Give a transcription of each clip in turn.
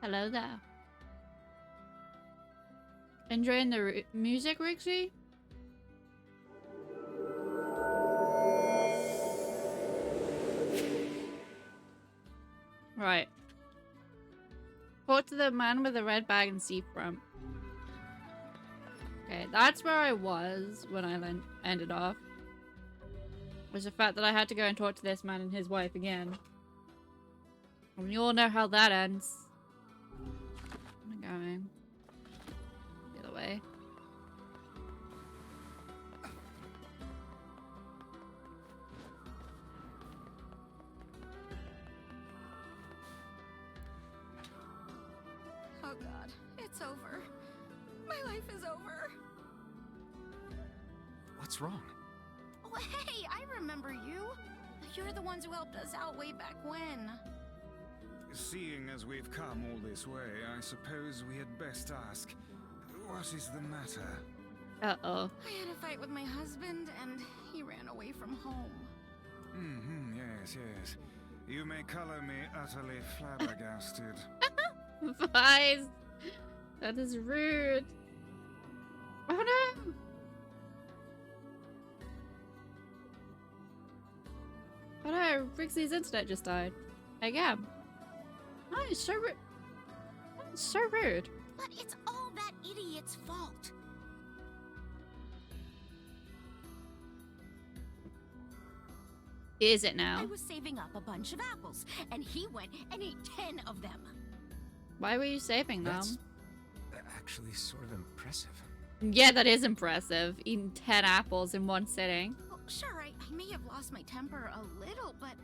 Hello there. Enjoying the music, Rixie? Right. Talk to the man with the red bag and seafront. Okay, that's where I was when I then ended off. Was the fact that I had to go and talk to this man and his wife again. And you all know how that ends. I'm going the other way. Oh God, it's over. My life is over. What's wrong? Oh, hey, I remember you. You're the ones who helped us out way back when. Seeing as we've come all this way, I suppose we had best ask, what is the matter? Uh-oh. I had a fight with my husband, and he ran away from home. Yes. You may color me utterly flabbergasted. Vise! That is rude. Oh no! Oh no, Rixie's internet just died. Again. Oh, it's so rude. It's so rude. But it's all that idiot's fault. Is it now? I was saving up a bunch of apples, and he went and ate 10 of them. Why were you saving them? That's actually sort of impressive. Yeah, that is impressive. Eating 10 apples in one sitting. Well, sure, I may have lost my temper a little, but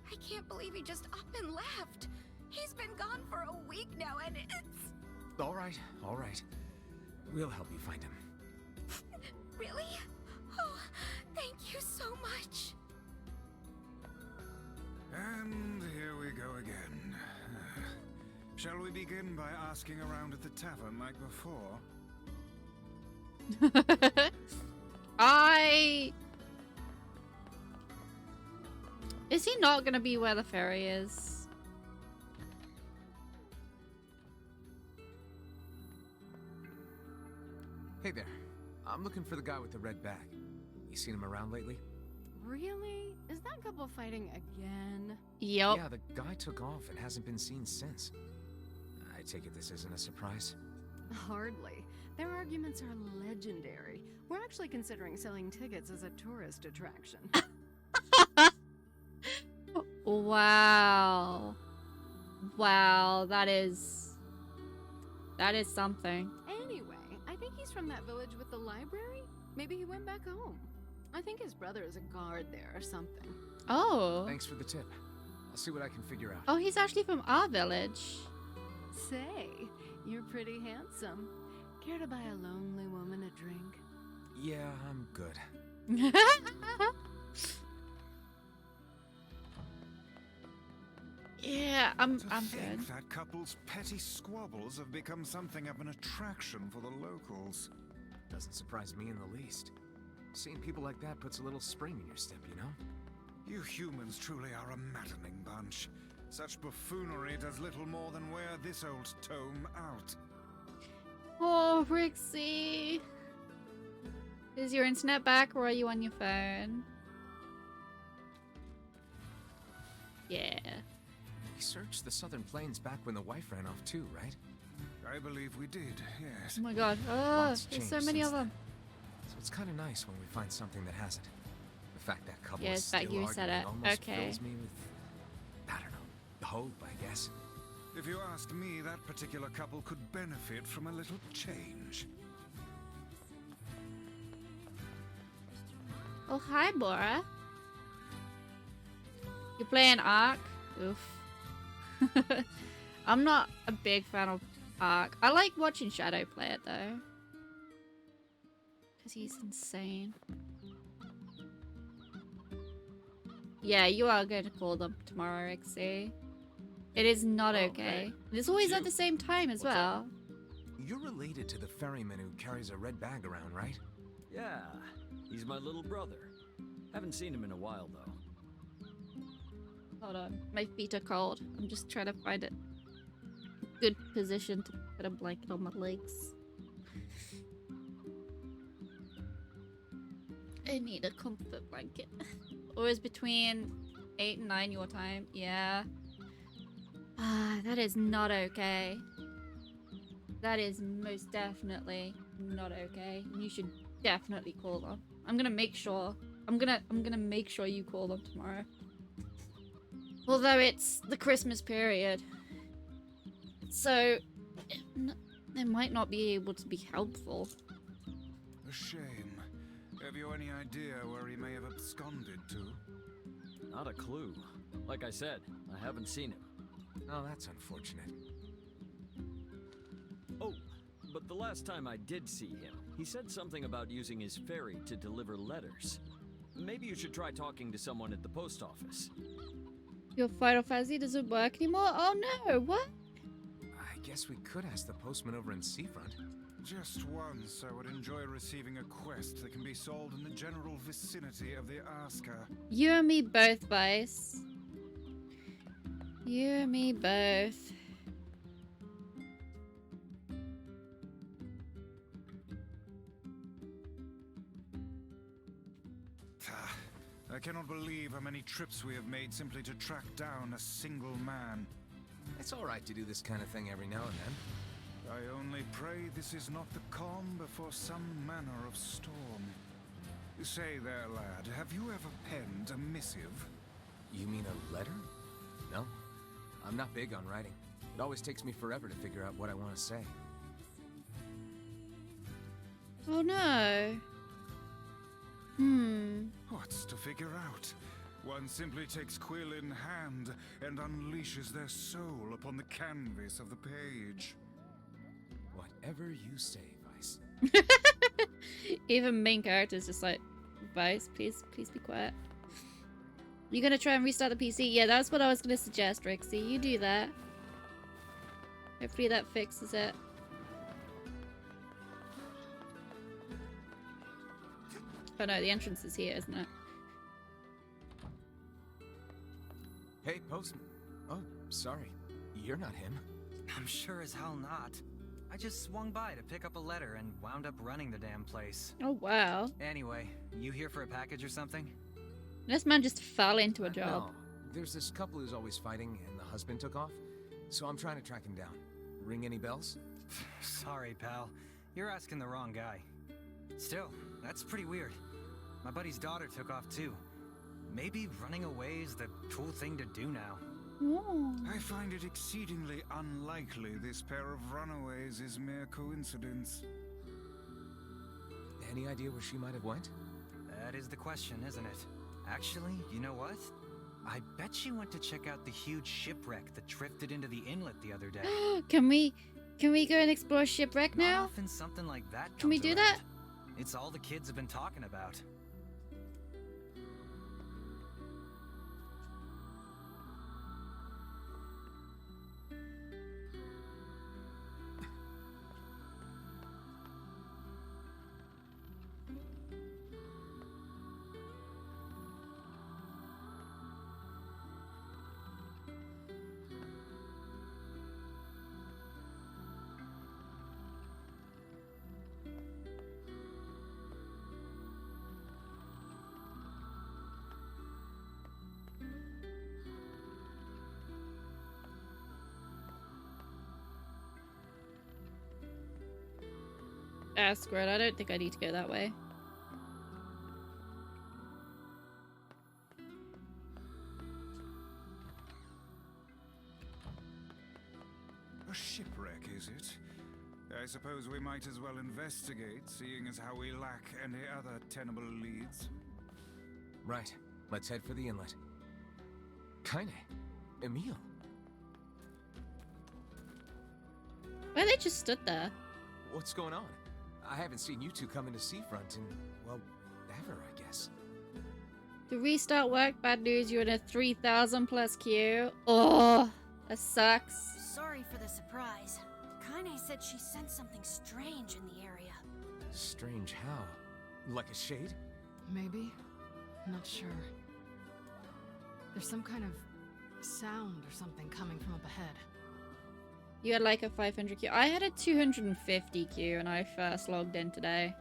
I can't believe he just up and left. He's been gone for a week now, and it's... All right. We'll help you find him. Really? Oh, thank you so much. And here we go again. Shall we begin by asking around at the tavern like before? Is he not gonna be where the ferry is? Hey there. I'm looking for the guy with the red bag. You seen him around lately? Really? Is that couple fighting again? Yep. Yeah, the guy took off and hasn't been seen since. I take it this isn't a surprise? Hardly. Their arguments are legendary. We're actually considering selling tickets as a tourist attraction. Wow. Wow, that is something. Anyway, I think he's from that village with the library. Maybe he went back home. I think his brother is a guard there or something. Oh. Thanks for the tip. I'll see what I can figure out. Oh, he's actually from our village. Say, you're pretty handsome. Care to buy a lonely woman a drink? Yeah, I'm good. Yeah, I'm To good. think that couple's petty squabbles have become something of an attraction for the locals. Doesn't surprise me in the least. Seeing people like that puts a little spring in your step, you know? You humans truly are a maddening bunch. Such buffoonery does little more than wear this old tome out. Oh, Rixie. Is your internet back or are you on your phone? Yeah. We searched the southern plains back when the wife ran off too, right? I believe we did, yes. Oh my god. Oh, Lots there's so changed many since of them. So it's kind of nice when we find something that hasn't. The fact that couple Yeah, is it's that still you arguing said it. almost Okay. fills me with, I don't know, hope, I guess. If you ask me, that particular couple could benefit from a little change. Oh, hi, Bora. You playing Ark? Oof. I'm not a big fan of Ark. I like watching Shadow play it, though. Because he's insane. Yeah, you are going to call them tomorrow, Rixie. It is not okay. It's always at the same time as well. You're related to the ferryman who carries a red bag around, right? Yeah, he's my little brother. Haven't seen him in a while, though. Hold on. My feet are cold. I'm just trying to find it. good position to put a blanket on my legs. I need a comfort blanket. Always between 8 and 9 your time. Yeah. Ah, that is not okay. That is most definitely not okay. You should definitely call them. I'm gonna make sure. I'm gonna make sure you call them tomorrow. Although it's the Christmas period. So, they might not be able to be helpful. A shame. Have you any idea where he may have absconded to? Not a clue. Like I said, I haven't seen him. Oh, that's unfortunate. Oh, but the last time I did see him, he said something about using his ferry to deliver letters. Maybe you should try talking to someone at the post office. Your Final Fantasy doesn't work anymore? Oh no, what? I guess we could ask the postman over in Seafront. Just once, I would enjoy receiving a quest that can be solved in the general vicinity of the Asker. You and me both, Vice. You and me both. I cannot believe how many trips we have made simply to track down a single man. It's alright to do this kind of thing every now and then. I only pray this is not the calm before some manner of storm. Say there, lad, have you ever penned a missive? You mean a letter? No. I'm not big on writing. It always takes me forever to figure out what I want to say. Oh no. What's to figure out? One simply takes quill in hand and unleashes their soul upon the canvas of the page. Whatever you say, Vice. Even main characters just like, Vice, please be quiet. You gonna try and restart the PC? Yeah, that's what I was gonna suggest, Rixie. You do that. Hopefully that fixes it. Oh no, the entrance is here, isn't it? Hey, postman. Oh, sorry. You're not him. I'm sure as hell not. I just swung by to pick up a letter and wound up running the damn place. Oh wow. Anyway, you here for a package or something? This man just fell into a job. No. There's this couple who's always fighting and the husband took off. So I'm trying to track him down. Ring any bells? Sorry, pal. You're asking the wrong guy. Still, that's pretty weird. My buddy's daughter took off too. Maybe running away is the cool thing to do now. Oh. I find it exceedingly unlikely this pair of runaways is mere coincidence. Any idea where she might have went? That is the question, isn't it? Actually, you know what? I bet she went to check out the huge shipwreck that drifted into the inlet the other day. Can we go and explore shipwreck Not now? often something like that Can we comes do around. that? It's all the kids have been talking about. Ah, screw it. I don't think I need to go that way. A shipwreck, is it? I suppose we might as well investigate, seeing as how we lack any other tenable leads. Right. Let's head for the inlet. Kaine. Emil. Why they just stood there? What's going on? I haven't seen you two come into Seafront in, well, ever, I guess. The restart worked. Bad news, you're in a 3,000 plus queue. Oh, that sucks. Sorry for the surprise. Kaine said she sensed something strange in the area. Strange how? Like a shade? Maybe. Not sure. There's some kind of sound or something coming from up ahead. You had like a 500 queue. I had a 250 queue when I first logged in today.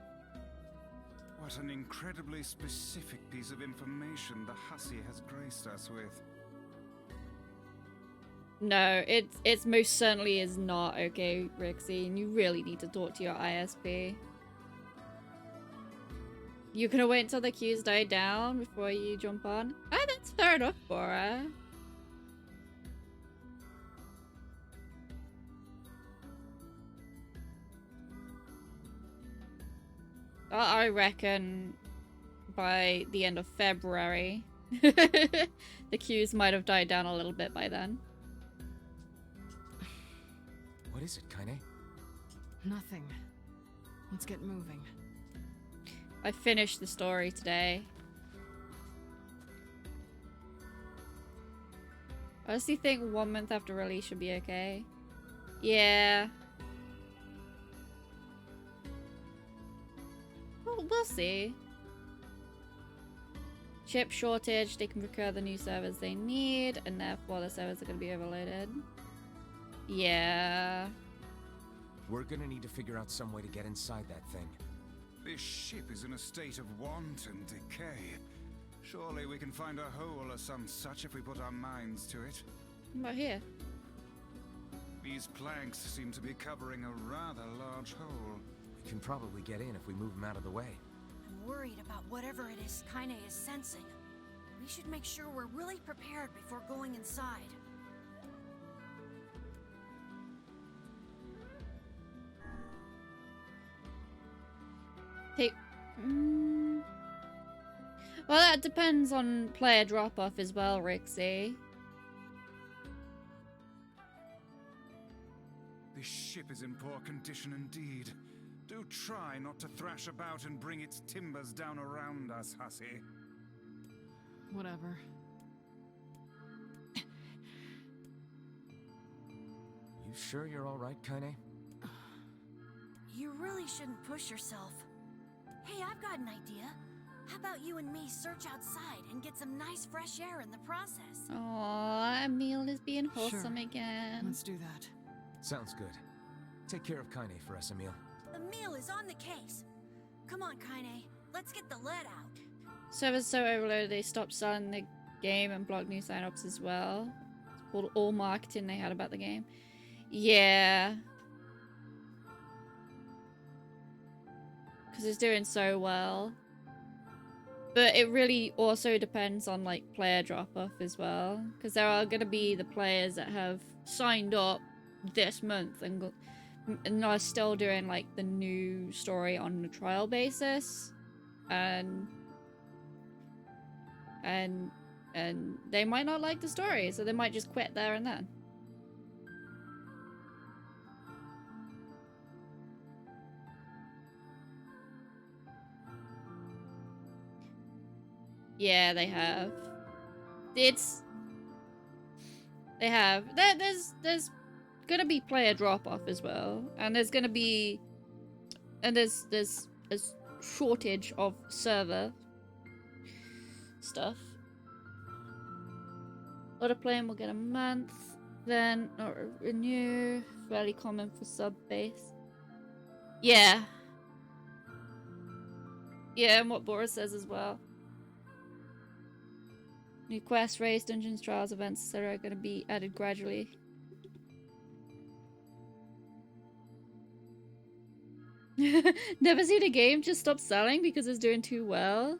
What an incredibly specific piece of information the hussy has graced us with. No, it's most certainly is not okay, Rixie, and you really need to talk to your ISP. You can wait until the queues die down before you jump on. Ah, that's fair enough, Bora. I reckon by the end of February, the queues might have died down a little bit by then. What is it, Kaine? Nothing. Let's get moving. I finished the story today. I honestly think 1 month after release should be okay. Yeah. We'll see. Chip shortage, they can procure the new servers they need, and therefore the servers are going to be overloaded. Yeah. We're gonna need to figure out some way to get inside that thing. This ship is in a state of wanton decay. Surely we can find a hole or some such if we put our minds to it. What about here? These planks seem to be covering a rather large hole. We can probably get in if we move them out of the way. I'm worried about whatever it is Kaine is sensing. We should make sure we're really prepared before going inside. Well, that depends on player drop-off as well, Rixie. This ship is in poor condition indeed. Do try not to thrash about and bring its timbers down around us, hussy. Whatever. You sure you're all right, Kaine? You really shouldn't push yourself. Hey, I've got an idea. How about you and me search outside and get some nice fresh air in the process? Aww, Emil is being wholesome again. Let's do that. Sounds good. Take care of Kaine for us, Emil. Emil is on the case. Come on, Kaine. Let's get the lead out. Servers so overloaded they stopped selling the game and blocked new sign-ups as well. It's pulled all marketing they had about the game. Yeah. Because it's doing so well. But it really also depends on like player drop-off as well. Because there are going to be the players that have signed up this month and are still doing like the new story on a trial basis. And they might not like the story, so they might just quit there and then. Yeah, they have. They have. There's gonna be player drop off as well, and there's gonna be, there's a shortage of server stuff. A lot of playing will get a month, then not renew. Fairly common for sub base. Yeah. Yeah, and what Boris says as well. New quests, raids, dungeons, trials, events, etc. are going to be added gradually. Never seen a game just stop selling because it's doing too well.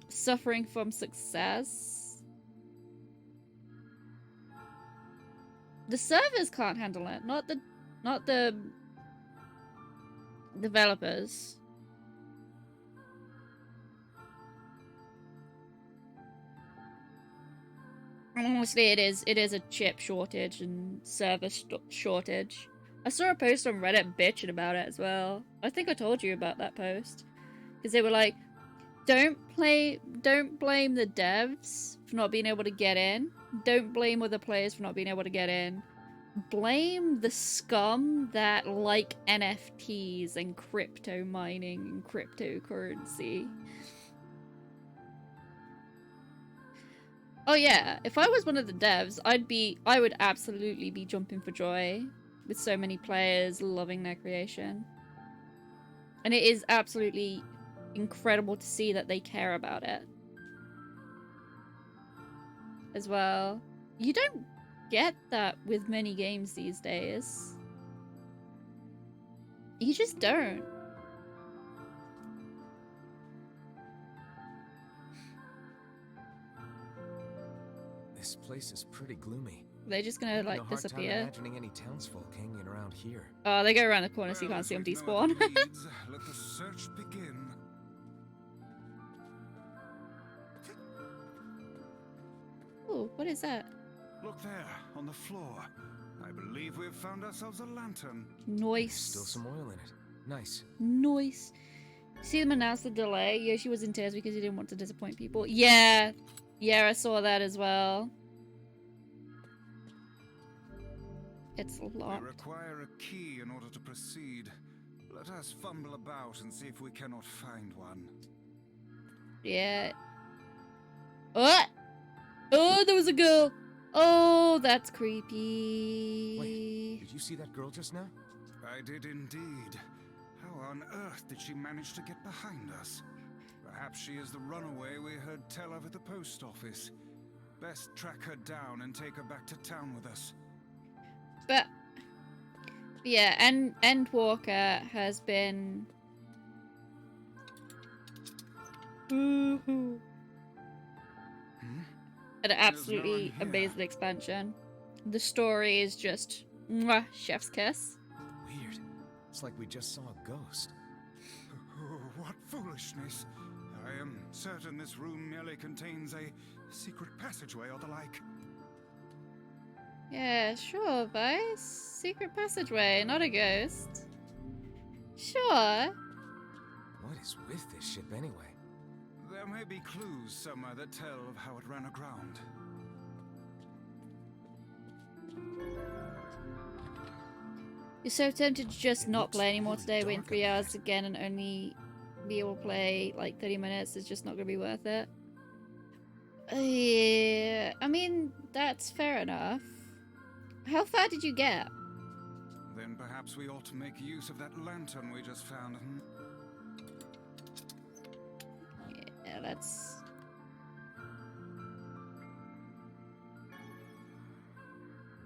Suffering from success. The servers can't handle it, not the developers. Honestly, it is a chip shortage and server shortage. I saw a post on Reddit bitching about it as well. I think I told you about that post. Because they were like, don't blame the devs for not being able to get in. Don't blame other players for not being able to get in. Blame the scum that like NFTs and crypto mining and cryptocurrency. Oh yeah, if I was one of the devs, I would absolutely be jumping for joy with so many players loving their creation. And it is absolutely incredible to see that they care about it as well. You don't get that with many games these days. You just don't. This place is pretty gloomy. They're just gonna like a hard time disappear. imagining any townsfolk hanging around here. Oh, they go around the corner so you Well, can't see them as we've no other despawn. leads, let the search begin. Ooh, what is that? Look there, on the floor. I believe we've found ourselves a lantern. Noise. Still some oil in it. Nice. Noise. See them announce the delay? Yoshi was in tears because he didn't want to disappoint people. Yeah. Yeah, I saw that as well. It's locked. We require a key in order to proceed. Let us fumble about and see if we cannot find one. Yeah. What? Oh, there was a girl. Oh, that's creepy. Wait, did you see that girl just now? I did indeed. How on earth did she manage to get behind us? Perhaps she is the runaway we heard tell of at the post office. Best track her down and take her back to town with us. But yeah, Endwalker has been an absolutely amazing expansion. The story is just mwah, chef's kiss. Weird. It's like we just saw a ghost. Oh, what foolishness. I am certain this room merely contains a secret passageway or the like. Yeah, sure, Vice. Secret passageway, not a ghost. Sure. What is with this ship anyway? There may be clues somewhere that tell of how it ran aground. You're so tempted to just not play anymore today, waiting 3 hours again and only be able to play like 30 minutes is just not going to be worth it. Yeah, I mean, that's fair enough. How far did you get? Then perhaps we ought to make use of that lantern we just found. Yeah, that's...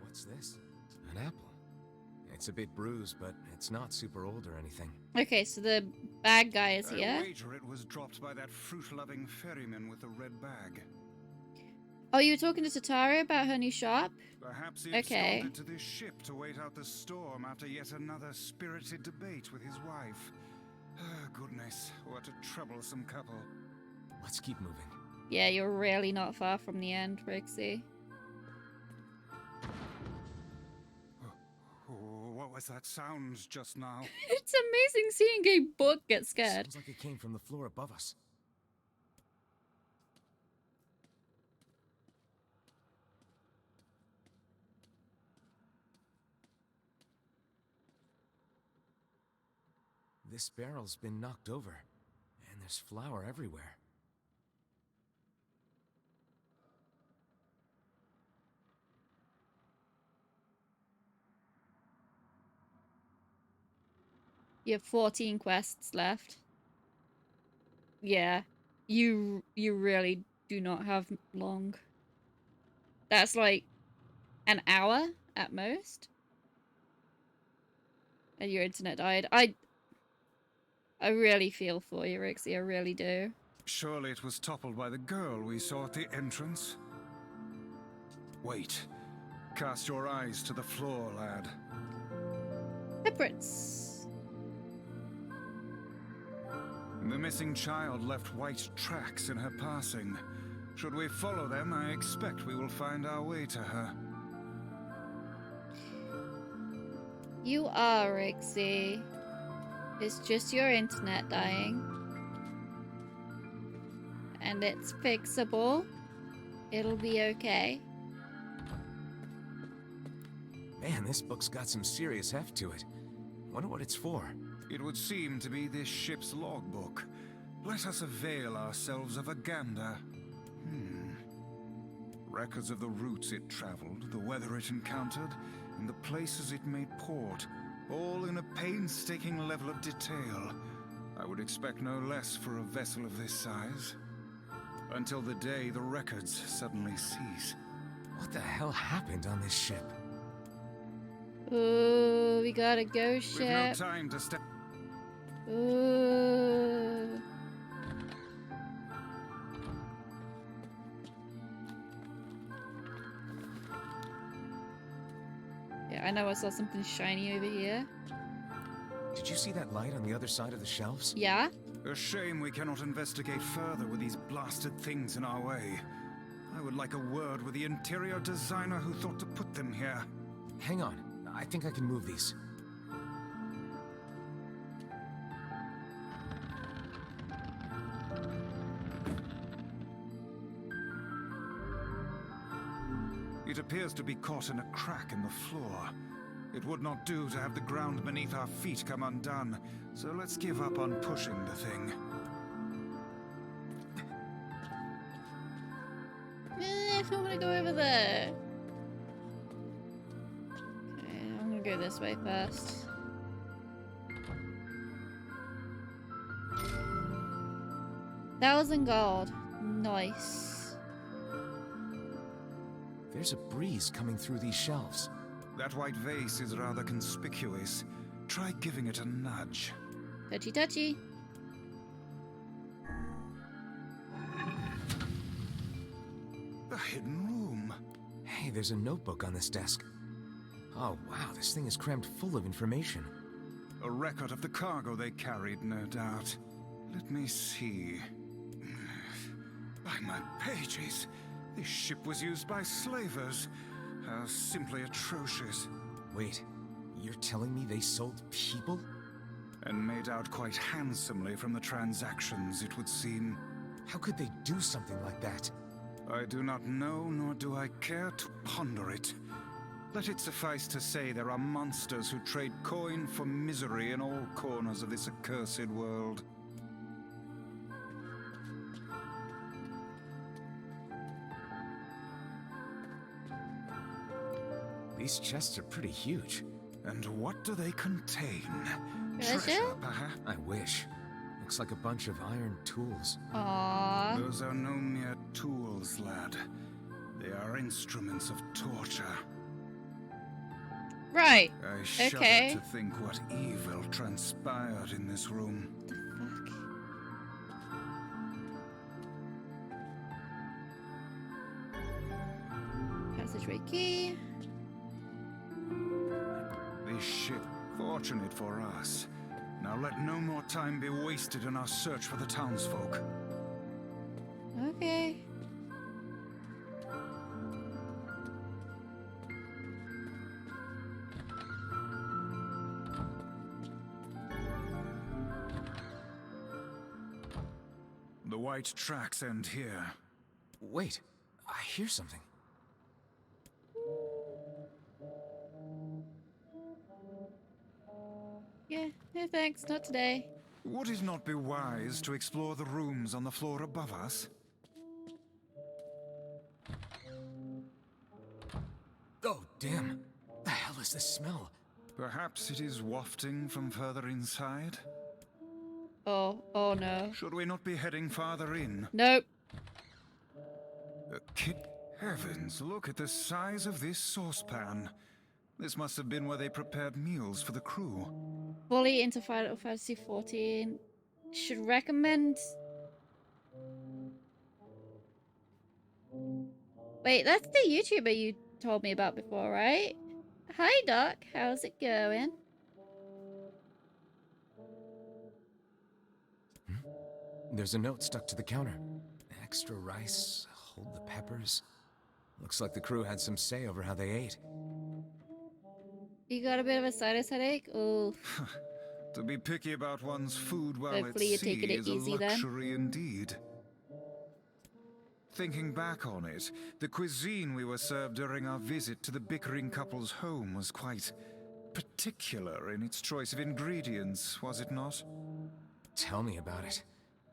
What's this? An apple. It's a bit bruised, but it's not super old or anything. Okay, so the bad guy is here. I wager it was dropped by that fruit-loving ferryman with the red bag. Oh, you were talking to Tatari about her new shop? Perhaps he Okay. absconded to this ship to wait out the storm after yet another spirited debate with his wife. Goodness, what a troublesome couple. Let's keep moving. Yeah, you're really not far from the end, Rixie. Oh, what was that sound just now? It's amazing seeing a book get scared. Sounds like it came from the floor above us. This barrel's been knocked over, and there's flour everywhere. You have 14 quests left. Yeah, you really do not have long. That's like an hour at most. And your internet died. I really feel for you, Rixie, I really do. Surely it was toppled by the girl we saw at the entrance. Wait. Cast your eyes to the floor, lad. Footprints. The missing child left white tracks in her passing. Should we follow them, I expect we will find our way to her. You are, Rixie. It's just your internet dying. And it's fixable. It'll be okay. Man, this book's got some serious heft to it. Wonder what it's for. It would seem to be this ship's logbook. Let us avail ourselves of a gander. Records of the routes it traveled, the weather it encountered, and the places it made port, all in a painstaking level of detail. I would expect no less for a vessel of this size. Until the day the records suddenly cease. What the hell happened on this ship? Ooh, we got a ghost We've no ship. time to step. Ooh. Yeah, I know I saw something shiny over here. Did you see that light on the other side of the shelves? Yeah? A shame we cannot investigate further with these blasted things in our way. I would like a word with the interior designer who thought to put them here. Hang on. I think I can move these. It appears to be caught in a crack in the floor. It would not do to have the ground beneath our feet come undone, so let's give up on pushing the thing. I want to go over there. Okay, I'm gonna go this way first. $1,000 gold. Nice. There's a breeze coming through these shelves. That white vase is rather conspicuous. Try giving it a nudge. Touchy touchy. A hidden room. Hey, there's a notebook on this desk. Oh, wow, this thing is crammed full of information. A record of the cargo they carried, no doubt. Let me see. By my pages, this ship was used by slavers. How simply atrocious. Wait, you're telling me they sold people? And made out quite handsomely from the transactions, it would seem. How could they do something like that? I do not know, nor do I care to ponder it. Let it suffice to say there are monsters who trade coin for misery in all corners of this accursed world. These chests are pretty huge. And what do they contain? Treasure? Perhaps? I wish. Looks like a bunch of iron tools. Aww. Those are no mere tools, lad. They are instruments of torture. Right. I shudder Okay. to think what evil transpired in this room. Passageway key. This ship, fortunate for us. Now let no more time be wasted in our search for the townsfolk. Okay. The white tracks end here. Wait, I hear something. Yeah, no thanks, not today. Would it not be wise to explore the rooms on the floor above us? Oh, damn. The hell is this smell? Perhaps it is wafting from further inside? Oh no. Should we not be heading farther in? Nope. Heavens, look at the size of this saucepan. This must have been where they prepared meals for the crew. Fully into Final Fantasy 14. Should recommend... Wait, that's the YouTuber you told me about before, right? Hi, Doc. How's it going? There's a note stuck to the counter. Extra rice, hold the peppers. Looks like the crew had some say over how they ate. You got a bit of a sinus headache? Oh. To be picky about one's food while Hopefully at you're sea taking it is a easy then. luxury indeed. Thinking back on it, the cuisine we were served during our visit to the bickering couple's home was quite particular in its choice of ingredients, was it not? Tell me about it.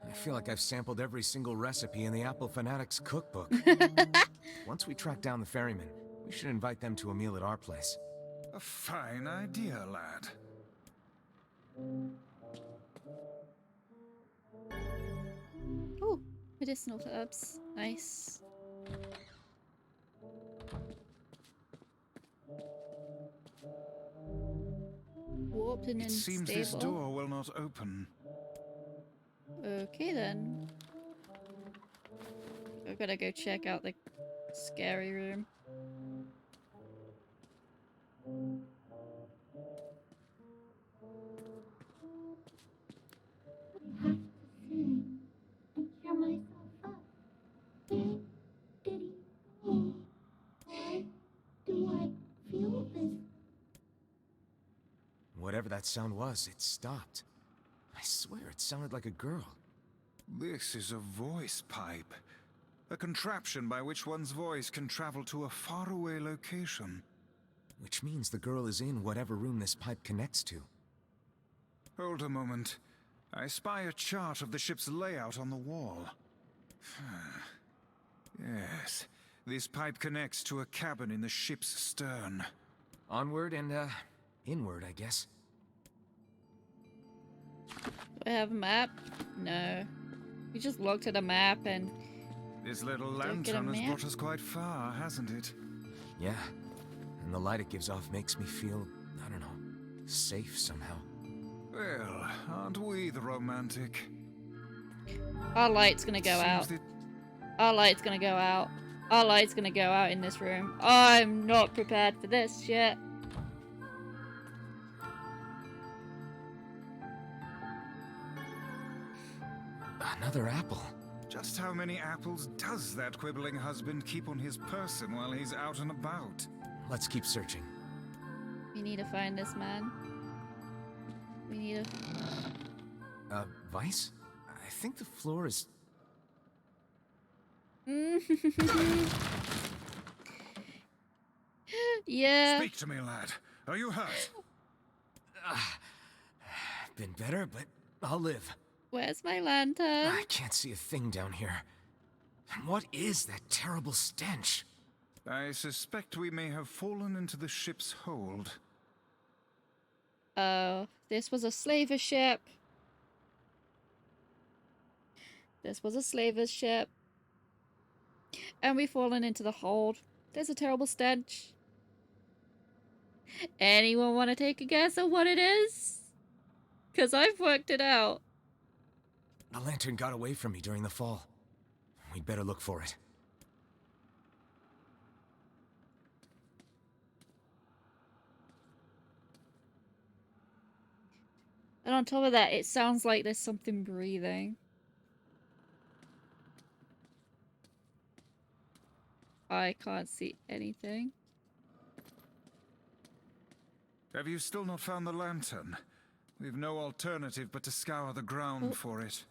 I feel like I've sampled every single recipe in the Apple Fanatics cookbook. Once we track down the ferryman, we should invite them to a meal at our place. A fine idea, lad. Oh, medicinal herbs. Nice. Warped and It seems this unstable. door will not open. Okay then. I've gotta go check out the scary room. Cheer myself up. Diddy, oh, why do I feel this? Whatever that sound was, it stopped. I swear it sounded like a girl. This is a voice pipe. A contraption by which one's voice can travel to a faraway location. Which means the girl is in whatever room this pipe connects to. Hold a moment. I spy a chart of the ship's layout on the wall. Yes, this pipe connects to a cabin in the ship's stern. Onward and, inward, I guess. Do I have a map? No. We just looked at a map and... This little Don't get a lantern has map? brought us quite far, hasn't it? Yeah, and the light it gives off makes me feel, I don't know, safe somehow. Well, aren't we the romantic? Our light's gonna go Seems out. that Our light's gonna go out. Our light's gonna go out in this room. I'm not prepared for this yet. Another apple. Just how many apples does that quibbling husband keep on his person while he's out and about? Let's keep searching. We need to find this man. We need to... Vice? I think the floor is... Yeah. Speak to me, lad. Are you hurt? Been better, but I'll live. Where's my lantern? I can't see a thing down here. And what is that terrible stench? I suspect we may have fallen into the ship's hold. Oh, this was a slaver ship. This was a slaver ship. And we've fallen into the hold. There's a terrible stench. Anyone want to take a guess at what it is? Because I've worked it out. The lantern got away from me during the fall. We'd better look for it. And on top of that, it sounds like there's something breathing. I can't see anything. Have you still not found the lantern? We've no alternative but to scour the ground for it.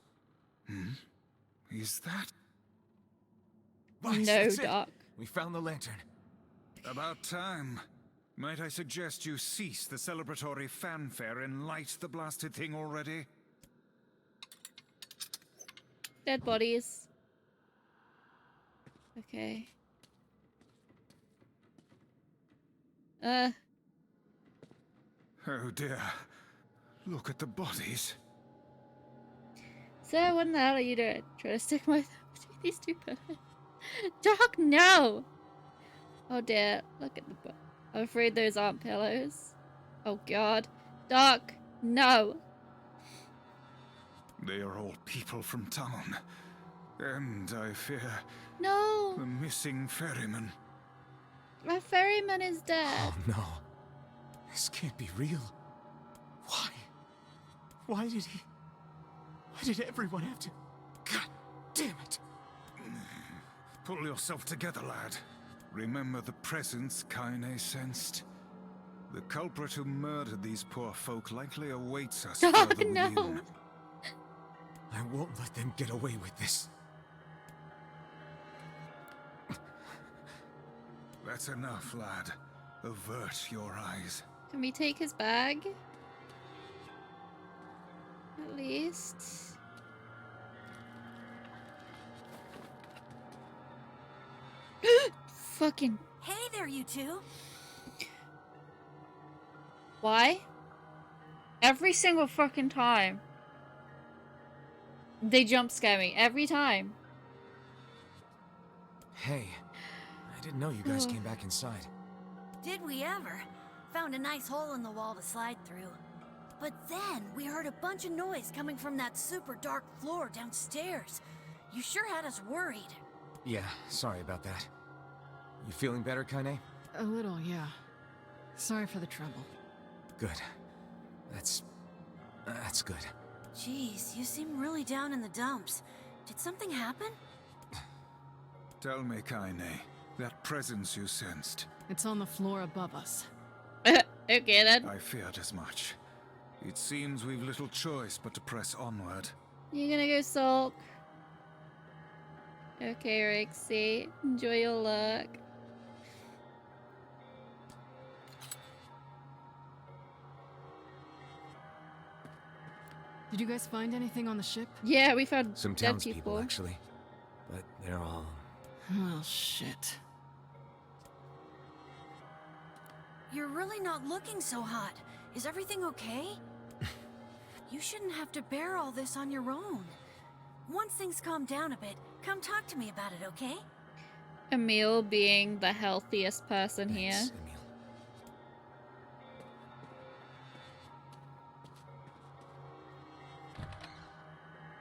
Is that... Vice, No, that's it. Doc. We found the lantern. About time. Might I suggest you cease the celebratory fanfare and light the blasted thing already? Dead bodies. Okay. Oh dear. Look at the bodies. Sir, what in the hell are you doing? Trying to stick my thumb between these two pillars? Doc, no! Oh dear, look at the I'm afraid those aren't pillows. Oh god. Doc, no! They are all people from town. And I fear No! the missing ferryman. My ferryman is dead. Oh no. This can't be real. Why? Why did everyone have to... God damn it. Pull yourself together, lad. Remember the presence Kaine sensed. The culprit who murdered these poor folk likely awaits us Doc, further no! within. I won't let them get away with this. That's enough, lad. Avert your eyes. Can we take his bag? At least. fucking... Hey there, you two. Why? Every single fucking time. They jump scare me. Every time. Hey, I didn't know you guys came back inside. Did we ever? Found a nice hole in the wall to slide through. But then we heard a bunch of noise coming from that super dark floor downstairs. You sure had us worried. Yeah, sorry about that. You feeling better, Kaine? A little, yeah. Sorry for the trouble. Good. That's good. Jeez, you seem really down in the dumps. Did something happen? Tell me, Kaine, that presence you sensed. It's on the floor above us. Okay then. I feared as much. It seems we've little choice but to press onward. You're gonna go sulk. Okay, Rixie. Enjoy your luck. Did you guys find anything on the ship? Yeah, we found Some dead townspeople, people. actually. But they're all... Well, shit. You're really not looking so hot. Is everything okay? You shouldn't have to bear all this on your own. Once things calm down a bit, come talk to me about it, okay? Emil being the healthiest person here. Thanks, Emil.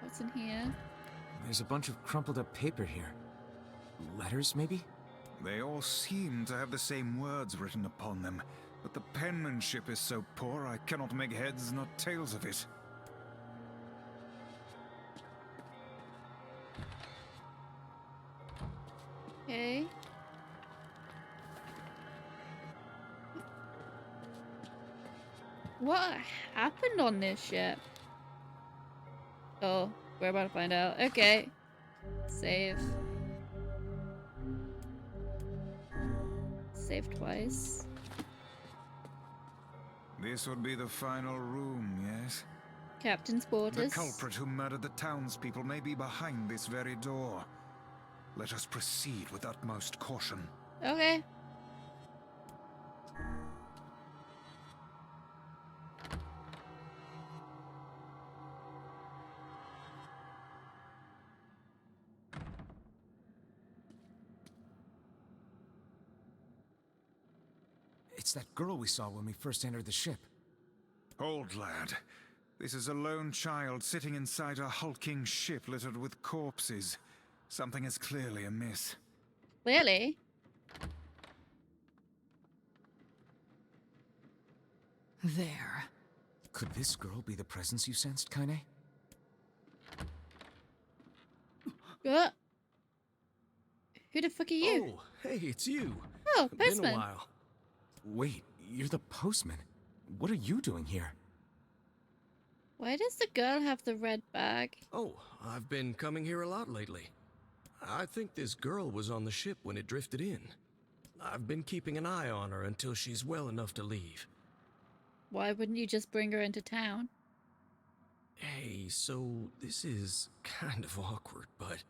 What's in here? There's a bunch of crumpled up paper here. Letters, maybe? They all seem to have the same words written upon them, but the penmanship is so poor I cannot make heads nor tails of it. Okay. What happened on this ship? Oh, we're about to find out. Okay. Save. Save twice. This would be the final room, yes? Captain's The quarters. culprit who murdered the townspeople may be behind this very door. Let us proceed with utmost caution. Okay. It's that girl we saw when we first entered the ship. Hold, lad. This is a lone child sitting inside a hulking ship littered with corpses. Something is clearly amiss. Clearly. There. Could this girl be the presence you sensed, Kaine? What? Who the fuck are you? Oh, hey, it's you. Oh, Been a postman. while. Wait, you're the postman. What are you doing here? Why does the girl have the red bag? Oh, I've been coming here a lot lately. I think this girl was on the ship when it drifted in. I've been keeping an eye on her until she's well enough to leave. Why wouldn't you just bring her into town? Hey, so this is kind of awkward, but...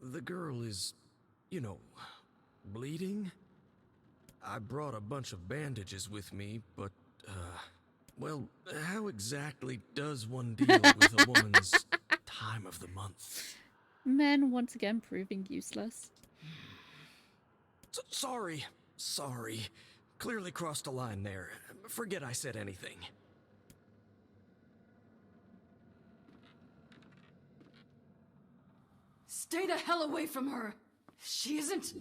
the girl is, you know, bleeding? I brought a bunch of bandages with me, but, well, how exactly does one deal with a woman's time of the month? Men once again proving useless. Sorry. Clearly crossed a line there. Forget I said anything. Stay the hell away from her! She isn't...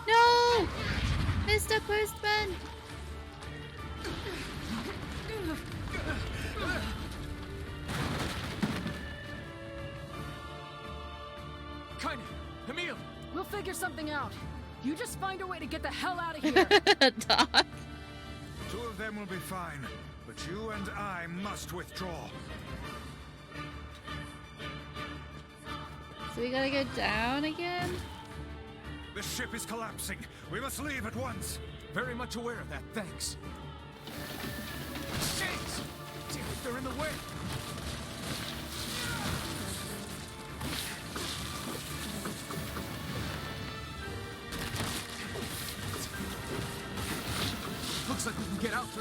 No! Mr. Postman! Kaine! Emil! We'll figure something out. You just find a way to get the hell out of here. Doc. Two of them will be fine, but you and I must withdraw. So we gotta go down again? The ship is collapsing. We must leave at once. Very much aware of that, thanks. Shit! Damn it, they're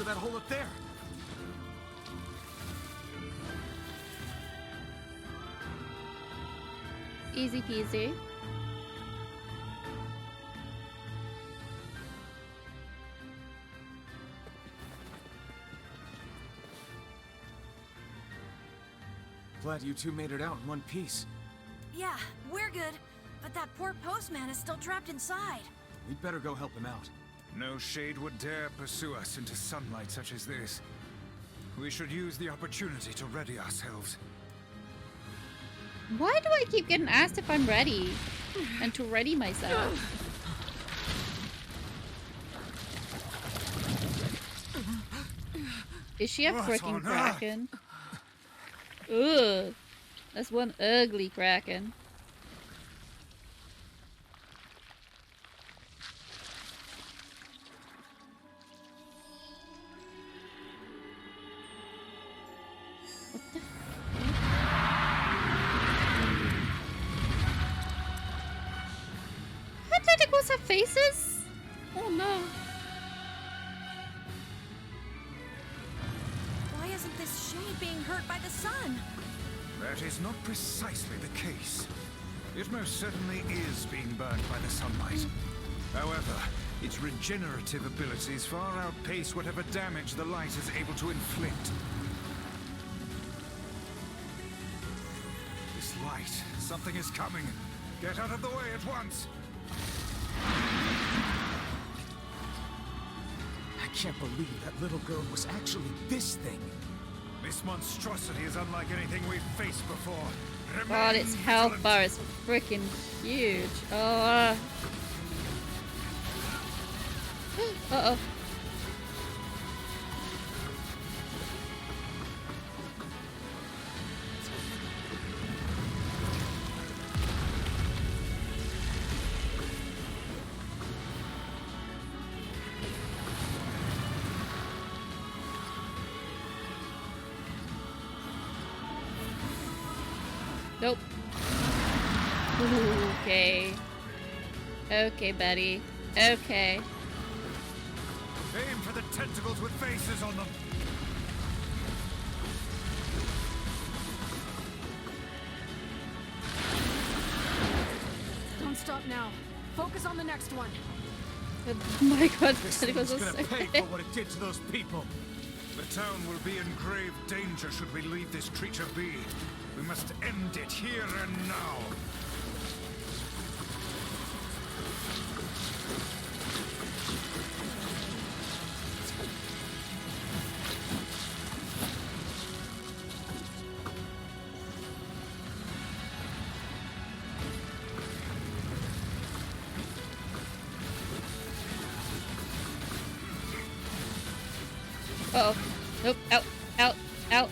that hole up there. Easy peasy. Glad you two made it out in one piece. Yeah, we're good. But that poor postman is still trapped inside. We'd better go help him out. No shade would dare pursue us into sunlight such as this. We should use the opportunity to ready ourselves. Why do I keep getting asked if I'm ready? And to ready myself. Is she a freaking kraken? Ugh. That's one ugly kraken. What tentacles have faces? Oh no. Why isn't this shade being hurt by the sun? That is not precisely the case. It most certainly is being burned by the sunlight. However, its regenerative abilities far outpace whatever damage the light is able to inflict. This light, something is coming. Get out of the way at once. I can't believe that little girl was actually this thing. This monstrosity is unlike anything we've faced before. God, its health bar is freaking huge. Oh. Uh-oh. Nope. Okay. Okay, buddy. Okay. Aim for the tentacles with faces on them. Don't stop now. Focus on the next one. Oh my god, This tentacles thing's are gonna so pay big. for what it did to those people. The town will be in grave danger should we leave this creature be. We must end it here and now. Uh oh. Nope. Out. Out. Out.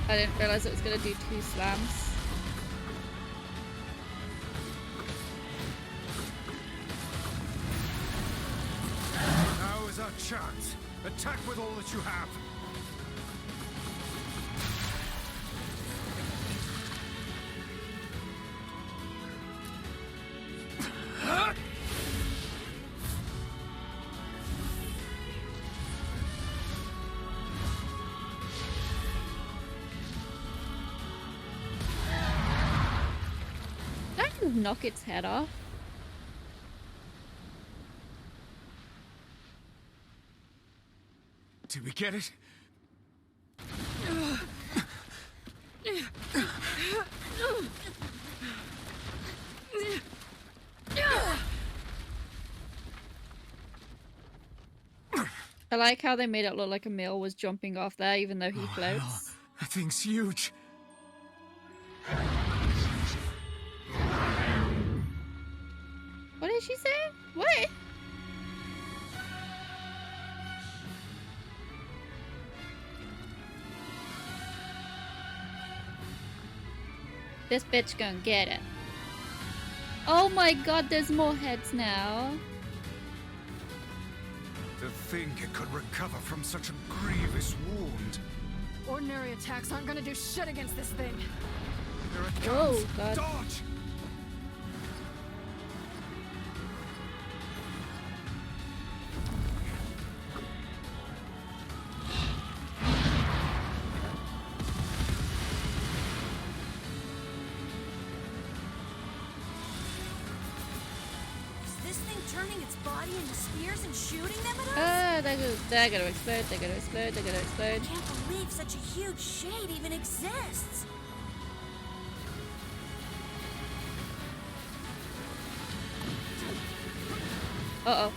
I didn't realize it was gonna do 2 slams. Now is our chance. Attack with all that you have. That can knock its head off. Did we get it? I like how they made it look like Emil was jumping off there even though he Oh, floats. hell. That thing's huge. What did she say? What? This bitch gonna get it. Oh my god, there's more heads now. To think it could recover from such a grievous wound. Ordinary attacks aren't gonna do shit against this thing. Here it Oh, comes! God. Dodge! Is this thing turning its body into spears and shooting them at us? Ah, they're gonna explode, they're gonna explode, they're gonna explode. I can't believe such a huge shade even exists. Uh-oh.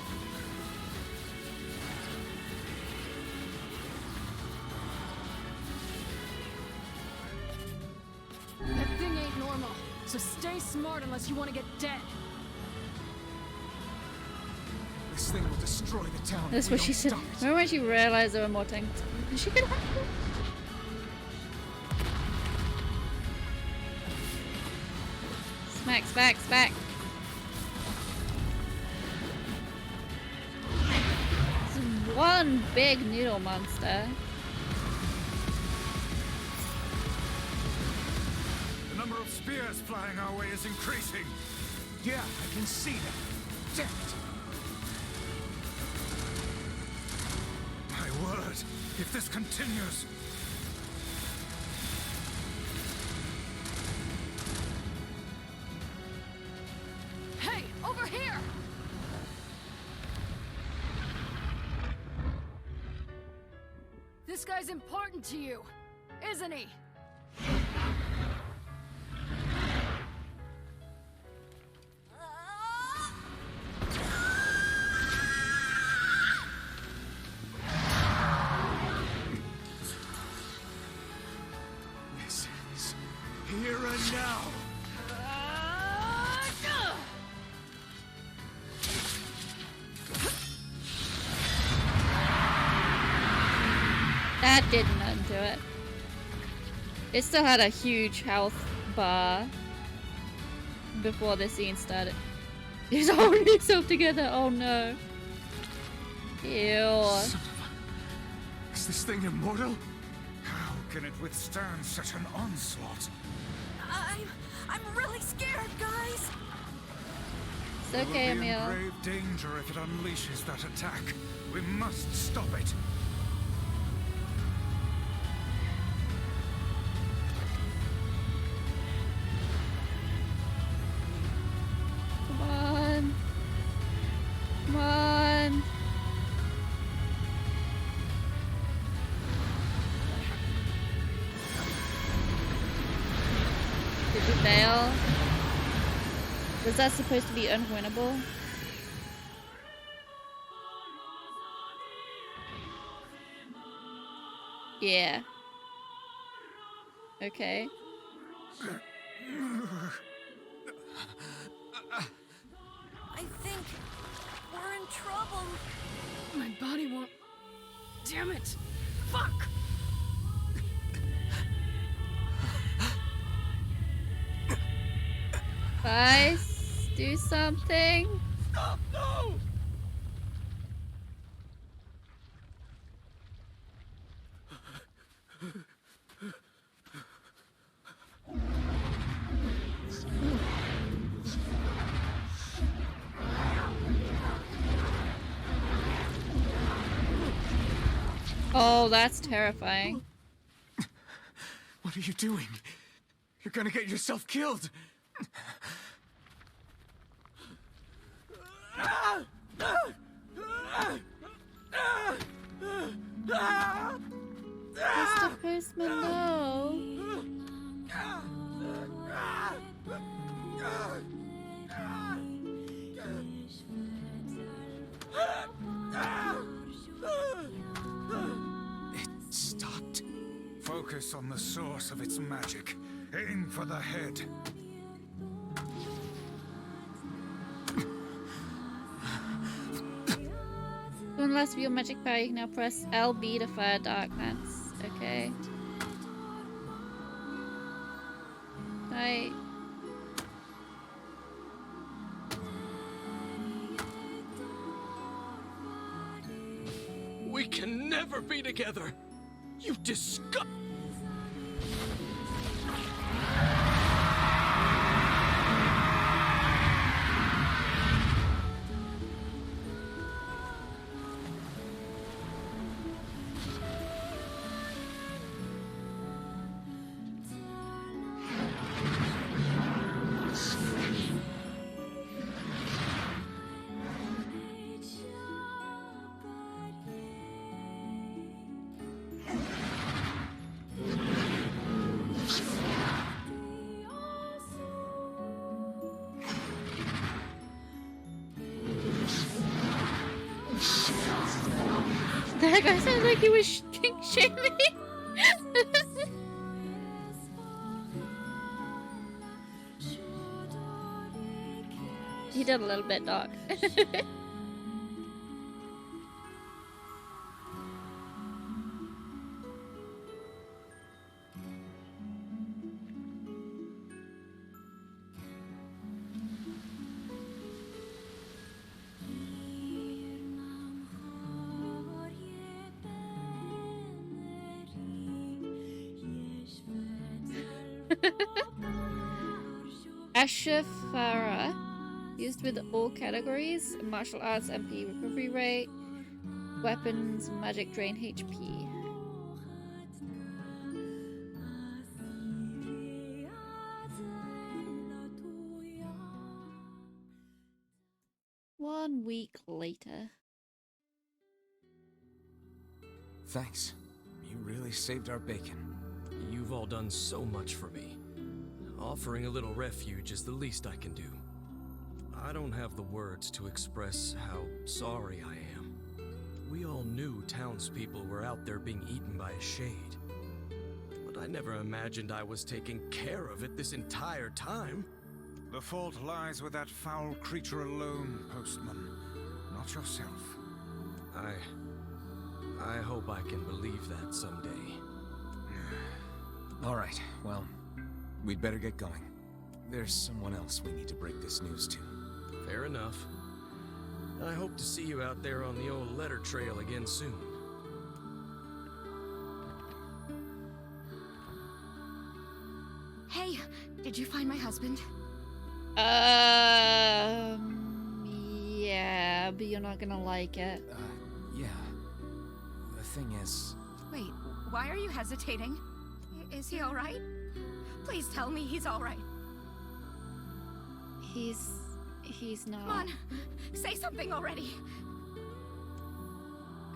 That thing ain't normal, so stay smart unless you want to get dead. This thing will destroy the town. That's if we what she don't said. stop it. Remember when she realized there were more tanks? Is she gonna have to? Smack, smack, smack. It's one big noodle monster. The number of spears flying our way is increasing. Yeah, I can see that. Damn it. My word, if this continues... Hey, over here! This guy's important to you, isn't he? This is here and now. That didn't undo it. It still had a huge health bar before the scene started. He's holding himself together. Oh no. Ew. Son of a... Is this thing immortal? How can it withstand such an onslaught? I'm really scared, guys. It's okay, We'll be in Emil. grave danger if it unleashes that attack. We must stop it. Come on. Come on. Did you fail? Was that supposed to be unwinnable? Yeah. Okay. I think we're in trouble. My body won't... Damn it! Fuck! Guys, do something. Stop! No! Oh, that's terrifying. What are you doing? You're gonna get yourself killed. Mr. Postman, no. It stopped. Focus on the source of its magic. Aim for the head. To unless your magic power, you can now press LB to fire dark vents. Okay. Right. We can never be together. You disgust. That guy sounded like he was king shaming. He did a little bit, dog. Ashafara, used with all categories: martial arts, MP recovery rate, weapons, magic drain HP. One week later. Thanks. You really saved our bacon. You've all done so much for me. Offering a little refuge is the least I can do. I don't have the words to express how sorry I am. We all knew townspeople were out there being eaten by a shade. But I never imagined I was taking care of it this entire time. The fault lies with that foul creature alone, Postman. Not yourself. I hope I can believe that someday. All right, well, we'd better get going. There's someone else we need to break this news to. Fair enough. I hope to see you out there on the old letter trail again soon. Hey, did you find my husband? Yeah, but you're not gonna like it. Yeah. The thing is... Wait, why are you hesitating? Is he alright? Please tell me he's alright. He's not. Come on, say something already.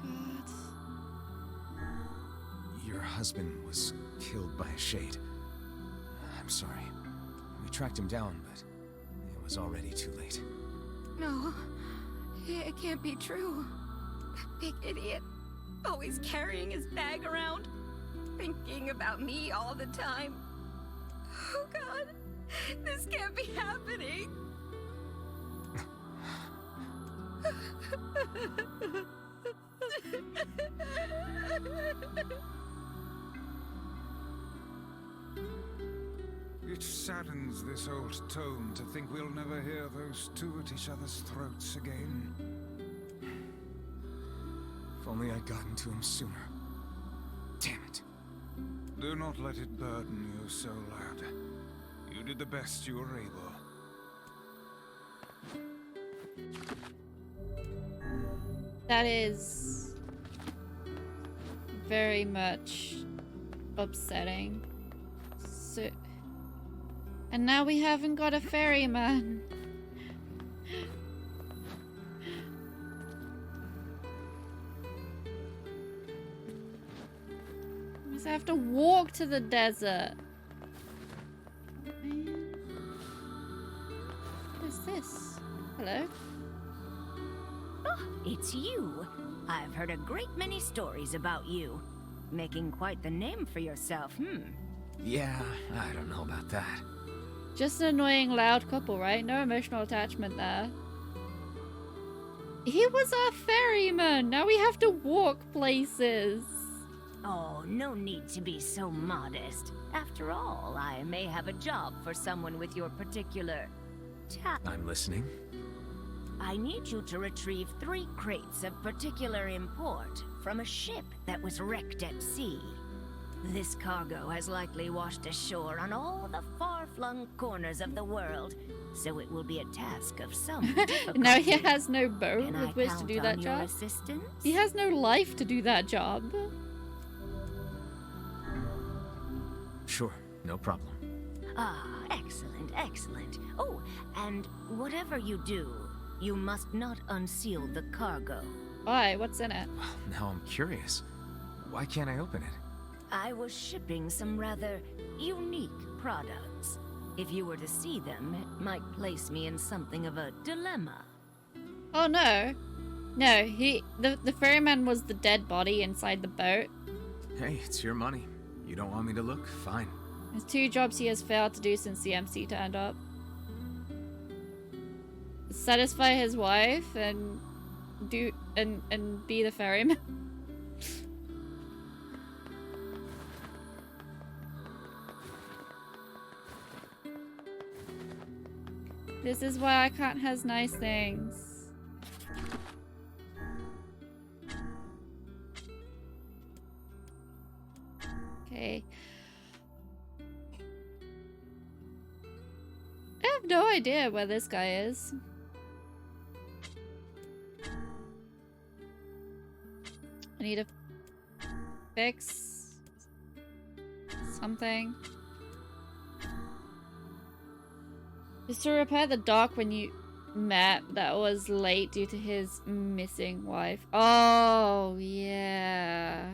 God. Your husband was killed by a shade. I'm sorry. We tracked him down, but it was already too late. No, it can't be true. That big idiot, always carrying his bag around, thinking about me all the time. Oh God, this can't be happening. It saddens this old tone to think we'll never hear those two at each other's throats again. If only I'd gotten to him sooner. Damn it. Do not let it burden you so, lad. You did the best you were able. That is very much upsetting. So, and now we haven't got a ferryman. We just have to walk to the desert. What is this? Hello? Oh, it's you. I've heard a great many stories about you. Making quite the name for yourself, Yeah, I don't know about that. Just an annoying loud couple, right? No emotional attachment there. He was our ferryman. Now we have to walk places. Oh, no need to be so modest. After all, I may have a job for someone with your particular I'm listening. I need you to retrieve 3 crates of particular import from a ship that was wrecked at sea. This cargo has likely washed ashore on all the far-flung corners of the world, so it will be a task of some difficulty. Now he has no boat Can with I which to count do on that your job. assistance? He has no life to do that job. Sure, no problem. Ah, excellent, excellent. Oh, and whatever you do, you must not unseal the cargo. Why? What's in it? Well, now I'm curious. Why can't I open it? I was shipping some rather unique products. If you were to see them, it might place me in something of a dilemma. Oh no. No, the ferryman was the dead body inside the boat. Hey, it's your money. You don't want me to look? Fine. There's 2 jobs he has failed to do since the MC turned up. Satisfy his wife and be the ferryman. This is why I can't have nice things. Okay. I have no idea where this guy is. I need to fix something. Just to repair the dock when you met that was late due to his missing wife. Oh, yeah.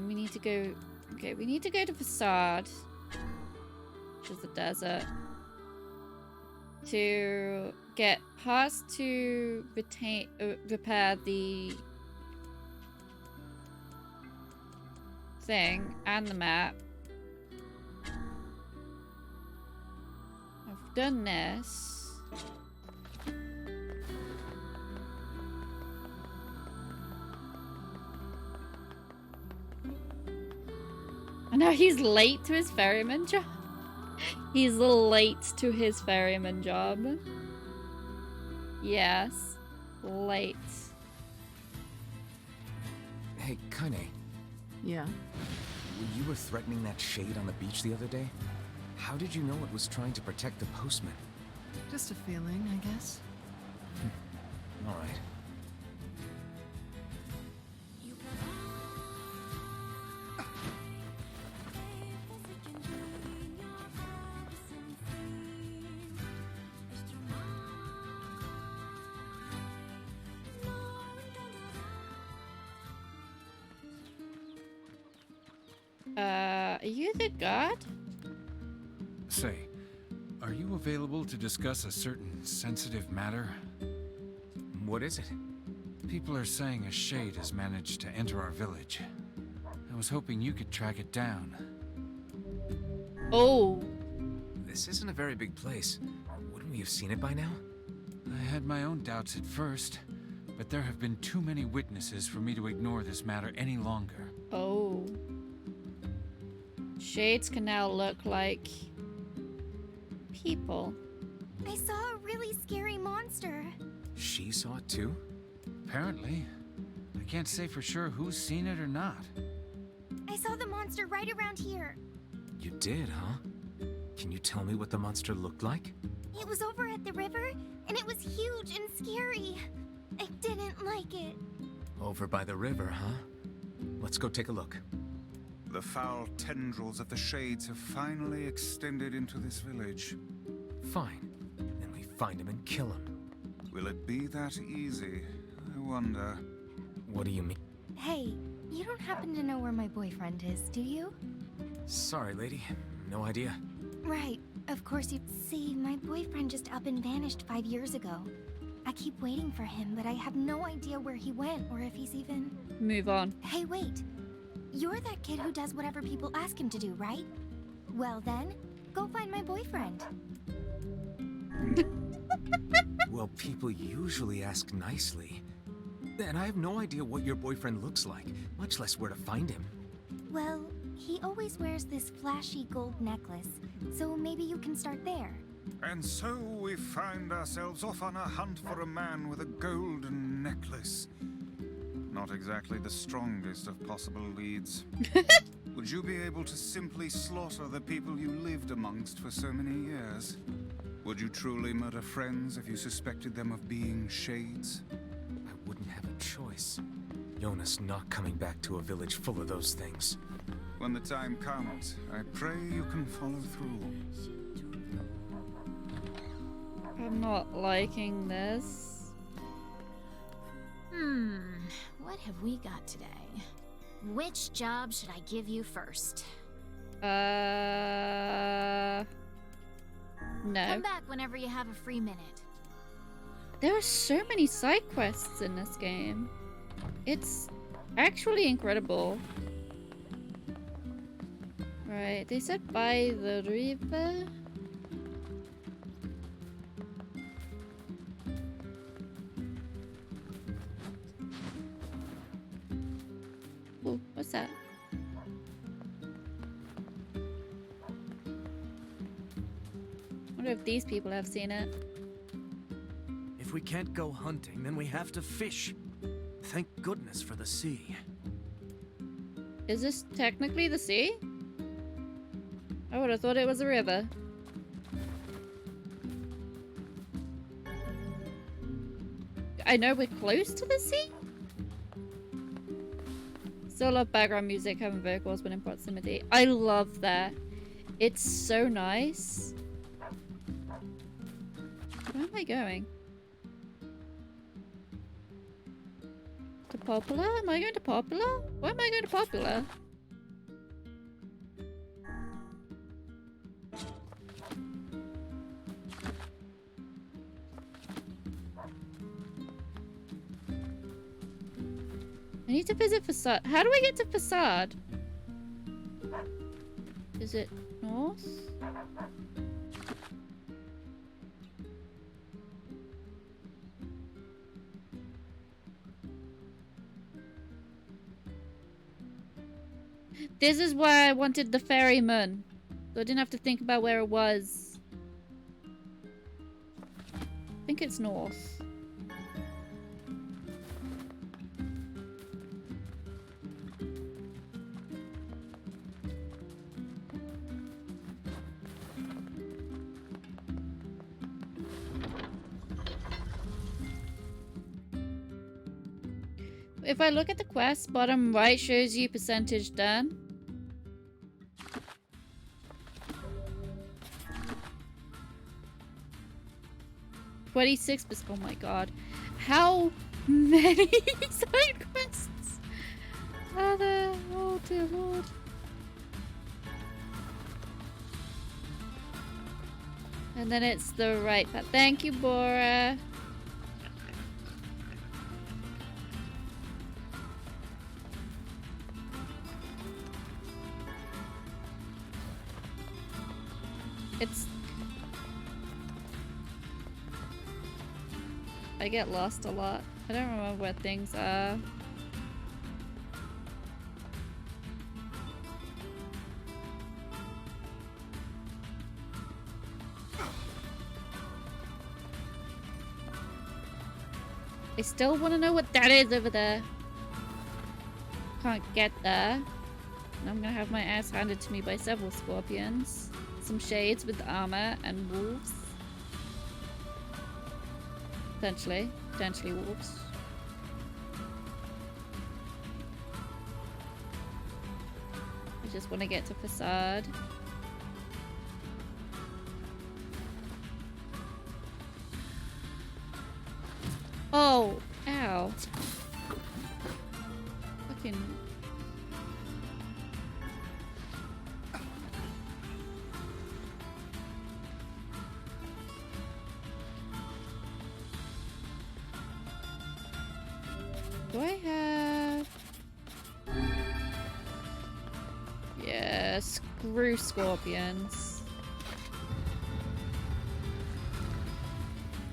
We need to go... Okay, we need to go to Facade, which is the desert, to get parts to repair the thing and the map. I've done this. I know he's late to his ferryman job. He's late to his ferryman job. Yes. Late. Hey, Kane. Yeah? You were threatening that shade on the beach the other day? How did you know it was trying to protect the postman? Just a feeling, I guess. All right. Are you the god? Say, are you available to discuss a certain sensitive matter? What is it? People are saying a shade has managed to enter our village. I was hoping you could track it down. Oh. This isn't a very big place. Wouldn't we have seen it by now? I had my own doubts at first, but there have been too many witnesses for me to ignore this matter any longer. Oh. Shades can now look like people. I saw a really scary monster. She saw it too? Apparently. I can't say for sure who's seen it or not. I saw the monster right around here. You did, huh? Can you tell me what the monster looked like? It was over at the river, and it was huge and scary. I didn't like it. Over by the river, huh? Let's go take a look. The foul tendrils of the shades have finally extended into this village. Fine. Then we find him and kill him. Will it be that easy? I wonder. What do you mean? Hey, you don't happen to know where my boyfriend is, do you? Sorry, lady. No idea. Right. Of course you... See, my boyfriend just up and vanished 5 years ago. I keep waiting for him, but I have no idea where he went or if he's even... Move on. Hey, wait. You're that kid who does whatever people ask him to do, right? Well then, go find my boyfriend. Well, people usually ask nicely. And I have no idea what your boyfriend looks like, much less where to find him. Well, he always wears this flashy gold necklace, so maybe you can start there. And so we find ourselves off on a hunt for a man with a golden necklace. Not exactly the strongest of possible leads. Would you be able to simply slaughter the people you lived amongst for so many years? Would you truly murder friends if you suspected them of being shades? I wouldn't have a choice. Jonas not coming back to a village full of those things. When the time comes, I pray you can follow through. I'm not liking this. What have we got today? Which job should I give you first? No. Come back whenever you have a free minute. There are so many side quests in this game. It's actually incredible. Right, they said by the river. Oh, what's that? I wonder if these people have seen it. If we can't go hunting, then we have to fish. Thank goodness for the sea. Is this technically the sea? I would have thought it was a river. I know we're close to the sea? Still love background music, having vocals when in proximity. I love that. It's so nice. Where am I going? To Popular? Am I going to Popular? Why am I going to Popular? I need to visit Facade. How do I get to Facade? Is it north? This is why I wanted the ferryman. So I didn't have to think about where it was. I think it's north. If I look at the quest, bottom right shows you percentage done. Oh my god. How many side quests are there? Oh dear lord. And then it's the right path. Thank you, Bora. I get lost a lot. I don't remember where things are. I still want to know what that is over there. Can't get there. And I'm gonna have my ass handed to me by several scorpions. Some shades with armor and wolves. Potentially wolves. I just want to get to Facade. Oh, ow. Fucking... Do I have... Yeah, screw scorpions.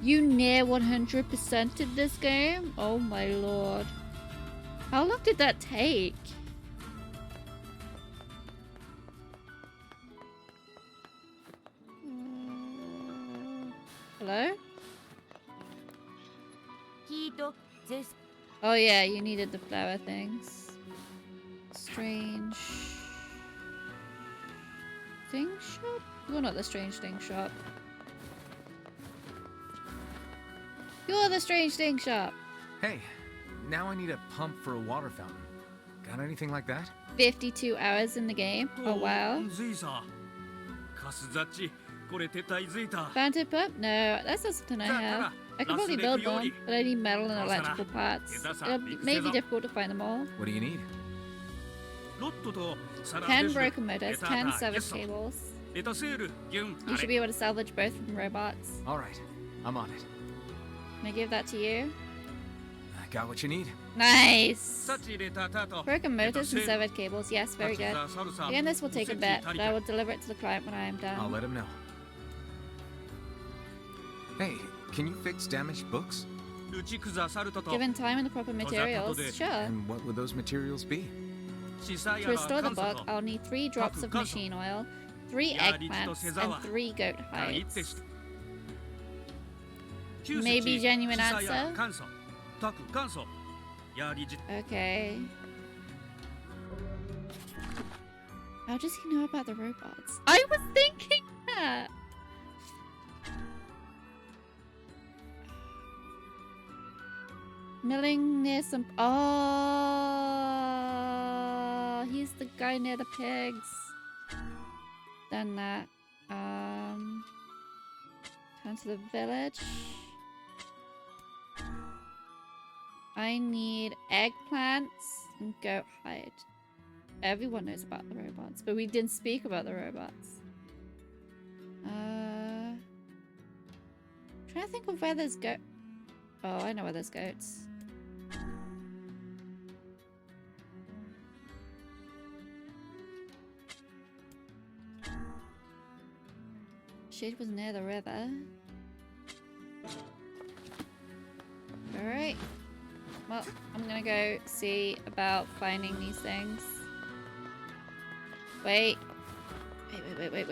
You near 100%ed this game? Oh my lord. How long did that take? Hello? Oh yeah, you needed the flower things. Strange thing shop? You're not the strange thing shop. You're the strange thing shop. Hey, now I need a pump for a water fountain. Got anything like that? 52 hours in the game. Oh wow. Fountain pump? No, that's not something I have. I could probably build one, but I need metal and electrical parts. It may be difficult to find them all. What do you need? 10 broken motors, 10 service cables. You should be able to salvage both from robots. Alright, I'm on it. Can I give that to you? I got what you need. Nice! Broken motors and severed cables. Yes, very good. Again, this will take a bit, but I will deliver it to the client when I am done. I'll let him know. Hey, can you fix damaged books? Given time and the proper materials, sure. And what would those materials be? To restore the book, I'll need 3 drops of machine oil, 3 eggplants, and 3 goat hides. Maybe genuine answer? Okay. How does he know about the robots? I was thinking that! Milling near some... Oh, he's the guy near the pigs. Done that. Come to the village. I need eggplants and goat hide. Everyone knows about the robots, but we didn't speak about the robots. Trying to think of where there's goat. Oh, I know where there's goats. Shade was near the river. Alright. Well, I'm gonna go see about finding these things. Wait. Wait.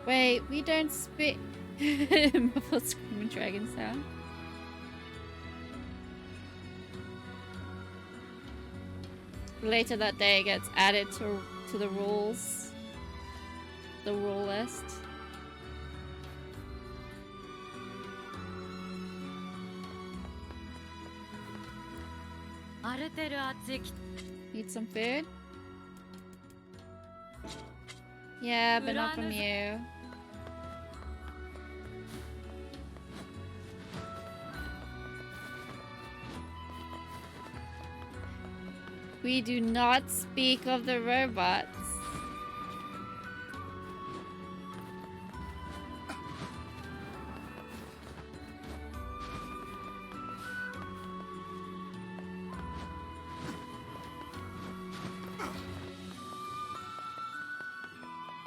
Wait, we don't speak. Muffled screaming dragon sound. Later that day, it gets added to the rules. The rule list. Need some food? Yeah, but not from you. We do not speak of the robots.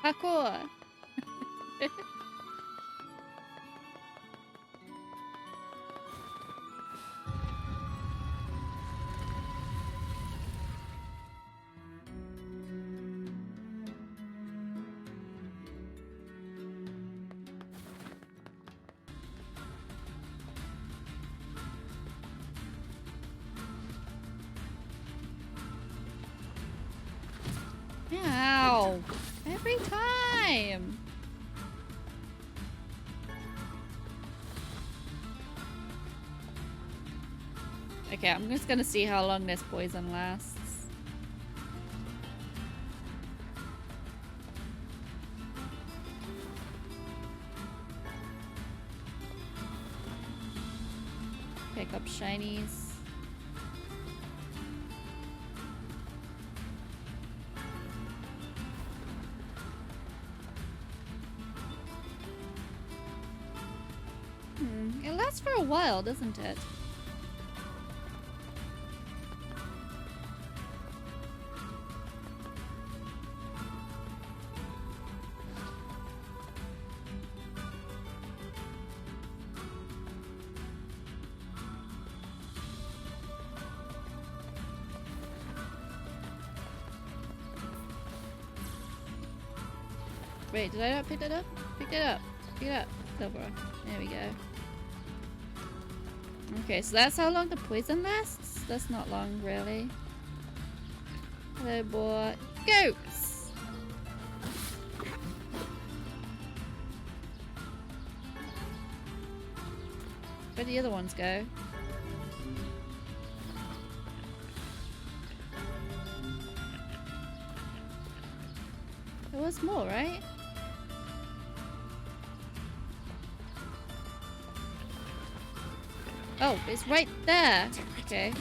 Parkour. Ow! Every time! Okay, I'm just gonna see how long this poison lasts. Pick up shinies. It lasts for a while, doesn't it? Wait, did I not pick that up? Pick it up. Pick it up. Silver. There we go. Okay, so that's how long the poison lasts? That's not long, really. Hello, boy. Goats! Where'd the other ones go? There was more, right? Oh, it's right there. Okay.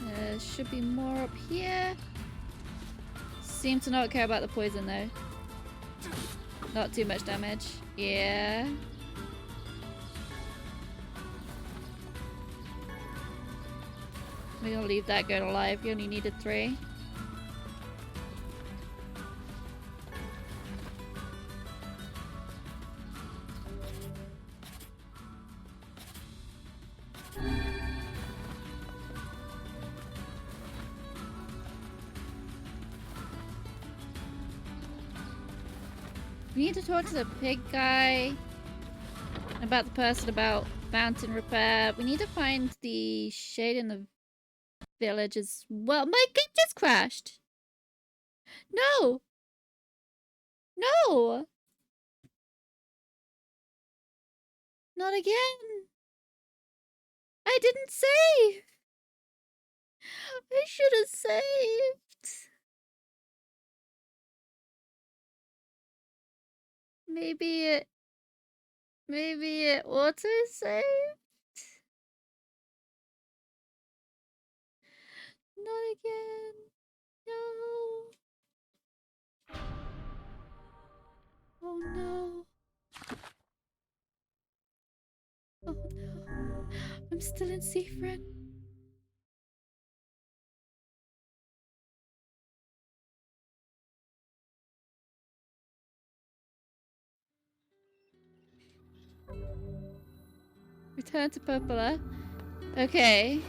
There should be more up here. Seem to not care about the poison though. Not too much damage. Yeah. We're gonna leave that goat alive. You only needed 3. We need to talk to the pig guy about the person about mountain repair. We need to find the shade in the village as well. My game just crashed. No. No. Not again. I didn't save. I should have saved. Maybe it auto-saved? Not again. No. Oh no. Oh no. I'm still in Seafriend. Return to Purpler. Okay.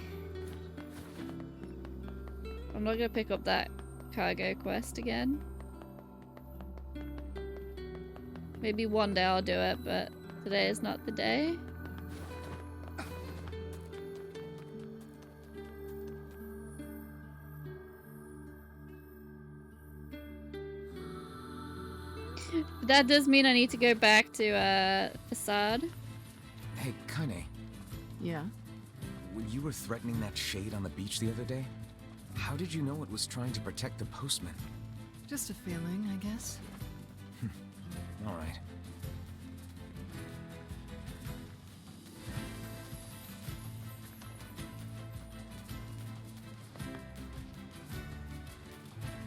I'm not gonna pick up that cargo quest again. Maybe one day I'll do it, but today is not the day. That does mean I need to go back to Facade. Hey, Kane. Yeah? When you were threatening that shade on the beach the other day, how did you know it was trying to protect the postman? Just a feeling, I guess. All right.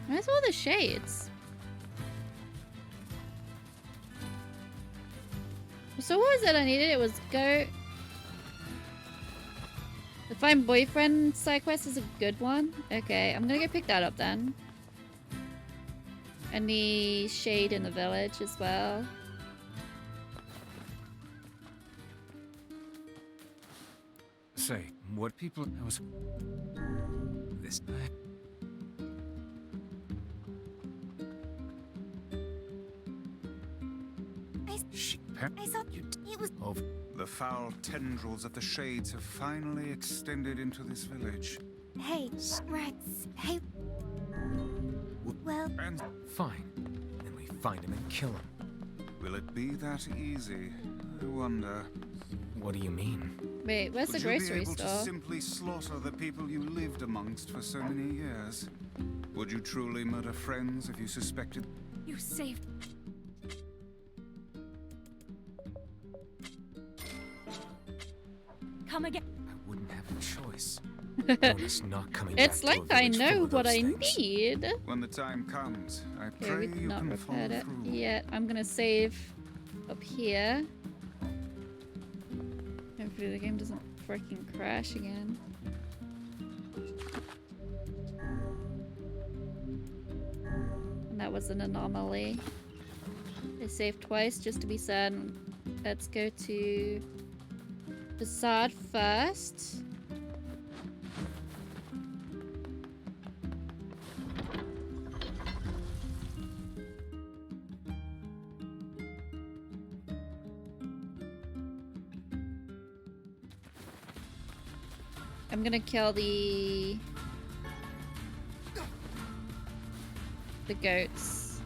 Where's all the shades? So what was it I needed? It was go... The Find Boyfriend side quest is a good one. Okay, I'm gonna go pick that up then. And the shade in the village as well. Say, what people... I was... This... I saw it was Of the foul tendrils of the shades have finally extended into this village. Hey, rats. Hey. Well, And Fine. Then we find him and kill him. will it be that easy? I wonder. What do you mean? Wait, where's the Would you be grocery able store? to simply slaughter the people you lived amongst for so many years? Would you truly murder friends if you suspected? You saved. Come again. I wouldn't have a choice. Bonus not coming It's back to like a I village full know of what those I things. need. When the time comes, I Okay, pray we've you not can follow repaired it through. yet. I'm gonna save up here. Hopefully the game doesn't freaking crash again. And that was an anomaly. I saved twice just to be certain. Let's go to Facade first. I'm gonna kill the goats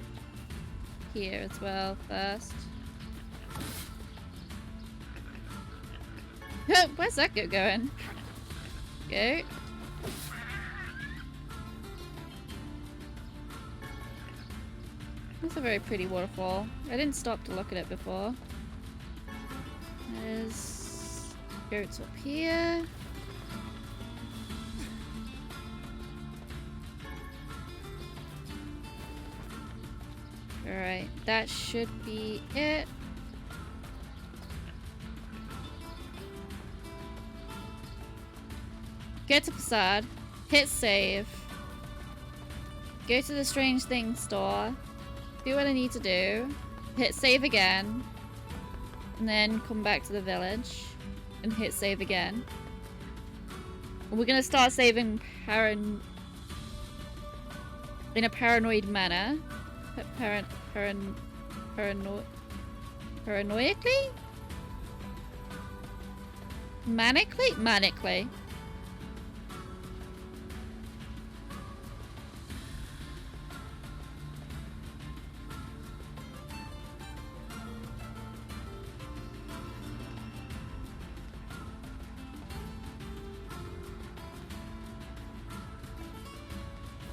here as well first. Where's that goat going? Goat. That's a very pretty waterfall. I didn't stop to look at it before. There's goats up here. Alright, that should be it. Get to Facade. Hit save. Go to the Strange Things store. Do what I need to do. Hit save again. And then come back to the village. And hit save again. And we're gonna start saving in a paranoid manner. Paranoidically? Manically? Manically.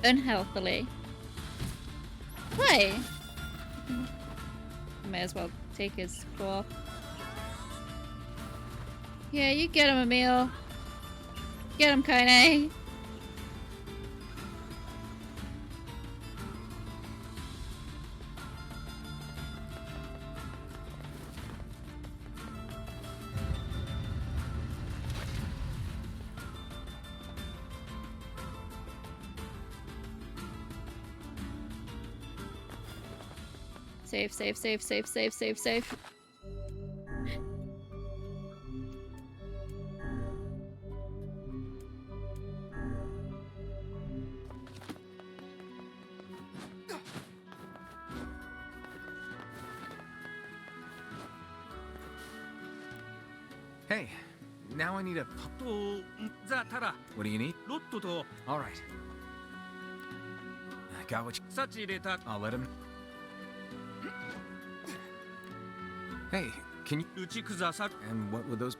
Unhealthily. Why? May as well take his claw. Yeah, you get him, Emil. Get him, Kaine. Save, save, save, save, save, save, save. Hey, now I need a... What do you need? All right. I got what you... I'll let him... Hey, can you... And what would those...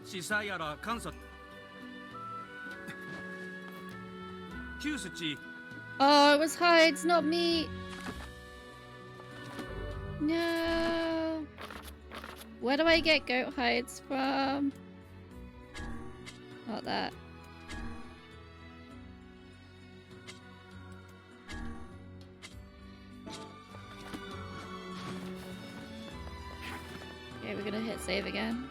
Oh, it was hides, not me. No. Where do I get goat hides from? Not that. Okay, we're gonna hit save again.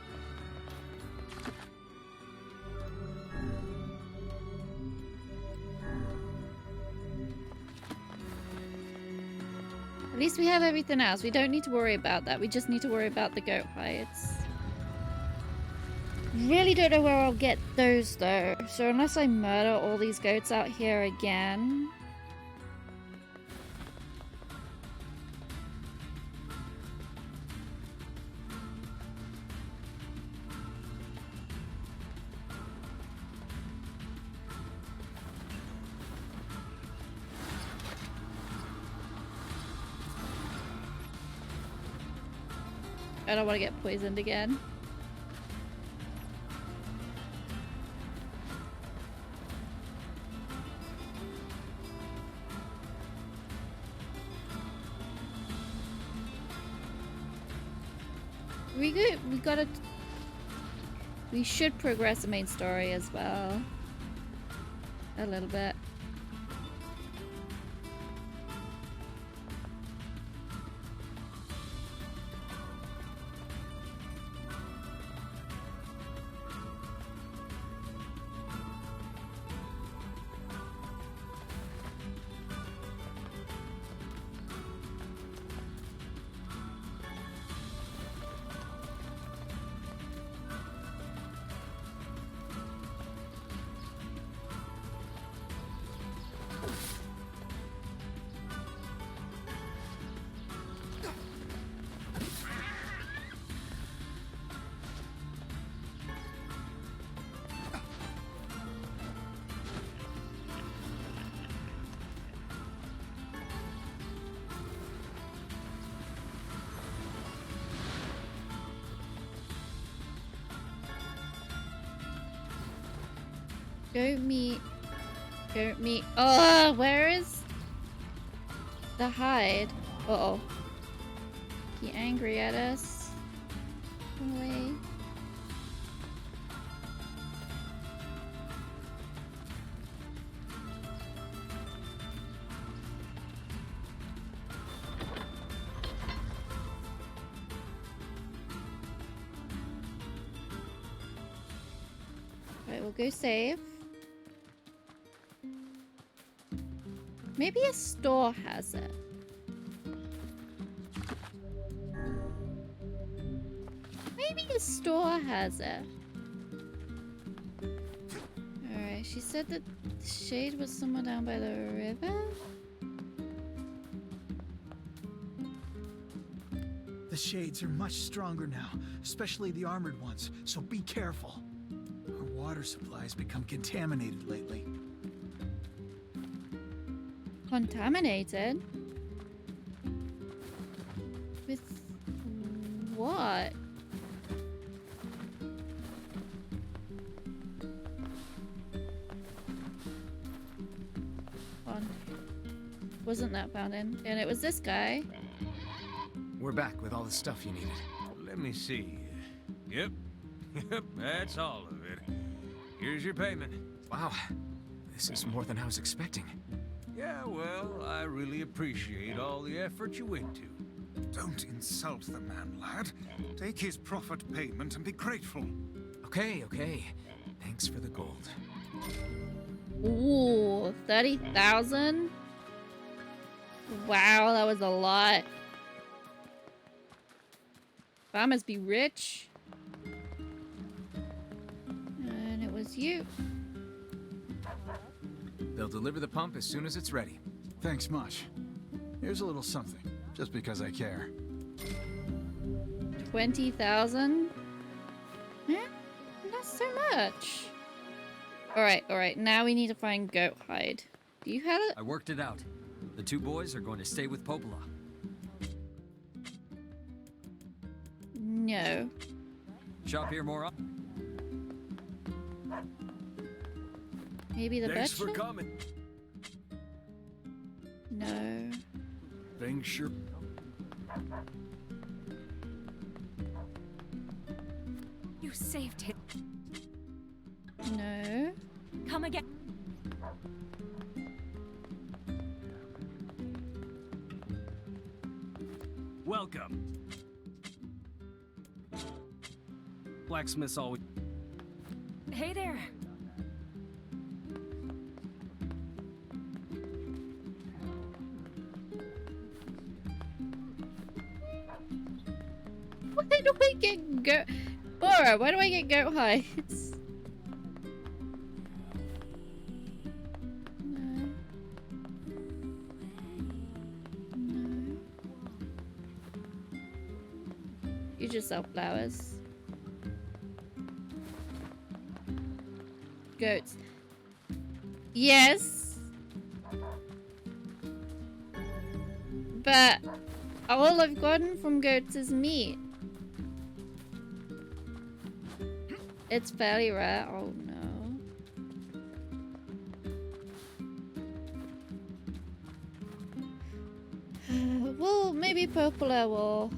At least we have everything else. We don't need to worry about that. We just need to worry about the goat hides. Really don't know where I'll get those though. So unless I murder all these goats out here again... I don't want to get poisoned again. We should progress the main story as well. A little bit. Goat meat. Goat meat. Oh, where is the hide? Uh-oh. He angry at us. Away. Right, we'll go save. Maybe a store has it. Maybe a store has it. Alright, she said that the shade was somewhere down by the river? The shades are much stronger now, especially the armored ones, so be careful. Our water supply's become contaminated lately. Contaminated? With what? On. Wasn't that fountain? And it was this guy. We're back with all the stuff you needed. Let me see. Yep. Yep, that's all of it. Here's your payment. Wow. This is more than I was expecting. Yeah, well, I really appreciate all the effort you went to. Don't insult the man, lad. Take his profit payment and be grateful. Okay, okay. Thanks for the gold. Ooh, 30,000? Wow, that was a lot. I must be rich. And it was you. They'll deliver the pump as soon as it's ready. Thanks much. Here's a little something, just because I care. 20,000? Yeah, not so much. Alright, now we need to find goat hide. Do you have it? I worked it out. The two boys are going to stay with Popola. No. Shop here more up. Maybe the Thanks butcher? for coming. No. Things sure. You saved him. No. Come again. Welcome. Blacksmiths always. Hey there. Why do I get goat? Bora, why do I get goat hides? No. No. You just sell flowers. Goats. Yes. But all I've gotten from goats is meat. It's fairly rare. Oh no. Well, maybe Popola will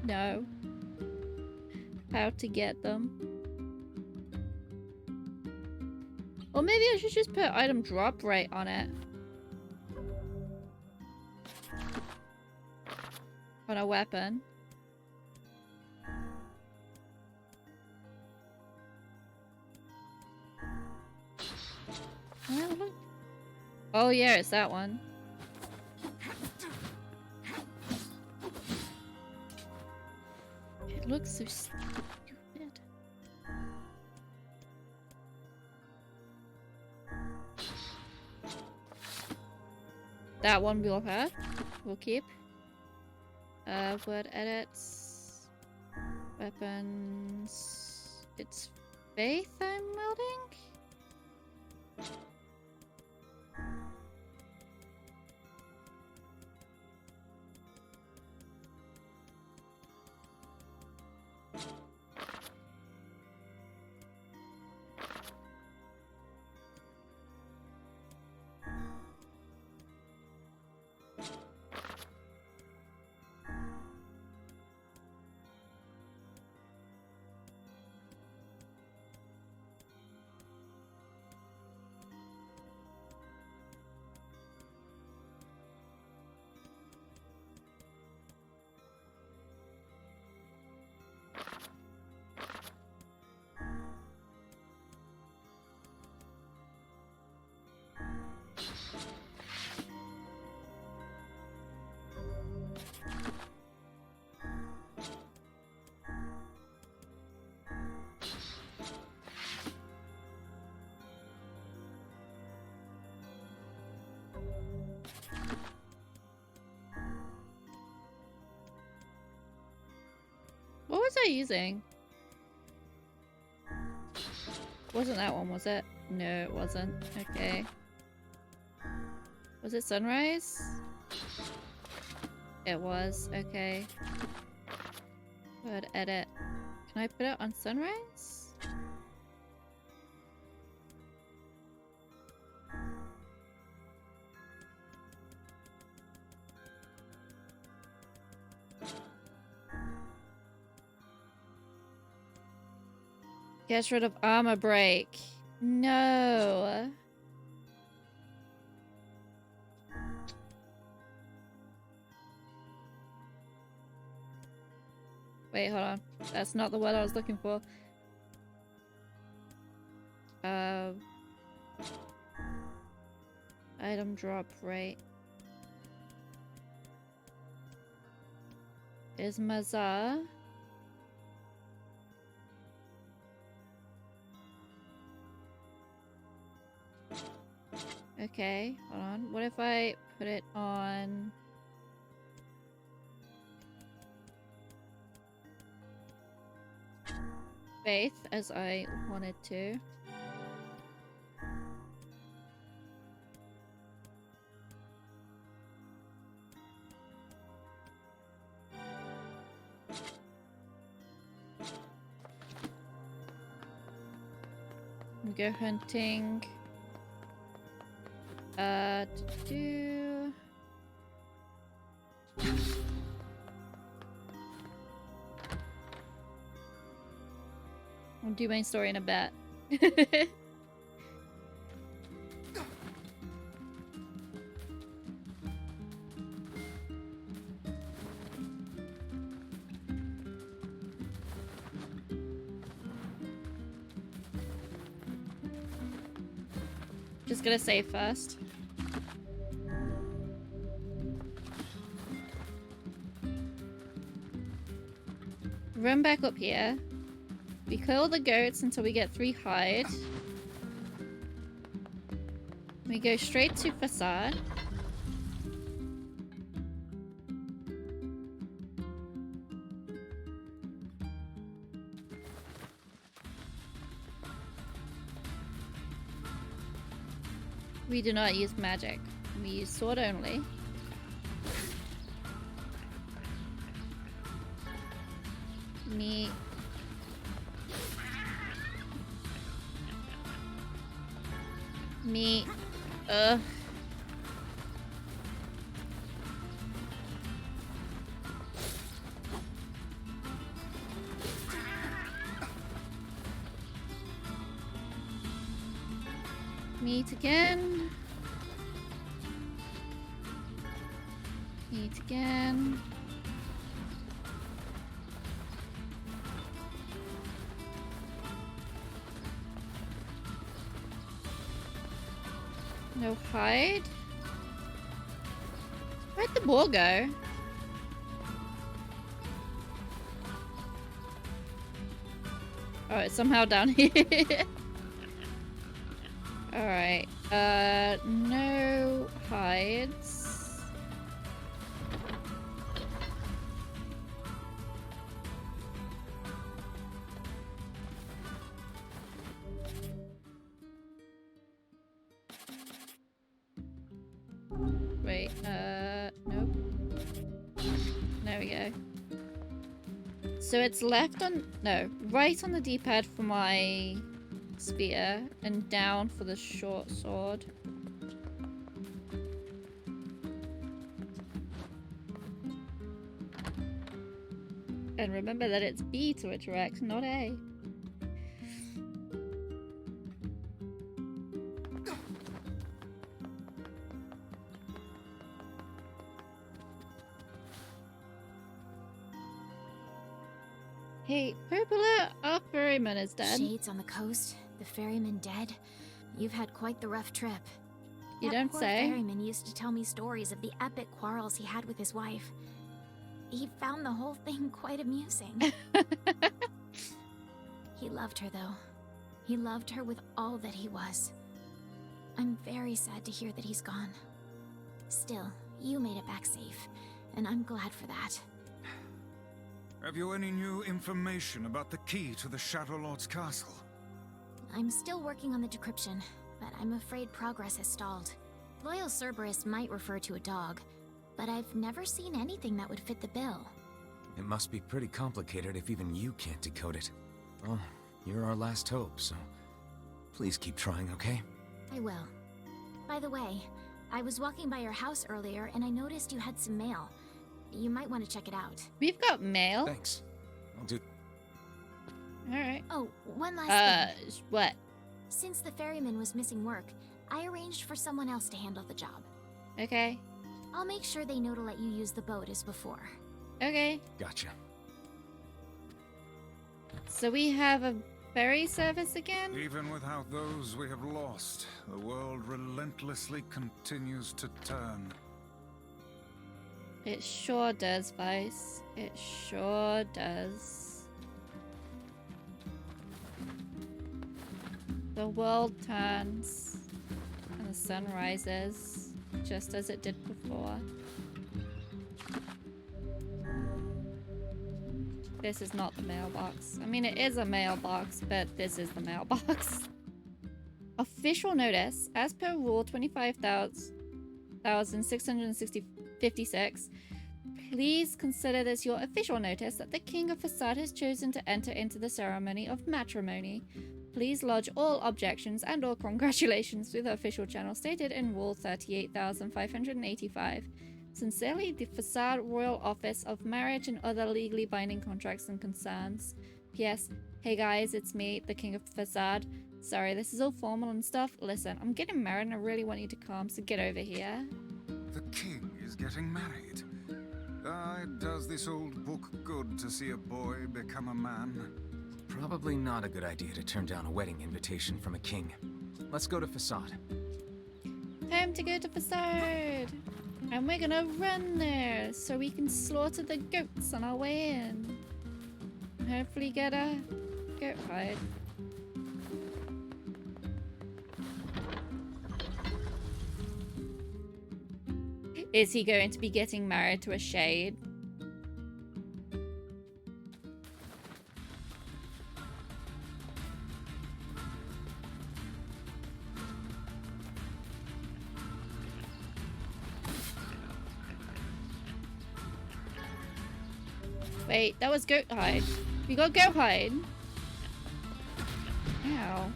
know how to get them. Or maybe I should just put item drop rate on it. On a weapon. Oh yeah, it's that one. It looks so stupid. That one we'll have. We'll keep. Word edits. Weapons. It's Faith I'm welding? I using? Wasn't that one, was it? No, it wasn't. Okay. Was it sunrise? It was. Okay. Go ahead, edit. Can I put it on sunrise? Gets rid of armor break. No. Wait, hold on. That's not the word I was looking for. Item drop rate. Is Mazar. Okay, hold on. What if I put it on... Faith, as I wanted to. Go hunting. Do... I'll do main story in a bit. Just gonna save first. Run back up here. We kill the goats until we get 3 hide. We go straight to facade. We do not use magic. We use sword only. Me. Me. Ugh. Meet again. Meet again. No hide? Where'd the ball go? Oh, it's somehow down here. Alright. No hides. Wait, nope. There we go. So it's left on, no, right on the D-pad for my spear and down for the short sword. And remember that it's B to interact, not A. Hey, Purpler, our ferryman is dead. Shades on the coast, the ferryman dead. You've had quite the rough trip. You That don't poor say. ferryman used to tell me stories of the epic quarrels he had with his wife. He found the whole thing quite amusing. He loved her, though. He loved her with all that he was. I'm very sad to hear that he's gone. Still, you made it back safe, and I'm glad for that. Have you any new information about the key to the Shadow Lord's castle? I'm still working on the decryption, but I'm afraid progress has stalled. Loyal Cerberus might refer to a dog, but I've never seen anything that would fit the bill. It must be pretty complicated if even you can't decode it. Well, you're our last hope, so please keep trying, okay? I will. By the way, I was walking by your house earlier and I noticed you had some mail. You might want to check it out. We've got mail. Thanks. I'll do. Alright. Oh, one last thing. What? Since the ferryman was missing work, I arranged for someone else to handle the job. Okay. I'll make sure they know to let you use the boat as before. Okay. Gotcha. So we have a ferry service again? Even without those we have lost, the world relentlessly continues to turn. It sure does, Vice. It sure does. The world turns, and the sun rises, just as it did before. This is not the mailbox. I mean, it is a mailbox, but this is the mailbox. Official notice. As per Rule 25,656, please consider this your official notice that the King of Facade has chosen to enter into the ceremony of matrimony. Please lodge all objections and or congratulations through the official channel stated in Rule 38,585. Sincerely, the Facade Royal Office of Marriage and Other Legally Binding Contracts and Concerns. P.S. Hey guys, it's me, the King of Facade. Sorry, this is all formal and stuff. Listen, I'm getting married and I really want you to come, so get over here. The king is getting married. It does this old book good to see a boy become a man. Probably not a good idea to turn down a wedding invitation from a king. Let's go to Facade. Time to go to Facade! And we're gonna run there so we can slaughter the goats on our way in. And hopefully get a goat hide. Is he going to be getting married to a shade? Wait, that was goat hide. We got goat hide. Ow.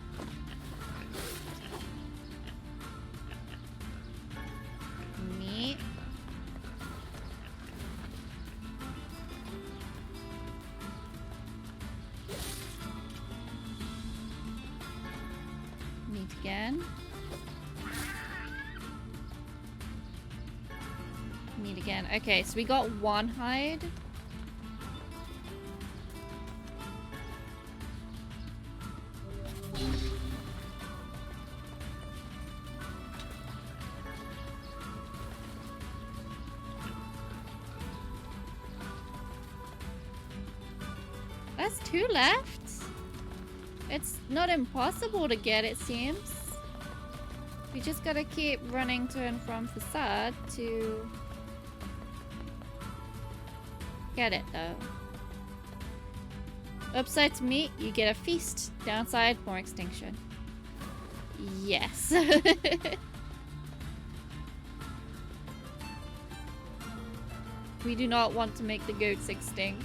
Meat. Meat again. Meat again. Okay, so we got one hide. That's two left. It's not impossible to get, it seems. We just gotta keep running to and from Facade to get it, though. Upside to meat, you get a feast. Downside, more extinction. Yes. We do not want to make the goats extinct.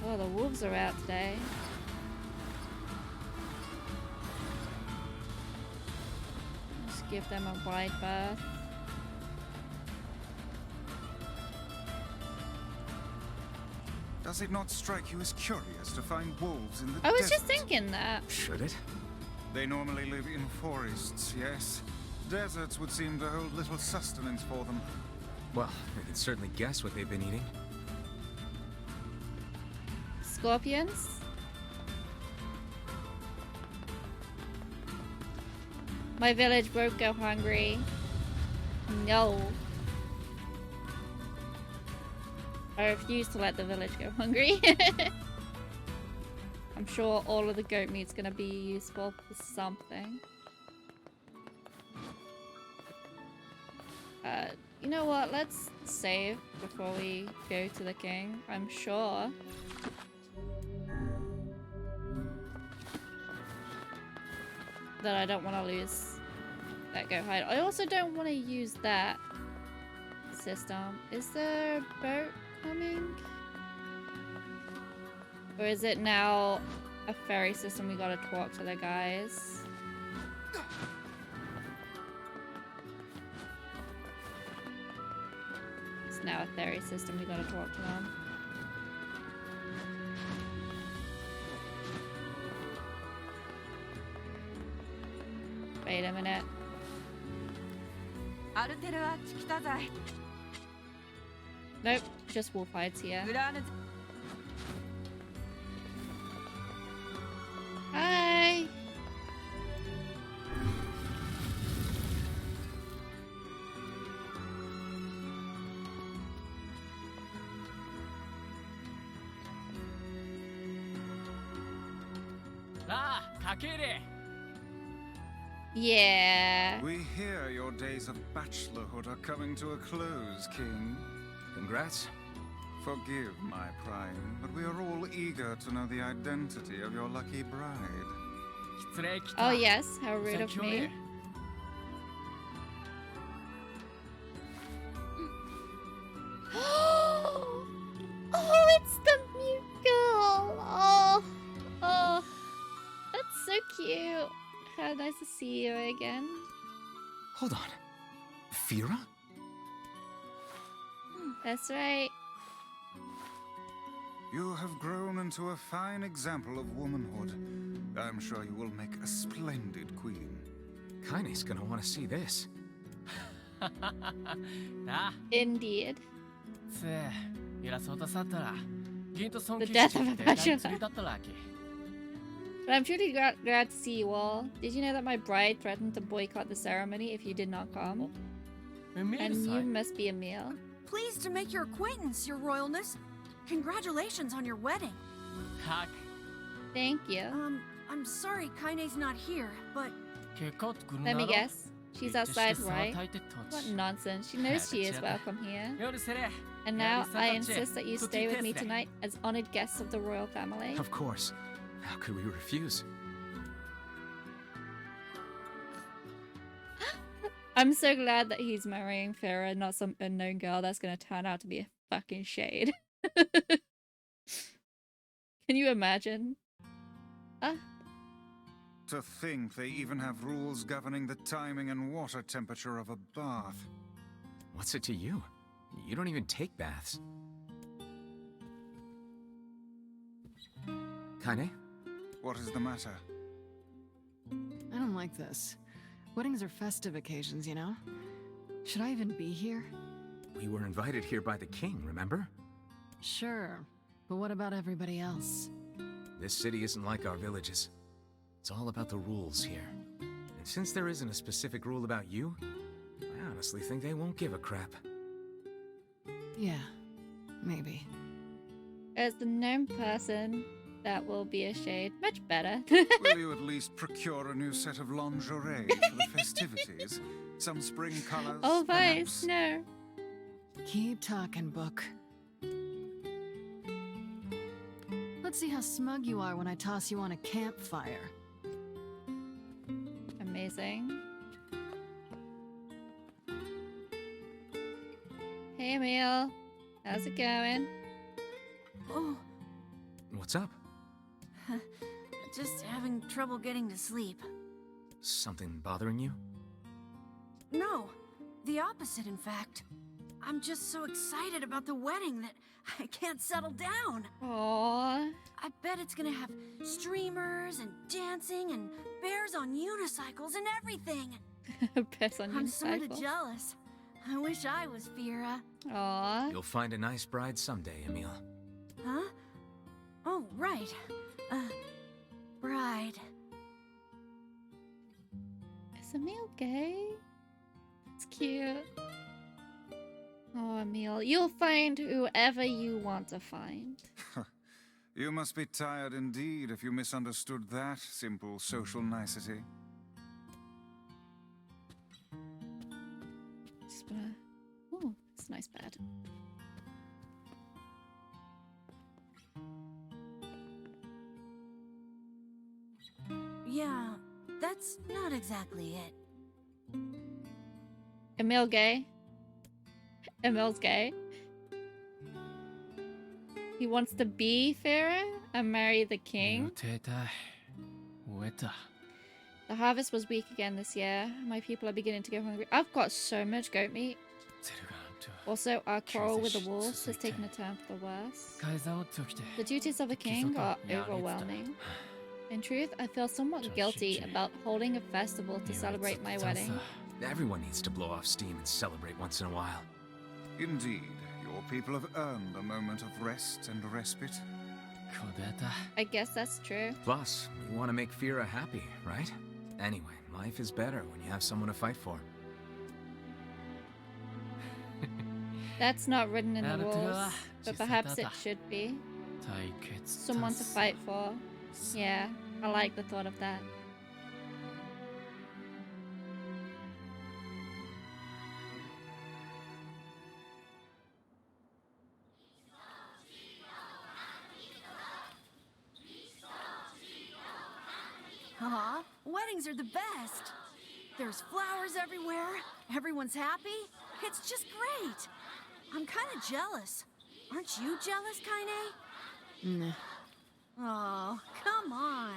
Oh, the wolves are out today. Just give them a wide berth. Does it not strike you as curious to find wolves in the I was desert? just thinking that. Should it? They normally live in forests, yes. Deserts would seem to hold little sustenance for them. Well, we can certainly guess what they've been eating. Scorpions? My village won't go hungry. No. I refuse to let the village go hungry. I'm sure all of the goat meat's gonna be useful for something. You know what? Let's save before we go to the king. I'm sure. That I don't want to lose that go hide. I also don't want to use that system. Is there a boat coming? Or is it now a ferry system? We gotta talk to the guys. It's now a ferry system. We gotta talk to them. Wait a minute. Nope, just wolf hides here. Hi. Yeah. We hear your days of bachelorhood are coming to a close, King. Congrats. Forgive my prying, but we are all eager to know the identity of your lucky bride. Oh yes, how rude of me. Oh, it's the mute girl. Oh, that's so cute. How nice to see you again. Hold on. Fira? That's right. You have grown into a fine example of womanhood. I'm sure you will make a splendid queen. Kaine's gonna want to see this. Indeed. The The death of a bachelor. But I'm truly glad to see you all. Did you know that my bride threatened to boycott the ceremony if you did not come? And you must be Emil. Pleased to make your acquaintance, Your Royalness. Congratulations on your wedding. Thank you. I'm sorry Kaine's not here, but... Let me guess. She's outside, right? What nonsense. She knows she is welcome here. And now I insist that you stay with me tonight as honored guests of the royal family. Of course. How could we refuse? I'm so glad that he's marrying Farah, not some unknown girl that's gonna turn out to be a fucking shade. Can you imagine? To think they even have rules governing the timing and water temperature of a bath. What's it to you? You don't even take baths. Kaine? What is the matter? I don't like this. Weddings are festive occasions, you know? Should I even be here? We were invited here by the king, remember? Sure, but what about everybody else? This city isn't like our villages. It's all about the rules here. And since there isn't a specific rule about you, I honestly think they won't give a crap. Yeah, maybe. As the gnome person, that will be a shade. Much better. Will you at least procure a new set of lingerie for the festivities? Some spring colors? Oh, Vice, no. Keep talking, Book. Let's see how smug you are when I toss you on a campfire. Amazing. Hey, Emil. How's it going? Oh. What's up? Just having trouble getting to sleep. Something bothering you? No, the opposite, in fact. I'm just so excited about the wedding that I can't settle down. Aww. I bet it's gonna have streamers and dancing and bears on unicycles and everything. Bears on unicycles. I'm sorta jealous. I wish I was Fira. Aww. You'll find a nice bride someday, Emil. Huh? Oh, right. Bride. Is Emil gay? It's cute. Oh, Emil, you'll find whoever you want to find. You must be tired indeed if you misunderstood that simple social nicety. Just wanna... Ooh, It's a nice bed. Yeah, that's not exactly it. Emil gay? Emil's gay? He wants to be Pharaoh and marry the king? The harvest was weak again this year. My people are beginning to go hungry. I've got so much goat meat. Also, our quarrel with the wolves has taken a turn for the worse. The duties of a king are overwhelming. In truth, I feel somewhat guilty about holding a festival to celebrate my wedding. Everyone needs to blow off steam and celebrate once in a while. Indeed, your people have earned a moment of rest and respite. I guess that's true. Plus, you want to make Fira happy, right? Anyway, life is better when you have someone to fight for. That's not written in the rules, but perhaps it should be. Someone to fight for. Yeah, I like the thought of that. Aw, weddings are the best. There's flowers everywhere. Everyone's happy. It's just great. I'm kind of jealous. Aren't you jealous, Kaine? Nah. Oh, come on.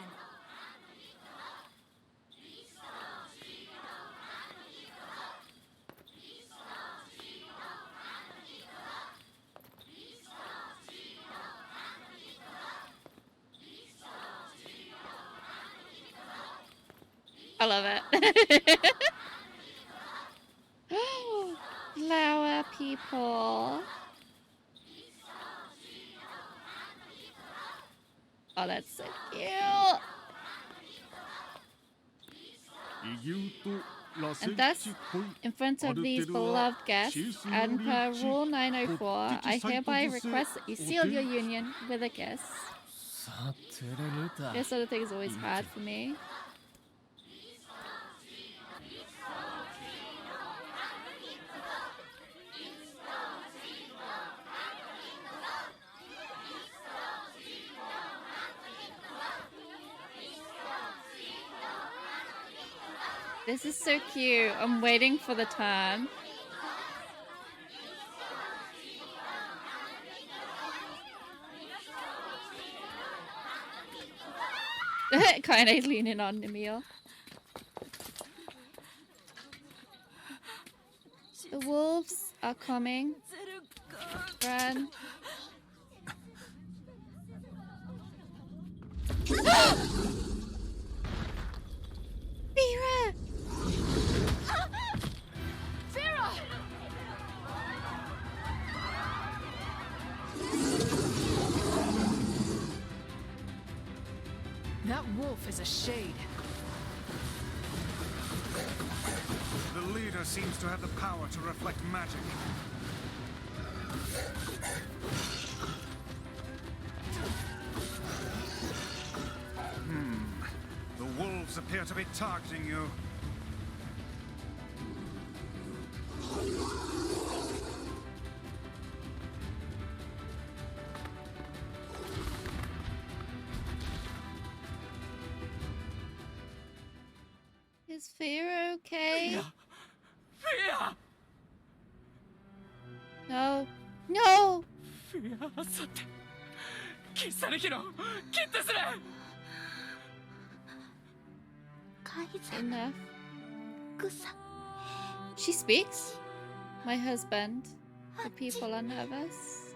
I love it. Flower people. Oh, that's so cute. And thus, in front of these beloved guests, and per Rule 904, I hereby request that you seal your union with a kiss. This sort of thing is always hard for me. This is so cute. I'm waiting for the turn. Kaine's leaning on Emil. The wolves are coming. Run. Fira! Fira! That wolf is a shade. The leader seems to have the power to reflect magic. The wolves appear to be targeting you. Is Fira okay? Fira! No. No! Enough. She speaks? My husband. The people are nervous.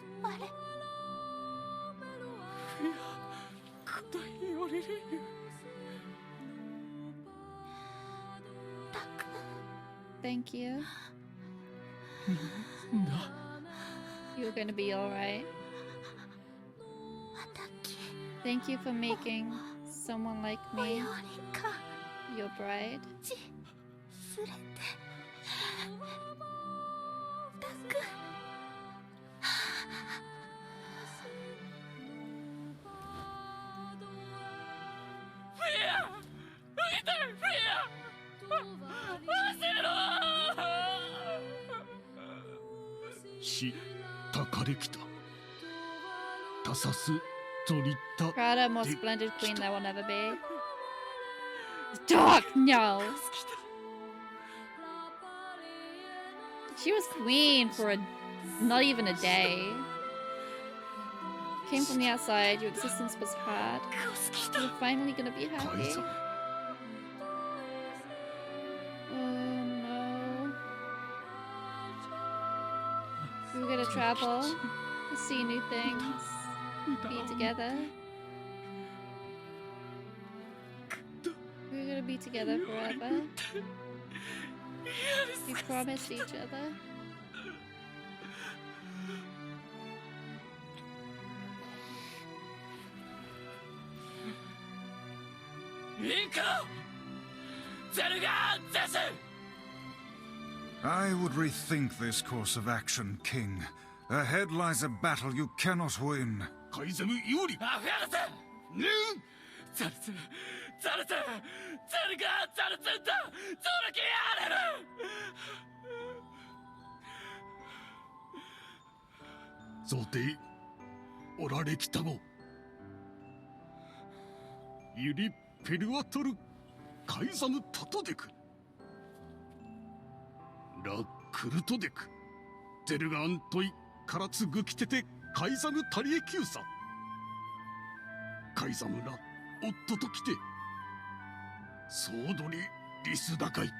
Thank you. You're gonna be alright. Thank you for making someone like me your bride. し高れきた他さすとりた Prada, more splendid queen there will never be. Dark, no! She was queen for not even a day. Came from the outside, your existence was hard. You're finally gonna be happy. Oh no. We're gonna travel, to see new things, be together. We're gonna be together forever. We promised each other. I would rethink this course of action, King. Ahead lies a battle you cannot win. Zote, orare kitago. Yuri peruatoru kaizamu totodeku. La kurutodeku. Teruga antoi karatsugu kitete kaizamu tariekyusa. Kaizamu la otto to kite. Soudori risu dakai.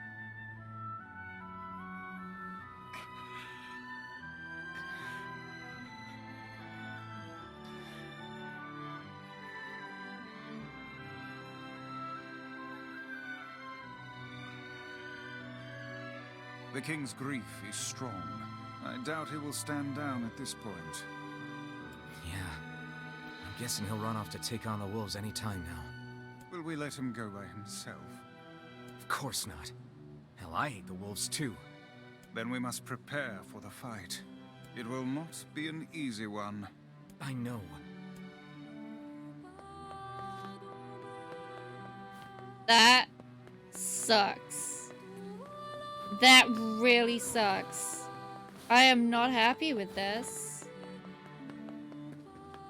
The king's grief is strong. I doubt he will stand down at this point. Yeah. I'm guessing he'll run off to take on the wolves any time now. Will we let him go by himself? Of course not. Hell, I hate the wolves too. Then we must prepare for the fight. It will not be an easy one. I know. That sucks. That really sucks. I am not happy with this.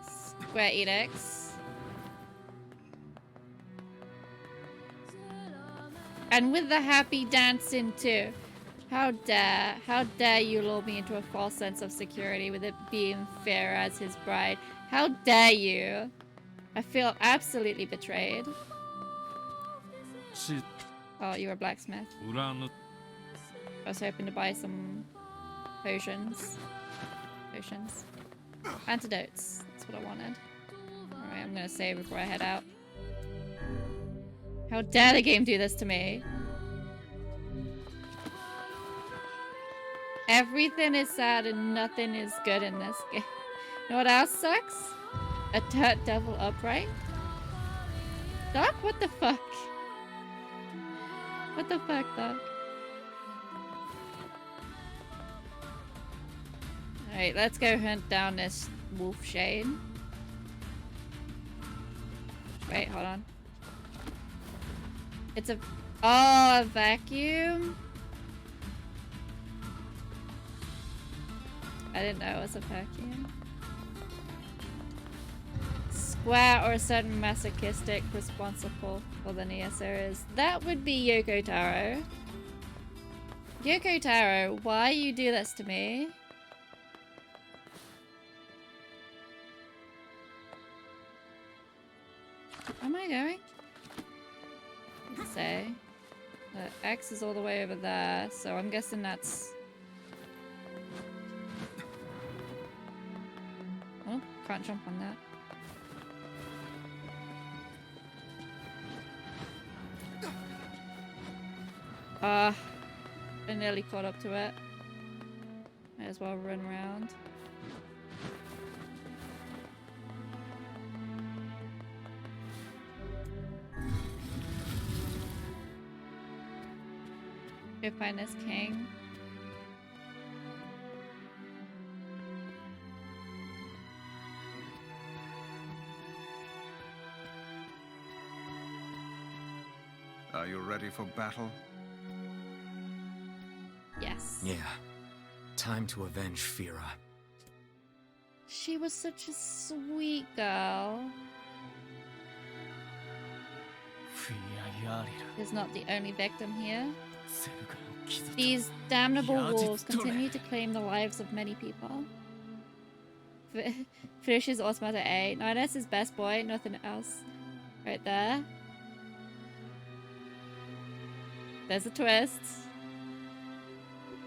Square edicts. And with the happy dancing too. How dare you lull me into a false sense of security with it being fair as his bride. How dare you? I feel absolutely betrayed. Oh, you're a blacksmith. I was hoping to buy some potions. Antidotes. That's what I wanted. Alright, I'm gonna save before I head out. How dare the game do this to me? Everything is sad and nothing is good in this game. You know what else sucks? A dirt devil upright? Doc? What the fuck? What the fuck, Doc? Alright, let's go hunt down this wolf shade. Wait, hold on. It's a... Oh, a vacuum? I didn't know it was a vacuum. Square or a certain masochistic responsible for the Nier series. That would be Yoko Taro. Yoko Taro, why you do this to me? Am I going? Let's say. The X is all the way over there, so I'm guessing that's... Oh, can't jump on that. I nearly caught up to it. Might as well run around. Go find this king. Are you ready for battle? Yes. Yeah. time to avenge Fira. She was such a sweet girl. Is not the only victim here. These damnable wolves continue to claim the lives of many people. Finishes Automata A. Nines is best boy, nothing else. Right there. There's a twist.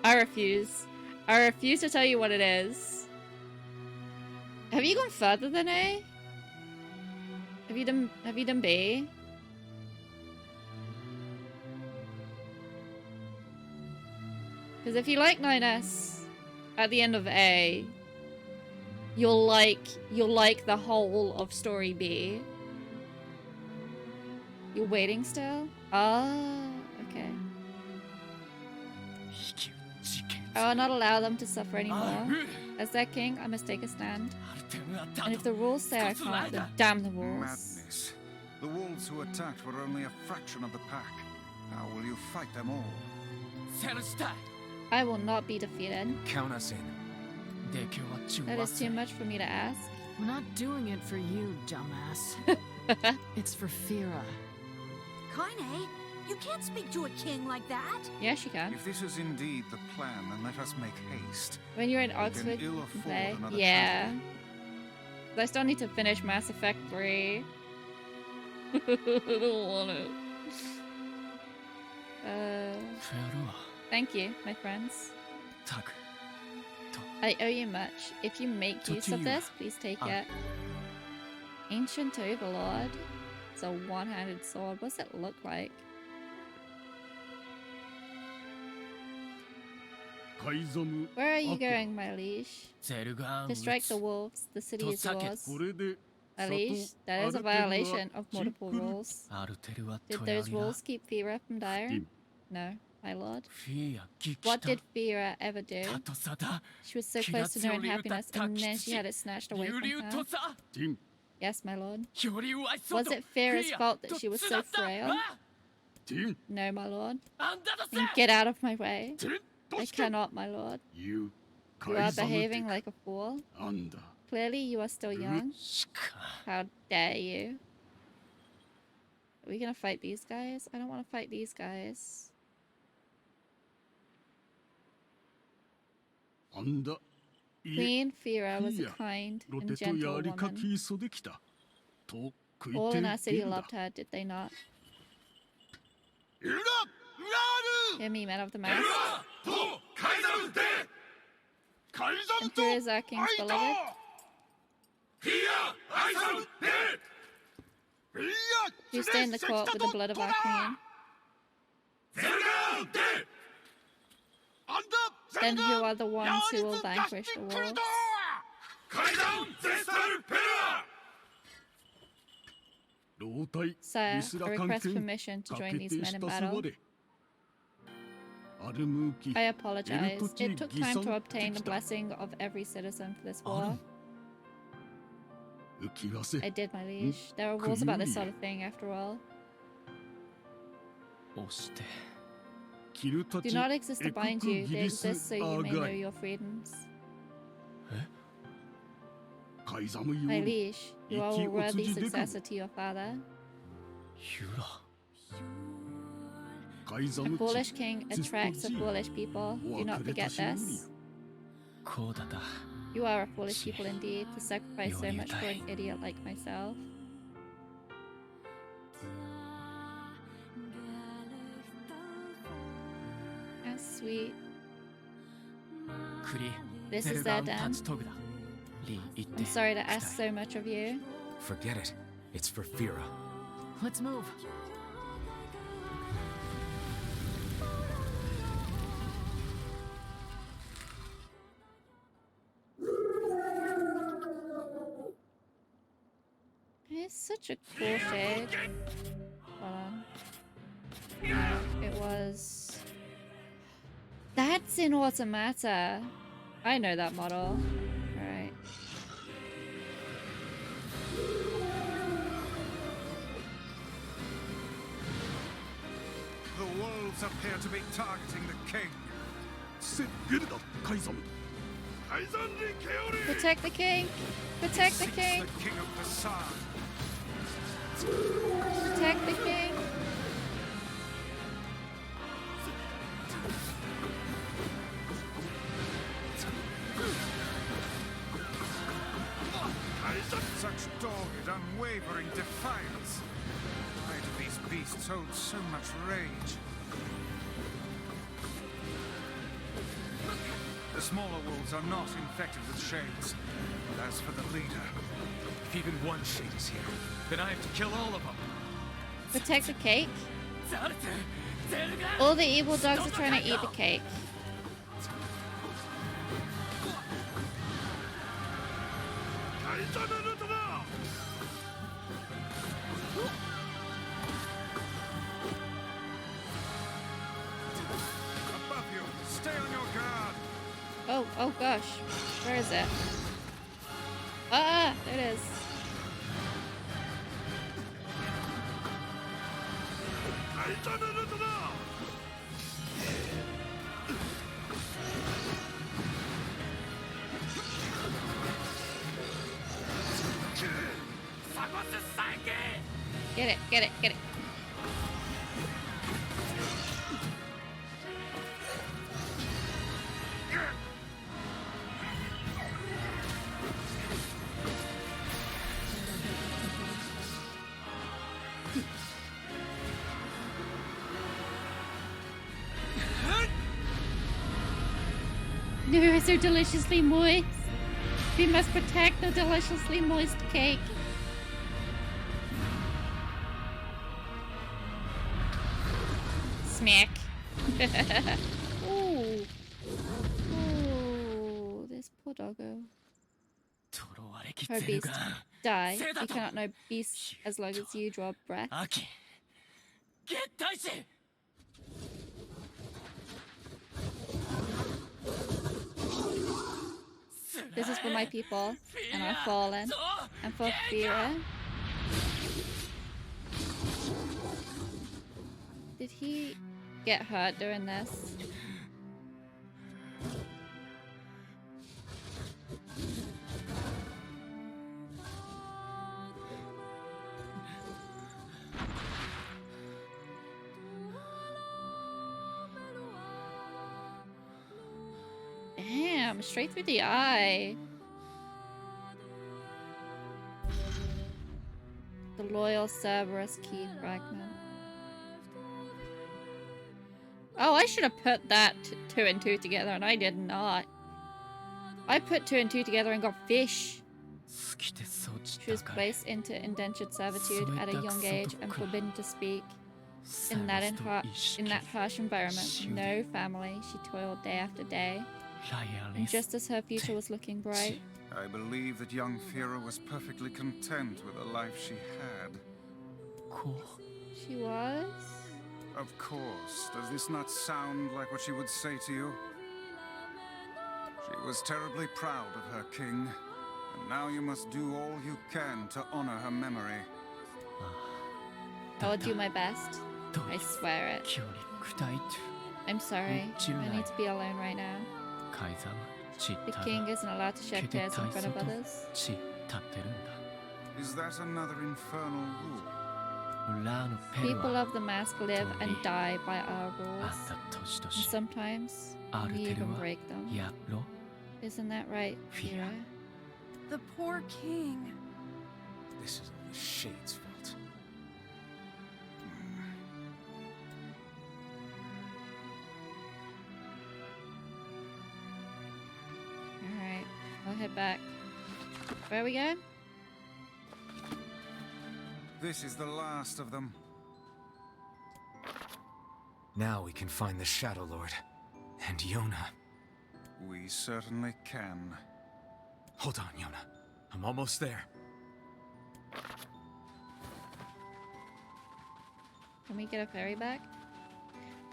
I refuse. I refuse to tell you what it is. Have you gone further than A? Have you done B? Because if you like 9S at the end of A, you'll like the whole of story B. You're waiting still? Ah, okay. I will not allow them to suffer anymore. As their king, I must take a stand. And if the rules say I can't, then damn the rules. Madness. The wolves who attacked were only a fraction of the pack. How will you fight them all? I will not be defeated. Count us in. That is too much for me to ask. We're not doing it for you, dumbass. It's for Fira. Kaine, you can't speak to a king like that. Yes, you can. If this is indeed the plan, then let us make haste. When you're in We can Oxford, ill you afford can play. another Yeah. tragedy. I still need to finish Mass Effect 3. I don't want it. Thank you, my friends. I owe you much. If you make use of this, please take it. Ancient Overlord. It's a one-handed sword. What's it look like? Where are you going, my liege? To strike the wolves. The city is yours. A liege? That is a violation of multiple rules. Did those rules keep Fira from dying? No, my lord. What did Fira ever do? She was so close to knowing happiness, and then she had it snatched away from her. Yes, my lord. Was it Fira's fault that she was so frail? No, my lord. Then get out of my way. I cannot, my lord. You are behaving like a fool. Clearly, you are still young. How dare you? Are we gonna fight these guys? I don't want to fight these guys. Queen Fira was a kind and gentle woman. All in our city loved her, did they not? Hear me, men of the mask. And who is our king's beloved? Who stained the court with the blood of our queen? Then who are the ones who will vanquish the wolves? Sire, I request permission to join these men in battle. I apologize. It took time to obtain the blessing of every citizen for this war. I did, my liege. There are rules about this sort of thing, after all. Do not exist to bind you. They exist so you may know your freedoms. My liege, you are a worthy successor to your father. A foolish king attracts a foolish people. Do not forget this. You are a foolish people indeed, to sacrifice so much for an idiot like myself. How sweet. This is their den. I'm sorry to ask so much of you. Forget it. It's for Fira. Let's move. It's such a cool shade. Hold on. It was... That's in Automata. I know that model. Alright. The wolves appear to be targeting the king. Protect the king! Protect the king! The king of Facade. Protect the king! Such dogged, unwavering defiance. Why do these beasts hold so much rage? The smaller wolves are not infected with shades. But as for the leader, If even one shade is here, then I have to kill all of them. Protect the cake. All the evil dogs are trying to eat the cake. above you, stay on your guard. Oh gosh. Where is it? Ah, there it is. Get it, get it, get it. No, so deliciously moist. We must protect the deliciously moist cake. Smack. Ooh. Ooh, this poor doggo. Her beast. Die. You cannot know beast as long as you draw breath. This is for my people, and our fallen, and for Fira. Did he get hurt during this? Damn, straight through the eye. The loyal Cerberus key fragment. Oh, I should have put that 2 and 2 together, and I did not. I put 2 and 2 together and got fish. She was placed into indentured servitude at a young age and forbidden to speak. In that harsh environment, no family, she toiled day after day. And just as her future was looking bright, I believe that young Fira was perfectly content with the life she had. she was. Of course. Does this not sound like what she would say to you? She was terribly proud of her king, and now you must do all you can to honor her memory. I will do my best. I swear it. I'm sorry. I need to be alone right now. The king isn't allowed to shed tears in front of others. Is that another infernal rule? People of the mask live and die by our rules. And sometimes we even break them. Isn't that right, Fira? The poor king. This isn't the Shade's fault. Alright, I'll head back. Where are we going? This is the last of them. Now we can find the Shadow Lord. And Yona. We certainly can. Hold on, Yona. I'm almost there. Can we get a ferry back?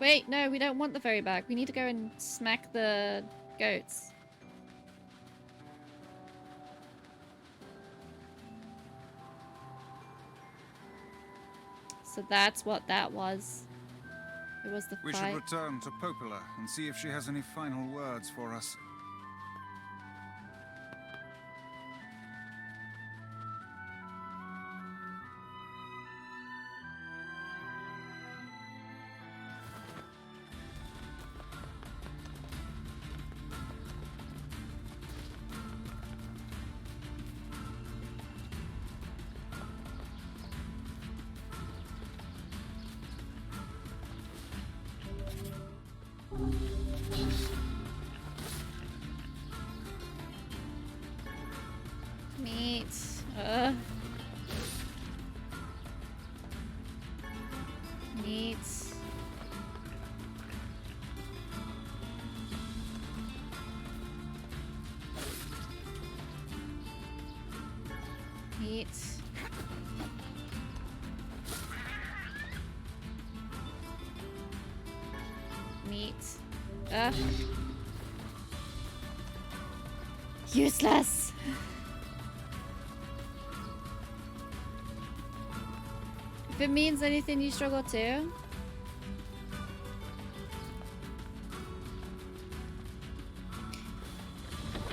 Wait, no, we don't want the ferry back. We need to go and smack the goats. So that's what that was. It was the We fight. should return to Popola and see if she has any final words for us. Meat. Meat. Meat. Meat. Useless. If it means anything, you struggle too.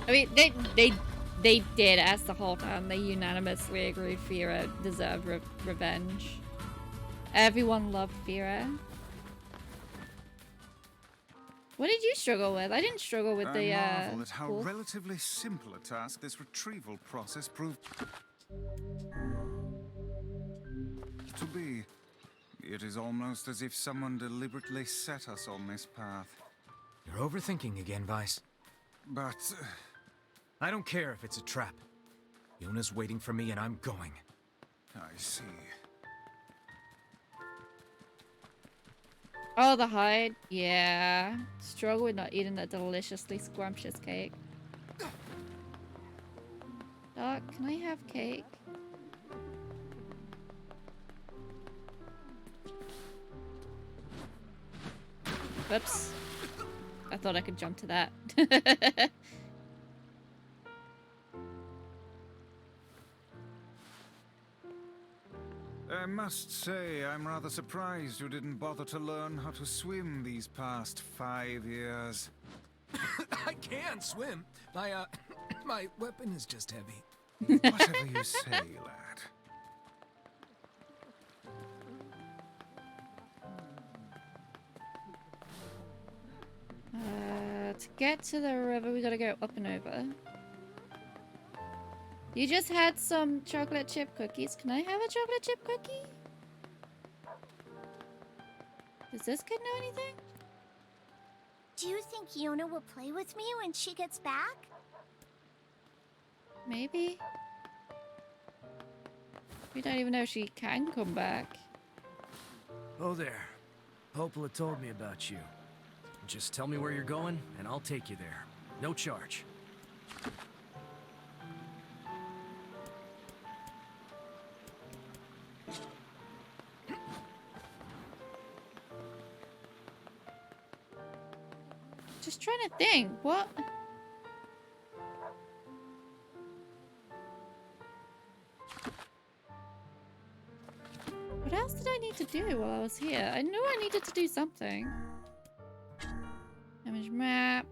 I mean, they did ask the whole time. They unanimously agreed Fira deserved revenge. Everyone loved Fira. What did you struggle with? I didn't struggle with the I marvel at how pool. relatively simple a task this retrieval process proved to be. It is almost as if someone deliberately set us on this path. You're overthinking again, Vice. But I don't care if it's a trap. Yona's waiting for me and I'm going. I see. Oh, the hide. Yeah. Struggle with not eating that deliciously scrumptious cake. Doc, can I have cake? Whoops. I thought I could jump to that. I must say, I'm rather surprised you didn't bother to learn how to swim these past 5 years. I can swim. My weapon is just heavy. Whatever you say, lad. To get to the river, we gotta go up and over. You just had some chocolate chip cookies. Can I have a chocolate chip cookie? Does this kid know anything? Do you think Yona will play with me when she gets back? Maybe. We don't even know if she can come back. Oh there. Popola told me about you. Just tell me where you're going, and I'll take you there. No charge. Just trying to think. What? What else did I need to do while I was here? I knew I needed to do something. Image map.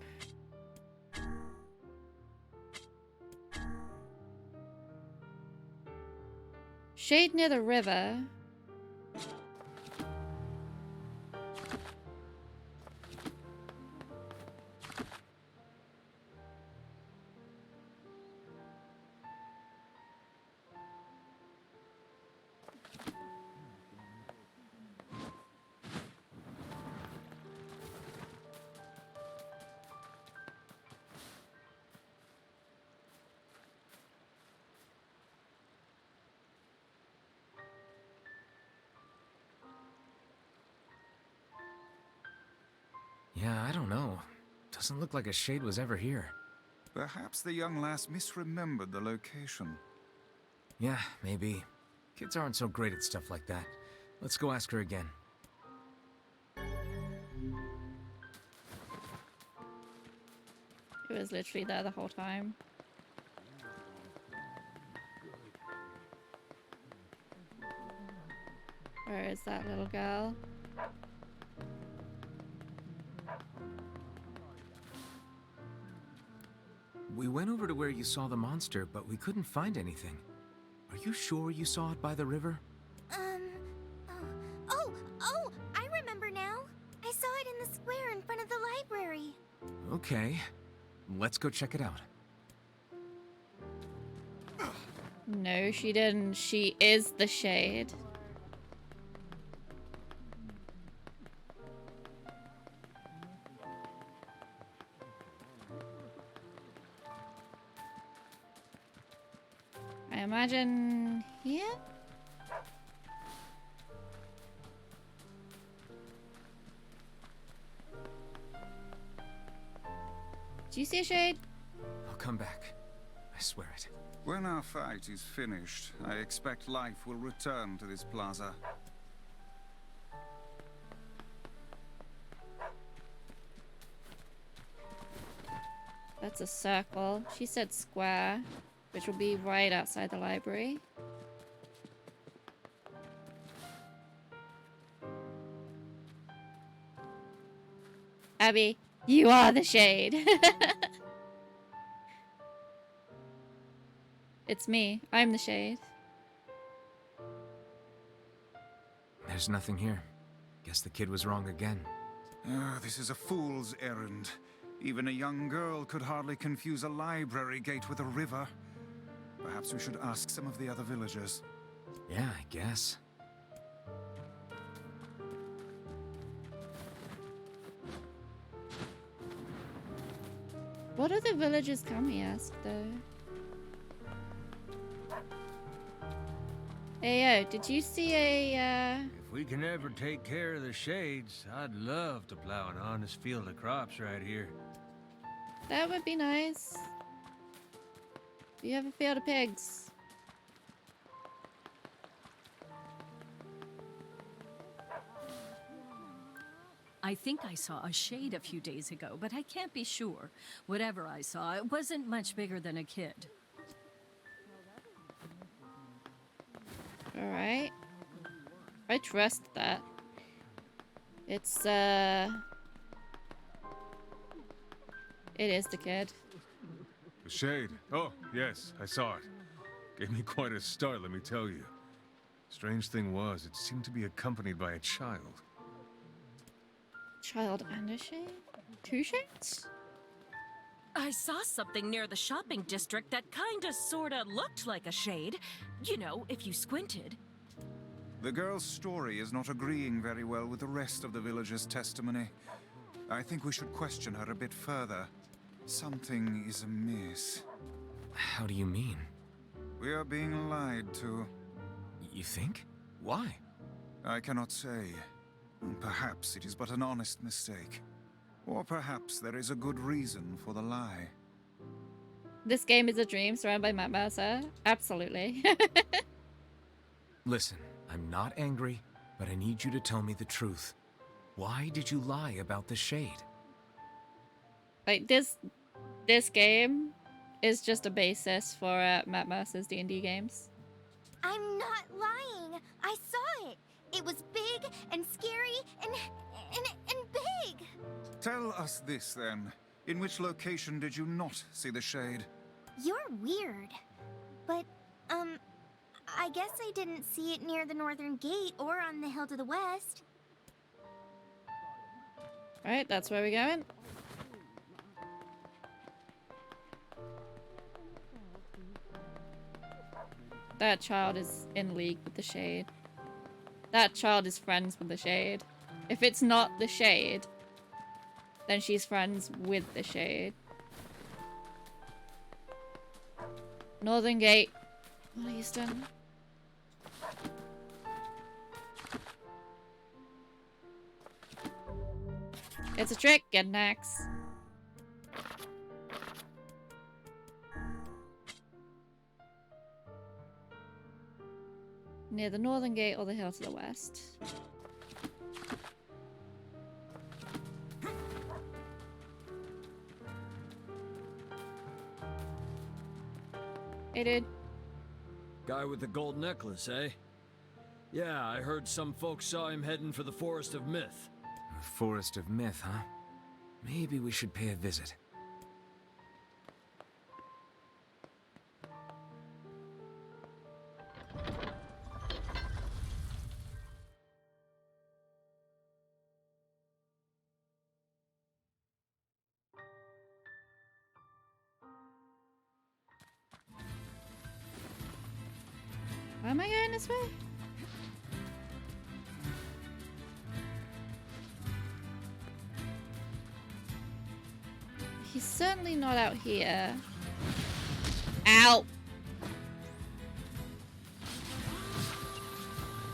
Shade near the river. Yeah, I don't know. Doesn't look like a shade was ever here. Perhaps the young lass misremembered the location. Yeah, maybe. Kids aren't so great at stuff like that. Let's go ask her again. It was literally there the whole time. Where is that little girl? We went over to where you saw the monster, but we couldn't find anything. Are you sure you saw it by the river? Oh, I remember now. I saw it in the square in front of the library. Okay. Let's go check it out. No, she didn't. She is the shade. I imagine here? Do you see a shade? I'll come back. I swear it. When our fight is finished, I expect life will return to this plaza. That's a circle. She said square, which will be right outside the library. Abby, you are the shade. It's me. I'm the shade. There's nothing here. Guess the kid was wrong again. This is a fool's errand. Even a young girl could hardly confuse a library gate with a river. Perhaps we should ask some of the other villagers. Yeah, I guess. What do the villagers come here ask though? Hey yo, did you see a If we can ever take care of the shades, I'd love to plow an honest field of crops right here. That would be nice. You have a field of pigs. I think I saw a shade a few days ago, but I can't be sure. Whatever I saw, it wasn't much bigger than a kid. Alright. I trust that. It's, it is the kid. The shade. Oh, yes, I saw it. Gave me quite a start, let me tell you. Strange thing was, it seemed to be accompanied by a child. Child and a shade? Two shades? I saw something near the shopping district that kinda sorta looked like a shade. You know, if you squinted. The girl's story is not agreeing very well with the rest of the villagers' testimony. I think we should question her a bit further. Something is amiss. How do you mean? We are being lied to. You think? Why? I cannot say. Perhaps it is but an honest mistake. Or perhaps there is a good reason for the lie. This game is a dream surrounded by Matt Mercer? Absolutely. Listen, I'm not angry, but I need you to tell me the truth. Why did you lie about the shade? Like, this game is just a basis for Matt Mercer's D&D games. I'm not lying. I saw it. It was big and scary and big. Tell us this then. In which location did you not see the shade? You're weird. But, I guess I didn't see it near the northern gate or on the hill to the west. Right, that's where we're going. That child is in league with the shade. That child is friends with the shade. If it's not the shade, then she's friends with the shade. Northern Gate. What Eastern? It's a trick, get an axe. Near the northern gate or the hill to the west. Hey, dude. Guy with the gold necklace, eh? Yeah, I heard some folks saw him heading for the Forest of Myth. The Forest of Myth, huh? Maybe we should pay a visit. Am I going this way? He's certainly not out here. Ow!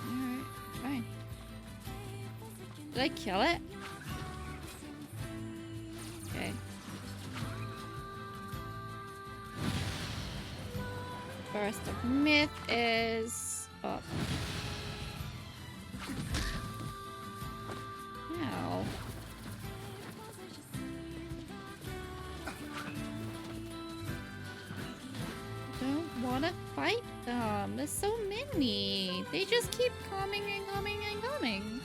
Alright, fine. Did I kill it? Okay. Forest of Myth is up. Ow. Don't wanna fight them. There's so many. They just keep coming and coming and coming.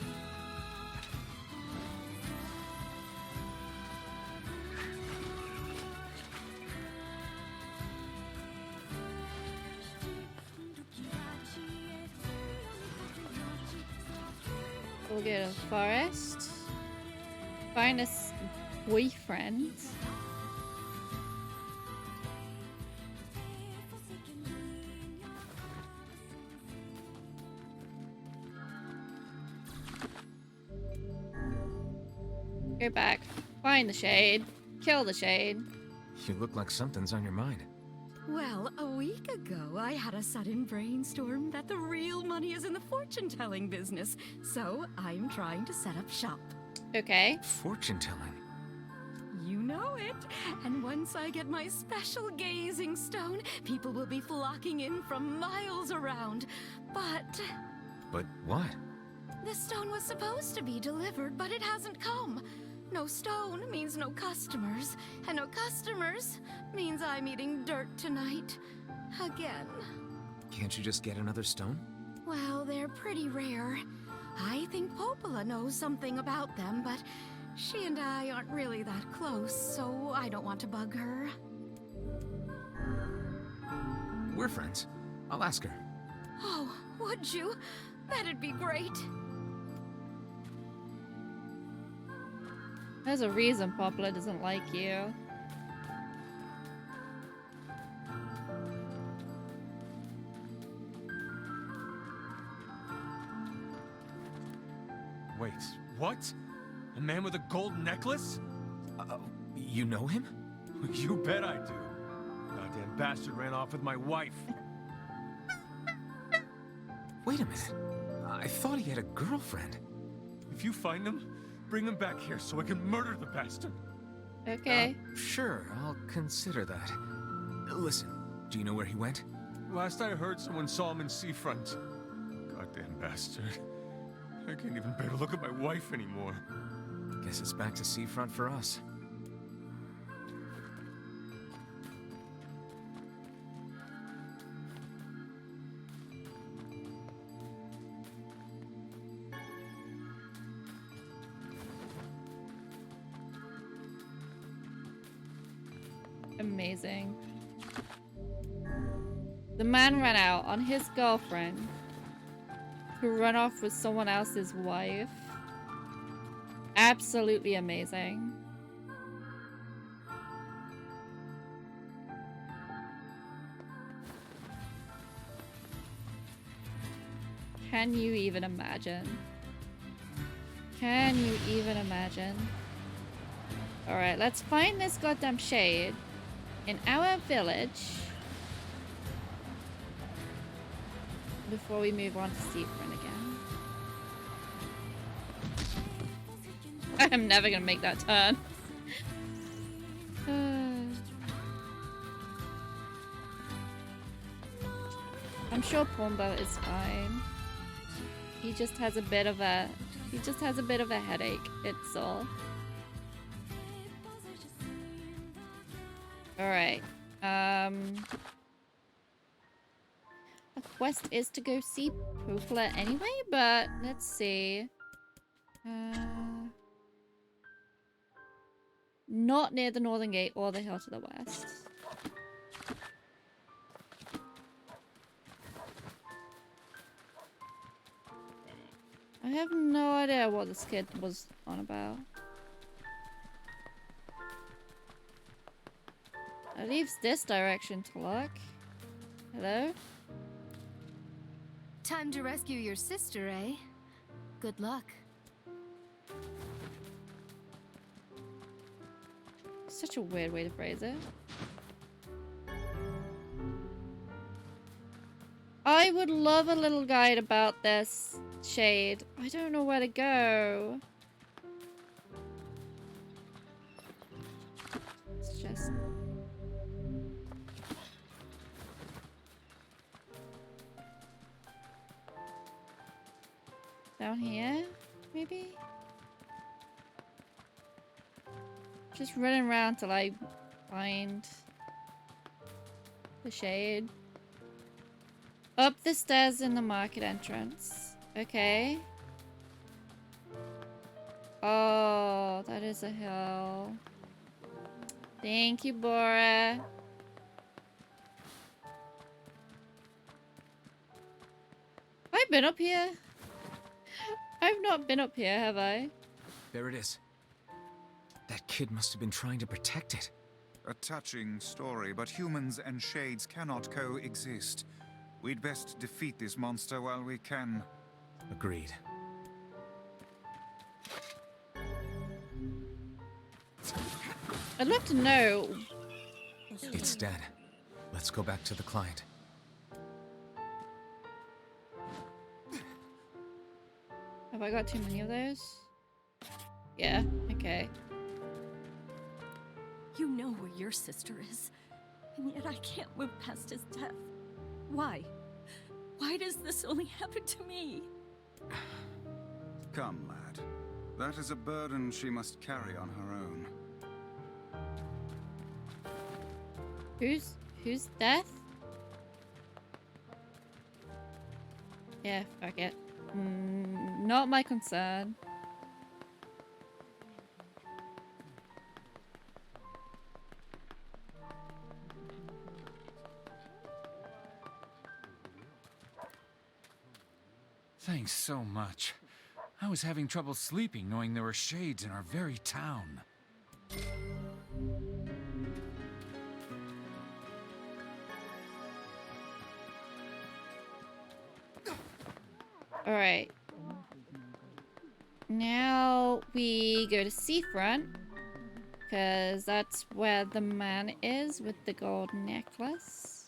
We'll go to the forest. Find a boyfriend. Go back. Find the shade. Kill the shade. You look like something's on your mind. Well, a week ago, I had a sudden brainstorm that the real money is in the fortune-telling business, so I'm trying to set up shop. Okay. Fortune-telling? You know it. And once I get my special gazing stone, people will be flocking in from miles around. But what? the stone was supposed to be delivered, but it hasn't come. No stone means no customers, and no customers means I'm eating dirt tonight. Again. Can't you just get another stone? Well, they're pretty rare. I think Popola knows something about them, but she and I aren't really that close, so I don't want to bug her. We're friends. I'll ask her. Oh, would you? That'd be great. There's a reason Poplar doesn't like you. Wait, what? A man with a gold necklace? You know him? You bet I do. Goddamn bastard ran off with my wife. Wait a minute. I thought he had a girlfriend. If you find him, bring him back here so I can murder the bastard. Okay. Sure, I'll consider that. Listen, do you know where he went? Last I heard, someone saw him in Seafront. Goddamn bastard. I can't even bear to look at my wife anymore. Guess it's back to Seafront for us. Amazing. The man ran out on his girlfriend, who ran off with someone else's wife. Absolutely amazing. Can you even imagine? Can you even imagine? Alright, let's find this goddamn shade in our village before we move on to Seafront again. I'm never gonna make that turn. I'm sure Pomba is fine. He just has a bit of a headache, it's all. Alright. The quest is to go see Popola anyway, but let's see. Not near the northern gate or the hill to the west. I have no idea what this kid was on about. That leaves this direction to look. Hello? Time to rescue your sister, eh? Good luck. Such a weird way to phrase it. I would love a little guide about this, Shade. I don't know where to go. It's just... down here, maybe? Just running around till I find the Shade. Up the stairs in the market entrance. Okay. Oh, that is a hill. Thank you, Bora. I've been up here. I've not been up here, have I? There it is. That kid must have been trying to protect it. A touching story, but humans and shades cannot coexist. We'd best defeat this monster while we can. Agreed. I'd love to know. It's dead. Let's go back to the client. Have I got too many of those? Yeah, okay. You know where your sister is, and yet I can't move past his death. Why? Why does this only happen to me? Come, lad. That is a burden she must carry on her own. Who's death? Yeah, fuck it. Not my concern. Thanks so much. I was having trouble sleeping knowing there were shades in our very town. Alright. Now we go to Seafront, because that's where the man is with the gold necklace.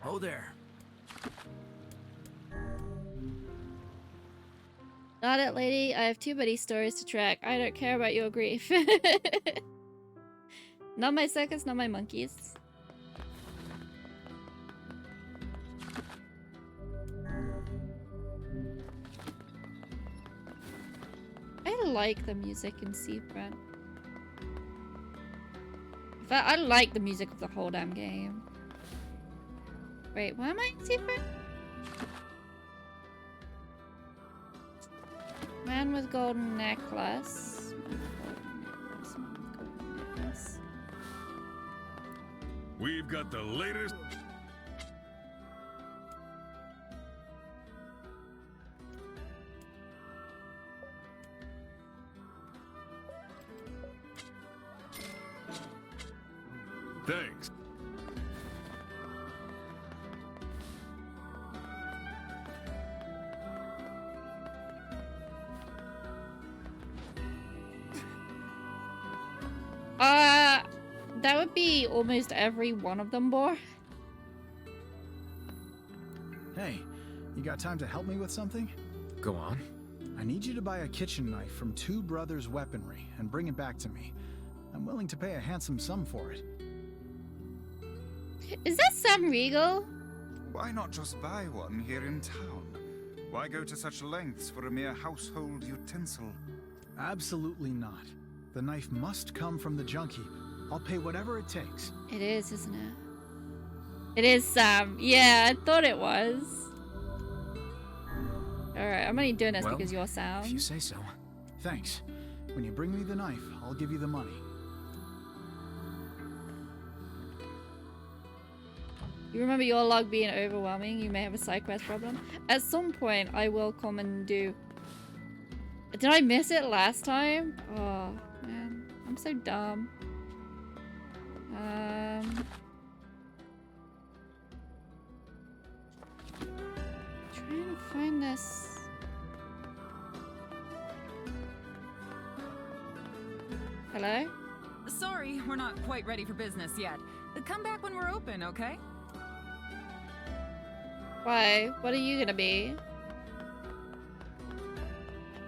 Oh there. Got it, lady. I have too many stories to track. I don't care about your grief. Not my circus, not my monkeys. I like the music in Seafront. In fact, I like the music of the whole damn game. Wait, why am I in Seafront? Man with golden necklace. We've got the latest. Thanks. That would be almost every one of them, Bor. Hey, you got time to help me with something? Go on. I need you to buy a kitchen knife from Two Brothers Weaponry and bring it back to me. I'm willing to pay a handsome sum for it. Is that Sam Riegel? Why not just buy one here in town? Why go to such lengths for a mere household utensil? Absolutely not. The knife must come from the junk heap. I'll pay whatever it takes. It is, isn't it? It is Sam. Yeah, I thought it was. Alright, I'm only doing this because you're Sam. If you say so. Thanks. When you bring me the knife, I'll give you the money. You remember your log being overwhelming? You may have a side quest problem. At some point, I will come and do did I miss it last time? Oh, man. I'm so dumb. Trying to find this. Hello? Sorry, we're not quite ready for business yet. Come back when we're open, okay? Why? What are you gonna be?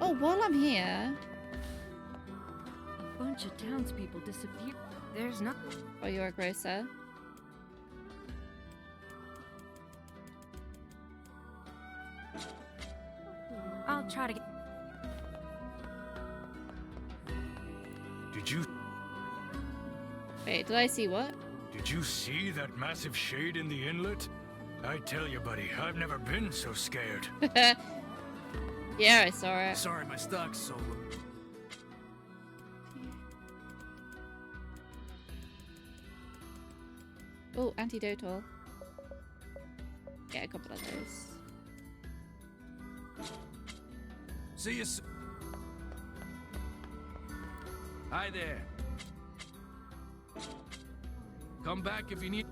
Oh, while I'm here. A bunch of townspeople disappeared. There's nothing. Oh, you're a grocer. I'll try to get. Did you Wait, did I see what? Did you see that massive shade in the inlet? I tell you, buddy, I've never been so scared. Yeah, I saw it. Sorry, my stock's so low. Oh, antidotal. Get a couple of those. See you soon. Hi there. Come back if you need.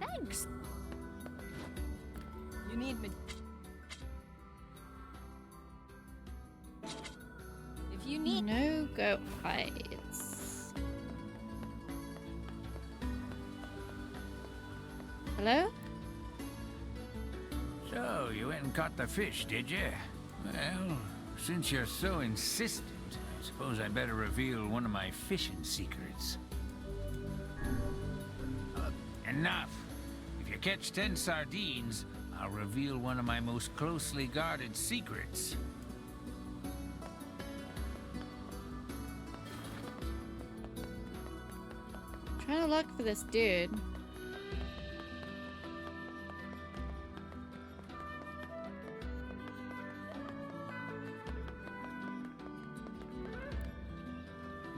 Thanks. You need me. If you need no go hides. Hello? So, you went and caught the fish, did you? Well, since you're so insistent, I suppose I better reveal one of my fishing secrets. Enough. If you catch 10 sardines, I'll reveal one of my most closely guarded secrets. Trying to look for this dude.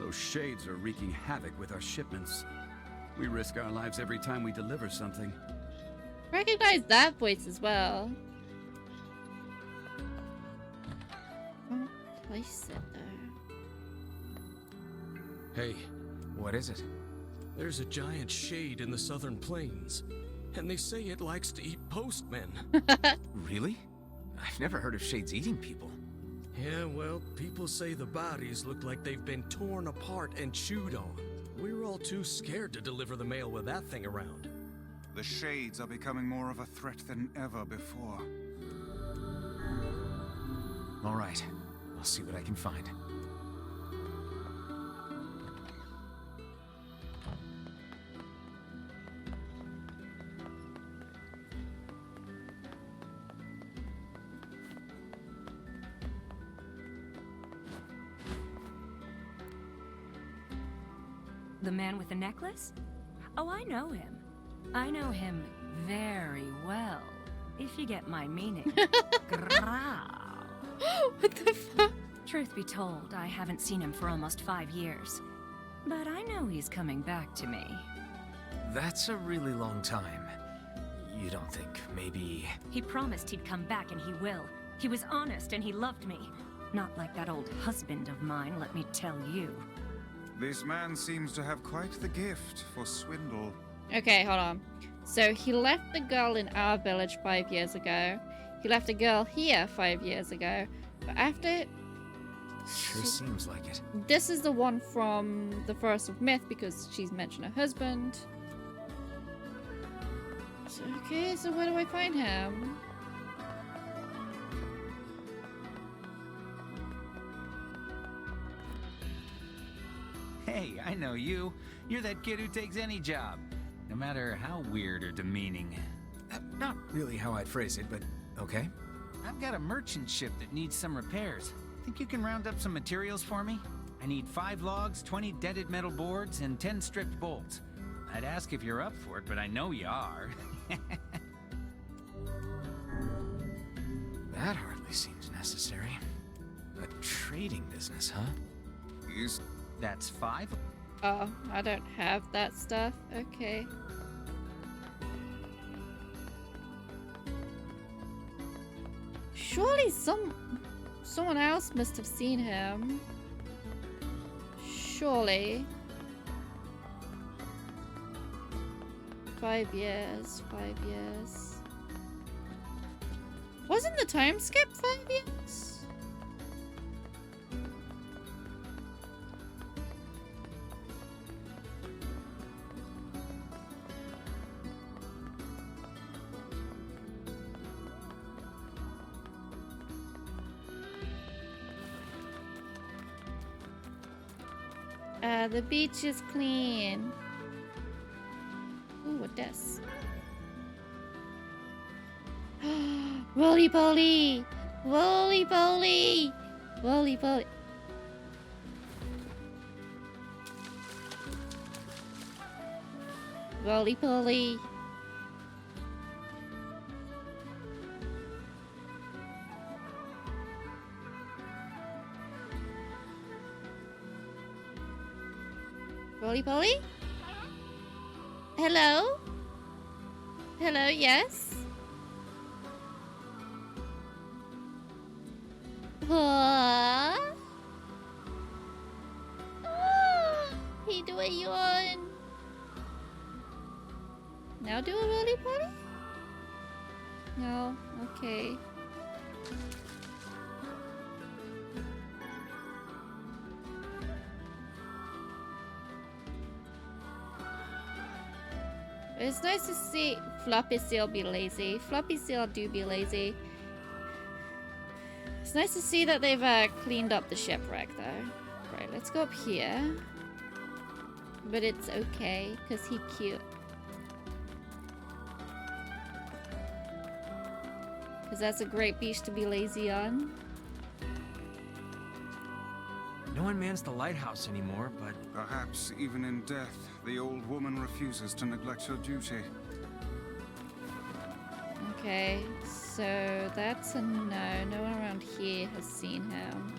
Those shades are wreaking havoc with our shipments. We risk our lives every time we deliver something. Recognize that voice as well. Can't place it though. Hey. What is it? There's a giant shade in the southern plains, and they say it likes to eat postmen. Really? I've never heard of shades eating people. Yeah, well, people say the bodies look like they've been torn apart and chewed on. We were all too scared to deliver the mail with that thing around. The shades are becoming more of a threat than ever before. All right, I'll see what I can find. The man with the necklace? Oh, I know him. I know him very well, if you get my meaning. What the fuck? Truth be told, I haven't seen him for almost 5 years. But I know he's coming back to me. That's a really long time. You don't think maybe... He promised he'd come back, and he will. He was honest, and he loved me. Not like that old husband of mine, let me tell you. This man seems to have quite the gift for swindle. Okay, hold on. So he left the girl in our village 5 years ago. He left a girl here 5 years ago. But after... Sure seems like it. This is the one from the Forest of Myth because she's mentioned her husband. So, okay, so where do I find him? Hey, I know you. You're that kid who takes any job, no matter how weird or demeaning. Not really how I'd phrase it, but okay. I've got a merchant ship that needs some repairs. Think you can round up some materials for me? I need 5 logs, 20 dented metal boards, and 10 stripped bolts. I'd ask if you're up for it, but I know you are. That hardly seems necessary. A trading business, huh? That's 5? Oh, I don't have that stuff. Okay. Surely someone else must have seen him. Surely. 5 years, 5 years. Wasn't the time skip 5 years? The beach is clean. Ooh, what this? Roly poly! Roly poly! Roly poly! Roly poly! Roly poly? Hello? Hello, yes? What? He do a yawn. Now do a roly poly? No, okay. It's nice to see Floppy Seal be lazy. Floppy Seal do be lazy. It's nice to see that they've cleaned up the shipwreck though. Right, let's go up here. But it's okay, because he cute. Because that's a great beach to be lazy on. No one mans the lighthouse anymore, but... Perhaps even in death, the old woman refuses to neglect her duty. Okay, so that's a no. No one around here has seen him.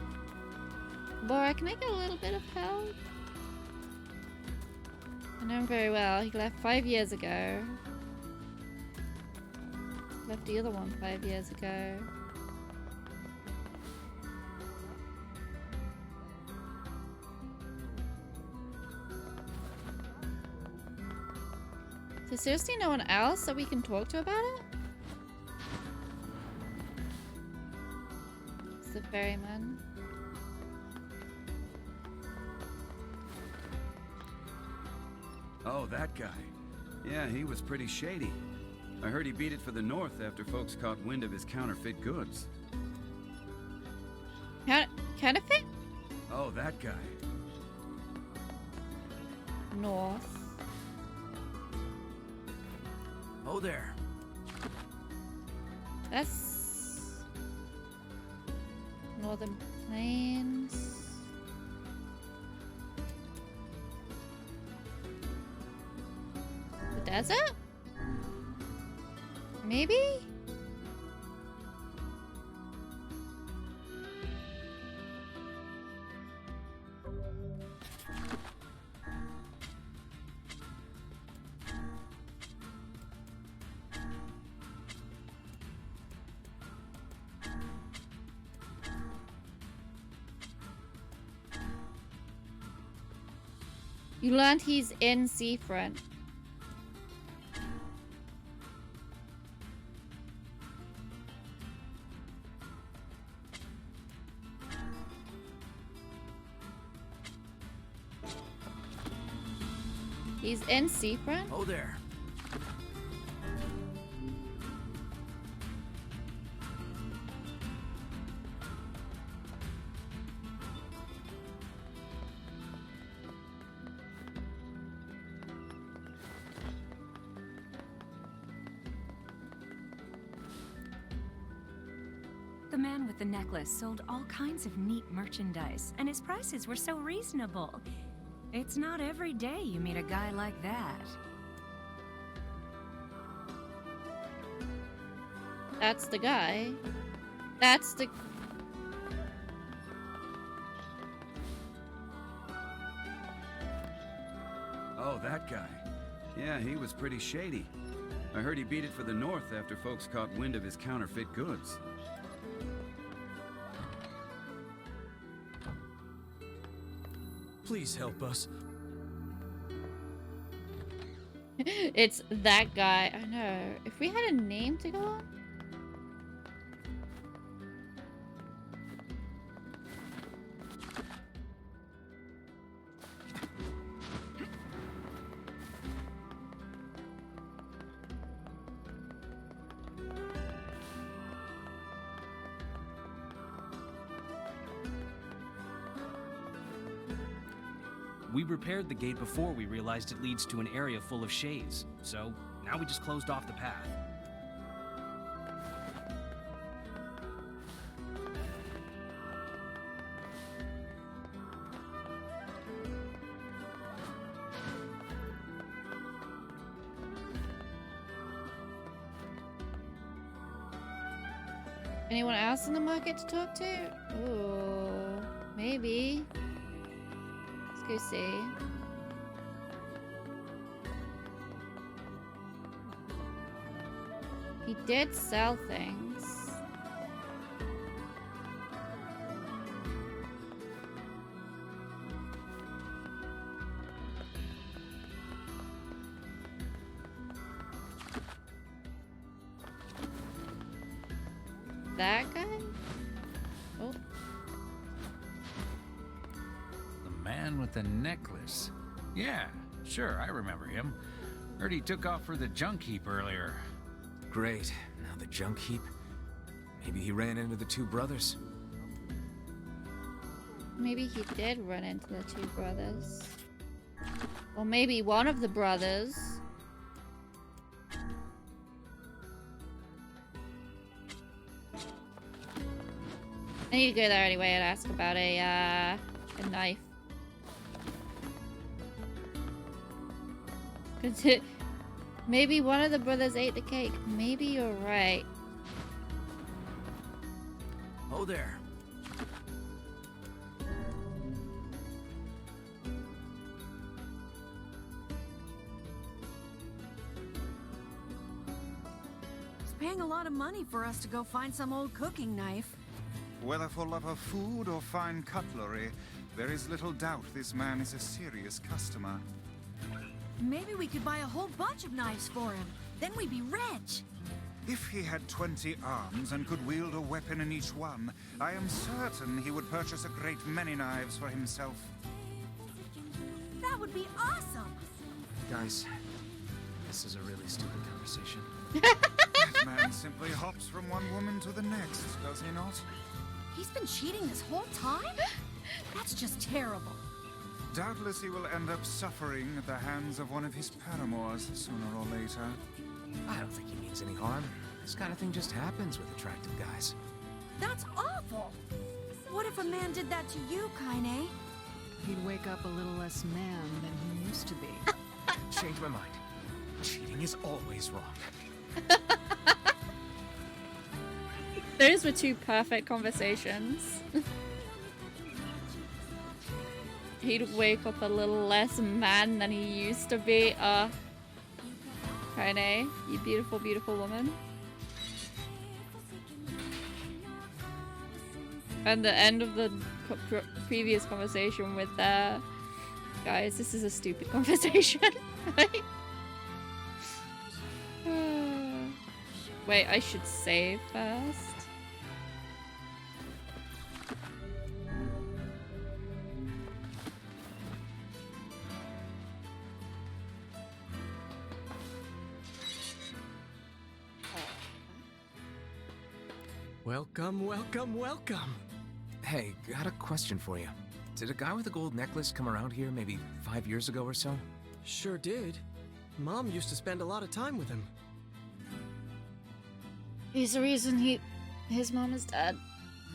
Laura, can I get a little bit of help? I know him very well. He left 5 years ago. Left the other one 5 years ago. So seriously, no one else that we can talk to about it? It's the ferryman. Oh, that guy. Yeah, he was pretty shady. I heard he beat it for the North after folks caught wind of his counterfeit goods. Counterfeit? Oh, that guy. North. Oh there. That's Northern Plains. The desert? Maybe? You learned he's in Seafront. He's in Seafront? Oh there. The man with the necklace sold all kinds of neat merchandise, and his prices were so reasonable. It's not every day you meet a guy like that. That's the guy. That's the... Oh, that guy. Yeah, he was pretty shady. I heard he beat it for the North after folks caught wind of his counterfeit goods. Please help us. It's that guy. I know. If we had a name to go on. We repaired the gate before we realized it leads to an area full of shades, so now we just closed off the path. Anyone else in the market to talk to? Ooh, maybe. Let's go see. He did sell things. That guy? Oh. The man with the necklace. Yeah, sure, I remember him. Heard he took off for the junk heap earlier. Great. Now the junk heap. Maybe he ran into the two brothers. Maybe he did run into the two brothers. Or maybe one of the brothers. I need to go there anyway and ask about a knife. Maybe one of the brothers ate the cake. Maybe you're right. Oh there. He's paying a lot of money for us to go find some old cooking knife. Whether for love of food or fine cutlery, there is little doubt this man is a serious customer. Maybe we could buy a whole bunch of knives for him. Then we'd be rich. If he had 20 arms and could wield a weapon in each one, I am certain he would purchase a great many knives for himself. That would be awesome. Guys, this is a really stupid conversation. That man simply hops from one woman to the next, does he not? He's been cheating this whole time? That's just terrible. Doubtless he will end up suffering at the hands of one of his paramours sooner or later. I don't think he means any harm. This kind of thing just happens with attractive guys. That's awful. What if a man did that to you, Kaine? He'd wake up a little less man than he used to be. Change my mind. Cheating is always wrong. Those were two perfect conversations. He'd wake up a little less man than he used to be. Kaine, you beautiful, beautiful woman. And the end of the previous conversation with guys, this is a stupid conversation. Right? Wait, I should save first. Welcome, welcome, welcome. Hey, got a question for you. Did a guy with a gold necklace come around here maybe 5 years ago or so? Sure did. Mom used to spend a lot of time with him. He's the reason his mom is dead.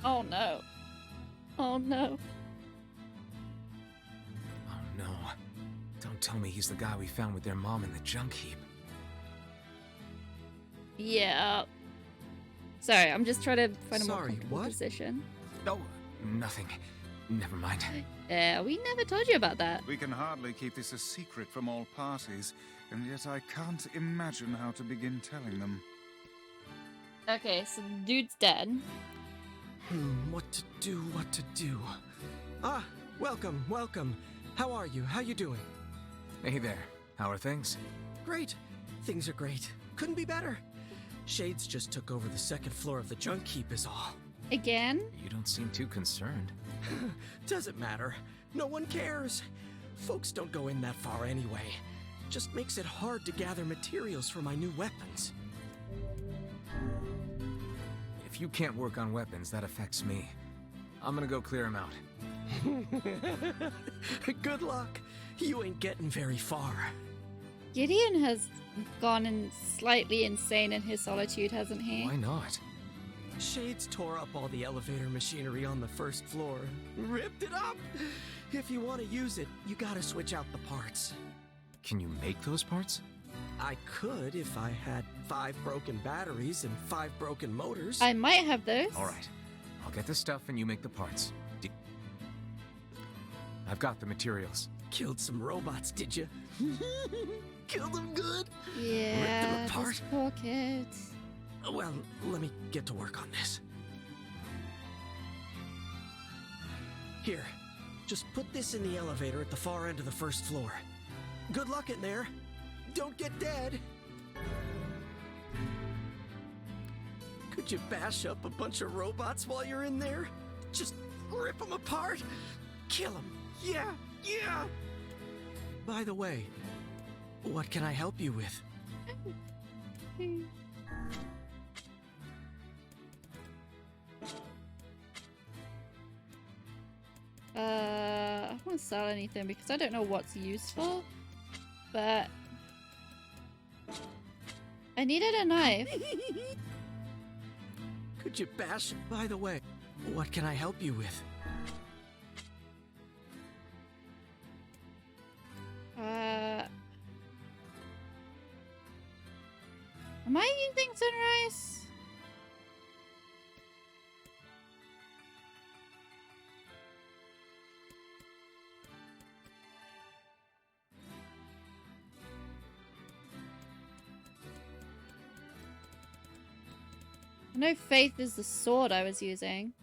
Oh no. Oh no. Oh no. Don't tell me he's the guy we found with their mom in the junk heap. Yeah. Sorry, I'm just trying to find a more Sorry, comfortable what? position. No, nothing. Never mind. We never told you about that. We can hardly keep this a secret from all parties, and yet I can't imagine how to begin telling them. Okay, so the dude's dead. What to do, what to do. Ah, welcome, welcome. How are you? How you doing? Hey there. How are things? Great. Things are great. Couldn't be better. Shades just took over the second floor of the junk heap is all. Again? You don't seem too concerned. Doesn't matter. No one cares. Folks don't go in that far anyway. Just makes it hard to gather materials for my new weapons. If you can't work on weapons, that affects me. I'm gonna go clear them out. Good luck. You ain't getting very far. Gideon has gone slightly insane in his solitude, hasn't he? Why not? Shades tore up all the elevator machinery on the first floor. Ripped it up! If you want to use it, you gotta switch out the parts. Can you make those parts? I could if I had 5 broken batteries and 5 broken motors. I might have those. Alright. I'll get the stuff and you make the parts. I've got the materials. Killed some robots, did you? Killed them good? Yeah, Ripped them apart? this poor kid. Well, let me get to work on this. Here, just put this in the elevator at the far end of the first floor. Good luck in there. Don't get dead. Could you bash up a bunch of robots while you're in there? Just rip them apart? Kill them. Yeah, yeah. By the way, what can I help you with? I don't want to sell anything because I don't know what's useful, but I needed a knife. Could you bash? By the way, what can I help you with? Am I using sunrise? I know Faith is the sword I was using.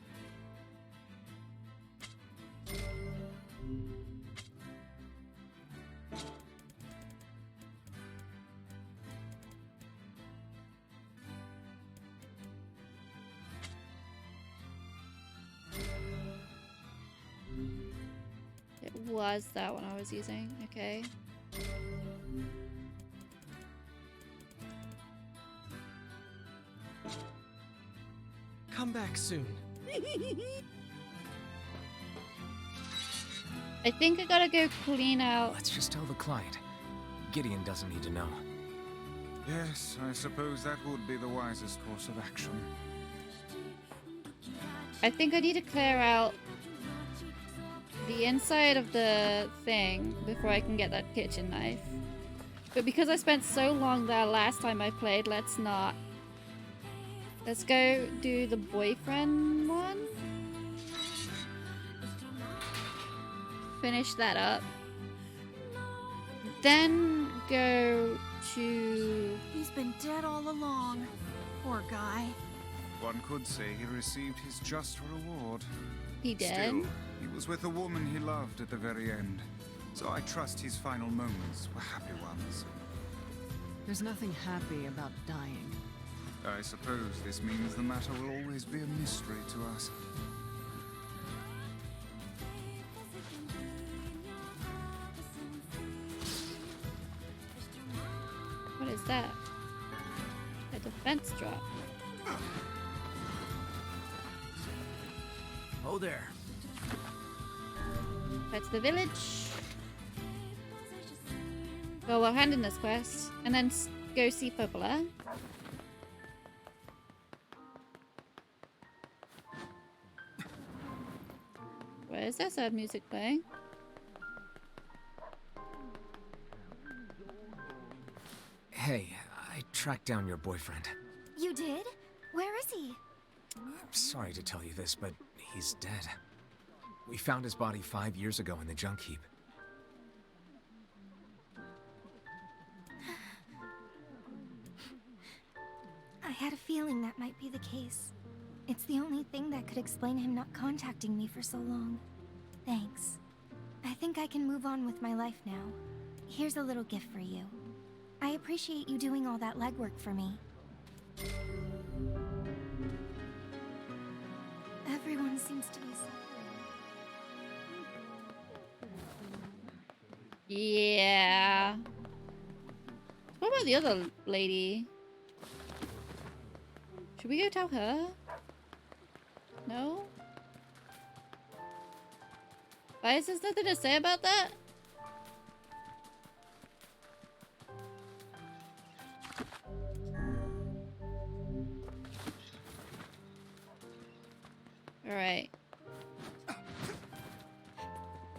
It was that one I was using, okay. Come back soon. I think I gotta go clean out. Let's just tell the client. Gideon doesn't need to know. Yes, I suppose that would be the wisest course of action. I think I need to clear out the inside of the thing before I can get that kitchen knife. But because I spent so long there last time I played, let's not. Let's go do the boyfriend one. Finish that up. Then go to... He's been dead all along. Poor guy. One could say he received his just reward. He did? Still, he was with a woman he loved at the very end. So I trust his final moments were happy ones. There's nothing happy about dying. I suppose this means the matter will always be a mystery to us. What is that? A defense drop. Oh there. Back to the village. Well, we'll hand in this quest and then go see Popola. Where is that sad music playing? Hey, I tracked down your boyfriend. You did? Where is he? I'm sorry to tell you this, but he's dead. We found his body 5 years ago in the junk heap. I had a feeling that might be the case. It's the only thing that could explain him not contacting me for so long. Thanks. I think I can move on with my life now. Here's a little gift for you. I appreciate you doing all that legwork for me. Everyone seems to be suffering. Yeah. What about the other lady? Should we go tell her? No? Why is there nothing to say about that? Alright.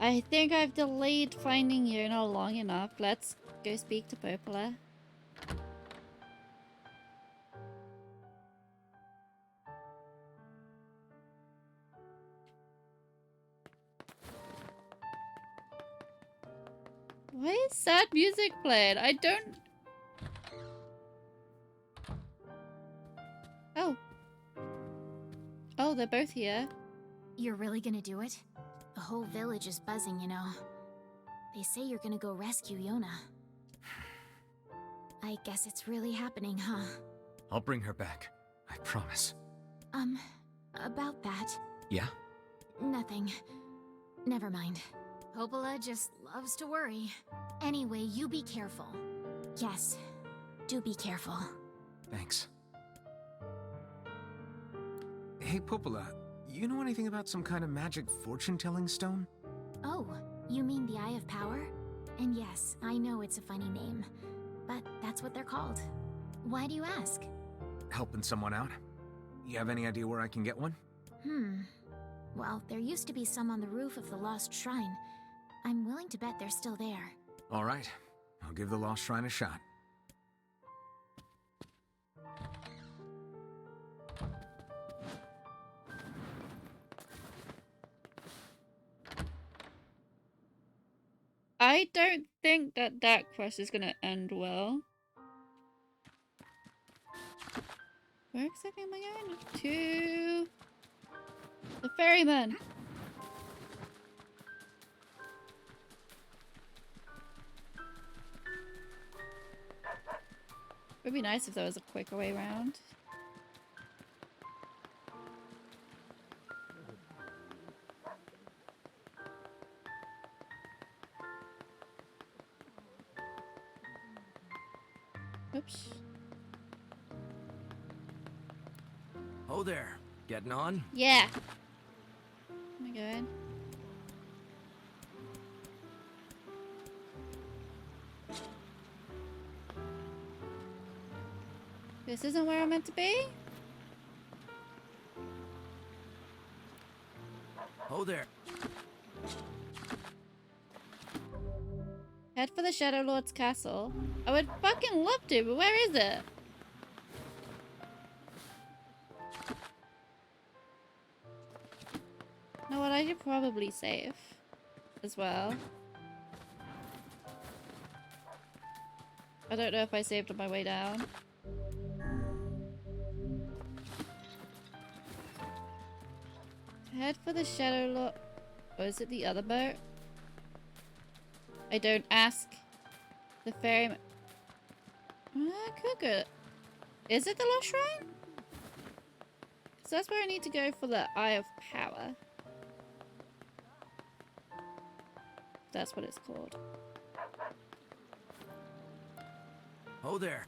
I think I've delayed finding Yona long enough. Let's go speak to Popola. Why is sad music playing? I don't... Oh. Oh, they're both here. You're really gonna do it? The whole village is buzzing, you know. They say you're gonna go rescue Yona. I guess it's really happening, huh? I'll bring her back. I promise. About that. Yeah? Nothing. Never mind. Popola just loves to worry. Anyway, you be careful. Yes, do be careful. Thanks. Hey, Popola, you know anything about some kind of magic fortune-telling stone? Oh, you mean the Eye of Power? And yes, I know it's a funny name, but that's what they're called. Why do you ask? Helping someone out? You have any idea where I can get one? Well, there used to be some on the roof of the Lost Shrine. I'm willing to bet they're still there. All right. I'll give the Lost Shrine a shot. I don't think that quest is gonna end well. Where exactly am I going? To the ferryman. It would be nice if there was a quicker way around. Oops. Oh there. Getting on? Yeah. Oh my god. This isn't where I'm meant to be? Oh there. Head for the Shadow Lord's castle. I would fucking love to, but where is it? You know what, I should probably save as well. I don't know if I saved on my way down. Head for the Shadow Lord. Or is it the other boat? I don't ask. The ferryman. I could go. Is it the Lost Shrine? Because that's where I need to go for the Eye of Power. That's what it's called. Oh there.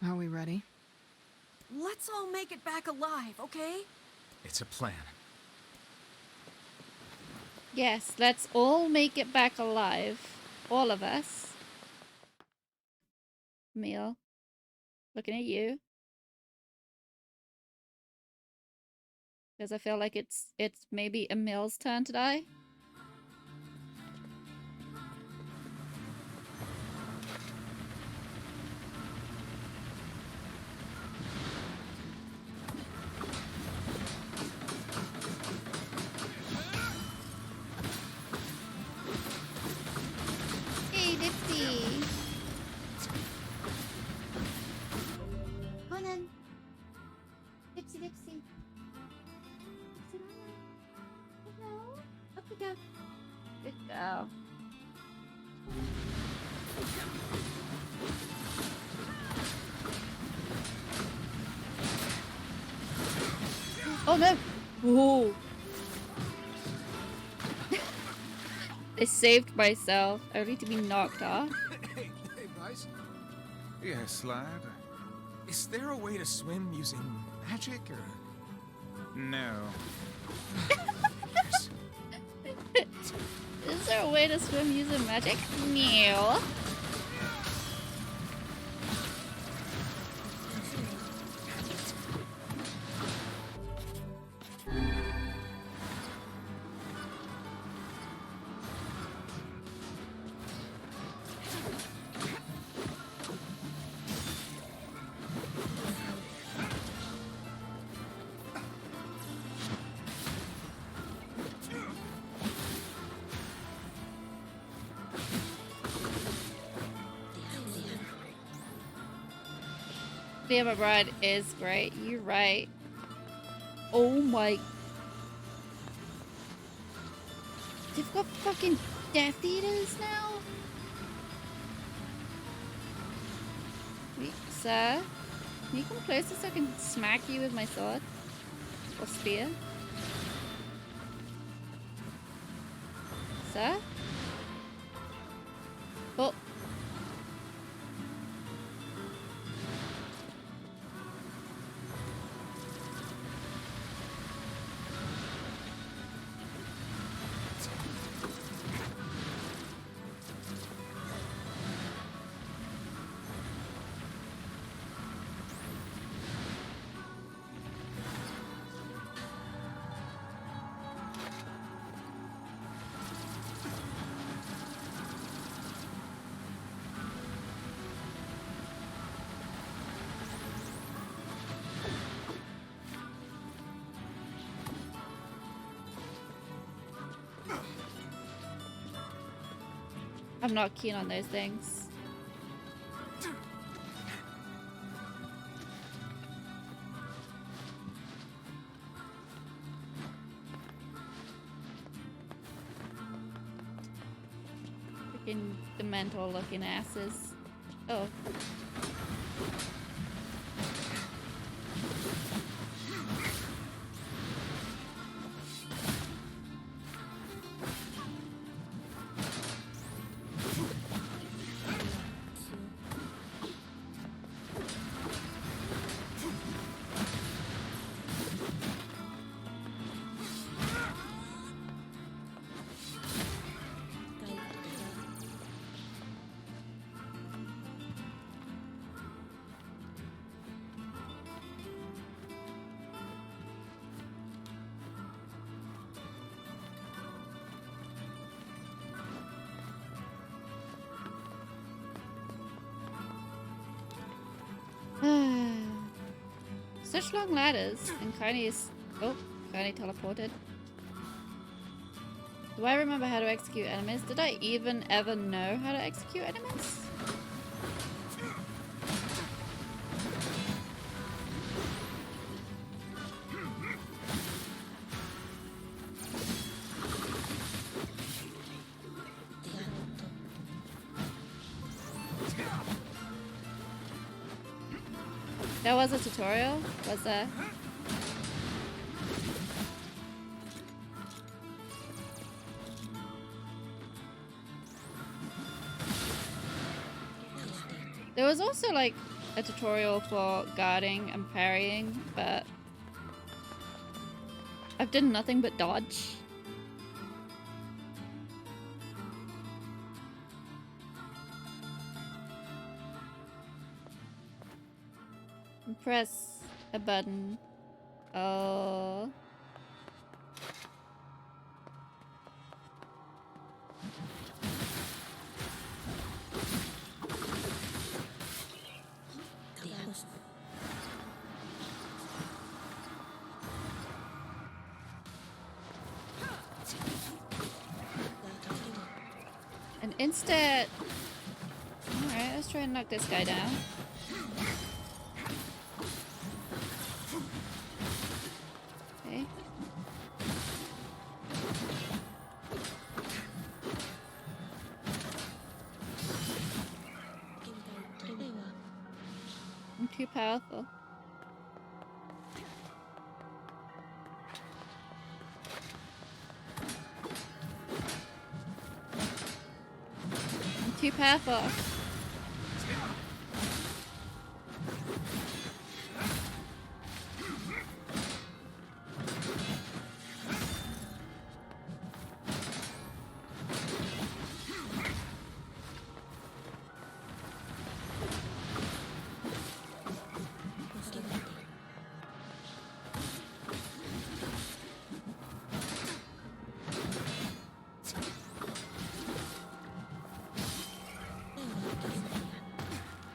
Are we ready? Let's all make it back alive, okay? It's a plan. Yes, let's all make it back alive. All of us. Emil. Looking at you. Because I feel like it's maybe Emil's turn to die. Dipsy, Dipsy. Hello? Up we go. Good girl. Oh no! Whoa! I saved myself, only to be knocked off. Hey, Bryce. Yes, lad. Is there a way to swim using magic or? No. Is there a way to swim using magic? No. Dear My Bride is great. You're right. Oh my. They've got fucking Death Eaters now? Wait, sir? Can you come closer so I can smack you with my sword? Or spear? Sir? Oh. I'm not keen on those things. Freaking dementor looking asses. Oh. Such long ladders, and Kaini is... Oh, Kaini teleported. Do I remember how to execute enemies? Did I even ever know how to execute enemies? There was a tutorial? Was there? There was also like a tutorial for guarding and parrying, but I've done nothing but dodge. Press a button. Oh. And instead... Alright, let's try and knock this guy down. Okay. I'm too powerful. I'm too powerful.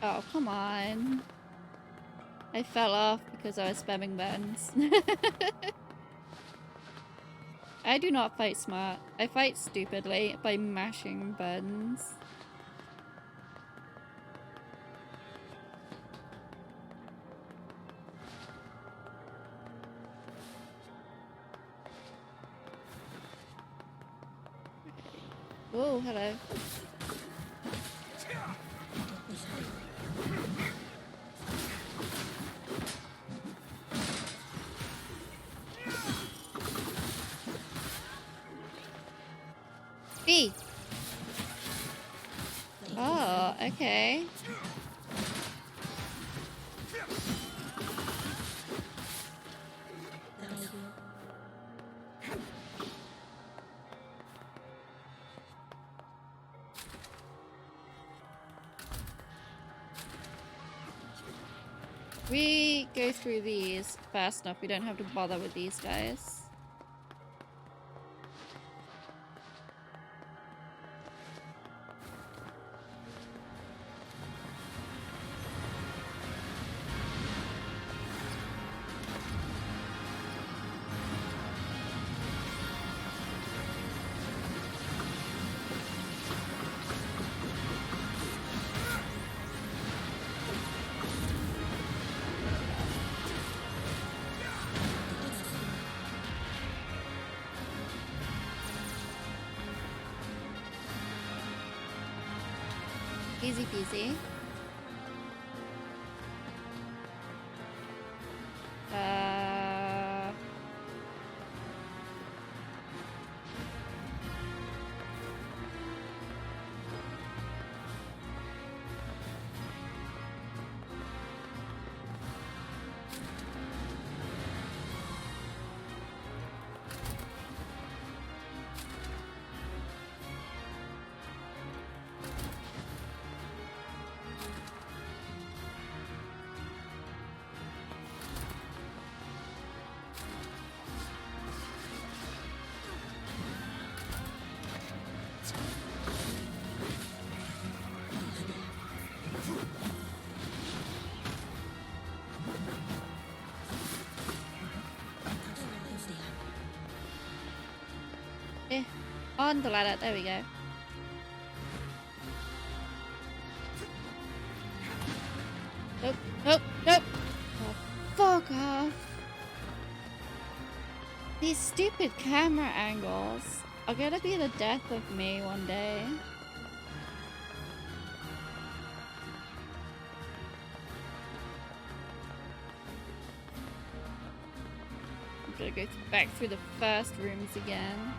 Oh, come on. I fell off because I was spamming buttons. I do not fight smart. I fight stupidly by mashing buttons. Oh, hello. B. Oh, okay. We go through these fast enough, we don't have to bother with these guys. Easy peasy. On the ladder, there we go. Nope, nope, nope. Oh, fuck off. These stupid camera angles are gonna be the death of me one day. I'm gonna go back through the first rooms again.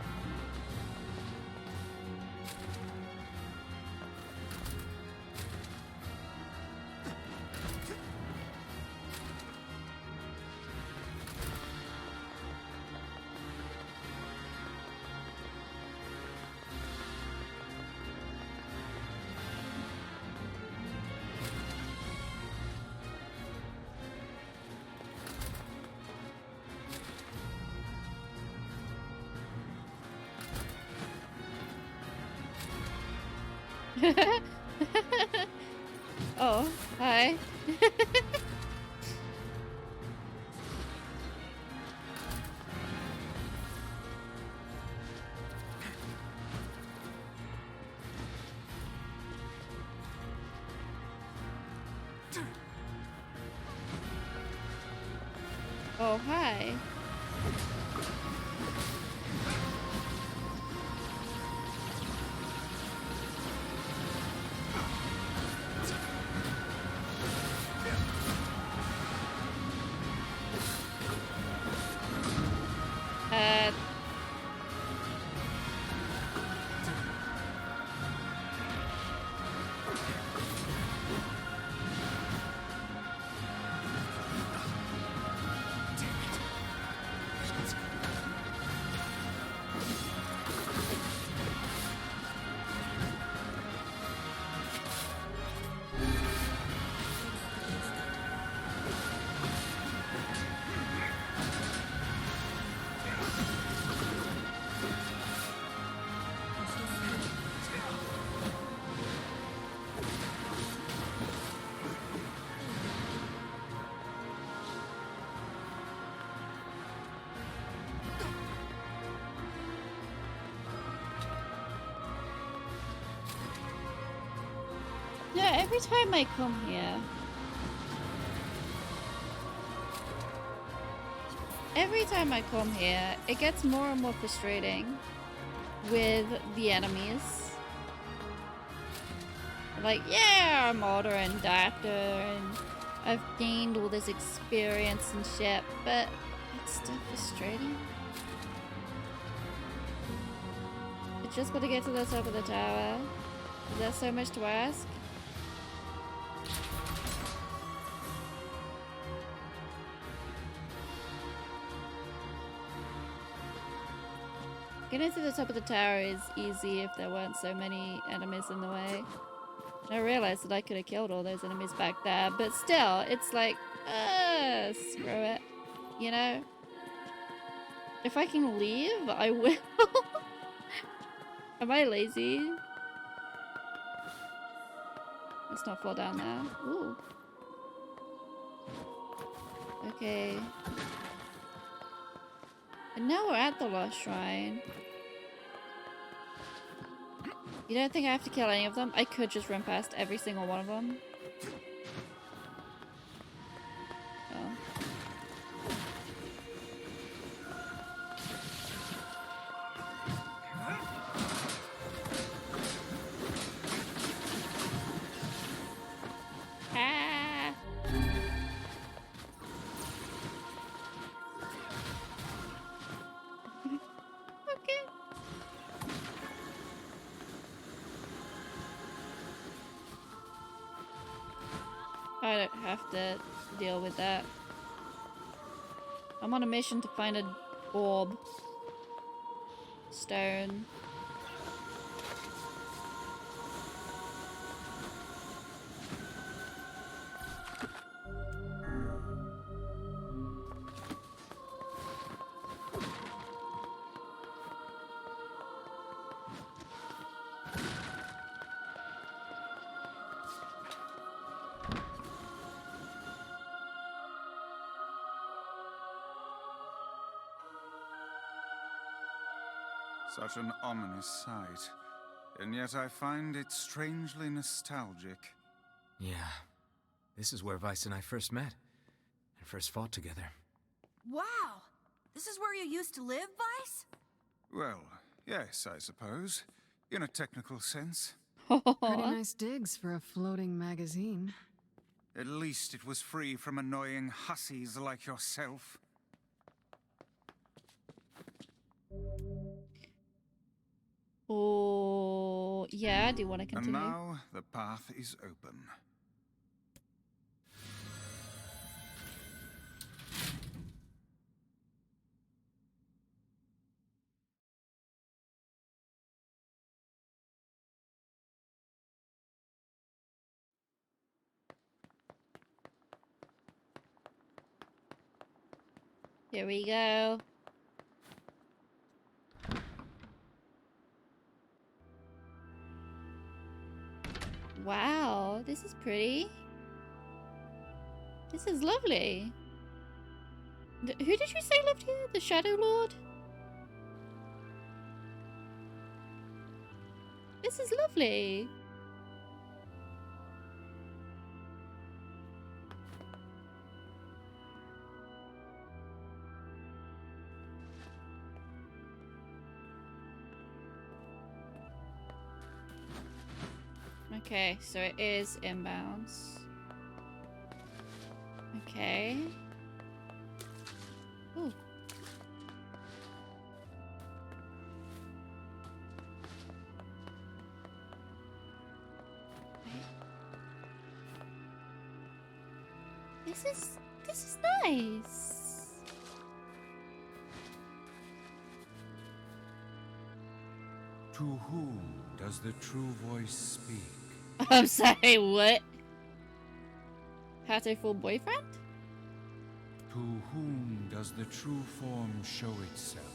Oh, hi. Oh, hi. Yeah, every time I come here, it gets more and more frustrating with the enemies. Like, yeah, I'm older and doctor, and I've gained all this experience and shit, but it's still frustrating. I just gotta get to the top of the tower. Is that so much to ask? Getting to the top of the tower is easy if there weren't so many enemies in the way. I realized that I could have killed all those enemies back there, but still, it's like, screw it. You know? If I can leave, I will. Am I lazy? Let's not fall down there. Ooh. Okay. And now we're at the Lost Shrine. You don't think I have to kill any of them? I could just run past every single one of them. Oh. Ah. Okay. I don't have to deal with that. I'm on a mission to find an orb. Stone. Such an ominous sight, and yet I find it strangely nostalgic. Yeah. This is where Vice and I first met, and first fought together. Wow! This is where you used to live, Vice? Well, yes, I suppose. In a technical sense. Pretty nice digs for a floating magazine. At least it was free from annoying hussies like yourself. Oh, yeah, do you want to continue? And now the path is open. Here we go. Wow, this is pretty. This is lovely. Who did you say lived here? The Shadow Lord? This is lovely. Okay, so it is inbounds. Okay. Ooh. This is nice. To whom does the true voice speak? I'm sorry, what? Had a full boyfriend? To whom does the true form show itself?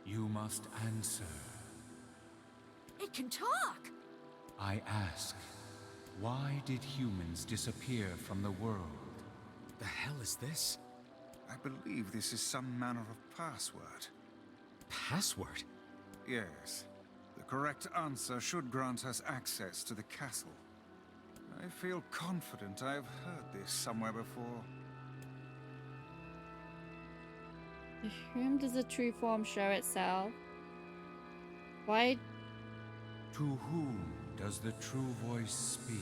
You must answer. It can talk! I ask, why did humans disappear from the world? The hell is this? I believe this is some manner of password. Password? Yes. The correct answer should grant us access to the castle. I feel confident I've heard this somewhere before. To whom does the true form show itself? Why? To whom does the true voice speak?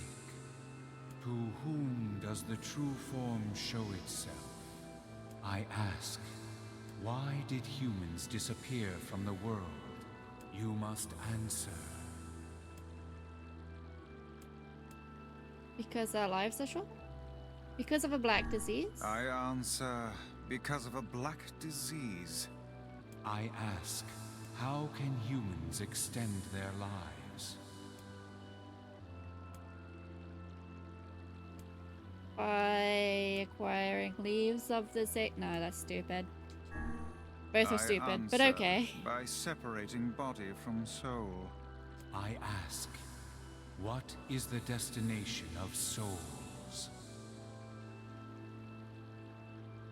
To whom does the true form show itself? I ask, why did humans disappear from the world? You must answer. Because our lives are short? Because of a black disease? I answer, because of a black disease. I ask, how can humans extend their lives? By acquiring leaves of the no, that's stupid. Both are stupid, but answer, okay. By separating body from soul. I ask, what is the destination of souls?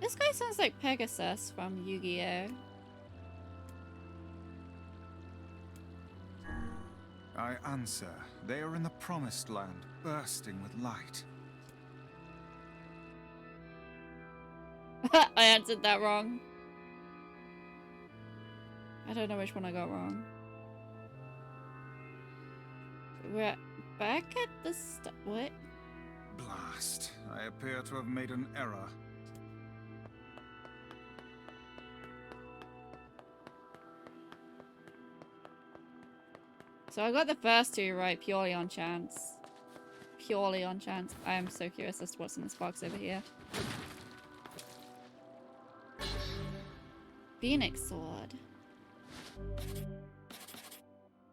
This guy sounds like Pegasus from Yu-Gi-Oh! I answer, they are in the promised land, bursting with light. I answered that wrong. I don't know which one I got wrong. We're back at the what? Blast. I appear to have made an error. So I got the first two right purely on chance. Purely on chance. I am so curious as to what's in this box over here. Phoenix sword.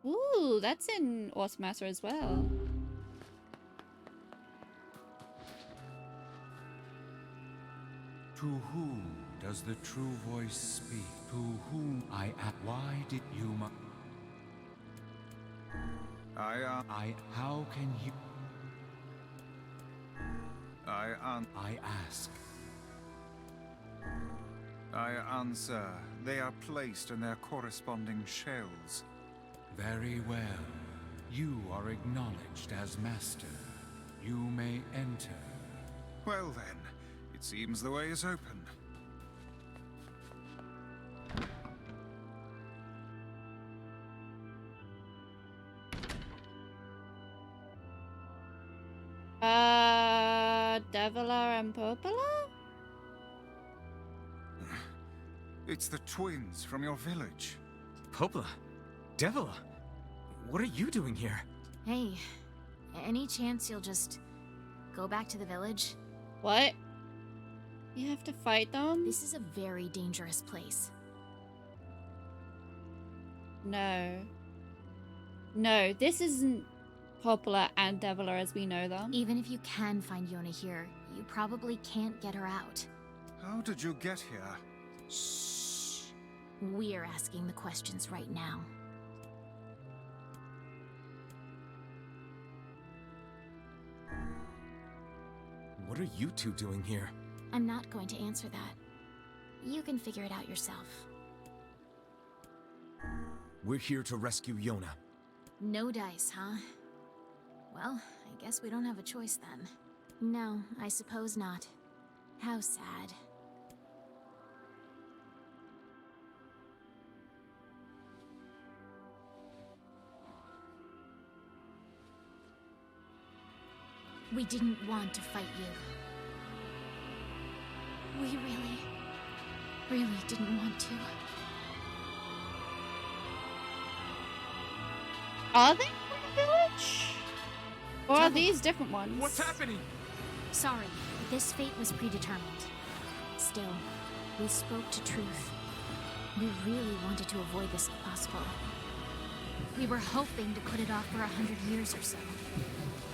Ooh, that's in Automata as well. To whom does the true voice speak? To whom I ask, why did you how can you I ask. I answer, they are placed in their corresponding shells. Very well. You are acknowledged as master. You may enter. Well then, it seems the way is open. Deviler and Popola? It's the twins from your village. Popola? Devila? What are you doing here? Hey, any chance you'll just go back to the village? What? You have to fight them? This is a very dangerous place. No. No, this isn't Popola and Deviler as we know them. Even if you can find Yona here, you probably can't get her out. How did you get here? Shh. We're asking the questions right now. What are you two doing here? I'm not going to answer that. You can figure it out yourself. We're here to rescue Yona. No dice, huh? Well, I guess we don't have a choice then. No, I suppose not. How sad. We didn't want to fight you. We really didn't want to. Are they from the village? Or are these different ones? What's happening? Sorry, This fate was predetermined. Still, we spoke to truth. We really wanted to avoid this if possible. We were hoping to put it off for 100 years or so.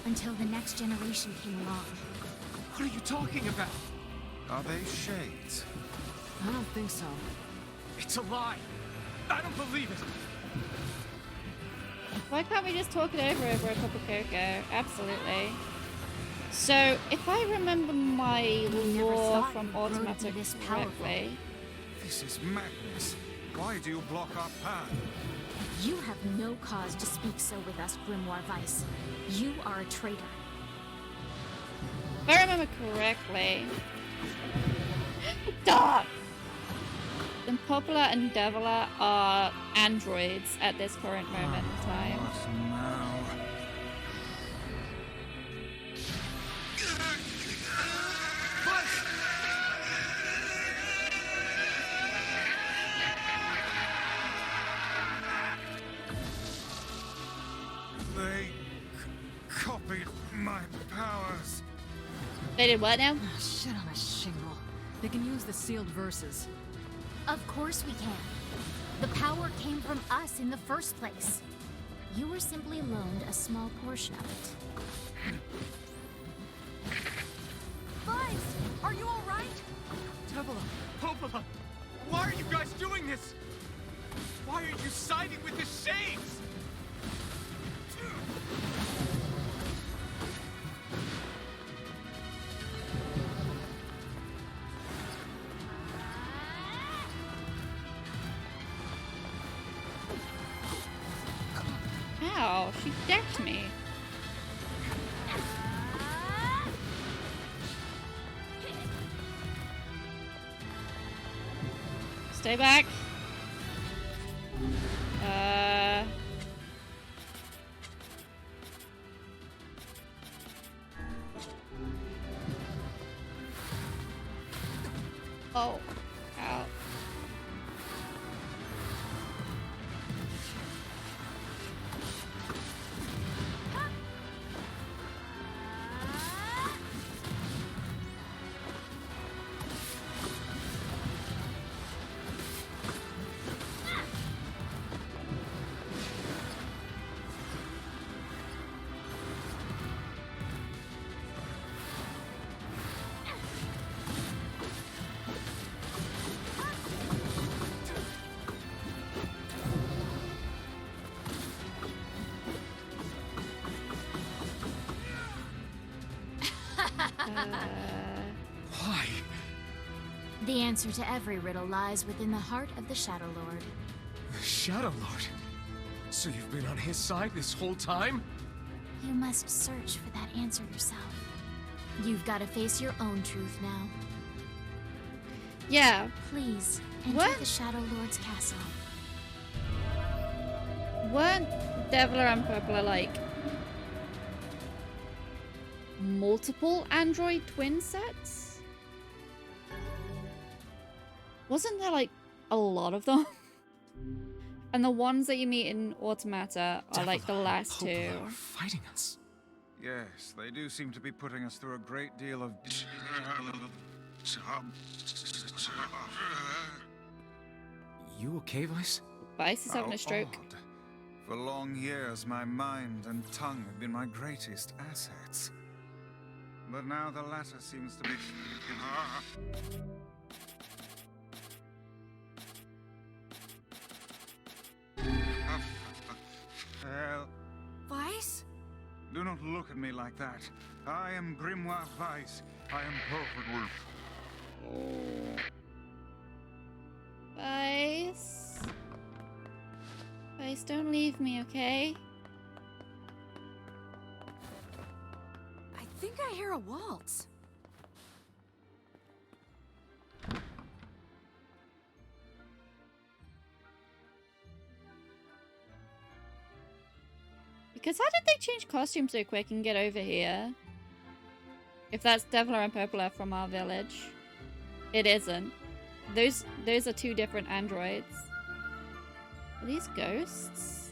Until the next generation came along. What are you talking about? Are they shades? I don't think so. It's a lie. I don't believe it. Why can't we just talk it over a cup of cocoa? Absolutely. So, if I remember my lore from Automata correctly... This is madness. Why do you block our path? You have no cause to speak so with us, Grimoire Weiss. You are a traitor. If I remember correctly... Duh! Then Popula and Devila are androids at this current moment in time. What now? They copied my powers. They did what now? Oh, shit on a shingle. They can use the sealed verses. Of course we can. The power came from us in the first place. You were simply loaned a small portion of it. Vice, are you all right? Devila, Popula, why are you guys doing this? Why are you siding with the Shades? Ow, she decked me. Stay back. Oh. Ow. Why? The answer to every riddle lies within the heart of the Shadow Lord. The Shadow Lord? So you've been on his side this whole time? You must search for that answer yourself. You've got to face your own truth now. Yeah. Please, enter What? the Shadow Lord's castle. Weren't Devila and Popula like multiple android twin sets? Wasn't there like a lot of them? And the ones that you meet in Automata are like the last two. Are fighting us. Yes, they do seem to be putting us through a great deal of... You okay, Vice? Vice is having How a stroke. odd. For long years, my mind and tongue have been my greatest assets. But now the latter seems to be... Hell. Vice? Do not look at me like that. I am Grimoire Weiss. I am perfectly... Vice? Vice, don't leave me, okay? I think I hear a waltz. Because how did they change costumes so quick and get over here? If that's Devila and Popula from our village. It isn't. Those are two different androids. Are these ghosts?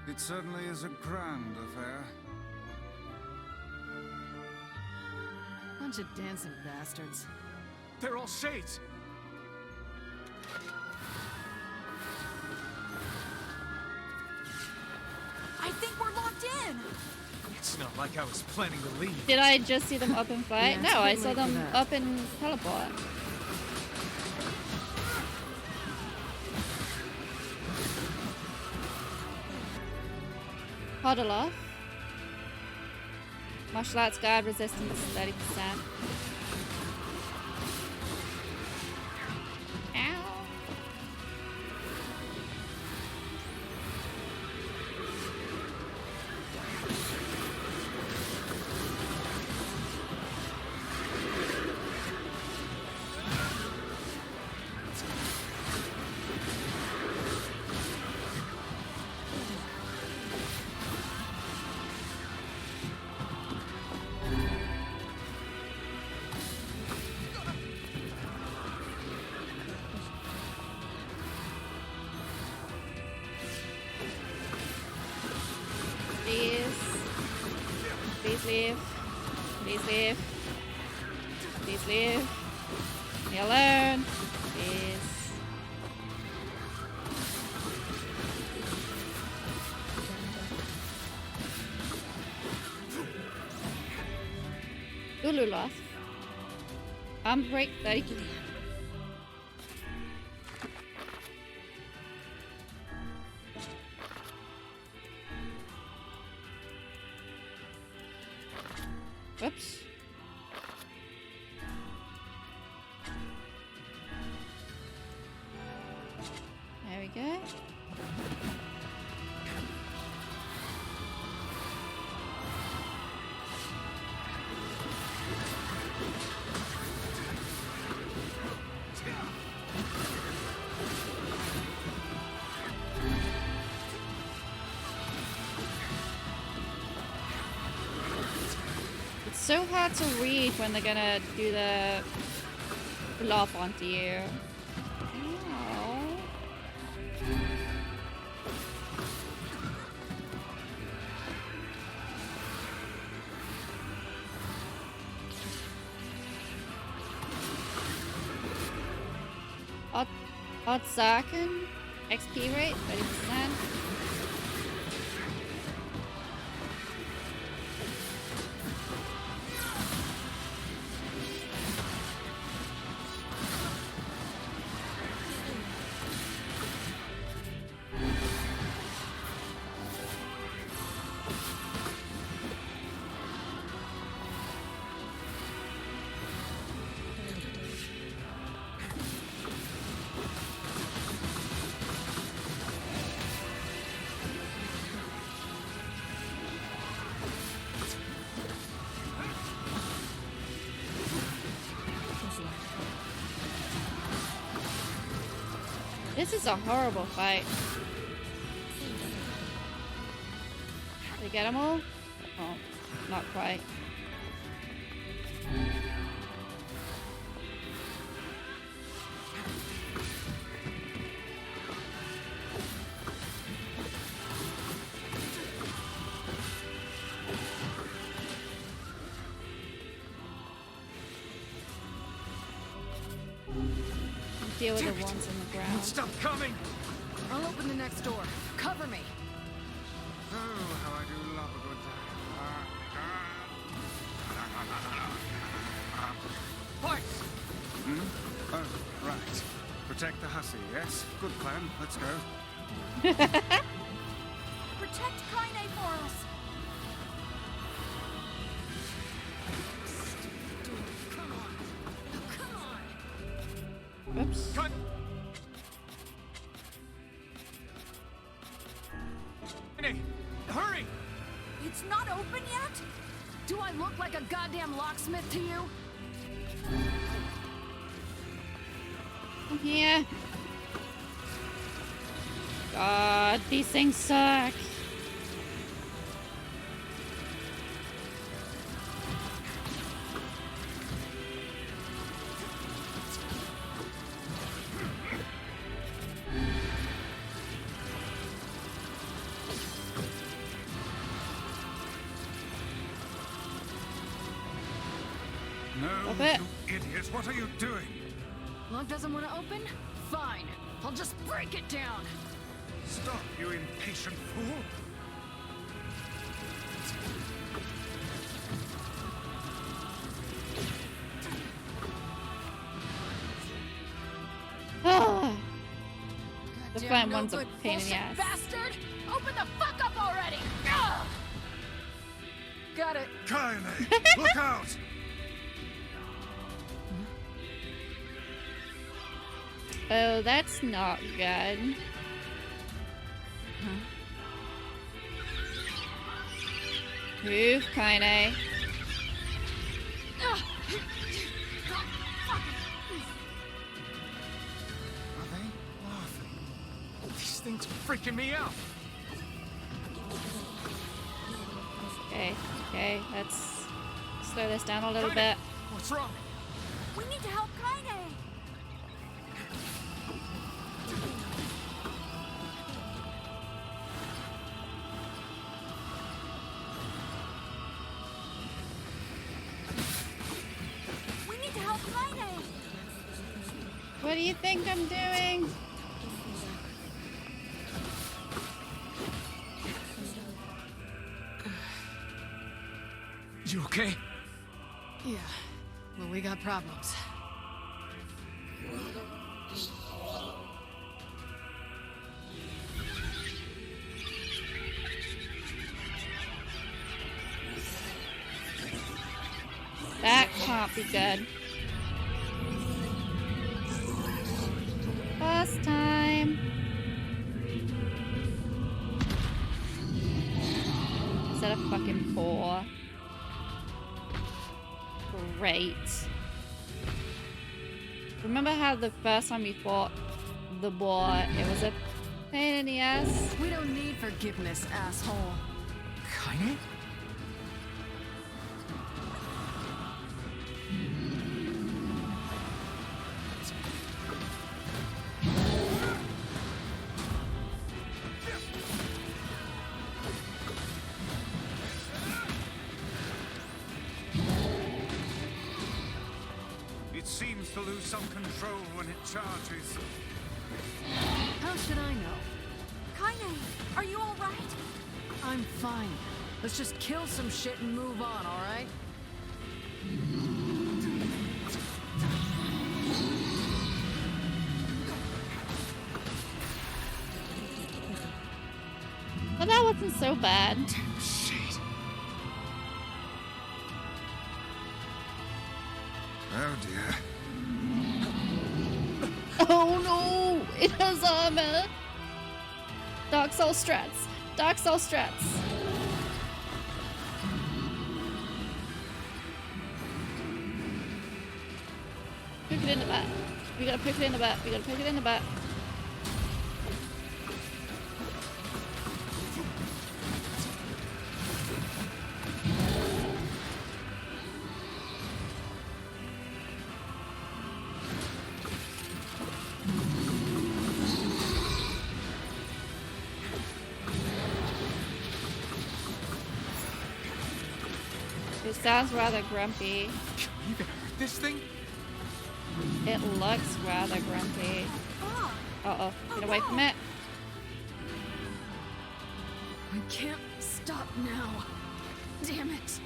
It certainly is a grand affair. Bunch of dancing bastards. They're all shades! I think we're locked in! It's not like I was planning to leave. Did I just see them up and fight? Yeah, No, I too saw late for them that. up and teleport. Huddle off. Martial arts guard resistance 30%. Ow. Please leave. Please leave. Please leave. Leave me alone. Please. Lulu lost. Break 30. Whoops. There we go. So hard to read when they're gonna do the bluff onto you. Ow. Odd Sarkin, XP rate 30%. This is a horrible fight. Did we get them all? Oh, not quite. Deal with the ones on the ground. Stop coming! I'll open the next door. Cover me. Oh, how I do love a good Fight! Oh, right. Protect the hussy, yes? Good plan. Let's go. Protect Kaine for us! Oops. Cut! Hey, hurry! It's not open yet? Do I look like a goddamn locksmith to you? Yeah. God, these things suck. No, Stop it. you idiot! What are you doing? Lock doesn't want to open? Fine. I'll just break it down. Stop, you impatient fool! The Damn fine no one's a good pain in the bullshit ass. bastard! Open the fuck up already! Ugh! Got it. Kaine, look out! Oh, that's not good. Move, Kaine. Are they laughing? These things are freaking me out. Okay, let's slow this down a little bit. What's wrong? We need to help Kaine. We need to help Kaine. What do you think I'm doing? You okay? Yeah. Well, we got problems. That can't be good. First time. Is that a fucking 4? Great. Remember how the first time you fought the boar, it was a pain in the ass? We don't need forgiveness, asshole. Kaine? It seems to lose some control when it charges. How should I know? Kaine, are you all right? I'm fine. Let's just kill some shit and move on, all right? Well, that wasn't so bad. Shit. Oh dear. Oh no! It has armor! Dark Soul strats. Dark Soul strats. Poke it in the butt. We gotta poke it in the butt. We gotta poke it in the butt. It sounds rather grumpy. Can we even hurt this thing? It looks rather grumpy. Uh-oh. Get away from it. I can't stop now. Damn it.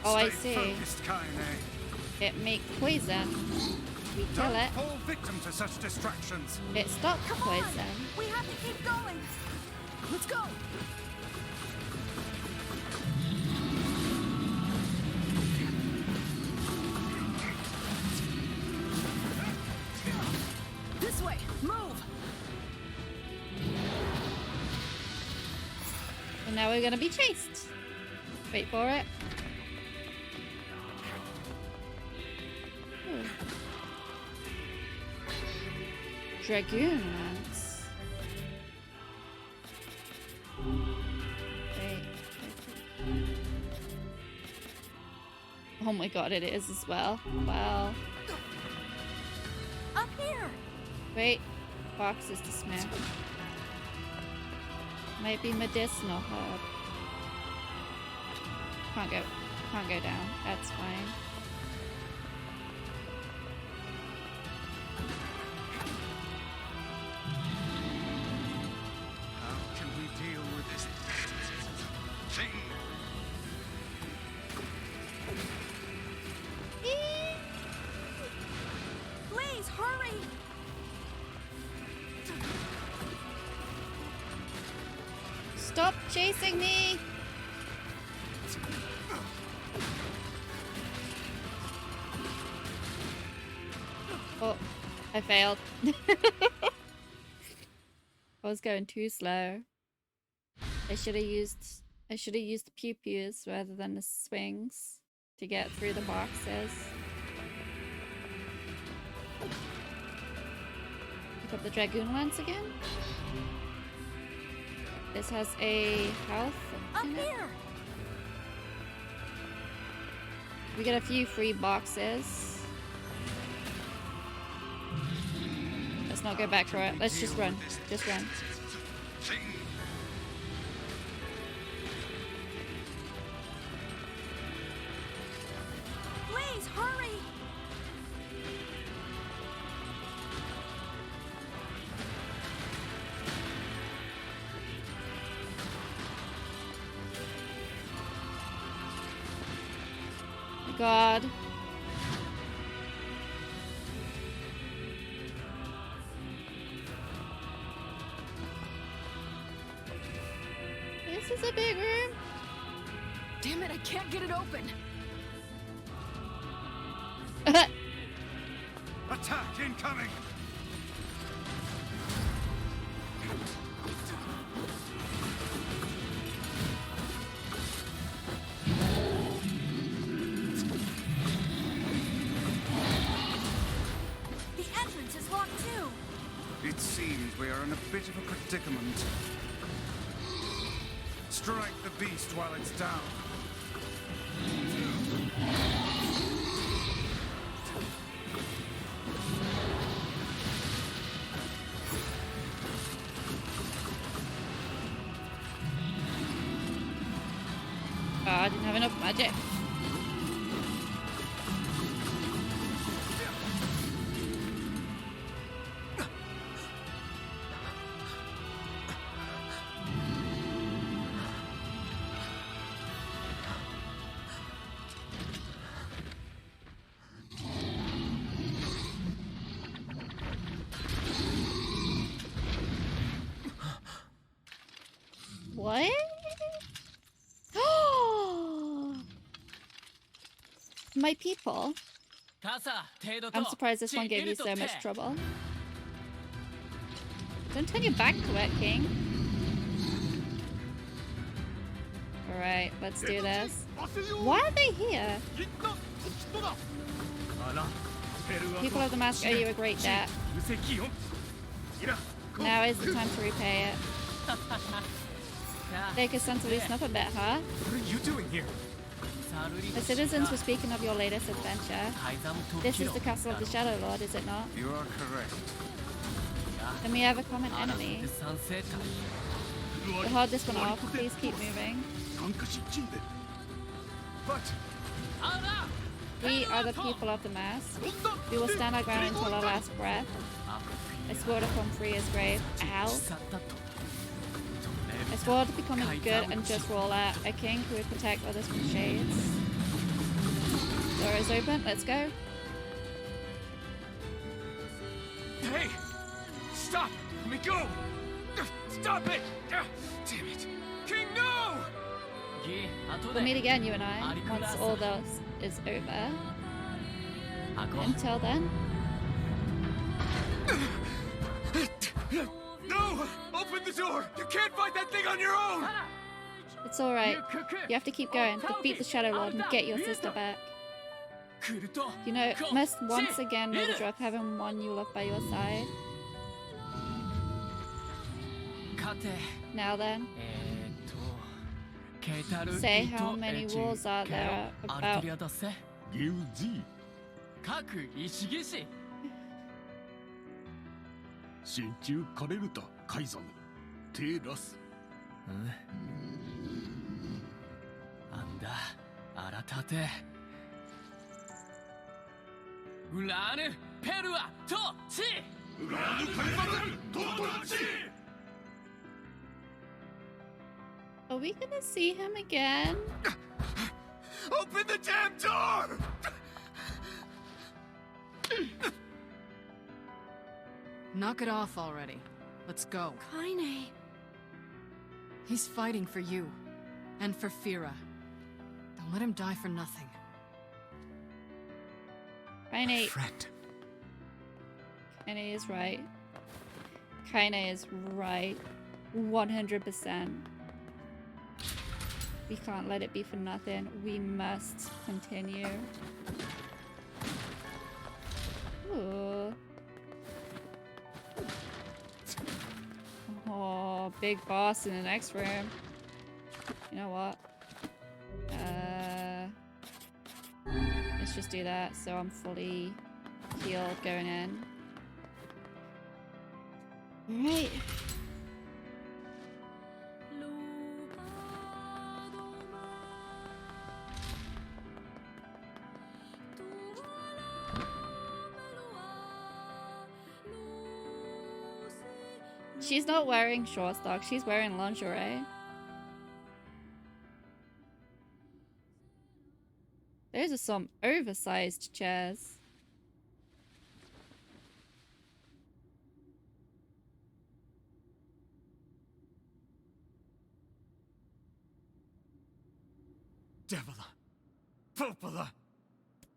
Oh, I Stay see. focused, Kaine. It makes poison. We kill Don't it. fall victim to such distractions. It stops the poison. We have to keep going. Let's go. This way. Move. And now we're gonna be chased. Wait for it. Ooh. Dragoon lance. Wait. Oh my god, it is as well. Wow. Up here. Wait. Boxes to smash. Might be medicinal herb. Can't go. can't go down. That's fine. How can we deal with this thing? Please, hurry! Stop chasing me! Oh, I failed. I was going too slow. I should have used the pew-pews rather than the swings to get through the boxes. Pick up the Dragoon Lance again. This has a health in it. We get a few free boxes. Let's not go back for it. Let's just run. Just run. Please, hurry! God. This is a big room. Damn it, I can't get it open. Attack incoming! The entrance is locked too. It seems we are in a bit of a predicament. Strike the beast while it's down. Oh, I didn't have enough magic. What? My people. I'm surprised this one gave you so much trouble. Don't turn your back to it, King. Alright, let's do this. Why are they here? People of the Mask owe you a great debt. Now is the time to repay it. Take us time to loosen up a bit, huh? What are you doing here? The citizens were speaking of your latest adventure. This is the castle of the Shadow Lord, is it not? You are correct. Then we have a common enemy. We'll hold this one off. Please keep moving. But We are the people of the Mask. We will stand our ground until our last breath. I swore to come free as grave. Ow. I swore to become a good and just ruler, a king who would protect others from shades. Door is open, let's go. Hey! Stop! Let me go! Stop it! Damn it! King, no! We'll meet again, you and I, once all this is over. Until then. No! Open the door! You can't fight that thing on your own! It's alright. You have to keep going, defeat the Shadow Lord, and get your sister back. You know, must once again know the joy of having one you love by your side. Now then. Say how many rules are there about... Aratate. Ulanu Perua to chi. Ulanu Perua to chi. Are we gonna see him again? Open the damn door! Knock it off already. Let's go. Kaine. He's fighting for you. And for Fira. Don't let him die for nothing. Kaine. Friend. Kaine is right. Kaine is right. 100%. We can't let it be for nothing. We must continue. Ooh. Oh, big boss in the next room. You know what? Let's just do that so I'm fully healed going in. Alright. She's not wearing short stock, she's wearing lingerie. Those are some oversized chairs. Devila. Popola.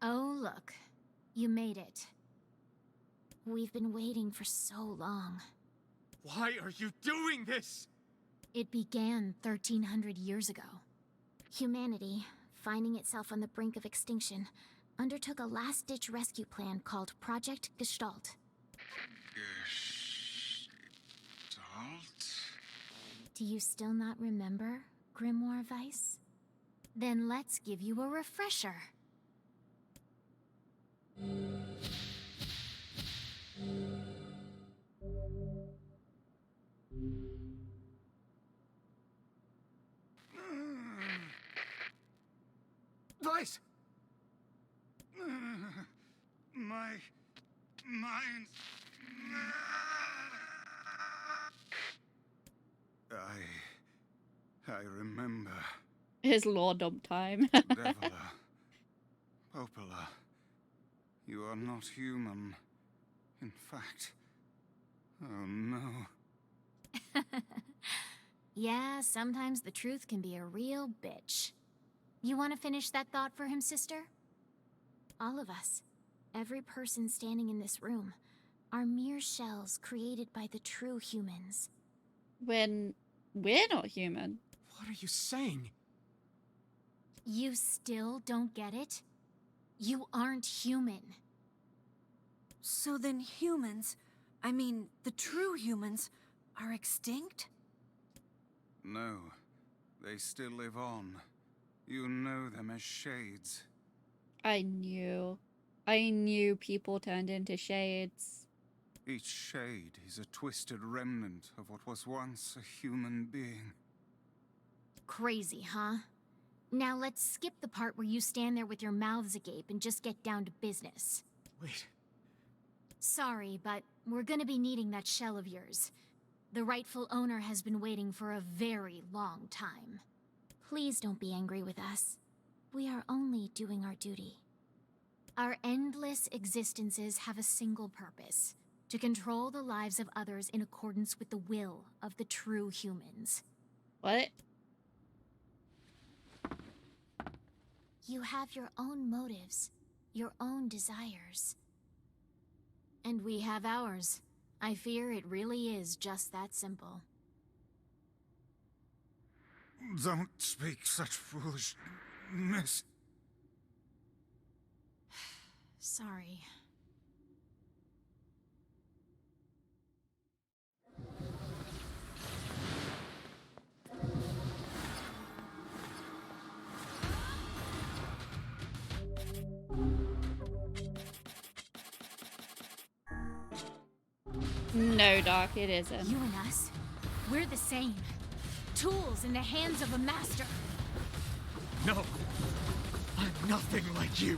Oh, look. You made it. We've been waiting for so long. Why are you doing this? It began 1300 years ago. Humanity, finding itself on the brink of extinction, undertook a last-ditch rescue plan called Project Gestalt. Gestalt? Do you still not remember, Grimoire Weiss? Then let's give you a refresher. Weiss! My mind. I remember. His lore dump time. Devila. Popola. You are not human. In fact. Oh no. Yeah, sometimes the truth can be a real bitch. You want to finish that thought for him, sister? All of us, every person standing in this room, are mere shells created by the true humans. When we're not human. What are you saying? You still don't get it? You aren't human. So then humans, I mean, the true humans, are extinct? No. They still live on. You know them as shades. I knew people turned into shades. Each shade is a twisted remnant of what was once a human being. Crazy, huh? Now let's skip the part where you stand there with your mouths agape and just get down to business. Wait. Sorry, but we're gonna be needing that shell of yours. The rightful owner has been waiting for a very long time. Please don't be angry with us. We are only doing our duty. Our endless existences have a single purpose: to control the lives of others in accordance with the will of the true humans. What? You have your own motives, your own desires. And we have ours. I fear it really is just that simple. Don't speak such foolishness. Sorry. No, Doc, it isn't. You and us, we're the same. Tools in the hands of a master. No. I'm nothing like you.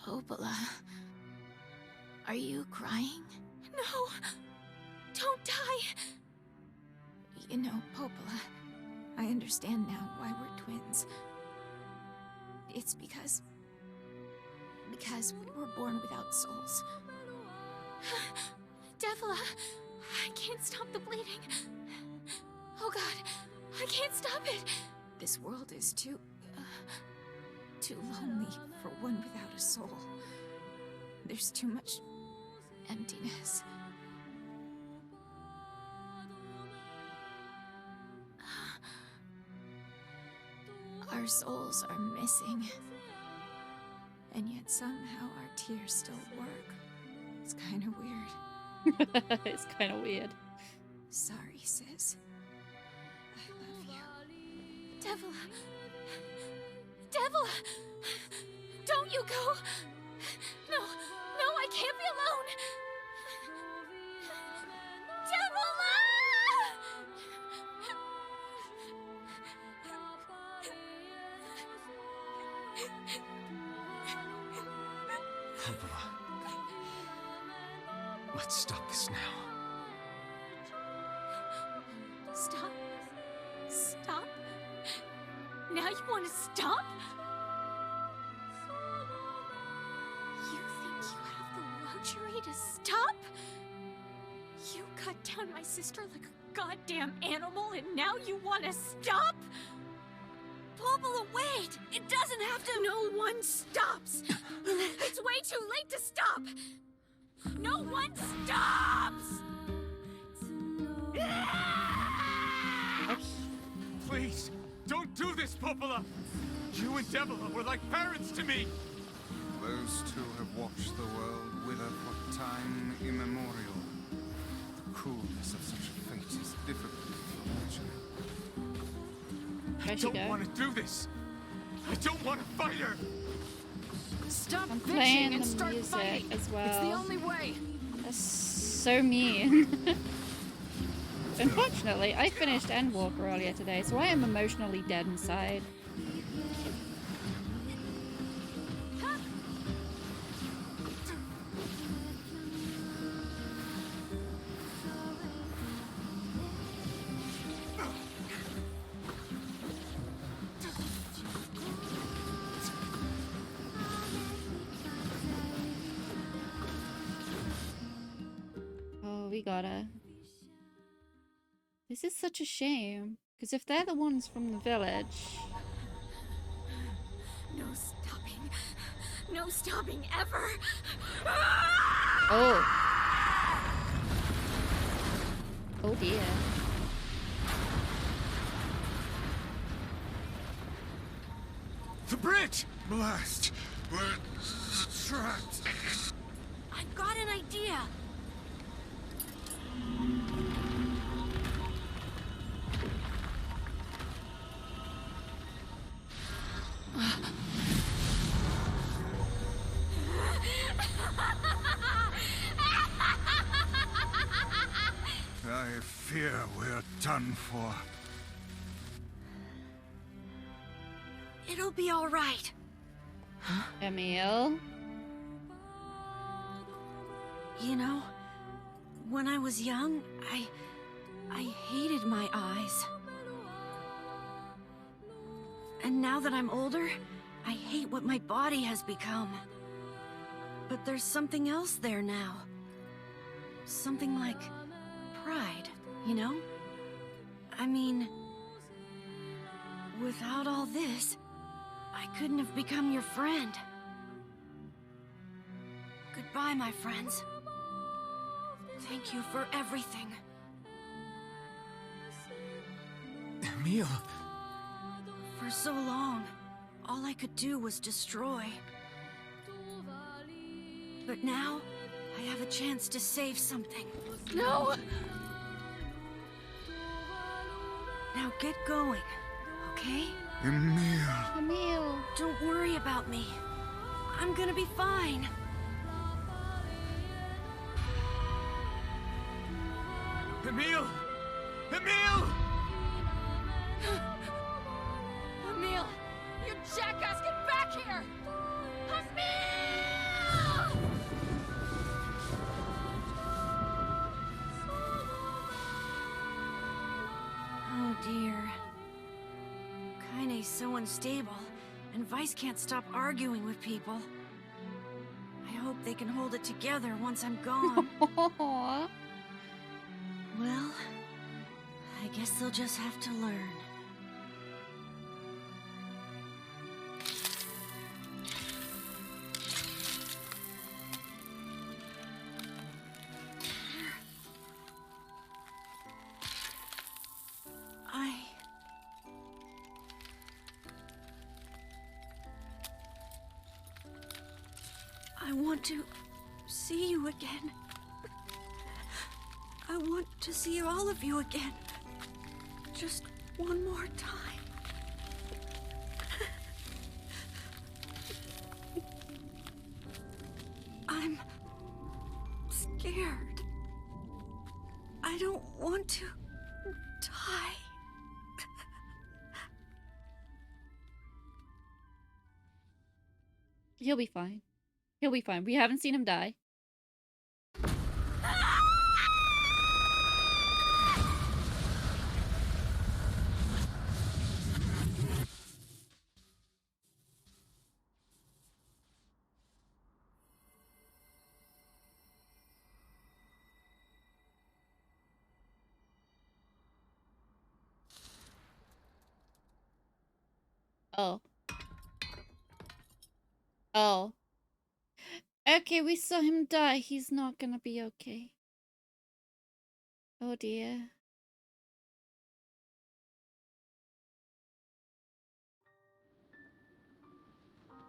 Popola, are you crying? No! Don't die! You know, Popola, I understand now why we're twins. It's because we were born without souls. Devila, I can't stop the bleeding. Oh god, I can't stop it! This world is too lonely for one without a soul. There's too much emptiness. Our souls are missing. And yet somehow our tears still work. It's kind of weird. It's kind of weird. Sorry, sis. I love you. Devila! Devila! Don't you go! No, I can't be alone! Popola. Let's stop this now. Stop? Stop? Now you want to stop? You think you have the luxury to stop? You cut down my sister like a goddamn animal and now you want to stop? Popola, wait! It doesn't have to— No one stops! It's way too late to stop! No one stops! Please, don't do this, Popola! You and Devila were like parents to me! Those two have watched the world wither for time immemorial. The cruelness of such a fate is difficult to imagine. I don't want to do this! I don't want to fight her! Stop I'm bitching playing and the start music fighting. as well. It's the only way. That's so mean. Unfortunately, I finished Endwalker earlier today, so I am emotionally dead inside. gotta. This is such a shame. Because if they're the ones from the village... No stopping. No stopping ever. Oh. Oh dear. The bridge! Blast! We're trapped. I've got an idea. I fear we're done for. It'll be all right. Emil? You know, when I was young, I hated my eyes. And now that I'm older, I hate what my body has become. But there's something else there now. Something like pride, you know? I mean, without all this, I couldn't have become your friend. Goodbye, my friends. Thank you for everything. Emil. For so long, all I could do was destroy. But now, I have a chance to save something. No! Now get going, okay? Emil. Don't worry about me. I'm gonna be fine. Emil! Emil! Emil! You jackass, get back here! Emil! Oh dear. Kaine's so unstable, and Vice can't stop arguing with people. I hope they can hold it together once I'm gone. Well, I guess they'll just have to learn. I want to see you again. I want to see all of you again. Just one more time. I'm scared. I don't want to die. He'll be fine. He'll be fine. We haven't seen him die. Oh. Oh. Okay, we saw him die. He's not gonna be okay. Oh dear.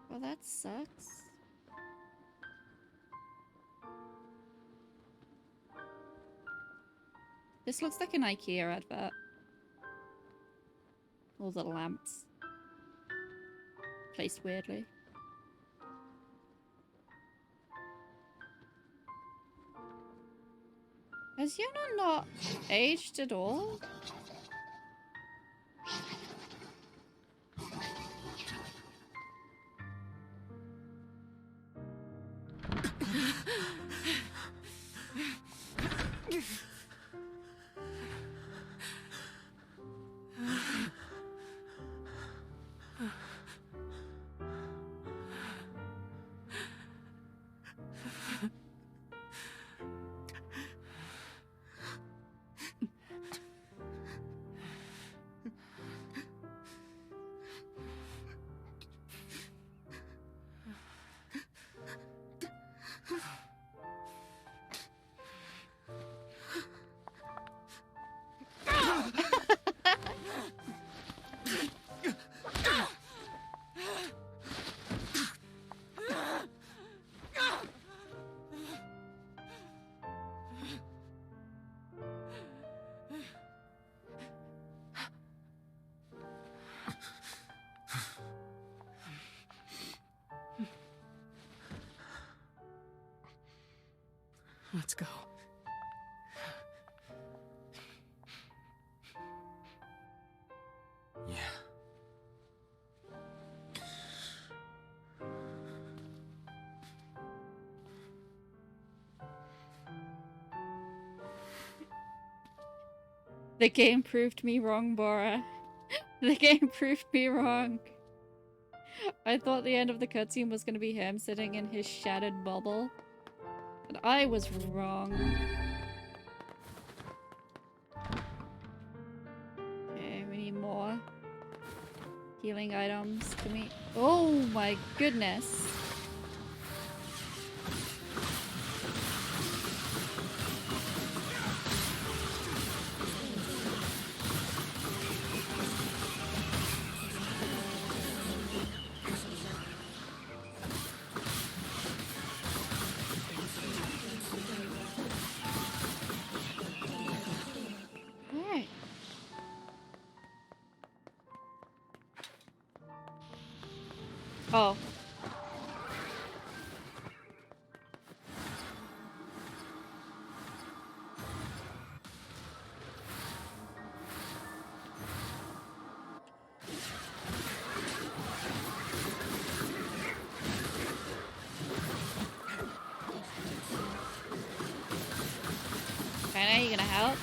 Well, that sucks. This looks like an IKEA advert. All the lamps. Placed weirdly. Has Yuna not aged at all? go. Yeah. The game proved me wrong, Bora. The game proved me wrong. I thought the end of the cutscene was gonna be him sitting in his shattered bubble. But I was wrong. Okay, we need more healing items. Can we— oh my goodness. Alright. Oh. Kinda, you gonna help?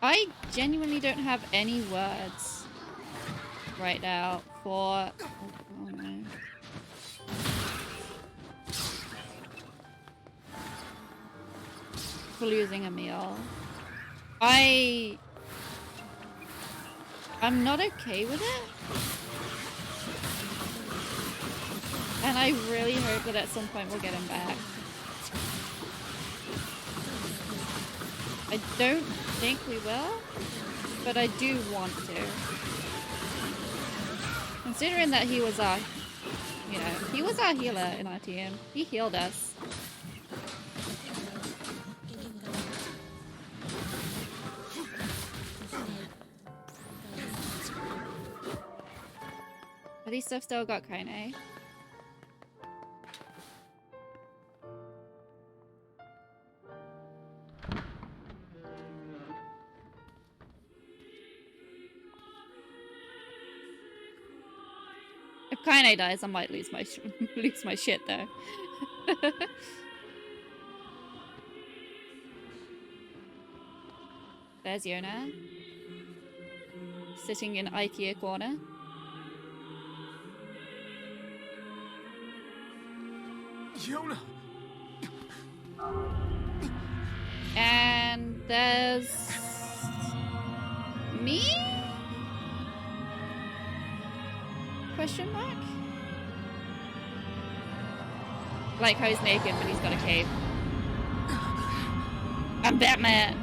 I genuinely don't have any words right now for— oh no. For losing a meal. I'm not okay with it. And I really hope that at some point we'll get him back. I don't think we will, but I do want to. Considering that he was our, you know, he was our healer in our team. He healed us. At least I've still got Kaine. If Kaine dies, I might lose my lose my shit though. There's Yona, sitting in IKEA corner. Yona! And there's me? Question mark? Like how he's naked but he's got a cape. I'm Batman!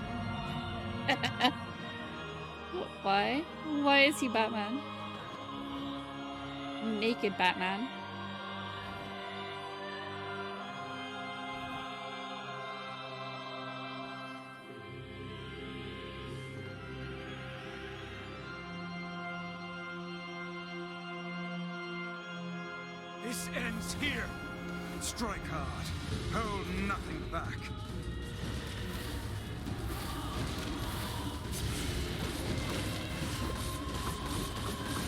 Why? Why is he Batman? Naked Batman. This ends here. Strike hard. Hold nothing back.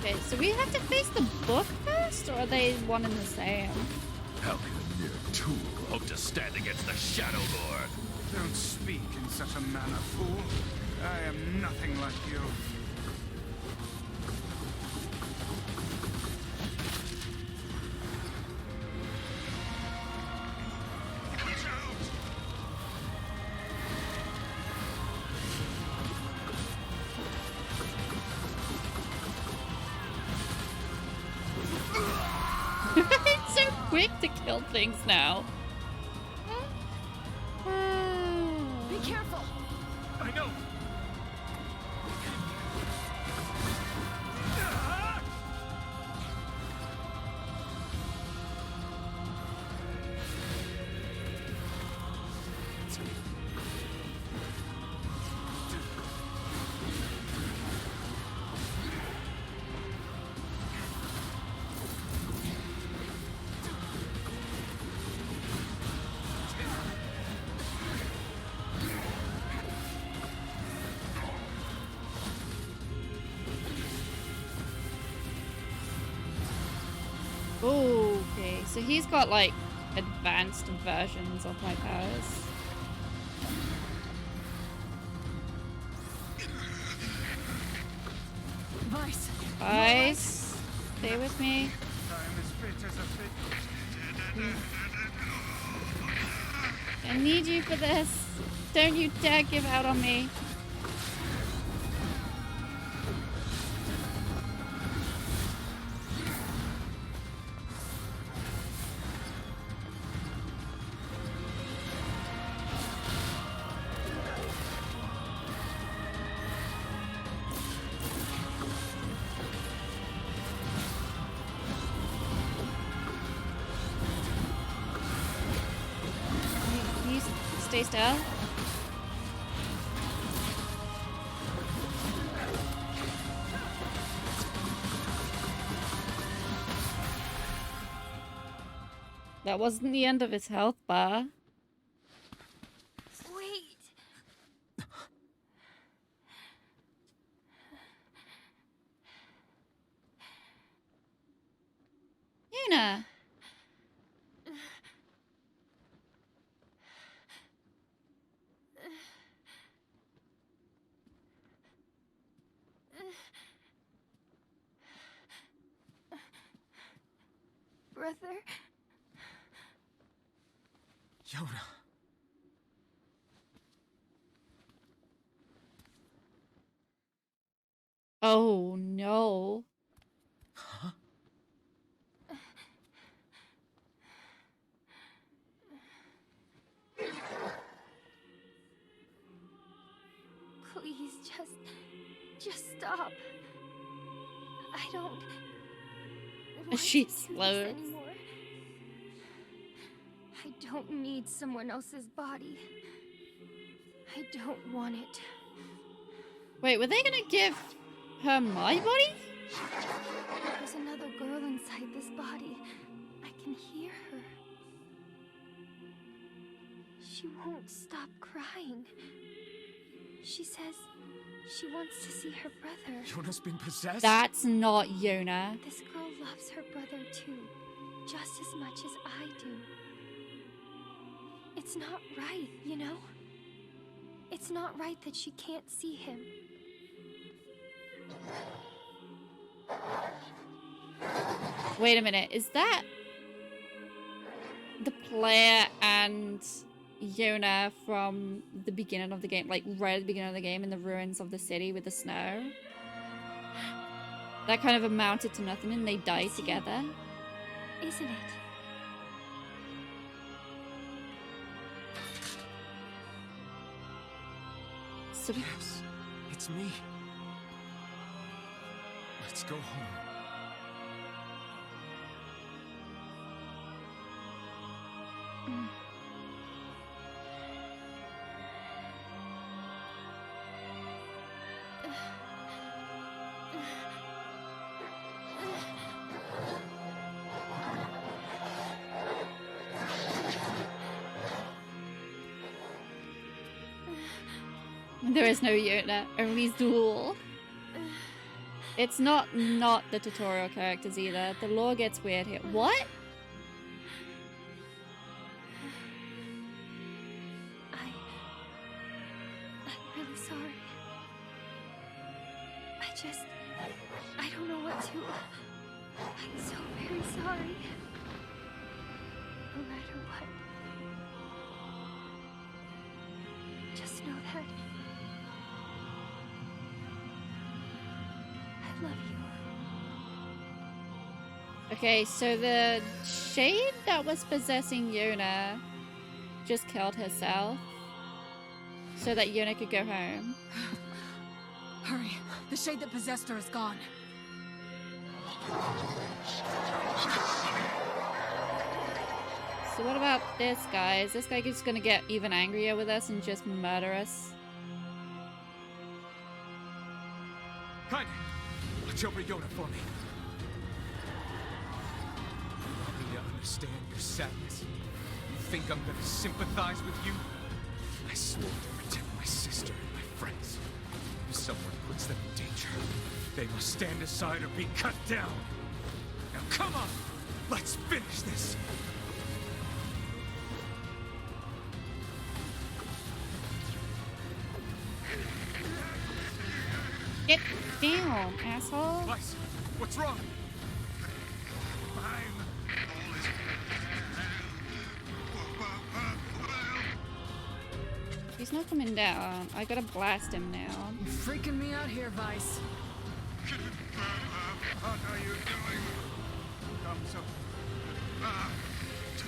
Okay, so we have to face the book first, or are they one and the same? How can a mere tool hope to stand against the Shadow Lord? Don't speak in such a manner, fool. I am nothing like you. quick to kill things now. Be careful. I know. Okay, so he's got like advanced versions of my powers. Vice, stay with me. I need you for this. Don't you dare give out on me. Stay still. That wasn't the end of his health bar. Wait. Yuna. Brother? Yona. Oh no. Huh? Please, just stop. I don't want She to do this slows. anymore. I don't need someone else's body. I don't want it. Wait, were they gonna give her my body? There's another girl inside this body. I can hear her. She won't stop crying. She says she wants to see her brother. Yona's been possessed? That's not Yona. This girl loves her brother too, just as much as I do. It's not right, you know? It's not right that she can't see him. Wait a minute, is that the player and Yona from the beginning of the game, like right at the beginning of the game in the ruins of the city with the snow? That kind of amounted to nothing and they die together? Isn't it? So yes, it's me. Let's go home. There is no Yona, only Zool. It's not the tutorial characters either. The lore gets weird here. What? I'm really sorry. I don't know what to... I'm so very sorry. No matter what. Just know that... I love you. Okay, so the shade that was possessing Yuna just killed herself so that Yuna could go home. Hurry. The shade that possessed her is gone. So what about this guy? Is this guy just gonna get even angrier with us and just murder us? Kind, watch over Yoda for me. You want me to understand your sadness? You think I'm gonna sympathize with you? I swore to protect my sister and my friends. If someone puts them in danger, they must stand aside or be cut down. Now come on, let's finish this. Get down, asshole. Weiss, what's wrong? He's not coming down. I gotta blast him now. You're freaking me out here, Vice. What are you doing? Come so... Just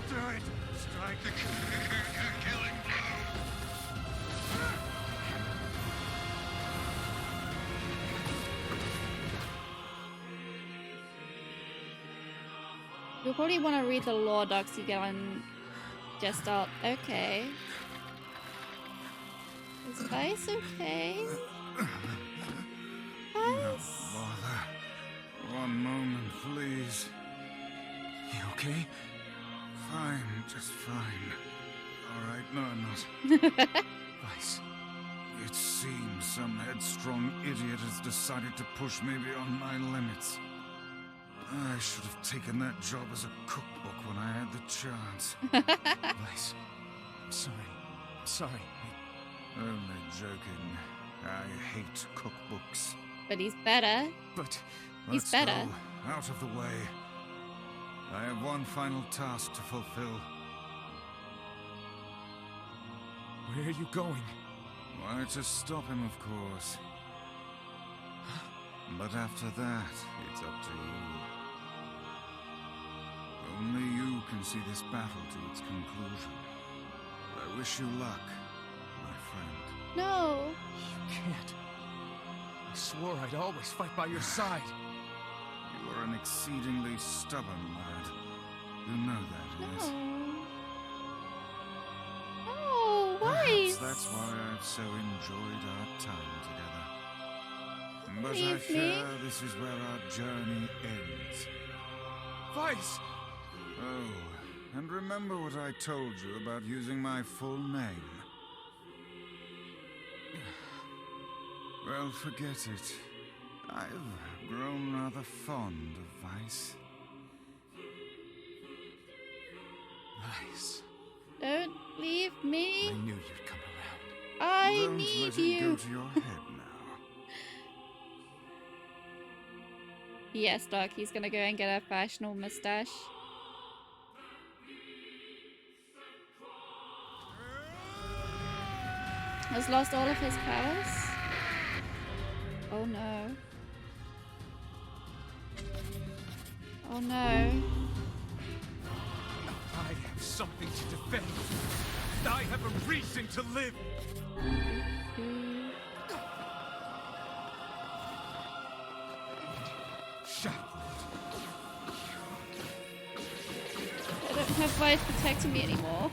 do it. Strike the killing blow. You'll probably want to read the lore docs you get on Gestalt. Okay. Is Vice okay? No bother. One moment, please. You okay? Fine, just fine. All right, no, I'm not. Vice. It seems some headstrong idiot has decided to push me beyond my limits. I should have taken that job as a cookbook when I had the chance. Vice, I'm sorry. I'm sorry. Only joking. I hate cookbooks. But he's better. But he's better. Go out of the way. I have one final task to fulfill. Where are you going? Why, to stop him, of course. But after that, it's up to you. Only you can see this battle to its conclusion. I wish you luck, my friend. No. You can't. I swore I'd always fight by your side. You are an exceedingly stubborn lad. You know that, yes? Oh, why? Perhaps that's why I've so enjoyed our time together. But I fear this is where our journey ends. Vice! Oh, and remember what I told you about using my full name. Well, forget it. I've grown rather fond of Vice. Vice. Don't leave me. I knew you'd come around. I Don't need let you. it go to your head now. Yes, Doc, he's gonna go and get a fashionable mustache. Has lost all of his powers? Oh no. Oh no. I have something to defend. I have a reason to live. Shut up. I don't have Vice protecting me anymore.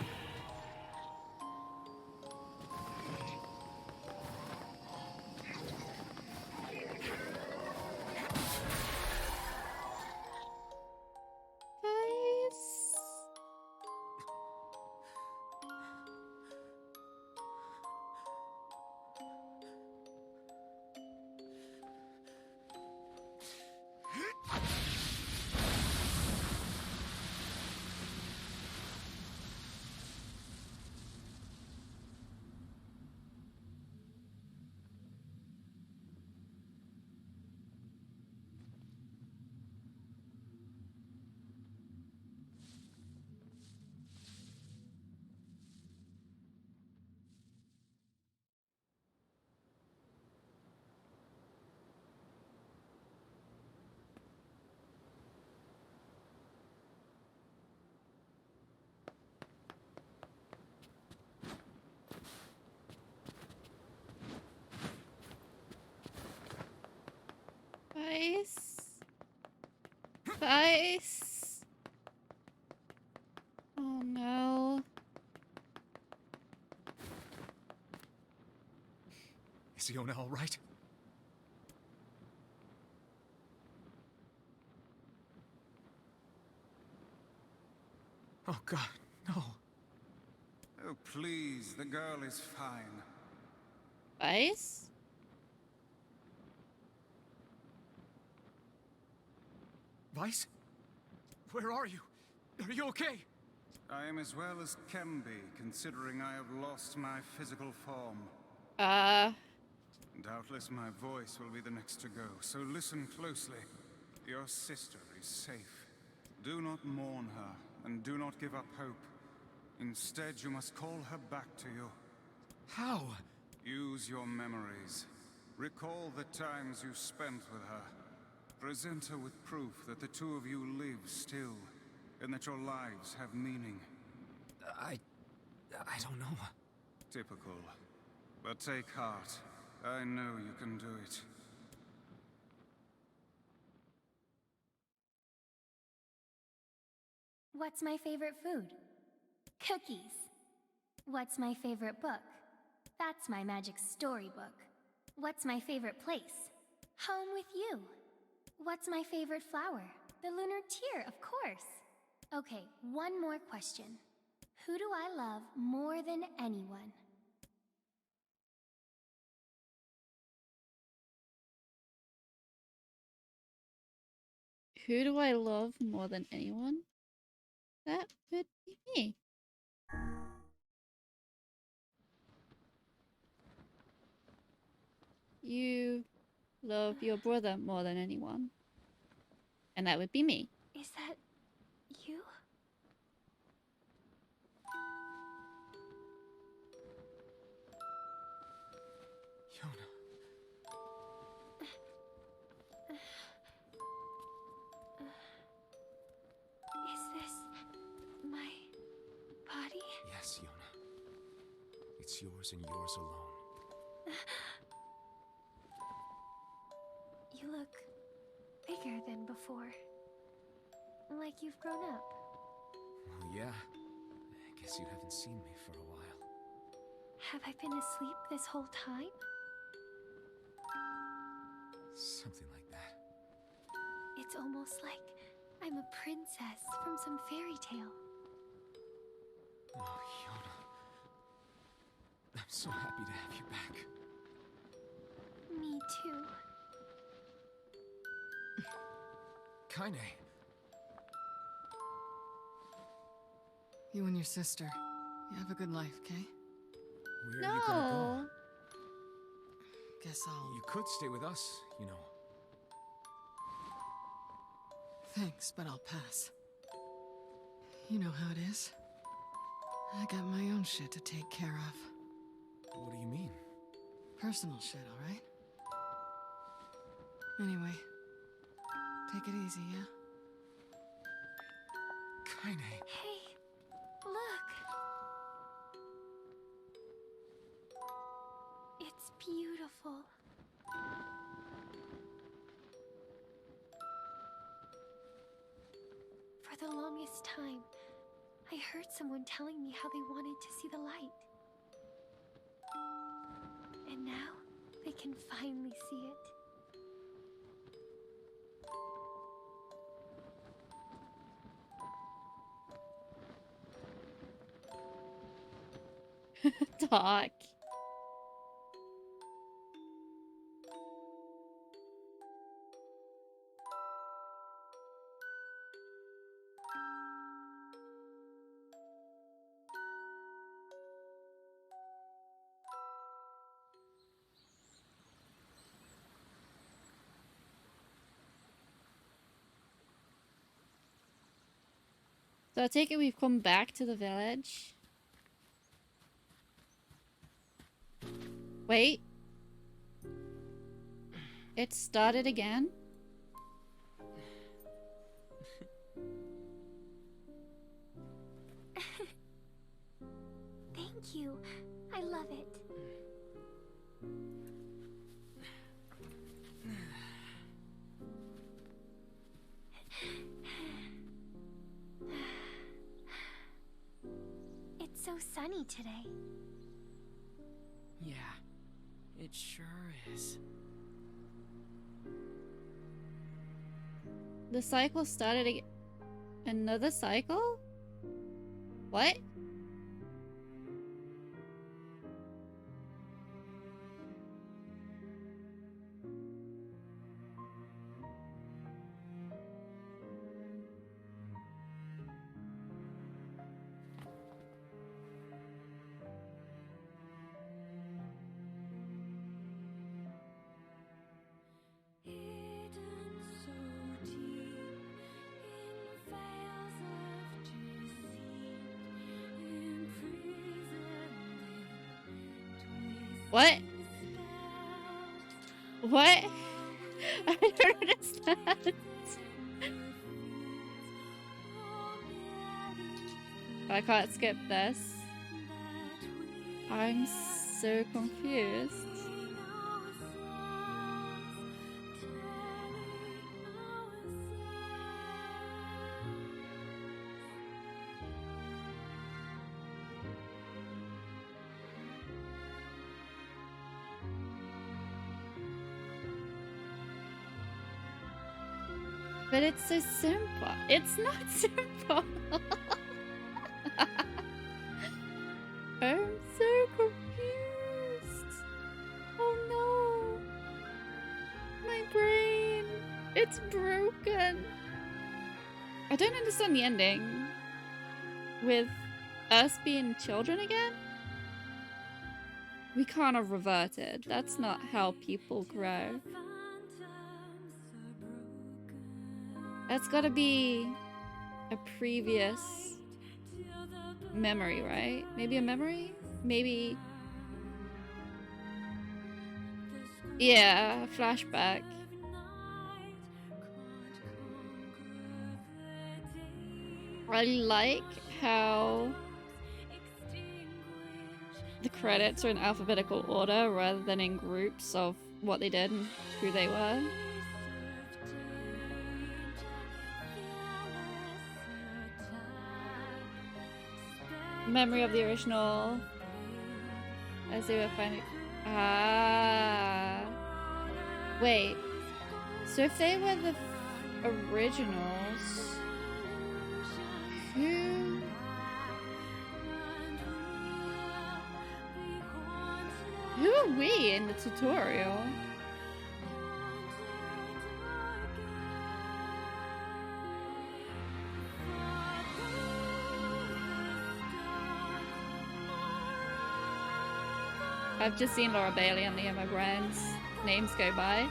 Vice. Oh no. Is Iona all right? Oh God, no. Oh, please, the girl is fine. Vice? Vice? Where are you? Are you okay? I am as well as can be, considering I have lost my physical form. Doubtless my voice will be the next to go, so listen closely. Your sister is safe. Do not mourn her, and do not give up hope. Instead, you must call her back to you. How? Use your memories. Recall the times you spent with her. Present her with proof that the two of you live still, and that your lives have meaning. I don't know. Typical. But take heart. I know you can do it. What's my favorite food? Cookies. What's my favorite book? That's my magic storybook. What's my favorite place? Home with you. What's my favorite flower? The lunar tear, of course. Okay, one more question. Who do I love more than anyone? Who do I love more than anyone? That would be me. You love your brother more than anyone. And that would be me. Is that you? Yona. Is this my body? Yes, Yona. It's yours and yours alone. You look bigger than before. Like you've grown up. Well, yeah. I guess you haven't seen me for a while. Have I been asleep this whole time? Something like that. It's almost like I'm a princess from some fairy tale. Oh, Yona. I'm so happy to have you back. Me too. Kaine. You and your sister, you have a good life, Kay? Where are you gonna go? Guess I'll... You could stay with us, you know. Thanks, but I'll pass. You know how it is. I got my own shit to take care of. What do you mean? Personal shit, alright? Anyway, take it easy, yeah? Kaine. Hey, look! It's beautiful. For the longest time, I heard someone telling me how they wanted to see the light. And now, they can finally see it. Talk. So I take it we've come back to the village. Wait. It started again? Thank you. I love it. so sunny today. Yeah, it sure is. The cycle started again. Another cycle? What? What? What? I don't understand. I can't skip this. I'm so confused. But it's so simple. It's not simple. I'm so confused. Oh no. My brain. It's broken. I don't understand the ending. With us being children again? We can't have reverted. That's not how people grow. That's gotta be a previous memory, right? Maybe a memory? Maybe... yeah, a flashback. I like how the credits are in alphabetical order rather than in groups of what they did and who they were. Memory of the original as they were finding. Ah, wait. So if they were the originals, who are we in the tutorial? I've just seen Laura Bailey on the Emma Brands names go by.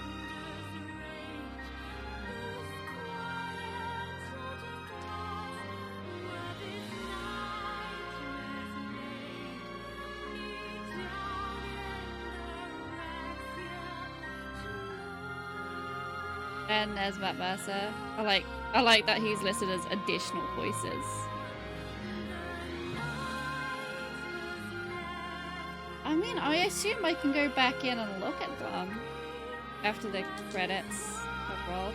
And there's Matt Mercer. I like that he's listed as additional voices. I mean, I assume I can go back in and look at them after the credits have rolled.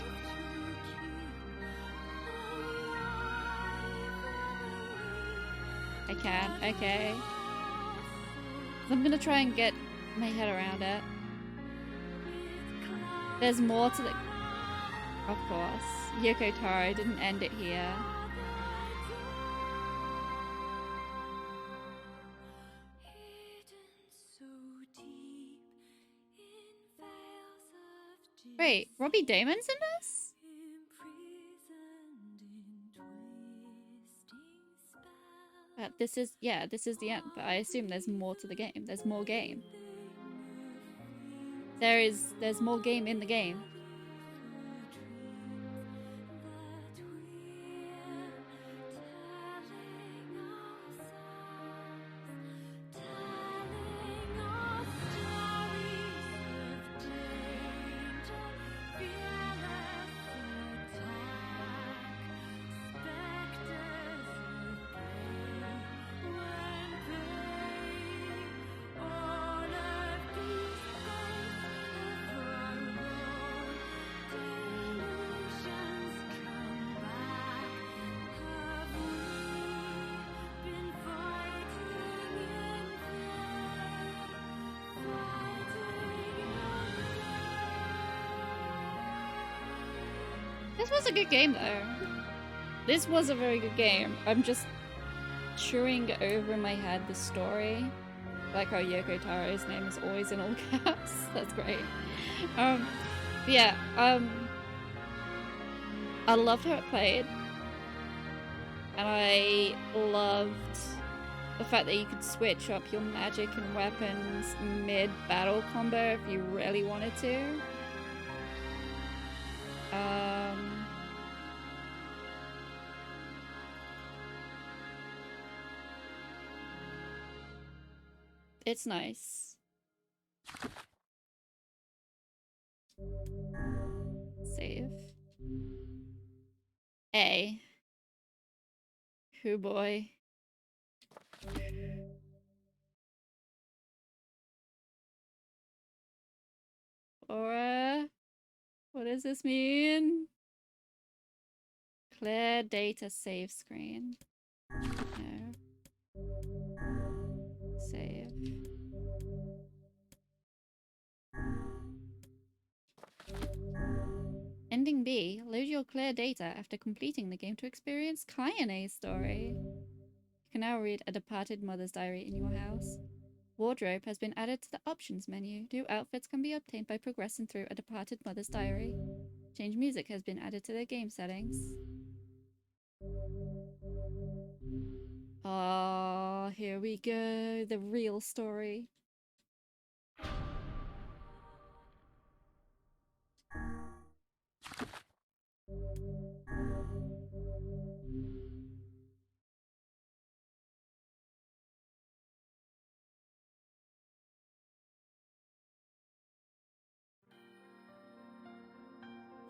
I can, okay. I'm gonna try and get my head around it. There's more to the... Of course. Yoko Taro didn't end it here. Wait, Robbie Damon's in this? This is the end, but I assume there's more to the game. There's more game. There's more game in the game. was a good game though. This was a very good game. I'm just chewing over in my head the story. Like how Yoko Taro's name is always in all caps. That's great. Yeah, I loved how it played. And I loved the fact that you could switch up your magic and weapons mid-battle combo if you really wanted to. It's nice. Save. A. Hoo boy. Aura. What does this mean? Clear data save screen. No. Save. Ending B. Load your clear data after completing the game to experience Kayane's story. You can now read a departed mother's diary in your house. Wardrobe has been added to the options menu. New outfits can be obtained by progressing through a departed mother's diary. Change music has been added to the game settings. Ah, here we go. The real story.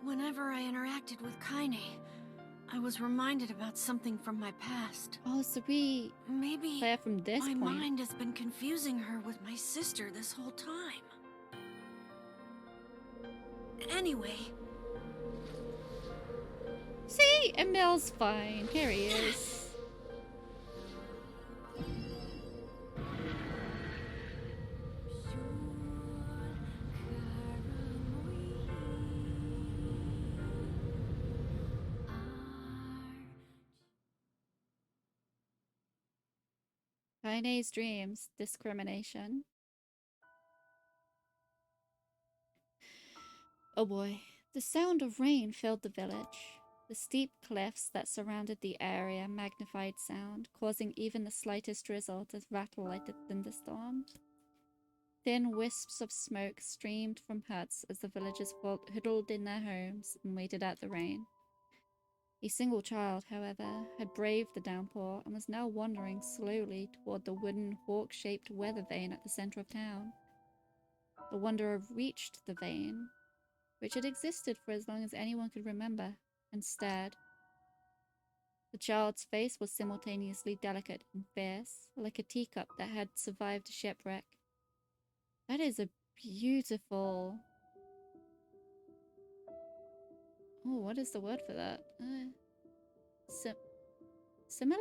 Whenever I interacted with Kaine, I was reminded about something from my past. Oh, so we maybe play from this my point. mind has been confusing her with my sister this whole time. Anyway. See, Emil's fine. Here he is. Kaine's dreams, discrimination. Oh boy. The sound of rain filled the village. The steep cliffs that surrounded the area magnified sound, causing even the slightest drizzle to rattle like a thunderstorm. Thin wisps of smoke streamed from huts as the villagers huddled in their homes and waited out the rain. A single child, however, had braved the downpour and was now wandering slowly toward the wooden hawk-shaped weather vane at the center of town. The wanderer reached the vane, which had existed for as long as anyone could remember, and stared. The child's face was simultaneously delicate and fierce, like a teacup that had survived a shipwreck. That is a beautiful... Oh, what is the word for that? Simile?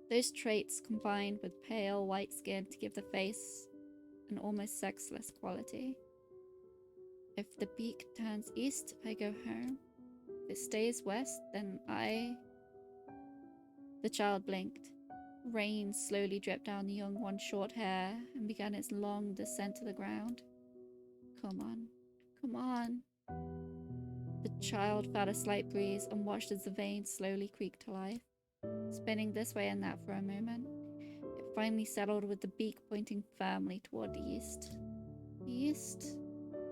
Those traits combined with pale white skin to give the face an almost sexless quality. If the beak turns east, I go home. If it stays west, then I... The child blinked. Rain slowly dripped down the young one's short hair and began its long descent to the ground. Come on. Come on. The child felt a slight breeze and watched as the vane slowly creaked to life, spinning this way and that for a moment. It finally settled with the beak pointing firmly toward the east. East?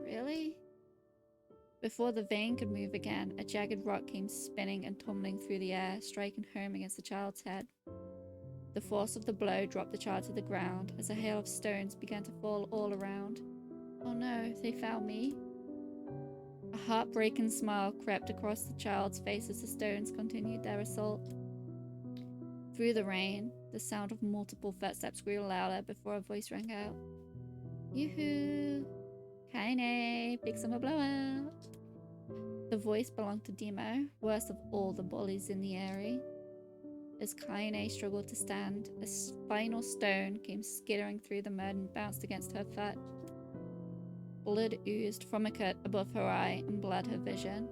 Really? Before the vane could move again, a jagged rock came spinning and tumbling through the air, striking home against the child's head. The force of the blow dropped the child to the ground as a hail of stones began to fall all around. Oh no, they found me. A heartbreaking smile crept across the child's face as the stones continued their assault. Through the rain, the sound of multiple footsteps grew louder before a voice rang out. Yoo-hoo! Kaine, big summer blowout! The voice belonged to Demo, worst of all the bullies in the area. As Kaine struggled to stand, a final stone came skittering through the mud and bounced against her foot. Blood oozed from a cut above her eye and blurred her vision,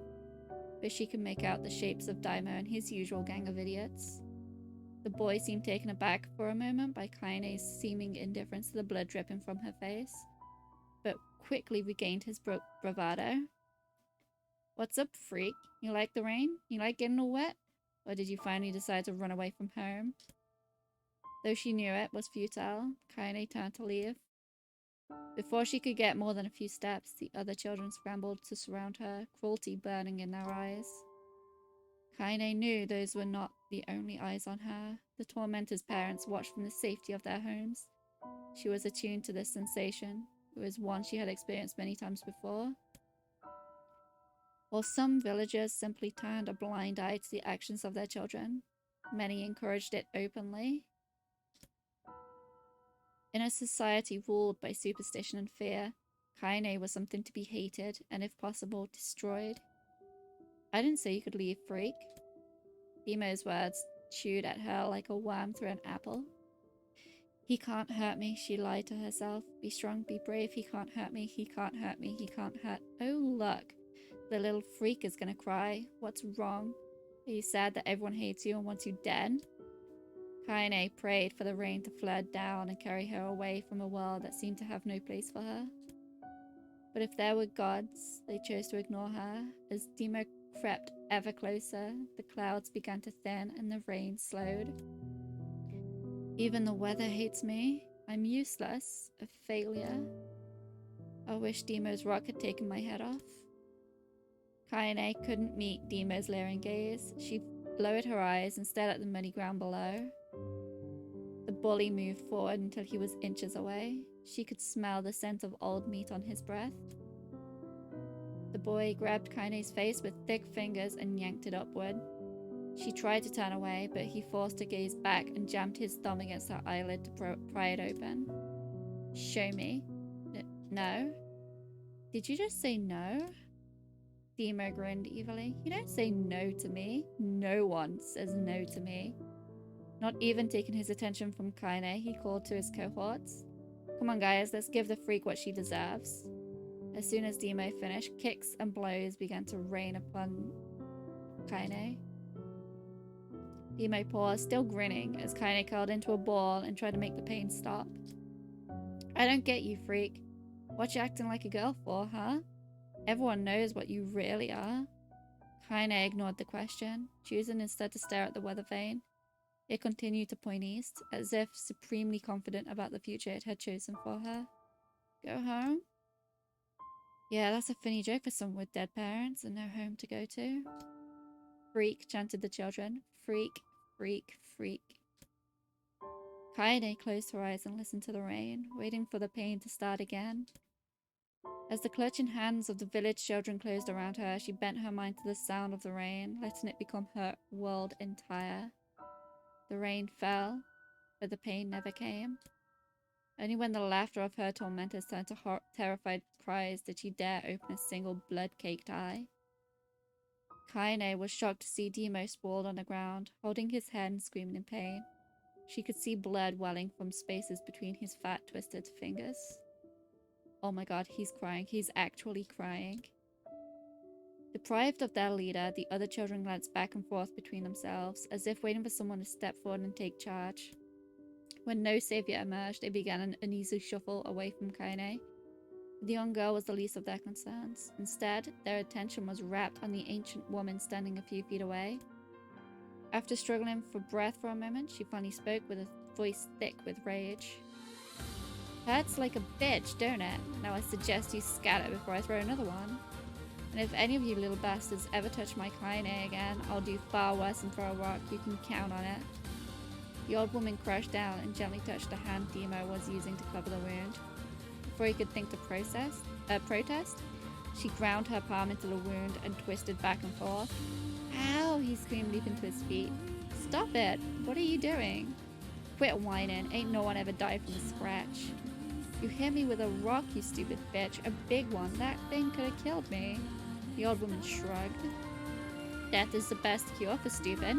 but she could make out the shapes of Daimo and his usual gang of idiots. The boy seemed taken aback for a moment by Kaine's seeming indifference to the blood dripping from her face, but quickly regained his bravado. "What's up, freak? You like the rain? You like getting all wet? Or did you finally decide to run away from home?" Though she knew it was futile, Kaine turned to leave. Before she could get more than a few steps, the other children scrambled to surround her, cruelty burning in their eyes. Kaine knew those were not the only eyes on her. The tormentor's parents watched from the safety of their homes. She was attuned to this sensation. It was one she had experienced many times before. While some villagers simply turned a blind eye to the actions of their children, many encouraged it openly. In a society ruled by superstition and fear, Kaine was something to be hated and, if possible, destroyed. "I didn't say you could leave, freak." Demo's words chewed at her like a worm through an apple. "He can't hurt me," she lied to herself. "Be strong, be brave. He can't hurt me. He can't hurt me. He can't hurt." Oh, look. The little freak is gonna cry. What's wrong? Are you sad that everyone hates you and wants you dead? Kaine prayed for the rain to flood down and carry her away from a world that seemed to have no place for her. But if there were gods, they chose to ignore her. As Demo crept ever closer, the clouds began to thin and the rain slowed. "Even the weather hates me. I'm useless, a failure. I wish Demo's rock had taken my head off." Kaine couldn't meet Demo's leering gaze. She lowered her eyes and stared at the muddy ground below. The bully moved forward until he was inches away. She could smell the scent of old meat on his breath. The boy grabbed Kaine's face with thick fingers and yanked it upward. She tried to turn away, but he forced her gaze back and jammed his thumb against her eyelid to pry it open. "Show me." "No?" "Did you just say no?" Demo grinned evilly. "You don't say no to me. No one says no to me." Not even taking his attention from Kaine, he called to his cohorts. "Come on, guys, let's give the freak what she deserves." As soon as Demo finished, kicks and blows began to rain upon Kaine. Demo paused, still grinning, as Kaine curled into a ball and tried to make the pain stop. "I don't get you, freak. What you acting like a girl for, huh? Everyone knows what you really are." Kaine ignored the question, choosing instead to stare at the weather vane. It continued to point east, as if supremely confident about the future it had chosen for her. "Go home?" Yeah, that's a funny joke for someone with dead parents and no home to go to. "Freak," chanted the children. "Freak, freak, freak." Kaine closed her eyes and listened to the rain, waiting for the pain to start again. As the clutching hands of the village children closed around her, she bent her mind to the sound of the rain, letting it become her world entire. The rain fell, but the pain never came. Only when the laughter of her tormentors turned to terrified cries did she dare open a single blood-caked eye. Kaine was shocked to see Demo sprawled on the ground, holding his head and screaming in pain. She could see blood welling from spaces between his fat, twisted fingers. Oh my god, he's crying. He's actually crying. Deprived of their leader, the other children glanced back and forth between themselves, as if waiting for someone to step forward and take charge. When no savior emerged, they began an uneasy shuffle away from Kaine. The young girl was the least of their concerns. Instead, their attention was wrapped on the ancient woman standing a few feet away. After struggling for breath for a moment, she finally spoke with a voice thick with rage. "Hurts like a bitch, don't it? Now I suggest you scatter before I throw another one. And if any of you little bastards ever touch my Kaine again, I'll do far worse than throw a rock. You can count on it." The old woman crouched down and gently touched the hand Demo was using to cover the wound. Before he could think to protest, she ground her palm into the wound and twisted back and forth. "Ow!" he screamed, leaping to his feet. "Stop it! What are you doing? Quit whining. Ain't no one ever died from a scratch. You hit me with a rock, you stupid bitch. A big one. That thing could have killed me." The old woman shrugged. "Death is the best cure for stupid."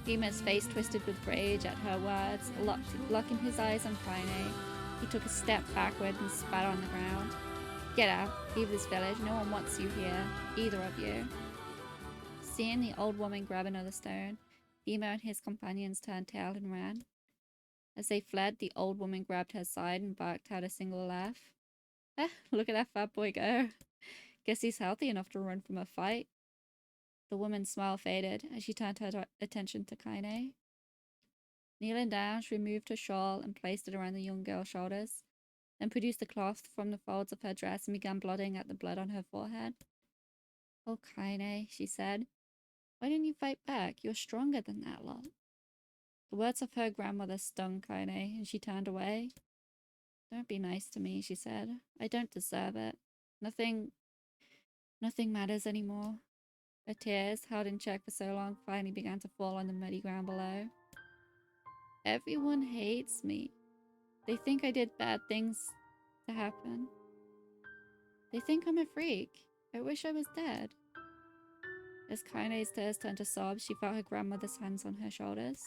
Demo's face twisted with rage at her words, locking his eyes on Kaine. He took a step backward and spat on the ground. Get out. Leave this village. No one wants you here. Either of you. Seeing the old woman grab another stone, Fimo and his companions turned tail and ran. As they fled, the old woman grabbed her side and barked out a single laugh. Ah, look at that fat boy go. Guess he's healthy enough to run from a fight. The woman's smile faded as she turned her attention to Kaine. Kneeling down, she removed her shawl and placed it around the young girl's shoulders, then produced a cloth from the folds of her dress and began blotting at the blood on her forehead. Oh, Kaine, she said. Why didn't you fight back? You're stronger than that lot. The words of her grandmother stung Kaine, and she turned away. Don't be nice to me, she said. I don't deserve it. Nothing matters anymore. Her tears, held in check for so long, finally began to fall on the muddy ground below. Everyone hates me. They think I did bad things to happen. They think I'm a freak. I wish I was dead. As Kaine's tears turned to sobs, she felt her grandmother's hands on her shoulders.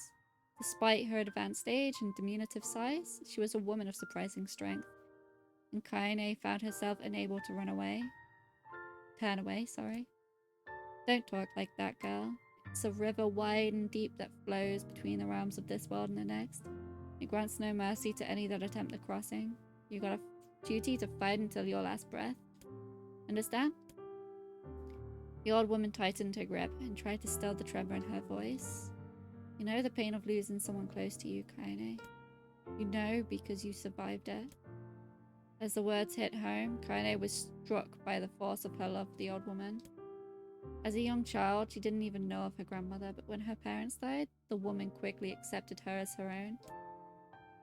Despite her advanced age and diminutive size, she was a woman of surprising strength, and Kaine found herself unable to turn away. Don't talk like that, girl. It's a river wide and deep that flows between the realms of this world and the next. It grants no mercy to any that attempt the crossing. You got a duty to fight until your last breath. Understand? The old woman tightened her grip and tried to still the tremor in her voice. You know the pain of losing someone close to you, Kaine. You know because you survived it. As the words hit home, Kaine was struck by the force of her love for the old woman. As a young child, she didn't even know of her grandmother, but when her parents died, the woman quickly accepted her as her own.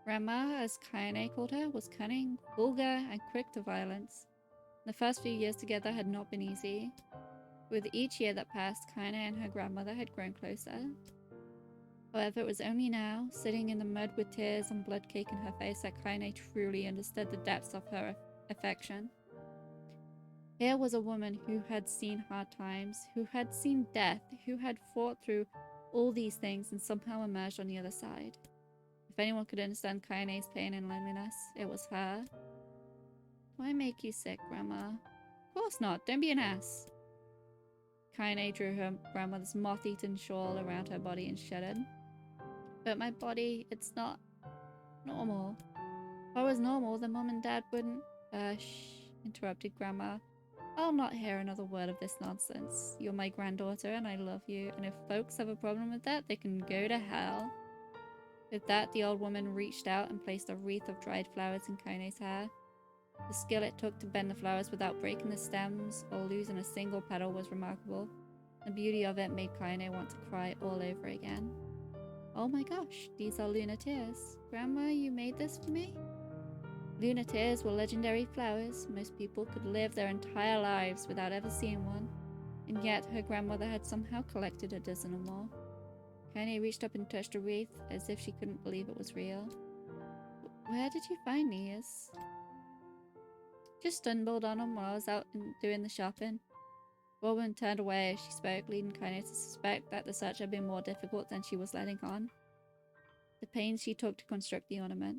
Grandma, as Kaine called her, was cunning, vulgar, and quick to violence. The first few years together had not been easy. With each year that passed, Kaine and her grandmother had grown closer. However, it was only now, sitting in the mud with tears and blood cake in her face, that Kaine truly understood the depths of her affection. Here was a woman who had seen hard times, who had seen death, who had fought through all these things and somehow emerged on the other side. If anyone could understand Kaine's pain and loneliness, it was her. Do I make you sick, Grandma? Of course not. Don't be an ass. Kaine drew her grandmother's moth-eaten shawl around her body and shuddered. But my body, it's not normal. If I was normal, then Mom and Dad wouldn't— Shh, interrupted Grandma. I'll not hear another word of this nonsense. You're my granddaughter and I love you, and if folks have a problem with that, they can go to hell. With that, the old woman reached out and placed a wreath of dried flowers in Kaine's hair. The skill it took to bend the flowers without breaking the stems or losing a single petal was remarkable. The beauty of it made Kaine want to cry all over again. Oh my gosh, these are lunar tears. Grandma, you made this for me? Lunar tears were legendary flowers. Most people could live their entire lives without ever seeing one, and yet her grandmother had somehow collected a dozen or more. Kaine reached up and touched a wreath, as if she couldn't believe it was real. Where did you find these? Just stumbled on them while I was out doing the shopping. The woman turned away as she spoke, leading Kaine to suspect that the search had been more difficult than she was letting on. The pains she took to construct the ornament,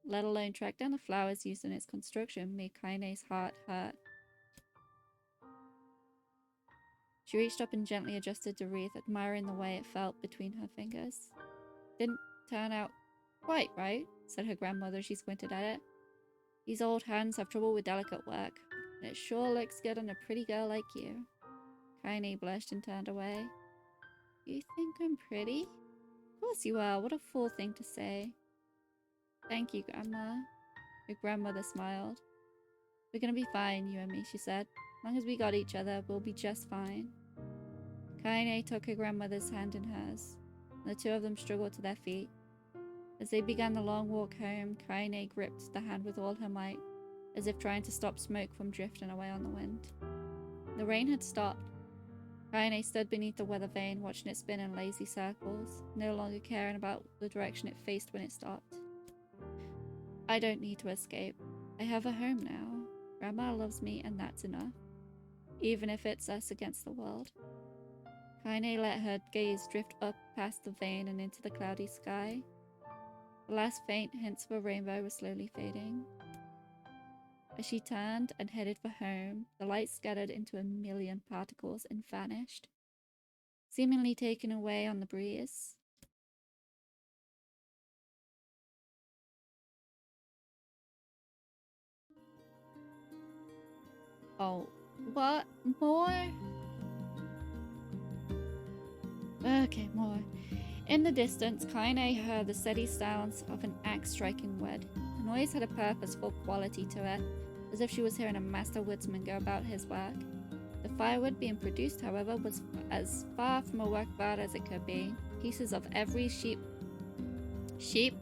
let alone track down the flowers used in its construction, made Kaine's heart hurt. She reached up and gently adjusted the wreath, admiring the way it felt between her fingers. Didn't turn out quite right, said her grandmother as she squinted at it. These old hands have trouble with delicate work, and it sure looks good on a pretty girl like you. Kaine blushed and turned away. You think I'm pretty? Of course you are. What a fool thing to say. Thank you, Grandma. Her grandmother smiled. We're gonna be fine, you and me, she said. As long as we got each other, we'll be just fine. Kaine took her grandmother's hand in hers, and the two of them struggled to their feet. As they began the long walk home, Kaine gripped the hand with all her might, as if trying to stop smoke from drifting away on the wind. The rain had stopped. Kaine stood beneath the weather vane, watching it spin in lazy circles, no longer caring about the direction it faced when it stopped. I don't need to escape. I have a home now. Grandma loves me, and that's enough. Even if it's us against the world. Kaine let her gaze drift up past the vane and into the cloudy sky. The last faint hints of a rainbow were slowly fading. As she turned and headed for home, the light scattered into a million particles and vanished, seemingly taken away on the breeze. Oh, what? More? Okay, more. In the distance, Kaine heard the steady sounds of an axe striking wood. The noise had a purposeful quality to it, as if she was hearing a master woodsman go about his work. The firewood being produced, however, was as far from a work of art as it could be. Pieces of every shape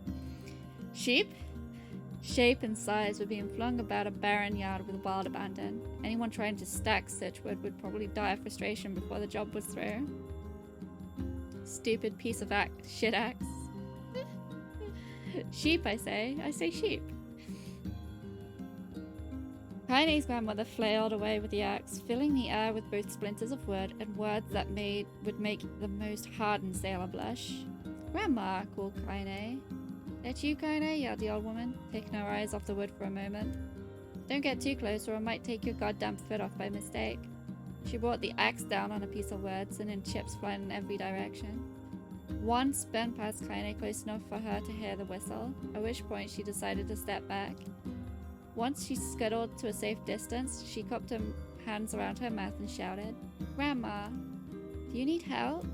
and size were being flung about a barren yard with wild abandon. Anyone trying to stack such wood would probably die of frustration before the job was through. Stupid piece of shit axe. Sheep, I say sheep. Kaine's grandmother flailed away with the axe, filling the air with both splinters of wood and words that would make the most hardened sailor blush. Grandma, called Kaine. That you, Kaine? Yelled the old woman, taking her eyes off the wood for a moment. Don't get too close or I might take your goddamn foot off by mistake. She brought the axe down on a piece of wood, sending chips flying in every direction. One spun past Kaine close enough for her to hear the whistle, at which point she decided to step back. Once she scuttled to a safe distance, she cupped her hands around her mouth and shouted, Grandma, do you need help?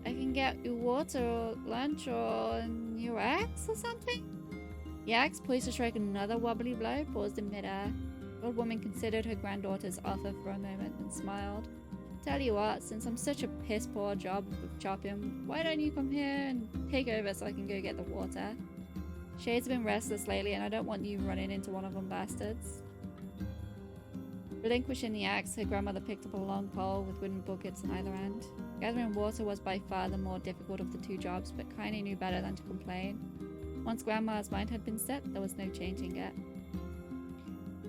I can get you water or lunch or your axe or something? The axe, poised to strike another wobbly blow, paused in midair. The old woman considered her granddaughter's offer for a moment and smiled. Tell you what, since I'm such a piss poor job of chopping, why don't you come here and take over so I can go get the water? Shade's been restless lately and I don't want you running into one of them bastards. Relinquishing the axe, her grandmother picked up a long pole with wooden buckets on either end. Gathering water was by far the more difficult of the two jobs, but Kaine knew better than to complain. Once Grandma's mind had been set, there was no changing it.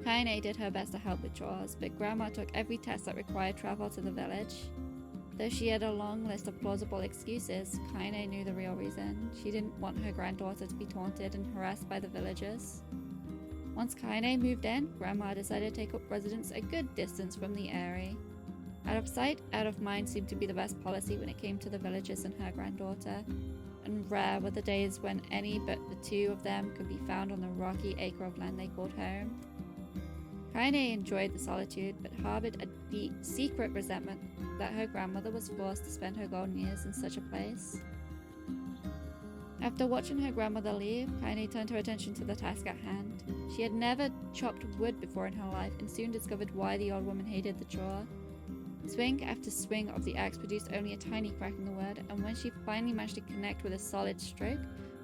Kaine did her best to help with chores, but Grandma took every task that required travel to the village. Though she had a long list of plausible excuses, Kaine knew the real reason. She didn't want her granddaughter to be taunted and harassed by the villagers. Once Kaine moved in, Grandma decided to take up residence a good distance from the area. Out of sight, out of mind seemed to be the best policy when it came to the villagers and her granddaughter, and rare were the days when any but the two of them could be found on the rocky acre of land they called home. Kaine enjoyed the solitude, but harbored a deep, secret resentment that her grandmother was forced to spend her golden years in such a place. After watching her grandmother leave, Kaine turned her attention to the task at hand. She had never chopped wood before in her life and soon discovered why the old woman hated the chore. Swing after swing of the axe produced only a tiny crack in the wood, and when she finally managed to connect with a solid stroke,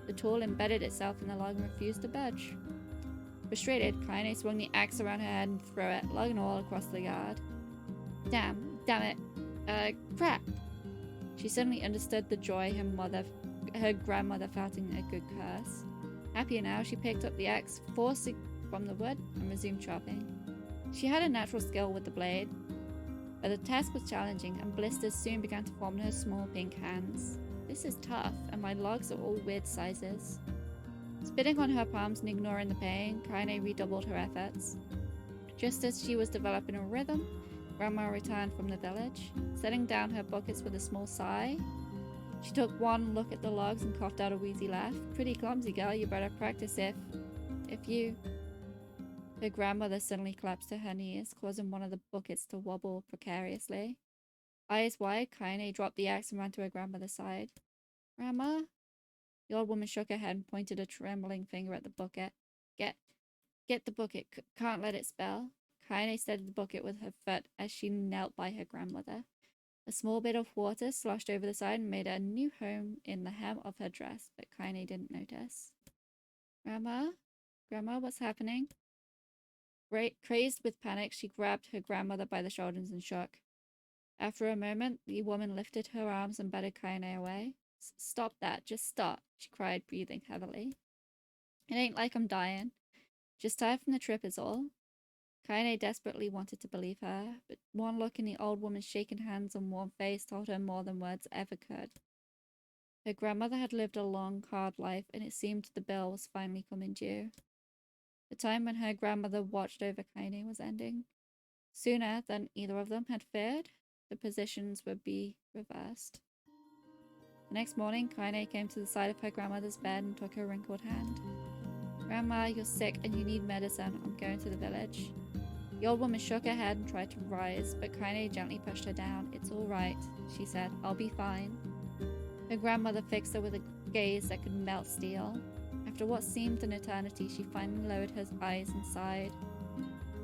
the tool embedded itself in the log and refused to budge. Frustrated, Kaine swung the axe around her head and threw it, log and all, across the yard. Damn it. Crap. She suddenly understood the joy her grandmother felt in a good curse. Happier now, she picked up the axe, forced it from the wood, and resumed chopping. She had a natural skill with the blade, but the task was challenging, and blisters soon began to form in her small pink hands. This is tough, and my logs are all weird sizes. Spitting on her palms and ignoring the pain, Kaine redoubled her efforts. Just as she was developing a rhythm, Grandma returned from the village. Setting down her buckets with a small sigh, she took one look at the logs and coughed out a wheezy laugh. Pretty clumsy, girl, you better practice if you... Her grandmother suddenly collapsed to her knees, causing one of the buckets to wobble precariously. Eyes wide, Kaine dropped the axe and ran to her grandmother's side. Grandma? The old woman shook her head and pointed a trembling finger at the bucket. Get the bucket. Can't let it spill. Kaine steadied the bucket with her foot as she knelt by her grandmother. A small bit of water sloshed over the side and made a new home in the hem of her dress, but Kaine didn't notice. Grandma? Grandma, what's happening? Crazed with panic, she grabbed her grandmother by the shoulders and shook. After a moment, the woman lifted her arms and batted Kaine away. Stop that, just stop, she cried, breathing heavily. It ain't like I'm dying. Just tired from the trip is all. Kaine desperately wanted to believe her, but one look in the old woman's shaking hands and warm face told her more than words ever could. Her grandmother had lived a long, hard life, and it seemed the bill was finally coming due. The time when her grandmother watched over Kaine was ending. Sooner than either of them had feared, the positions would be reversed. The next morning, Kaine came to the side of her grandmother's bed and took her wrinkled hand. "Grandma, you're sick and you need medicine. I'm going to the village." The old woman shook her head and tried to rise, but Kaine gently pushed her down. "It's all right," she said. "I'll be fine." Her grandmother fixed her with a gaze that could melt steel. After what seemed an eternity, she finally lowered her eyes and sighed.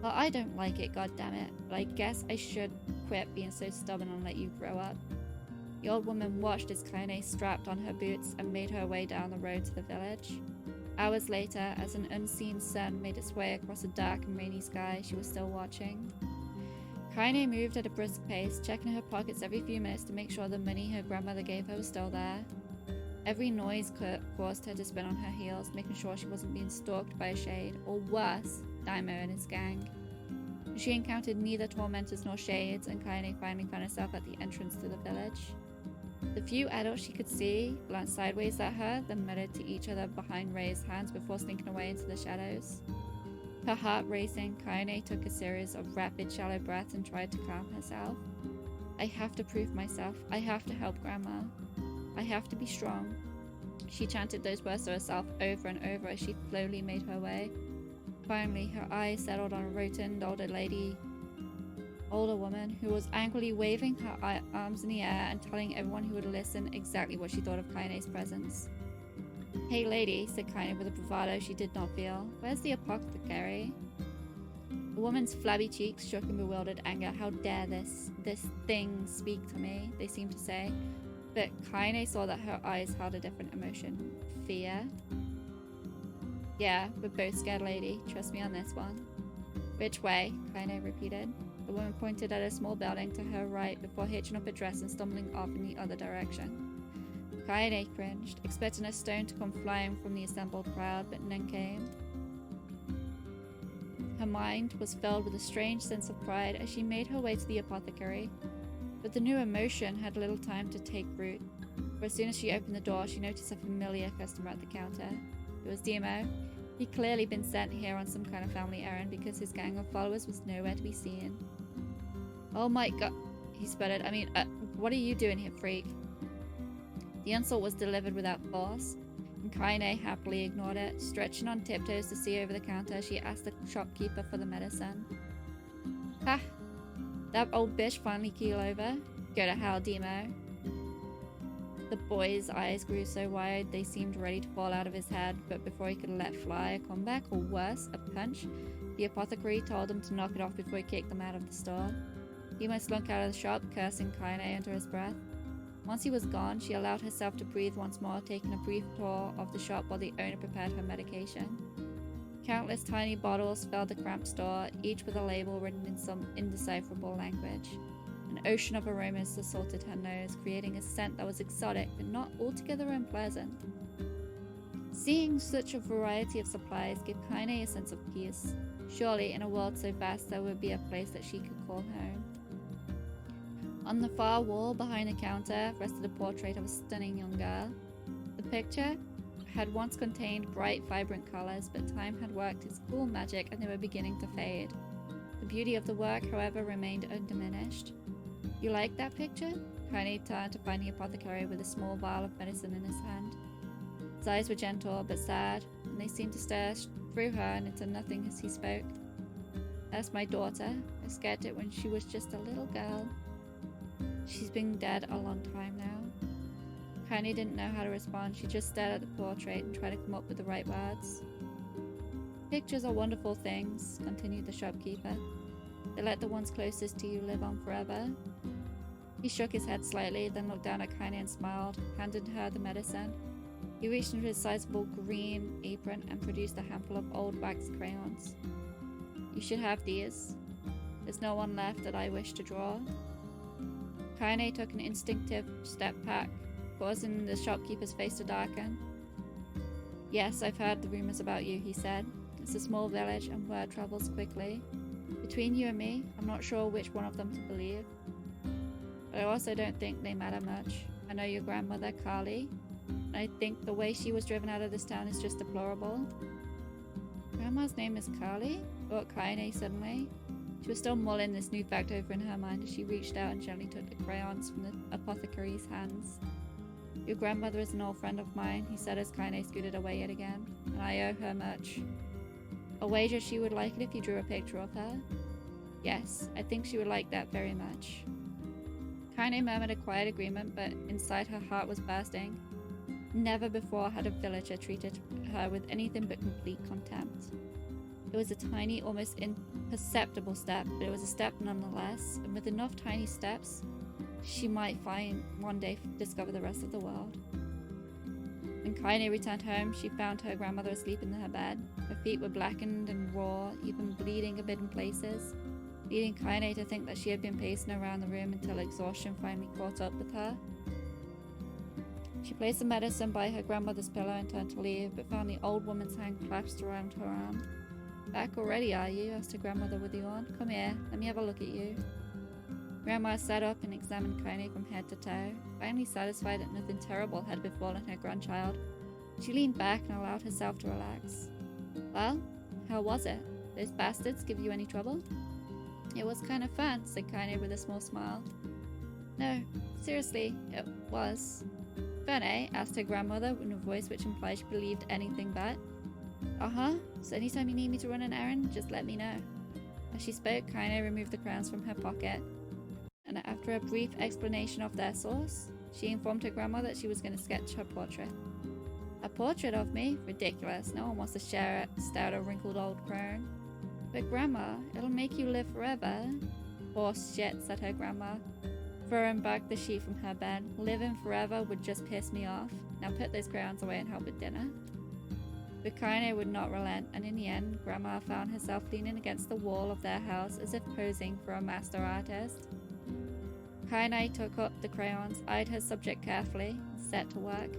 "Well, I don't like it, goddammit, but I guess I should quit being so stubborn and let you grow up." The old woman watched as Kaine strapped on her boots and made her way down the road to the village. Hours later, as an unseen sun made its way across a dark and rainy sky, she was still watching. Kaine moved at a brisk pace, checking her pockets every few minutes to make sure the money her grandmother gave her was still there. Every noise caused her to spin on her heels, making sure she wasn't being stalked by a shade, or worse, Daimyo and his gang. She encountered neither tormentors nor shades, and Kaine finally found herself at the entrance to the village. The few adults she could see glanced sideways at her, then muttered to each other behind raised hands before slinking away into the shadows. Her heart racing, Kaine took a series of rapid, shallow breaths and tried to calm herself. "I have to prove myself. I have to help Grandma. I have to be strong." She chanted those words to herself over and over as she slowly made her way. Finally, her eyes settled on a rotund older woman who was angrily waving her arms in the air and telling everyone who would listen exactly what she thought of Kaine's presence. "Hey lady," said Kaine with a bravado she did not feel. "Where's the apothecary?" The woman's flabby cheeks shook in bewildered anger. "How dare this thing speak to me?" they seemed to say. But Kaine saw that her eyes held a different emotion. Fear? "Yeah, we're both scared, lady. Trust me on this one." "Which way?" Kaine repeated. The woman pointed at a small building to her right before hitching up a dress and stumbling off in the other direction. Kaine cringed, expecting a stone to come flying from the assembled crowd, but none came. Her mind was filled with a strange sense of pride as she made her way to the apothecary. But the new emotion had little time to take root, for as soon as she opened the door, she noticed a familiar customer at the counter. It was Demo. He'd clearly been sent here on some kind of family errand because his gang of followers was nowhere to be seen. "Oh my god," he sputtered. What are you doing here, freak?" The insult was delivered without force, and Kaine happily ignored it. Stretching on tiptoes to see over the counter, she asked the shopkeeper for the medicine. "Ha! That old bitch finally keel over? Go to hell, Demo." The boy's eyes grew so wide they seemed ready to fall out of his head, but before he could let fly a comeback, or worse, a punch, the apothecary told him to knock it off before he kicked them out of the store. Demo slunk out of the shop, cursing Kaine under his breath. Once he was gone, she allowed herself to breathe once more, taking a brief tour of the shop while the owner prepared her medication. Countless tiny bottles filled the cramped store, each with a label written in some indecipherable language. An ocean of aromas assaulted her nose, creating a scent that was exotic but not altogether unpleasant. Seeing such a variety of supplies gave Kaine a sense of peace. Surely, in a world so vast, there would be a place that she could call home. On the far wall behind the counter rested a portrait of a stunning young girl. The picture had once contained bright, vibrant colors, but time had worked its cool magic and they were beginning to fade. The beauty of the work, however, remained undiminished. "You like that picture?" Kaine turned to find the apothecary with a small vial of medicine in his hand. His eyes were gentle but sad, and they seemed to stare through her and into nothing as he spoke. "That's my daughter. I scared it when she was just a little girl. She's been dead a long time now." Kaine didn't know how to respond. She just stared at the portrait and tried to come up with the right words. "Pictures are wonderful things," continued the shopkeeper. "They let the ones closest to you live on forever." He shook his head slightly, then looked down at Kaine and smiled, handed her the medicine. He reached into his sizable green apron and produced a handful of old wax crayons. "You should have these. There's no one left that I wish to draw." Kaine took an instinctive step back, causing the shopkeeper's face to darken. "Yes, I've heard the rumors about you," he said. "It's a small village and word travels quickly. Between you and me, I'm not sure which one of them to believe. But I also don't think they matter much. I know your grandmother, Carly, and I think the way she was driven out of this town is just deplorable." Grandma's name is Carly? Thought Kaine suddenly. She was still mulling this new fact over in her mind as she reached out and gently took the crayons from the apothecary's hands. Your grandmother is an old friend of mine, he said as Kaine scooted away yet again, and I owe her much. I'll wager she would like it if you drew a picture of her. Yes, I think she would like that very much. Kaine murmured a quiet agreement, but inside her heart was bursting. Never before had a villager treated her with anything but complete contempt. It was a tiny, almost imperceptible step, but it was a step nonetheless, and with enough tiny steps, she might one day discover the rest of the world. When Kaine returned home, she found her grandmother asleep in her bed. Her feet were blackened and raw, even bleeding a bit in places, leading Kaine to think that she had been pacing around the room until exhaustion finally caught up with her. She placed the medicine by her grandmother's pillow and turned to leave, but found the old woman's hand clasped around her arm. Back already, are you? Asked her grandmother with a yawn. Come here, let me have a look at you. Grandma sat up and examined Kaine from head to toe. Finally satisfied that nothing terrible had befallen her grandchild, she leaned back and allowed herself to relax. Well, how was it? Those bastards give you any trouble? It was kind of fun, said Kaine with a small smile. No, seriously, it was. Fun, eh? Asked her grandmother in a voice which implied she believed anything but. Uh-huh, so anytime you need me to run an errand, just let me know. As she spoke, Kaine removed the crowns from her pocket, and after a brief explanation of their source, she informed her grandma that she was going to sketch her portrait. A portrait of me? Ridiculous. No one wants to stare at a wrinkled old crone. But Grandma, it'll make you live forever. Horse shit, said her grandma, throwing back the sheet from her bed. Living forever would just piss me off. Now put those crayons away and help with dinner. But Kaine would not relent, and in the end, Grandma found herself leaning against the wall of their house as if posing for a master artist. Kaine took up the crayons, eyed her subject carefully, and set to work.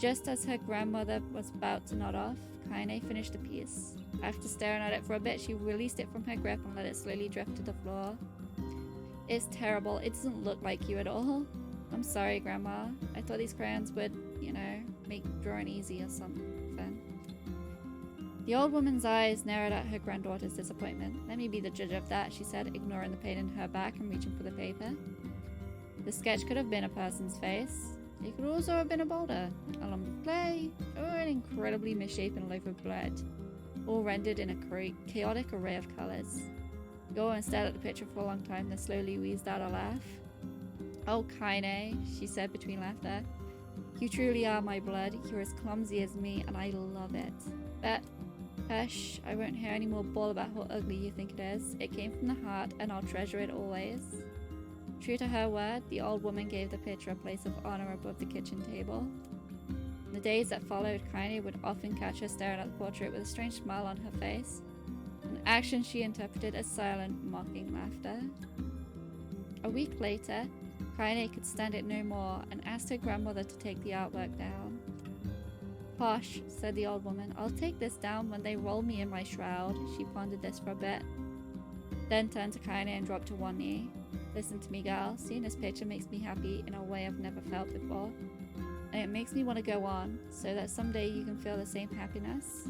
Just as her grandmother was about to nod off, Kaine finished the piece. After staring at it for a bit, she released it from her grip and let it slowly drift to the floor. It's terrible. It doesn't look like you at all. I'm sorry, Grandma. I thought these crayons would, make drawing easy or something. The old woman's eyes narrowed at her granddaughter's disappointment. Let me be the judge of that, she said, ignoring the pain in her back and reaching for the paper. The sketch could have been a person's face. It could also have been a boulder, a lump of clay, or an incredibly misshapen loaf of bread, all rendered in a chaotic array of colours. Yoran stared at the picture for a long time, then slowly wheezed out a laugh. Oh, Kaine, she said between laughter. You truly are my blood. You're as clumsy as me, and I love it. But, hush, I won't hear any more bull about how ugly you think it is. It came from the heart, and I'll treasure it always. True to her word, the old woman gave the picture a place of honor above the kitchen table. In the days that followed, Kaine would often catch her staring at the portrait with a strange smile on her face, an action she interpreted as silent, mocking laughter. A week later, Kaine could stand it no more and asked her grandmother to take the artwork down. Posh, said the old woman. I'll take this down when they roll me in my shroud. She pondered this for a bit, then turned to Kaine and dropped to one knee. Listen to me, gal. Seeing this picture makes me happy in a way I've never felt before. And it makes me want to go on, so that someday you can feel the same happiness.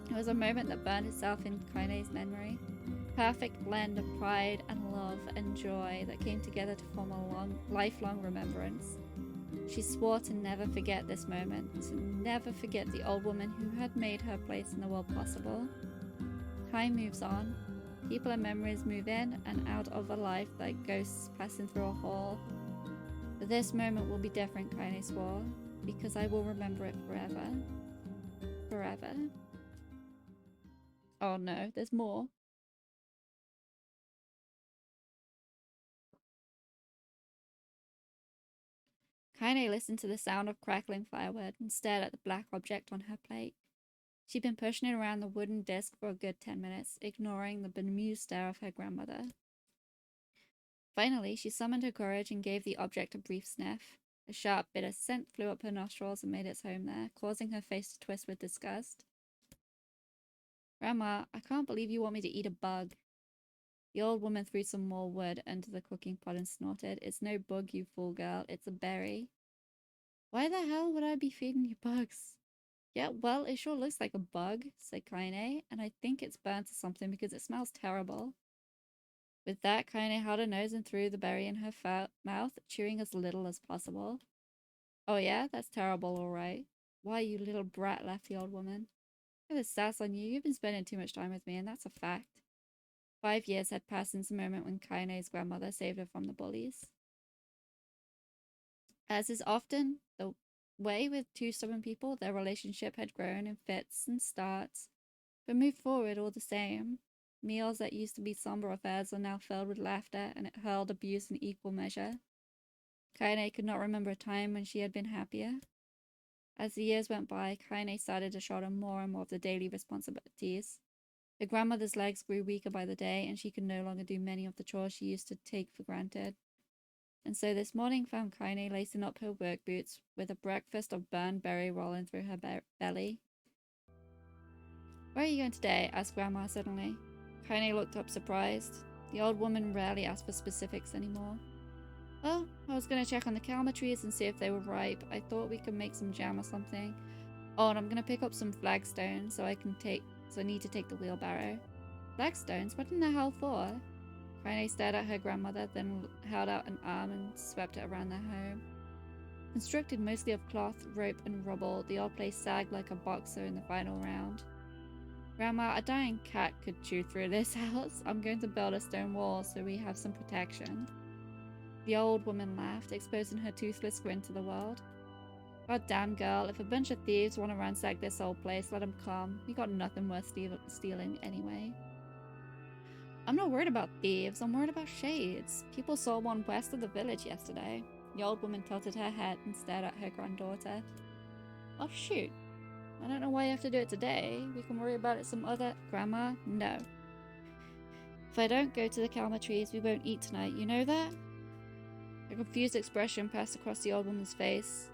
It was a moment that burned itself in Kaine's memory. Perfect blend of pride and love and joy that came together to form a lifelong remembrance. She swore to never forget this moment, to never forget the old woman who had made her place in the world possible. Time moves on. People and memories move in and out of a life like ghosts passing through a hall. But this moment will be different, Kaine swore, because I will remember it forever. Forever. Oh no, there's more. Kaine listened to the sound of crackling firewood and stared at the black object on her plate. She'd been pushing it around the wooden disc for a good 10 minutes, ignoring the bemused stare of her grandmother. Finally, she summoned her courage and gave the object a brief sniff. A sharp, bitter scent flew up her nostrils and made its home there, causing her face to twist with disgust. Grandma, I can't believe you want me to eat a bug. The old woman threw some more wood into the cooking pot and snorted. It's no bug, you fool girl. It's a berry. Why the hell would I be feeding you bugs? Yeah, well, it sure looks like a bug, said Kaine, and I think it's burnt or something because it smells terrible. With that, Kaine held her nose and threw the berry in her mouth, chewing as little as possible. Oh yeah, that's terrible, all right. Why, you little brat, laughed the old woman. I have a sass on you. You've been spending too much time with me, and that's a fact. 5 years had passed since the moment when Kaine's grandmother saved her from the bullies. As is often the way with two stubborn people, their relationship had grown in fits and starts, but moved forward all the same. Meals that used to be somber affairs are now filled with laughter and hurled abuse in equal measure. Kaine could not remember a time when she had been happier. As the years went by, Kaine started to shoulder more and more of the daily responsibilities. Her grandmother's legs grew weaker by the day, and she could no longer do many of the chores she used to take for granted. And so this morning found Kaine lacing up her work boots with a breakfast of burned berry rolling through her belly. Where are you going today? Asked Grandma suddenly. Kaine looked up surprised. The old woman rarely asked for specifics anymore. Well, I was going to check on the calma trees and see if they were ripe. I thought we could make some jam or something. Oh, and I'm going to pick up some flagstones so I need to take the wheelbarrow. Flagstones? What in the hell for? Kaine stared at her grandmother, then held out an arm and swept it around their home. Constructed mostly of cloth, rope, and rubble, the old place sagged like a boxer in the final round. Grandma, a dying cat could chew through this house. I'm going to build a stone wall so we have some protection. The old woman laughed, exposing her toothless grin to the world. God damn, girl, if a bunch of thieves want to ransack this old place, let them come. We got nothing worth stealing anyway. I'm not worried about thieves, I'm worried about shades. People saw one west of the village yesterday. The old woman tilted her head and stared at her granddaughter. Oh shoot. I don't know why you have to do it today. We can worry about it some other— Grandma, no. If I don't go to the calma trees, we won't eat tonight, you know that? A confused expression passed across the old woman's face.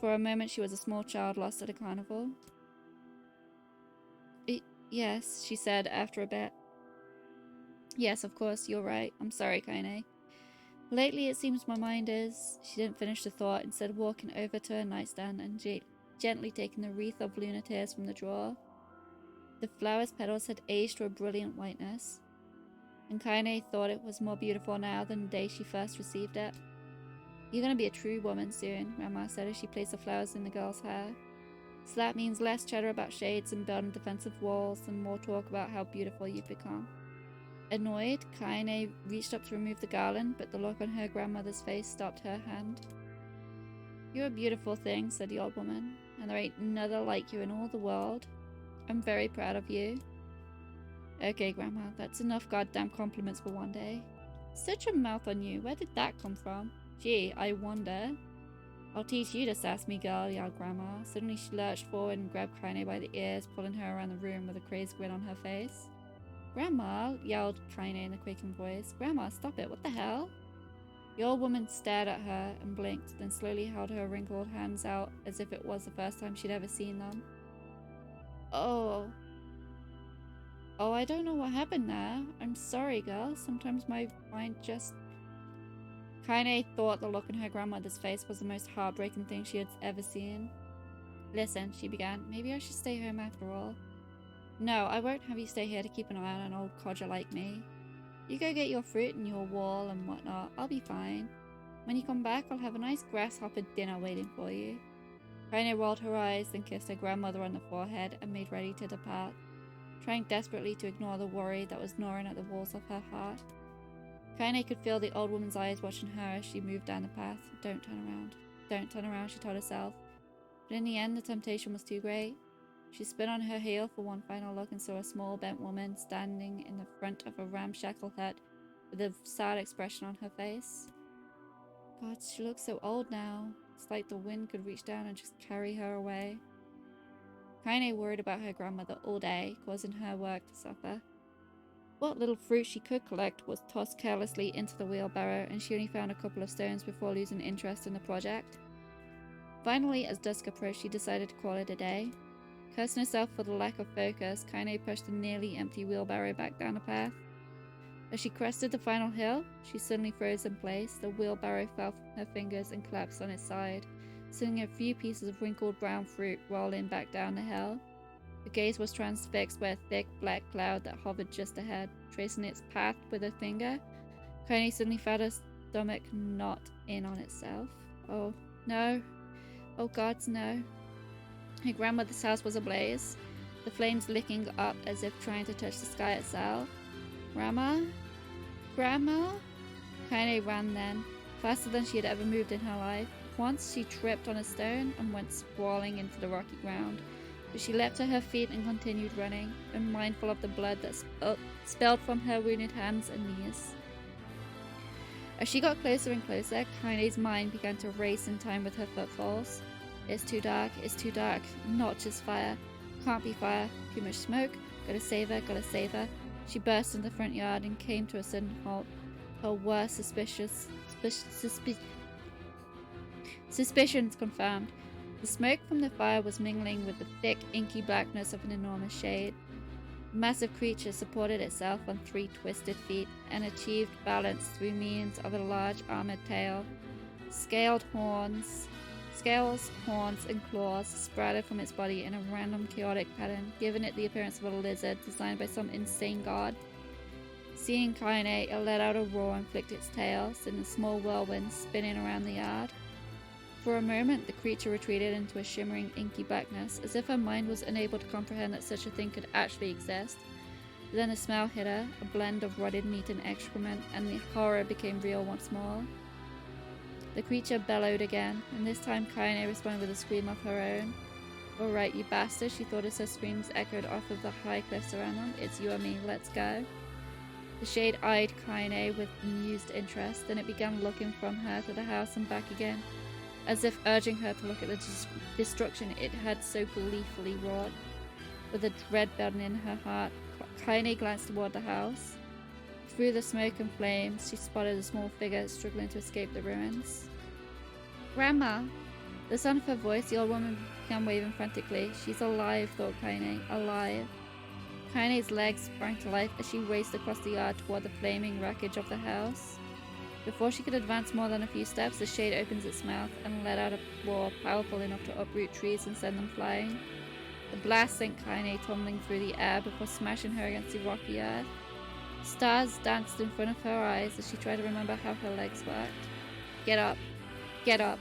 For a moment she was a small child lost at a carnival. Yes, she said after a bit. Yes, of course, you're right. I'm sorry, Kaine. Lately it seems my mind is— She didn't finish the thought, instead walking over to her nightstand and gently taking the wreath of lunar tears from the drawer. The flower's petals had aged to a brilliant whiteness, and Kaine thought it was more beautiful now than the day she first received it. You're gonna be a true woman soon, Grandma said as she placed the flowers in the girl's hair. So that means less chatter about shades and building defensive walls and more talk about how beautiful you've become. Annoyed, Kaine reached up to remove the garland, but the look on her grandmother's face stopped her hand. You're a beautiful thing, said the old woman, and there ain't another like you in all the world. I'm very proud of you. Okay, Grandma, that's enough goddamn compliments for one day. Such a mouth on you, where did that come from? Gee, I wonder. I'll teach you to sass me, girl, yelled Grandma. Suddenly she lurched forward and grabbed Kaine by the ears, pulling her around the room with a crazed grin on her face. Grandma, yelled Kaine in a quaking voice. Grandma, stop it, what the hell? The old woman stared at her and blinked, then slowly held her wrinkled hands out as if it was the first time she'd ever seen them. Oh, I don't know what happened there. I'm sorry, girl. Sometimes my mind just— Kaine thought the look on her grandmother's face was the most heartbreaking thing she had ever seen. Listen, she began. Maybe I should stay home after all. No, I won't have you stay here to keep an eye on an old codger like me. You go get your fruit and your wall and whatnot. I'll be fine. When you come back, I'll have a nice grasshopper dinner waiting for you. Kaine rolled her eyes, then kissed her grandmother on the forehead and made ready to depart, trying desperately to ignore the worry that was gnawing at the walls of her heart. Kaine could feel the old woman's eyes watching her as she moved down the path. Don't turn around. Don't turn around, she told herself. But in the end, the temptation was too great. She spun on her heel for one final look and saw a small, bent woman standing in the front of a ramshackle hut with a sad expression on her face. God, she looks so old now. It's like the wind could reach down and just carry her away. Kaine worried about her grandmother all day, causing her work to suffer. What little fruit she could collect was tossed carelessly into the wheelbarrow, and she only found a couple of stones before losing interest in the project. Finally, as dusk approached, she decided to call it a day. Cursing herself for the lack of focus, Kaine pushed the nearly empty wheelbarrow back down the path. As she crested the final hill, she suddenly froze in place. The wheelbarrow fell from her fingers and collapsed on its side, seeing a few pieces of wrinkled brown fruit rolling back down the hill. Her gaze was transfixed by a thick black cloud that hovered just ahead. Tracing its path with her finger, Kaine suddenly felt her stomach knot in on itself. Oh no. Oh gods, no. Her grandmother's house was ablaze, the flames licking up as if trying to touch the sky itself. Grandma? Grandma? Kaine ran then, faster than she had ever moved in her life. Once she tripped on a stone and went sprawling into the rocky ground, but she leapt to her feet and continued running, unmindful of the blood that spilled from her wounded hands and knees. As she got closer and closer, Kaine's mind began to race in time with her footfalls. It's too dark, not just fire. Can't be fire, too much smoke, gotta save her. She burst into the front yard and came to a sudden halt. Her worst suspicions confirmed. The smoke from the fire was mingling with the thick, inky blackness of an enormous shade. The massive creature supported itself on 3 twisted feet and achieved balance through means of a large armored tail. Scales, horns, and claws sprouted from its body in a random, chaotic pattern, giving it the appearance of a lizard designed by some insane god. Seeing Kaine, it let out a roar and flicked its tail, sending a small whirlwind spinning around the yard. For a moment, the creature retreated into a shimmering, inky blackness, as if her mind was unable to comprehend that such a thing could actually exist. Then a smell hit her, a blend of rotted meat and excrement, and the horror became real once more. The creature bellowed again, and this time Kaine responded with a scream of her own. "Alright, you bastard," she thought as her screams echoed off of the high cliffs around them. "It's you and me, let's go." The shade eyed Kaine with amused interest, then it began looking from her to the house and back again, as if urging her to look at the destruction it had so gleefully wrought. With a dread burden in her heart, Kaine glanced toward the house. Through the smoke and flames, she spotted a small figure struggling to escape the ruins. "Grandma!" The sound of her voice, the old woman began waving frantically. "She's alive," thought Kaine. "Alive." Kaine's legs sprang to life as she raced across the yard toward the flaming wreckage of the house. Before she could advance more than a few steps, the shade opens its mouth and let out a roar powerful enough to uproot trees and send them flying. The blast sent Kaine tumbling through the air before smashing her against the rocky earth. Stars danced in front of her eyes as she tried to remember how her legs worked. Get up, get up,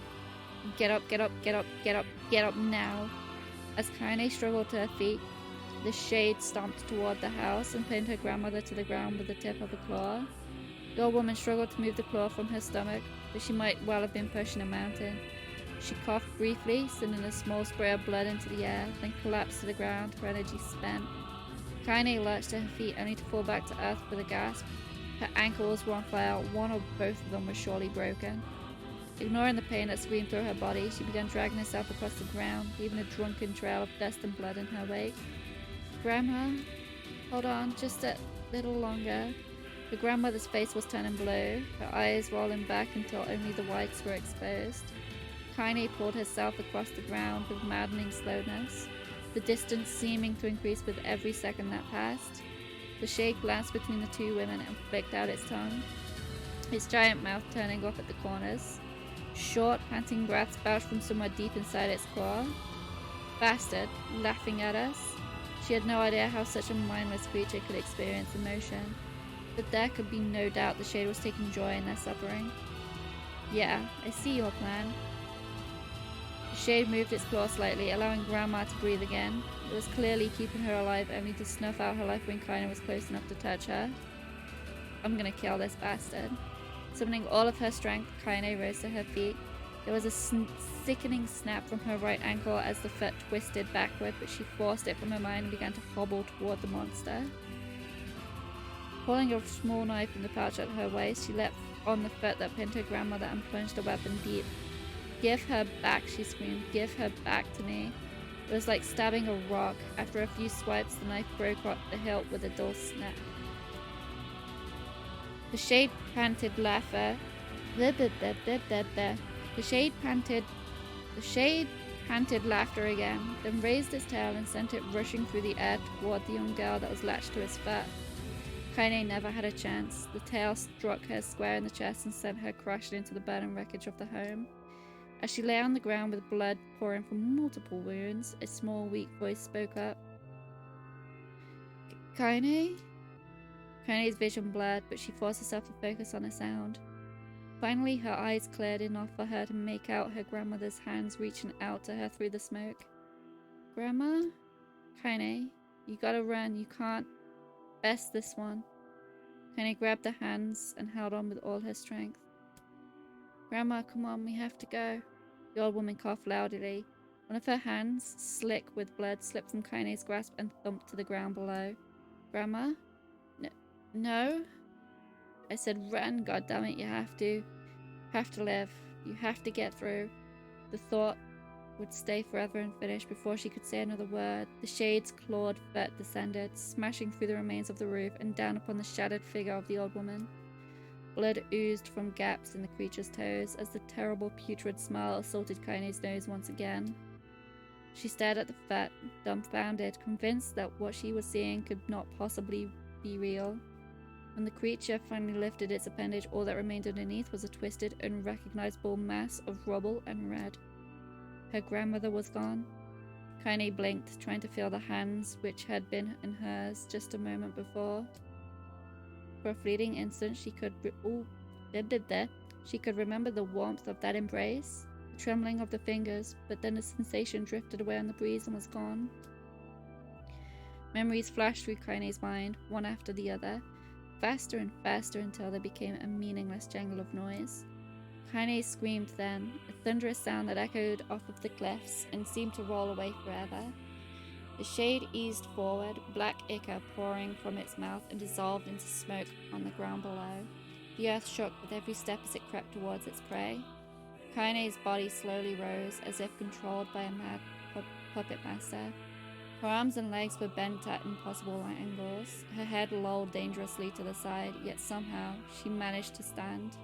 get up, get up, get up, get up, get up now. As Kaine struggled to her feet, the shade stomped toward the house and pinned her grandmother to the ground with the tip of a claw. The old woman struggled to move the claw from her stomach, but she might well have been pushing a mountain. She coughed briefly, sending a small spray of blood into the air, then collapsed to the ground, her energy spent. Kaine lurched to her feet only to fall back to earth with a gasp. Her ankles were on fire, one or both of them were surely broken. Ignoring the pain that screamed through her body, she began dragging herself across the ground, leaving a drunken trail of dust and blood in her wake. "Grandma? Hold on, just a little longer." The grandmother's face was turning blue, her eyes rolling back until only the whites were exposed. Kaine pulled herself across the ground with maddening slowness, the distance seeming to increase with every second that passed. The shade glanced between the two women and flicked out its tongue, its giant mouth turning off at the corners. Short, panting breaths belched from somewhere deep inside its claw. "Bastard, laughing at us?" She had no idea how such a mindless creature could experience emotion, but there could be no doubt the shade was taking joy in their suffering. "Yeah, I see your plan." The shade moved its claw slightly, allowing Grandma to breathe again. It was clearly keeping her alive, only to snuff out her life when Kaine was close enough to touch her. "I'm gonna kill this bastard." Summoning all of her strength, Kaine rose to her feet. There was a sickening snap from her right ankle as the foot twisted backward, but she forced it from her mind and began to hobble toward the monster. Pulling a small knife from the pouch at her waist, she leapt on the foot that pinned her grandmother and plunged the weapon deep. "Give her back," she screamed. "Give her back to me." It was like stabbing a rock. After a few swipes, the knife broke up the hilt with a dull snap. The shade panted laughter. The shade panted laughter again, then raised its tail and sent it rushing through the air toward the young girl that was latched to its foot. Kaine never had a chance. The tail struck her square in the chest and sent her crashing into the burning wreckage of the home. As she lay on the ground with blood pouring from multiple wounds, a small, weak voice spoke up. Kaine? Kaine's vision blurred, but she forced herself to focus on a sound. Finally, her eyes cleared enough for her to make out her grandmother's hands reaching out to her through the smoke. Grandma? Kaine, you gotta run, you can't. Best this one. Kaine grabbed her hands and held on with all her strength. Grandma, come on, we have to go. The old woman coughed loudly. One of her hands, slick with blood, slipped from Kaine's grasp and thumped to the ground below. Grandma? No? I said run, goddammit, you have to. You have to live. You have to get through. The thought would stay forever and finish before she could say another word. The shade's clawed foot descended, smashing through the remains of the roof and down upon the shattered figure of the old woman. Blood oozed from gaps in the creature's toes as the terrible putrid smell assaulted Kaine's nose once again. She stared at the foot, dumbfounded, convinced that what she was seeing could not possibly be real. When the creature finally lifted its appendage, all that remained underneath was a twisted, unrecognizable mass of rubble and red. Her grandmother was gone. Kaine blinked, trying to feel the hands which had been in hers just a moment before. For a fleeting instant, she could remember the warmth of that embrace, the trembling of the fingers, but then the sensation drifted away on the breeze and was gone. Memories flashed through Kaine's mind, one after the other, faster and faster until they became a meaningless jangle of noise. Kaine screamed then, a thunderous sound that echoed off of the cliffs and seemed to roll away forever. The shade eased forward, black ichor pouring from its mouth and dissolved into smoke on the ground below. The earth shook with every step as it crept towards its prey. Kaine's body slowly rose, as if controlled by a mad puppet master. Her arms and legs were bent at impossible angles. Her head lolled dangerously to the side, yet somehow she managed to stand.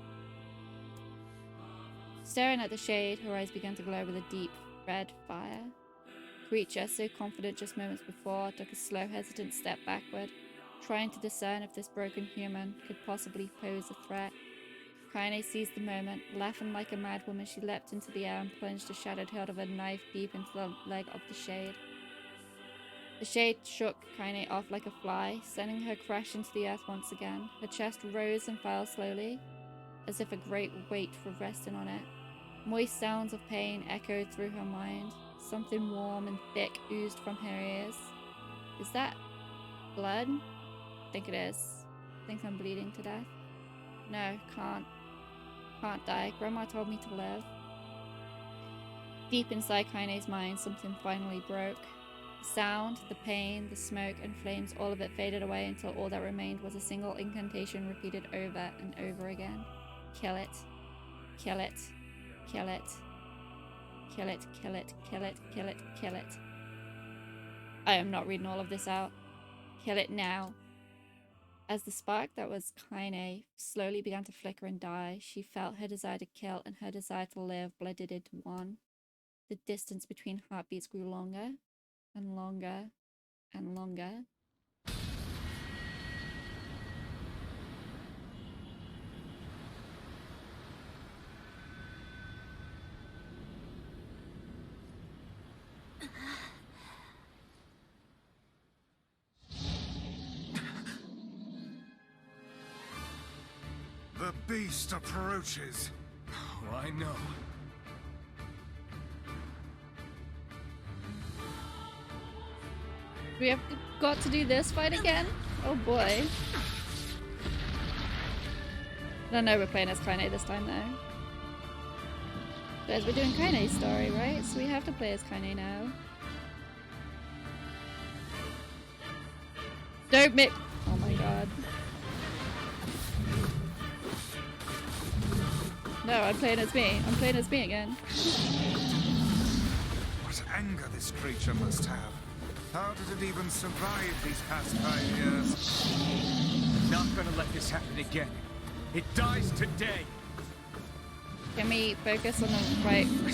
Staring at the shade, her eyes began to glow with a deep, red fire. The creature, so confident just moments before, took a slow, hesitant step backward, trying to discern if this broken human could possibly pose a threat. Kaine seized the moment. Laughing like a madwoman, she leapt into the air and plunged a shattered hilt of a knife deep into the leg of the shade. The shade shook Kaine off like a fly, sending her crashing to the earth once again. Her chest rose and fell slowly, as if a great weight were resting on it. Moist sounds of pain echoed through her mind. Something warm and thick oozed from her ears. Is that blood? I think it is. I think I'm bleeding to death. No, can't. Can't die. Grandma told me to live. Deep inside Kaine's mind, something finally broke. The sound, the pain, the smoke and flames, all of it faded away until all that remained was a single incantation repeated over and over again. Kill it. Kill it. Kill it. Kill it, kill it, kill it, kill it, kill it. I am not reading all of this out. Kill it now. As the spark that was Kaine slowly began to flicker and die, she felt her desire to kill and her desire to live blended into one. The distance between heartbeats grew longer and longer and longer. The beast approaches. Oh, I know. We have got to do this fight again? Oh boy. I don't know we're playing as Kaine this time though. Because we're doing Kaine's story, right? So we have to play as Kaine now. Don't make— oh my god. No, I'm playing as me. I'm playing as me again. What anger this creature must have. How did it even survive these past 5 years? I'm not gonna let this happen again. It dies today. Can we focus on the right way?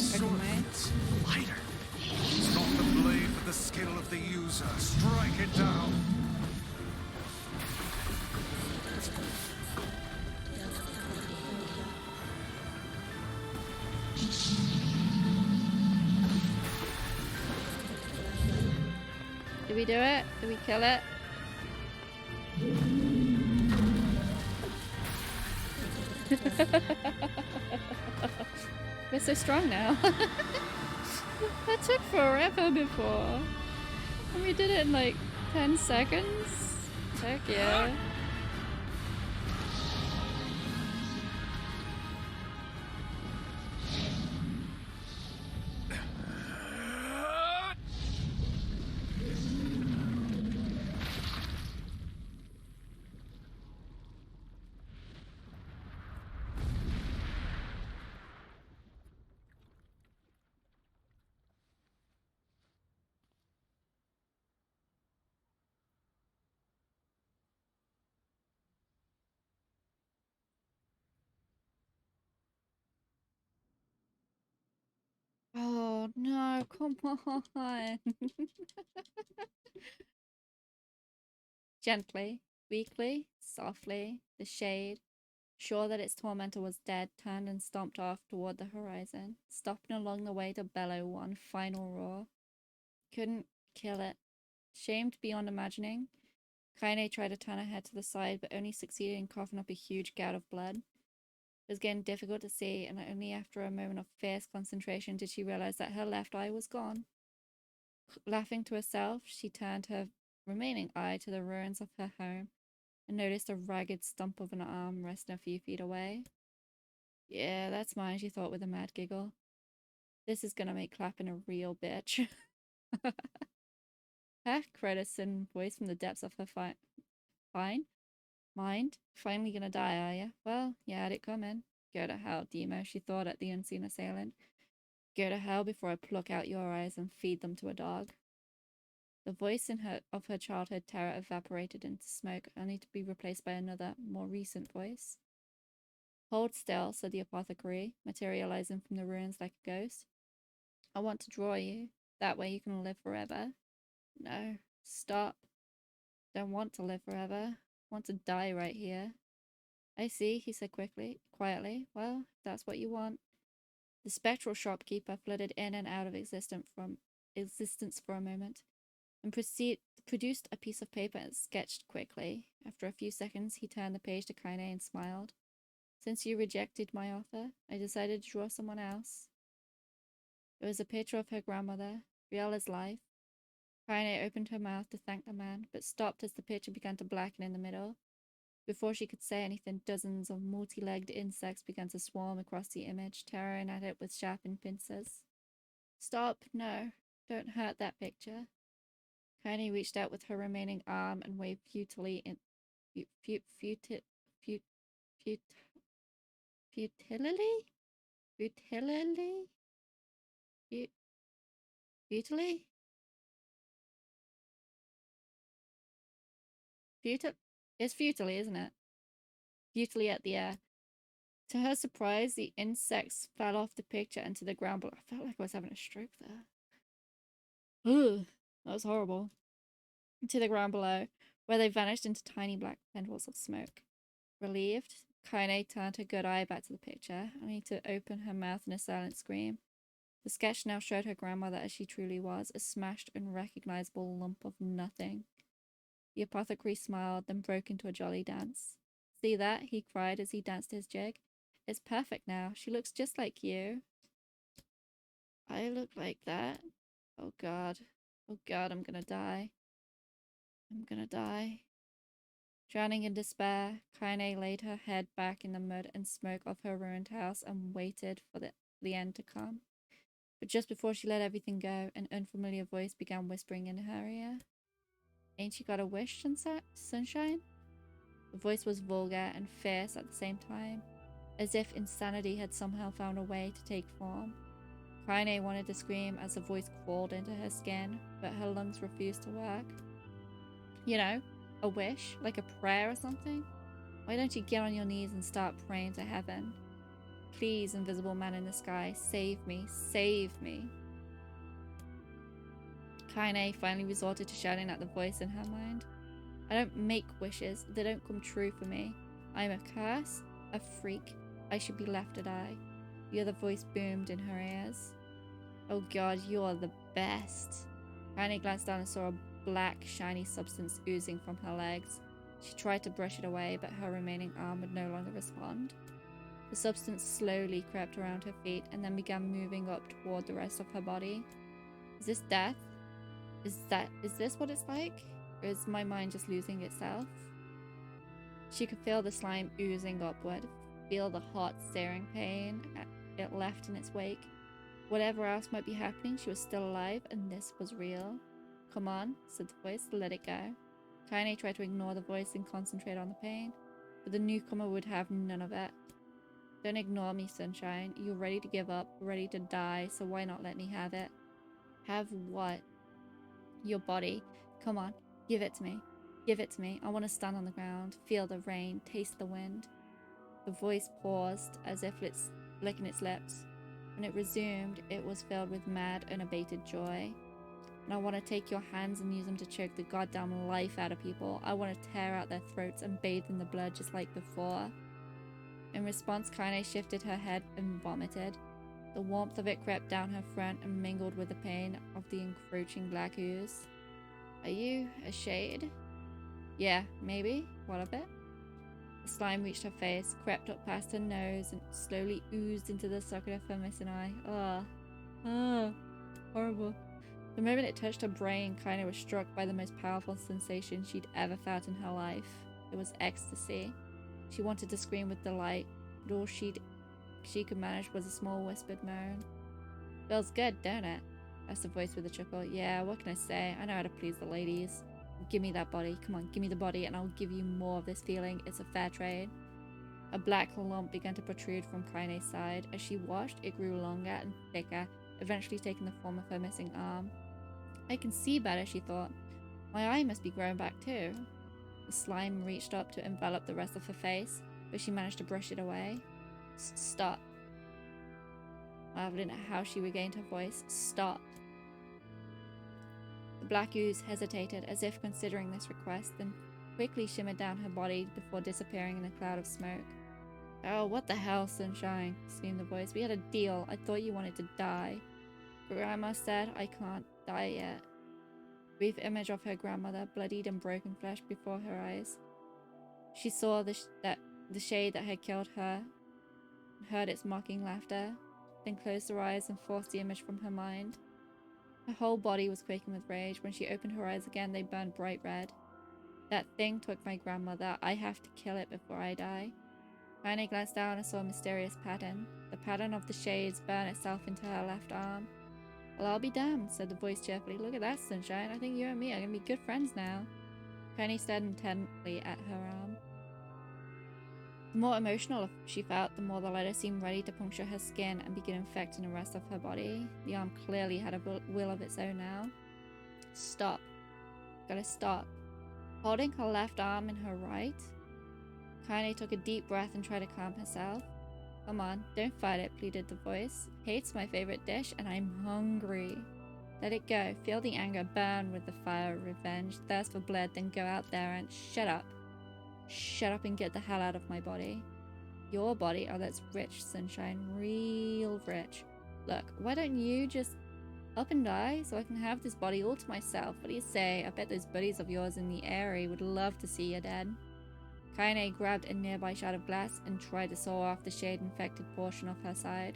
Lighter. It's not the blade, but the skill of the user. Strike it down. Did we do it? Did we kill it? We're so strong now. That took forever before. And we did it in like 10 seconds. Heck yeah. Oh no, come on. Gently, weakly, softly, the shade, sure that its tormentor was dead, turned and stomped off toward the horizon, stopping along the way to bellow one final roar. Couldn't kill it. Shamed beyond imagining, Kaine tried to turn her head to the side, but only succeeded in coughing up a huge gout of blood. It was getting difficult to see, and only after a moment of fierce concentration did she realize that her left eye was gone. Laughing to herself, she turned her remaining eye to the ruins of her home and noticed a ragged stump of an arm resting a few feet away. Yeah, that's mine, she thought with a mad giggle. This is gonna make clapping a real bitch. Huh? Cried a sudden voice from the depths of her mind. Finally gonna die, are ya? Well, you had it coming. Go to hell, Demo, she thought at the unseen assailant. Go to hell before I pluck out your eyes and feed them to a dog. The voice of her childhood terror evaporated into smoke, only to be replaced by another, more recent voice. Hold still, said the apothecary, materializing from the ruins like a ghost. I want to draw you. That way you can live forever. No, stop. Don't want to live forever. Want to die right here. I see, he said quietly. Well, if that's what you want. The spectral shopkeeper flitted in and out of existence for a moment, and produced a piece of paper and sketched quickly. After a few seconds, he turned the page to Kaine and smiled. Since you rejected my offer, I decided to draw someone else. It was a picture of her grandmother, real as life. Kaine opened her mouth to thank the man, but stopped as the picture began to blacken in the middle. Before she could say anything, dozens of multi-legged insects began to swarm across the image, tearing at it with sharpened pincers. Stop, no, don't hurt that picture. Kaine reached out with her remaining arm and waved futilely It's futilely, isn't it? Futilely at the air. To her surprise, the insects fell off the picture and to the ground below. I felt like I was having a stroke there. Ugh, that was horrible. To the ground below, where they vanished into tiny black tendrils of smoke. Relieved, Kaine turned her good eye back to the picture, only to open her mouth in a silent scream. The sketch now showed her grandmother as she truly was, a smashed, unrecognizable lump of nothing. The apothecary smiled, then broke into a jolly dance. See that? He cried as he danced his jig. It's perfect now. She looks just like you. I look like that? Oh god. Oh god, I'm gonna die. I'm gonna die. Drowning in despair, Kaine laid her head back in the mud and smoke of her ruined house and waited for the end to come. But just before she let everything go, an unfamiliar voice began whispering in her ear. Ain't you got a wish, sunshine? The voice was vulgar and fierce at the same time, as if insanity had somehow found a way to take form. Kaine wanted to scream as the voice crawled into her skin, but her lungs refused to work. You know, a wish, like a prayer or something? Why don't you get on your knees and start praying to heaven? Please, invisible man in the sky, save me, save me. Kaine finally resorted to shouting at the voice in her mind. I don't make wishes, they don't come true for me. I am a curse, a freak, I should be left to die. The other voice boomed in her ears. Oh god, you're the best. Kaine glanced down and saw a black, shiny substance oozing from her legs. She tried to brush it away, but her remaining arm would no longer respond. The substance slowly crept around her feet and then began moving up toward the rest of her body. Is this death? Is this what it's like? Or is my mind just losing itself? She could feel the slime oozing upward, feel the hot, searing pain it left in its wake. Whatever else might be happening, she was still alive, and this was real. Come on, said the voice, let it go. Kaine tried to ignore the voice and concentrate on the pain, but the newcomer would have none of it. Don't ignore me, Sunshine. You're ready to give up, ready to die, so why not let me have it? Have what? Your body. Come on, give it to me. Give it to me. I want to stand on the ground, feel the rain, taste the wind. The voice paused, as if it's licking its lips. When it resumed, it was filled with mad, unabated joy. And I want to take your hands and use them to choke the goddamn life out of people. I want to tear out their throats and bathe in the blood just like before. In response, Kaine shifted her head and vomited. The warmth of it crept down her front and mingled with the pain of the encroaching black ooze. Are you a shade? Yeah, maybe. What of it? The slime reached her face, crept up past her nose, and slowly oozed into the socket of her missing eye. Ugh. Horrible. The moment it touched her brain, Kaine was struck by the most powerful sensation she'd ever felt in her life. It was ecstasy. She wanted to scream with delight, but all she could manage was a small whispered moan. Feels good, don't it? Asked the voice with a chuckle. Yeah, what can I say? I know how to please the ladies. Give me that body. Come on, give me the body and I'll give you more of this feeling. It's a fair trade. A black lump began to protrude from Kaine's side. As she watched, it grew longer and thicker, eventually taking the form of her missing arm. I can see better, she thought. My eye must be growing back too. The slime reached up to envelop the rest of her face, but she managed to brush it away. Stop. Marveling at how she regained her voice. Stop. The black ooze hesitated, as if considering this request, then quickly shimmered down her body before disappearing in a cloud of smoke. Oh, what the hell, Sunshine? Screamed the voice. We had a deal. I thought you wanted to die. Grandma said I can't die yet. Brief image of her grandmother, bloodied and broken flesh before her eyes. She saw the shade that had killed her, heard its mocking laughter, then closed her eyes and forced the image from her mind. Her whole body was quaking with rage. When she opened her eyes again, they burned bright red. That thing took my grandmother. I have to kill it before I die. Kaine glanced down and saw a mysterious pattern. The pattern of the shades burn itself into her left arm. Well, I'll be damned, said the voice cheerfully. Look at that, Sunshine. I think you and me are going to be good friends now. Kaine stared intently at her arm. The more emotional she felt, the more the letter seemed ready to puncture her skin and begin infecting the rest of her body. The arm clearly had a will of its own now. Stop. Gotta stop. Holding her left arm in her right, Kaine took a deep breath and tried to calm herself. Come on, don't fight it, pleaded the voice. Hate's my favorite dish, and I'm hungry. Let it go. Feel the anger burn with the fire of revenge. Thirst for blood, then go out there and shut up. Shut up and get the hell out of my body. Your body? Oh, that's rich, Sunshine. Real rich. Look, why don't you just up and die so I can have this body all to myself? What do you say? I bet those buddies of yours in the area would love to see you dead. Kaine grabbed a nearby shard of glass and tried to saw off the shade-infected portion of her side.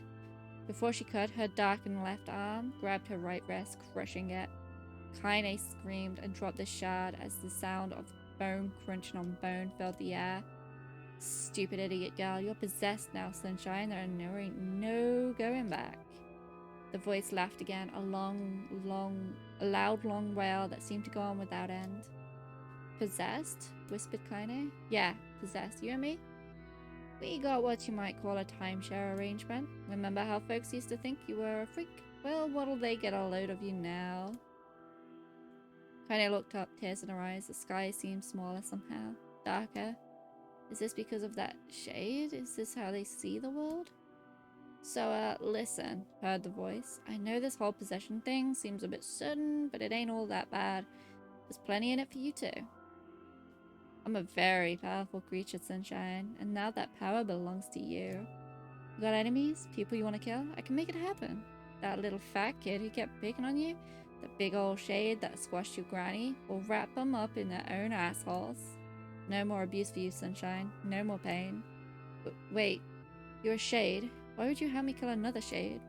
Before she could, her darkened left arm grabbed her right wrist, crushing it. Kaine screamed and dropped the shard as the sound of bone crunching on bone filled the air. Stupid idiot girl, you're possessed now, Sunshine. There ain't no going back. The voice laughed again, a loud, long wail that seemed to go on without end. Possessed? Whispered Kaine. Yeah, possessed. You and me? We got what you might call a timeshare arrangement. Remember how folks used to think you were a freak? Well, what'll they get a load of you now? Kaine looked up, tears in her eyes. The sky seemed smaller somehow, darker. Is this because of that shade? Is this how they see the world? So, listen, heard the voice. I know this whole possession thing seems a bit sudden, but it ain't all that bad. There's plenty in it for you too. I'm a very powerful creature, Sunshine, and now that power belongs to you. You got enemies? People you want to kill? I can make it happen. That little fat kid who kept picking on you? The big old shade that squashed your granny will wrap them up in their own assholes. No more abuse for you, Sunshine. No more pain. But wait, you're a shade. Why would you have me kill another shade?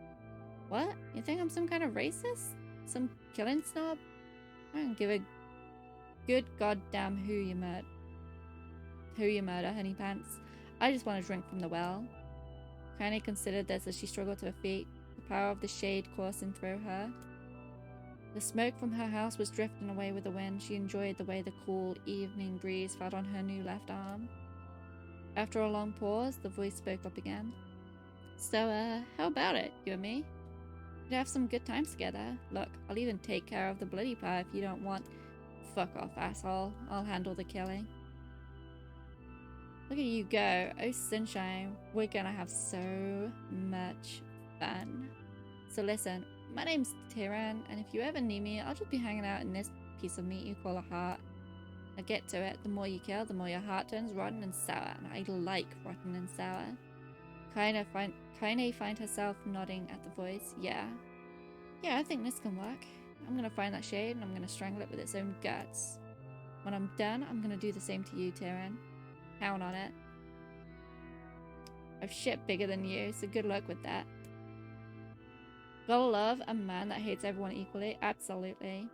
What? You think I'm some kind of racist? Some killing snob? I don't give a good goddamn who you murder, honey pants. I just want to drink from the well. Kaine considered this as she struggled to her feet, the power of the shade coursing through her. The smoke from her house was drifting away with the wind. She enjoyed the way the cool evening breeze felt on her new left arm. After a long pause, the voice spoke up again. So, how about it, you and me? We'd have some good times together. Look, I'll even take care of the bloody pie if you don't want. Fuck off, asshole. I'll handle the killing. Look at you go. Oh, Sunshine. We're gonna have so much fun. So listen, my name's Tyran, and if you ever need me, I'll just be hanging out in this piece of meat you call a heart. Now get to it. The more you kill, the more your heart turns rotten and sour, and I like rotten and sour. Kaine find herself nodding at the voice. Yeah, I think this can work. I'm gonna find that shade and I'm gonna strangle it with its own guts. When I'm done, I'm gonna do the same to you, Tyran. Count on it. I've shit bigger than you, so good luck with that. Gotta love a man that hates everyone equally? Absolutely.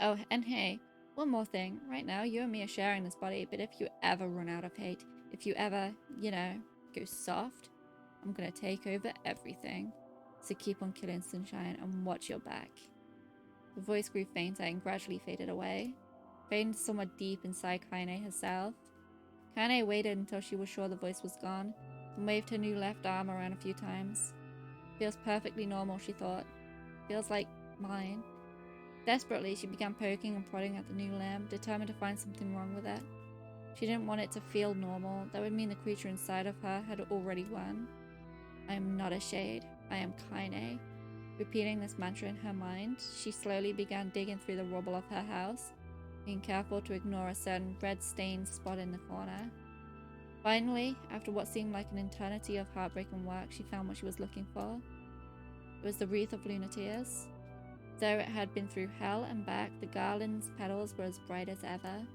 Oh, and hey, one more thing. Right now, you and me are sharing this body, but if you ever run out of hate, if you ever, go soft, I'm gonna take over everything. So keep on killing, Sunshine, and watch your back. The voice grew fainter and gradually faded away, fading somewhat deep inside Kaine herself. Kaine waited until she was sure the voice was gone, and waved her new left arm around a few times. Feels perfectly normal, she thought. Feels like mine. Desperately, she began poking and prodding at the new limb, determined to find something wrong with it. She didn't want it to feel normal. That would mean the creature inside of her had already won. I am not a shade. I am Kaine. Repeating this mantra in her mind, she slowly began digging through the rubble of her house, being careful to ignore a certain red-stained spot in the corner. Finally, after what seemed like an eternity of heartbreaking work, she found what she was looking for. It was the wreath of Lunatears. Though it had been through hell and back, the garland's petals were as bright as ever.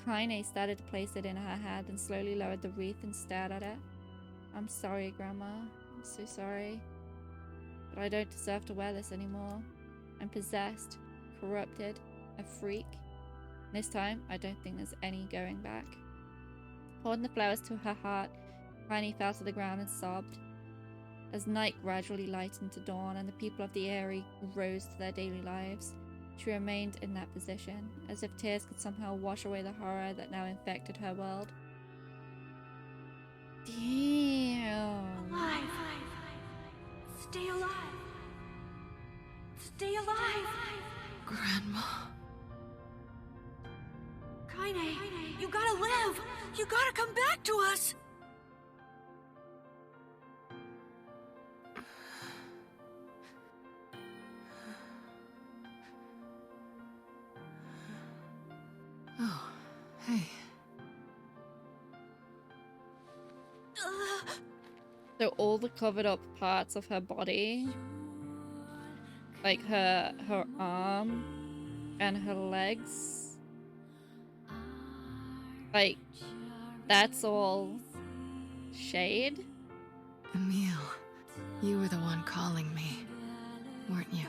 Kaine started to place it in her hand and slowly lowered the wreath and stared at it. I'm sorry, Grandma. I'm so sorry. But I don't deserve to wear this anymore. I'm possessed, corrupted, a freak. This time, I don't think there's any going back. Holding the flowers to her heart, Kaine fell to the ground and sobbed. As night gradually lightened to dawn and the people of the area rose to their daily lives, she remained in that position, as if tears could somehow wash away the horror that now infected her world. Damn. Alive. Stay alive. Stay alive. Grandma. Kaine, you gotta live. You gotta come back to us. Oh, hey. So all the covered up parts of her body, like her arm and her legs, like that's all shade? Emil, you were the one calling me, weren't you?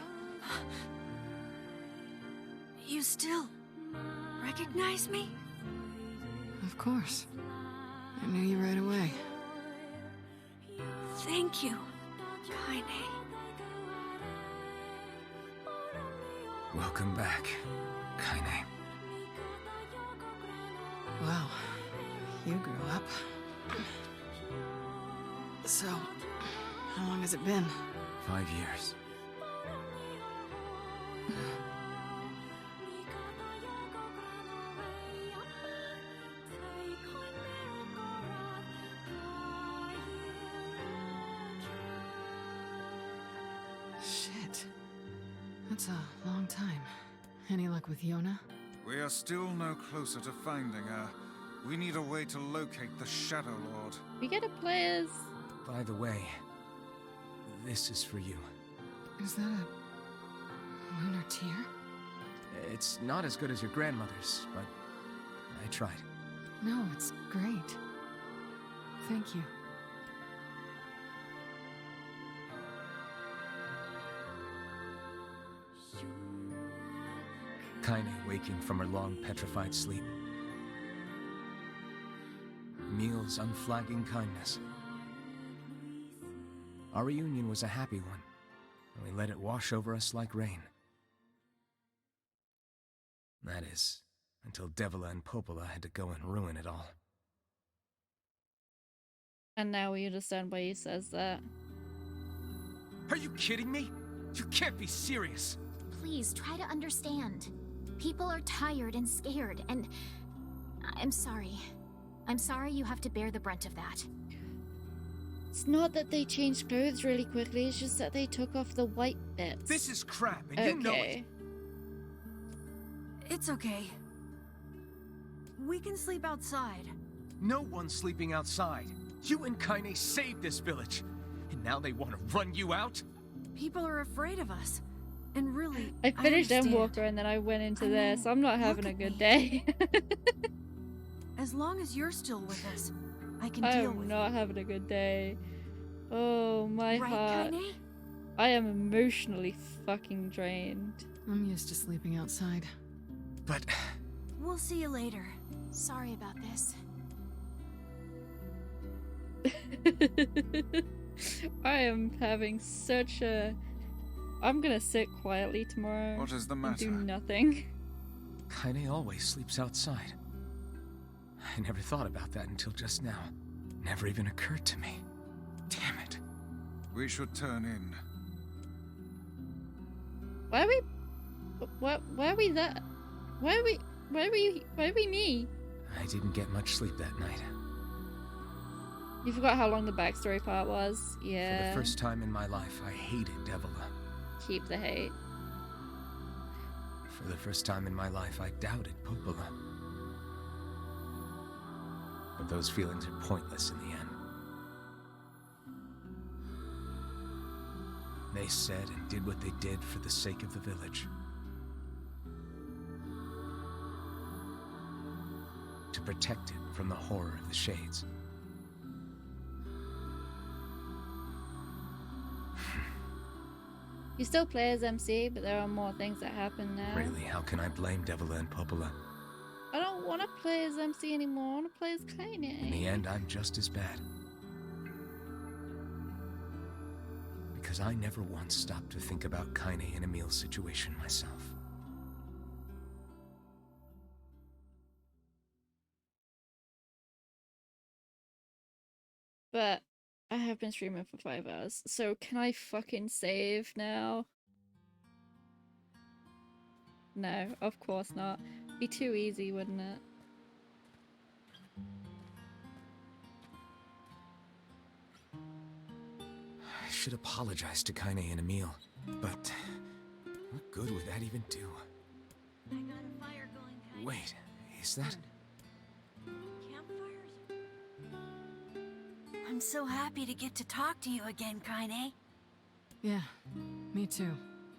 You still recognize me? Of course. I knew you right away. Thank you, Kaine. Welcome back, Kaine. Wow, you grew up. So, how long has it been? 5 years. Shit. That's a long time. Any luck with Yona? We are still no closer to finding her. We need a way to locate the Shadow Lord. We get a players. By the way, this is for you. Is that Lunar tear? It's not as good as your grandmother's, but I tried. No, it's great. Thank you. Kaine waking from her long petrified sleep. Emil's unflagging kindness. Our reunion was a happy one, and we let it wash over us like rain. That is, until Devila and Popola had to go and ruin it all. And now we understand why he says that. Are you kidding me? You can't be serious! Please, try to understand. People are tired and scared, and I'm sorry. I'm sorry you have to bear the brunt of that. It's not that they changed clothes really quickly, it's just that they took off the white bits. This is crap, and you know it! It's okay. We can sleep outside. No one's sleeping outside. You and Kaine saved this village, and now they want to run you out? People are afraid of us. And really, I finished understand. Endwalker and then I went into this. I'm not having a good day. As long as you're still with us, I can deal with I'm not having a good day. Oh, my Right, heart. Kaine? I am emotionally fucking drained. I'm used to sleeping outside. But... We'll see you later. Sorry about this. I am having such a... I'm gonna sit quietly tomorrow. What is the and matter? do nothing. Kaine always sleeps outside. I never thought about that until just now. Never even occurred to me. Damn it. We should turn in. Why are we... Why are we that... Why are we me? I didn't get much sleep that night. You forgot how long the backstory part was? Yeah. For the first time in my life, I hated Devila. Keep the hate. For the first time in my life, I doubted Popola. But those feelings are pointless in the end. They said and did what they did for the sake of the village. To protect it from the horror of the Shades. You still play as MC, but there are more things that happen now. Really, how can I blame Devila and Popola? I don't want to play as MC anymore. I want to play as Kaine. In the end, I'm just as bad. Because I never once stopped to think about Kaine and Emil's situation myself. But I have been streaming for 5 hours, so can I fucking save now? No, of course not. Be too easy, wouldn't it? I should apologize to Kaine and Emil, but what good would that even do? I got a fire going, Kaine. Wait, is that... Campfires? I'm so happy to get to talk to you again, Kaine. Yeah, me too.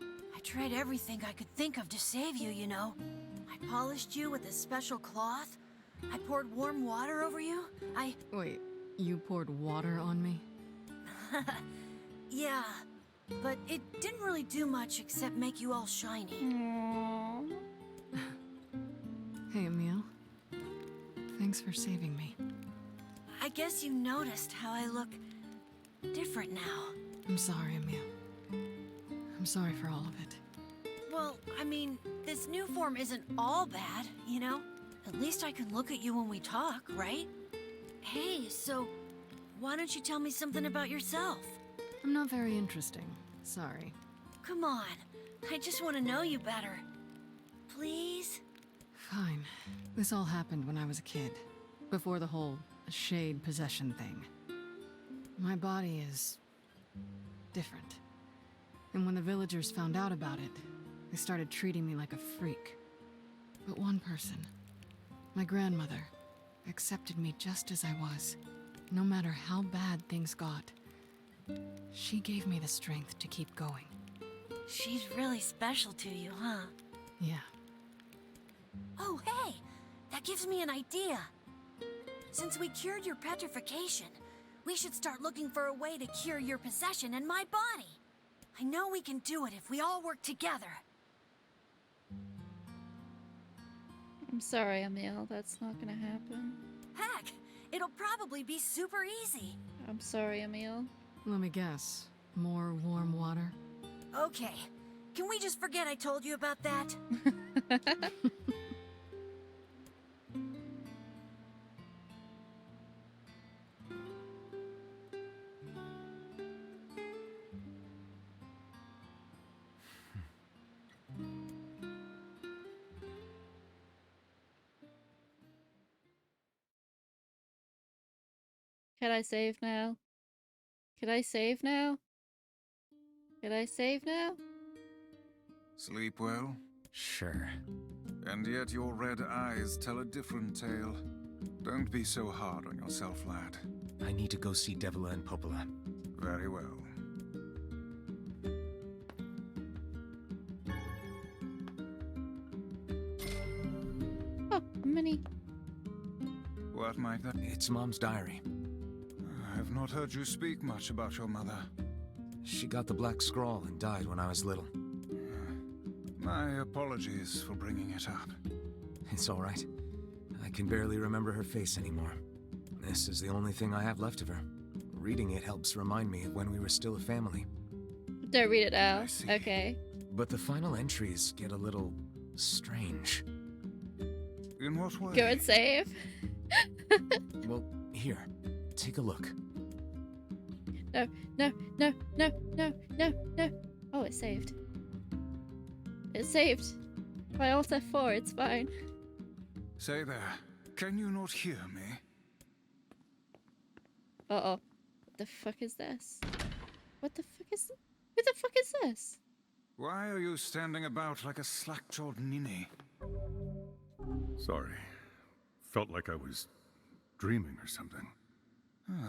I tried everything I could think of to save you, you know. I polished you with a special cloth. I poured warm water over you. Wait, you poured water on me? Yeah, but it didn't really do much except make you all shiny. Aww. Hey, Emil. Thanks for saving me. I guess you noticed how I look different now. I'm sorry, Emil. I'm sorry for all of it. Well, I mean, this new form isn't all bad, you know? At least I can look at you when we talk, right? Hey, so why don't you tell me something about yourself? I'm not very interesting. Sorry. Come on. I just want to know you better. Please? Fine. This all happened when I was a kid. Before the whole shade possession thing. My body is... different. And when the villagers found out about it, they started treating me like a freak. But one person, my grandmother, accepted me just as I was, no matter how bad things got. She gave me the strength to keep going. She's really special to you, huh? Yeah. Oh, hey! That gives me an idea. Since we cured your petrification, we should start looking for a way to cure your possession and my body. I know we can do it if we all work together. I'm sorry, Emil. That's not gonna happen. Heck, it'll probably be super easy. I'm sorry, Emil. Let me guess. More warm water? Okay. Can we just forget I told you about that? Can I save now? Can I save now? Can I save now? Sleep well? Sure. And yet your red eyes tell a different tale. Don't be so hard on yourself, lad. I need to go see Devila and Popola. Very well. Oh, a mini. What might that... It's Mom's diary. I have not heard you speak much about your mother. She got the Black Scrawl and died when I was little. My apologies for bringing it up. It's all right. I can barely remember her face anymore. This is the only thing I have left of her. Reading it helps remind me of when we were still a family. Don't read it out. Okay. But the final entries get a little strange. In what way? Go and save. Well, here. Take a look. No, no, no, no, no, no, no. Oh, it's saved. It's saved. By Alt F4, it's fine. Say there, can you not hear me? Uh-oh. What the fuck is this? What the fuck is... Who the fuck is this? Why are you standing about like a slack-jawed ninny? Sorry. Felt like I was dreaming or something.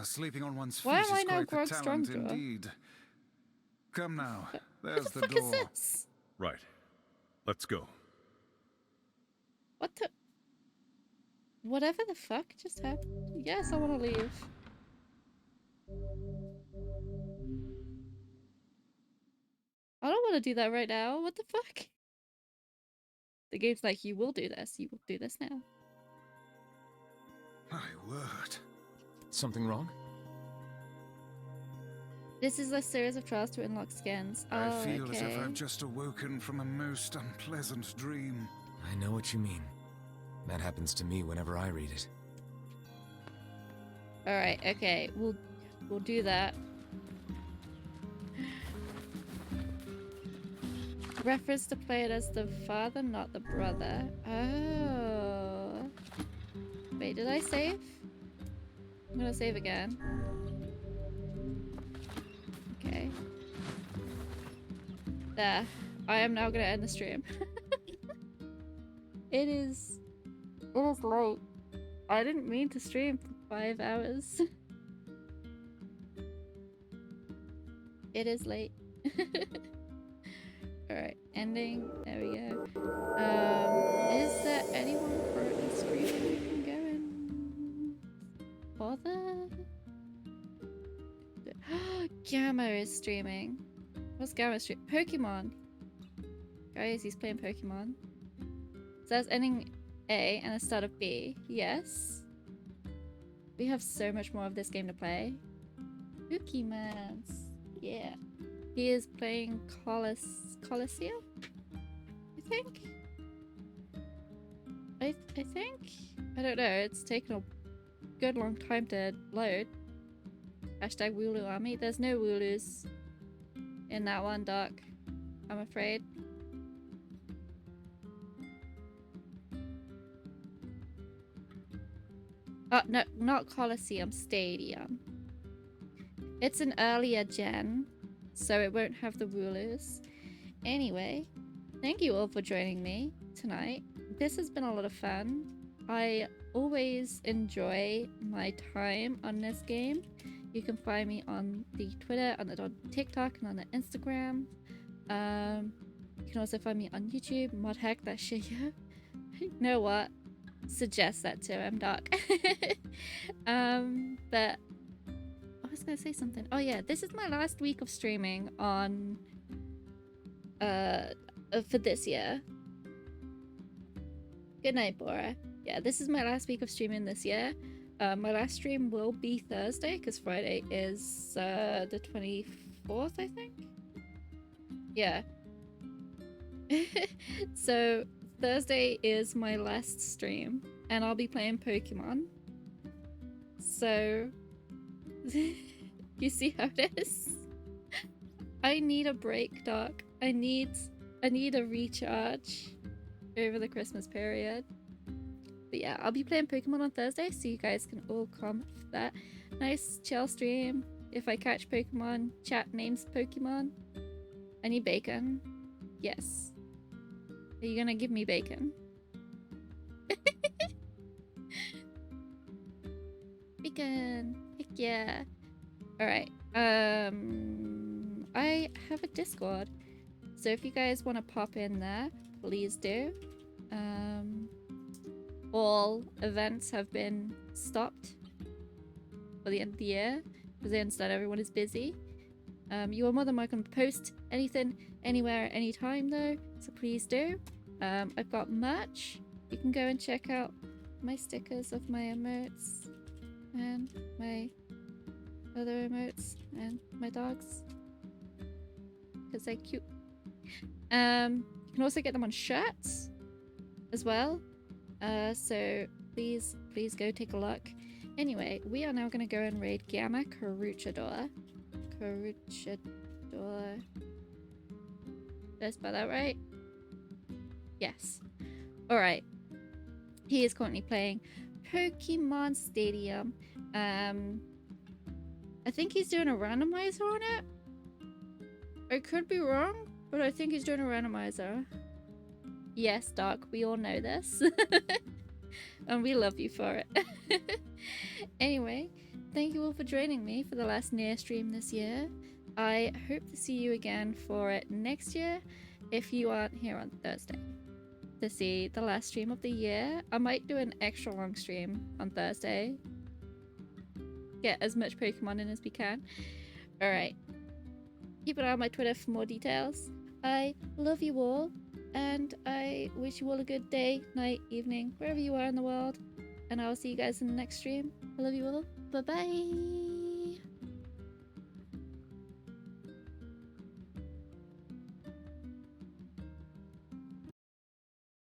Sleeping on one's feet Why am is I now quite the Grog talent Strongjaw? indeed. Come now, What there's the the fuck door. is this? Right. Let's go. What the... Whatever the fuck just happened? Yes, I want to leave. I don't want to do that right now. What the fuck? The game's like, you will do this. You will do this now. My word. Something wrong? This is a series of trials to unlock skins. I Oh, feel as if okay. I've just awoken from a most unpleasant dream. I know what you mean. That happens to me whenever I read it. Alright, okay. We'll do that. Reference to play it as the father, not the brother. Oh. Wait, did I save? I'm gonna save again. Okay. There. I am now gonna end the stream. It is late. I didn't mean to stream for 5 hours. It is late. Alright, ending. There we go. Is there anyone currently streaming we can go and bother? Gamma is streaming. What's Gamma streaming? Pokemon. Guys, he's playing Pokemon. So that's ending A and the start of B. Yes. We have so much more of this game to play. Pokemons. Yeah. He is playing Colosseum? I think? I think? I don't know. It's taken a good long time to load. Hashtag Wooloo Army. There's no Wooloos in that one, Doc. I'm afraid. Oh, no, not Colosseum, Stadium. It's an earlier gen, so it won't have the Wooloos. Anyway, thank you all for joining me tonight. This has been a lot of fun. I always enjoy my time on this game. You can find me on the Twitter, on the TikTok, and on the Instagram. You can also find me on YouTube, modhack that shit, yo. You know what? Suggest that to him, Doc. But I was gonna say something. Oh yeah, this is my last week of streaming on for this year. Good night, Bora. Yeah, this is my last week of streaming this year. My last stream will be Thursday because Friday is the 24th, I think. Yeah. So Thursday is my last stream and I'll be playing Pokemon. So you see how it is? I need a break, Doc. I need a recharge over the Christmas period. But yeah, I'll be playing Pokemon on Thursday, so you guys can all come for that. Nice chill stream. If I catch Pokemon, chat names Pokemon. I need bacon. Yes. Are you gonna give me bacon? Bacon! Heck yeah! Alright, I have a Discord. So if you guys want to pop in there, please do. All events have been stopped for the end of the year because they understand everyone is busy. You are more than welcome to post anything, anywhere, anytime though, so please do. I've got merch. You can go and check out my stickers of my emotes and my other emotes and my dogs because they're cute. You can also get them on shirts as well. So please go take a look. Anyway, we are now going to go and raid Gamma Caruchador. Caruchador. Did I spell that right? Yes. Alright. He is currently playing Pokemon Stadium. I think he's doing a randomizer on it. I could be wrong, but I think he's doing a randomizer. Yes, Doc, we all know this. And we love you for it. Anyway, thank you all for joining me for the last Nier stream this year. I hope to see you again for it next year if you aren't here on Thursday to see the last stream of the year. I might do an extra long stream on Thursday. Get as much Pokemon in as we can. Alright. Keep an eye on my Twitter for more details. I love you all. And I wish you all a good day, night, evening, wherever you are in the world. And I will see you guys in the next stream. I love you all. Bye-bye.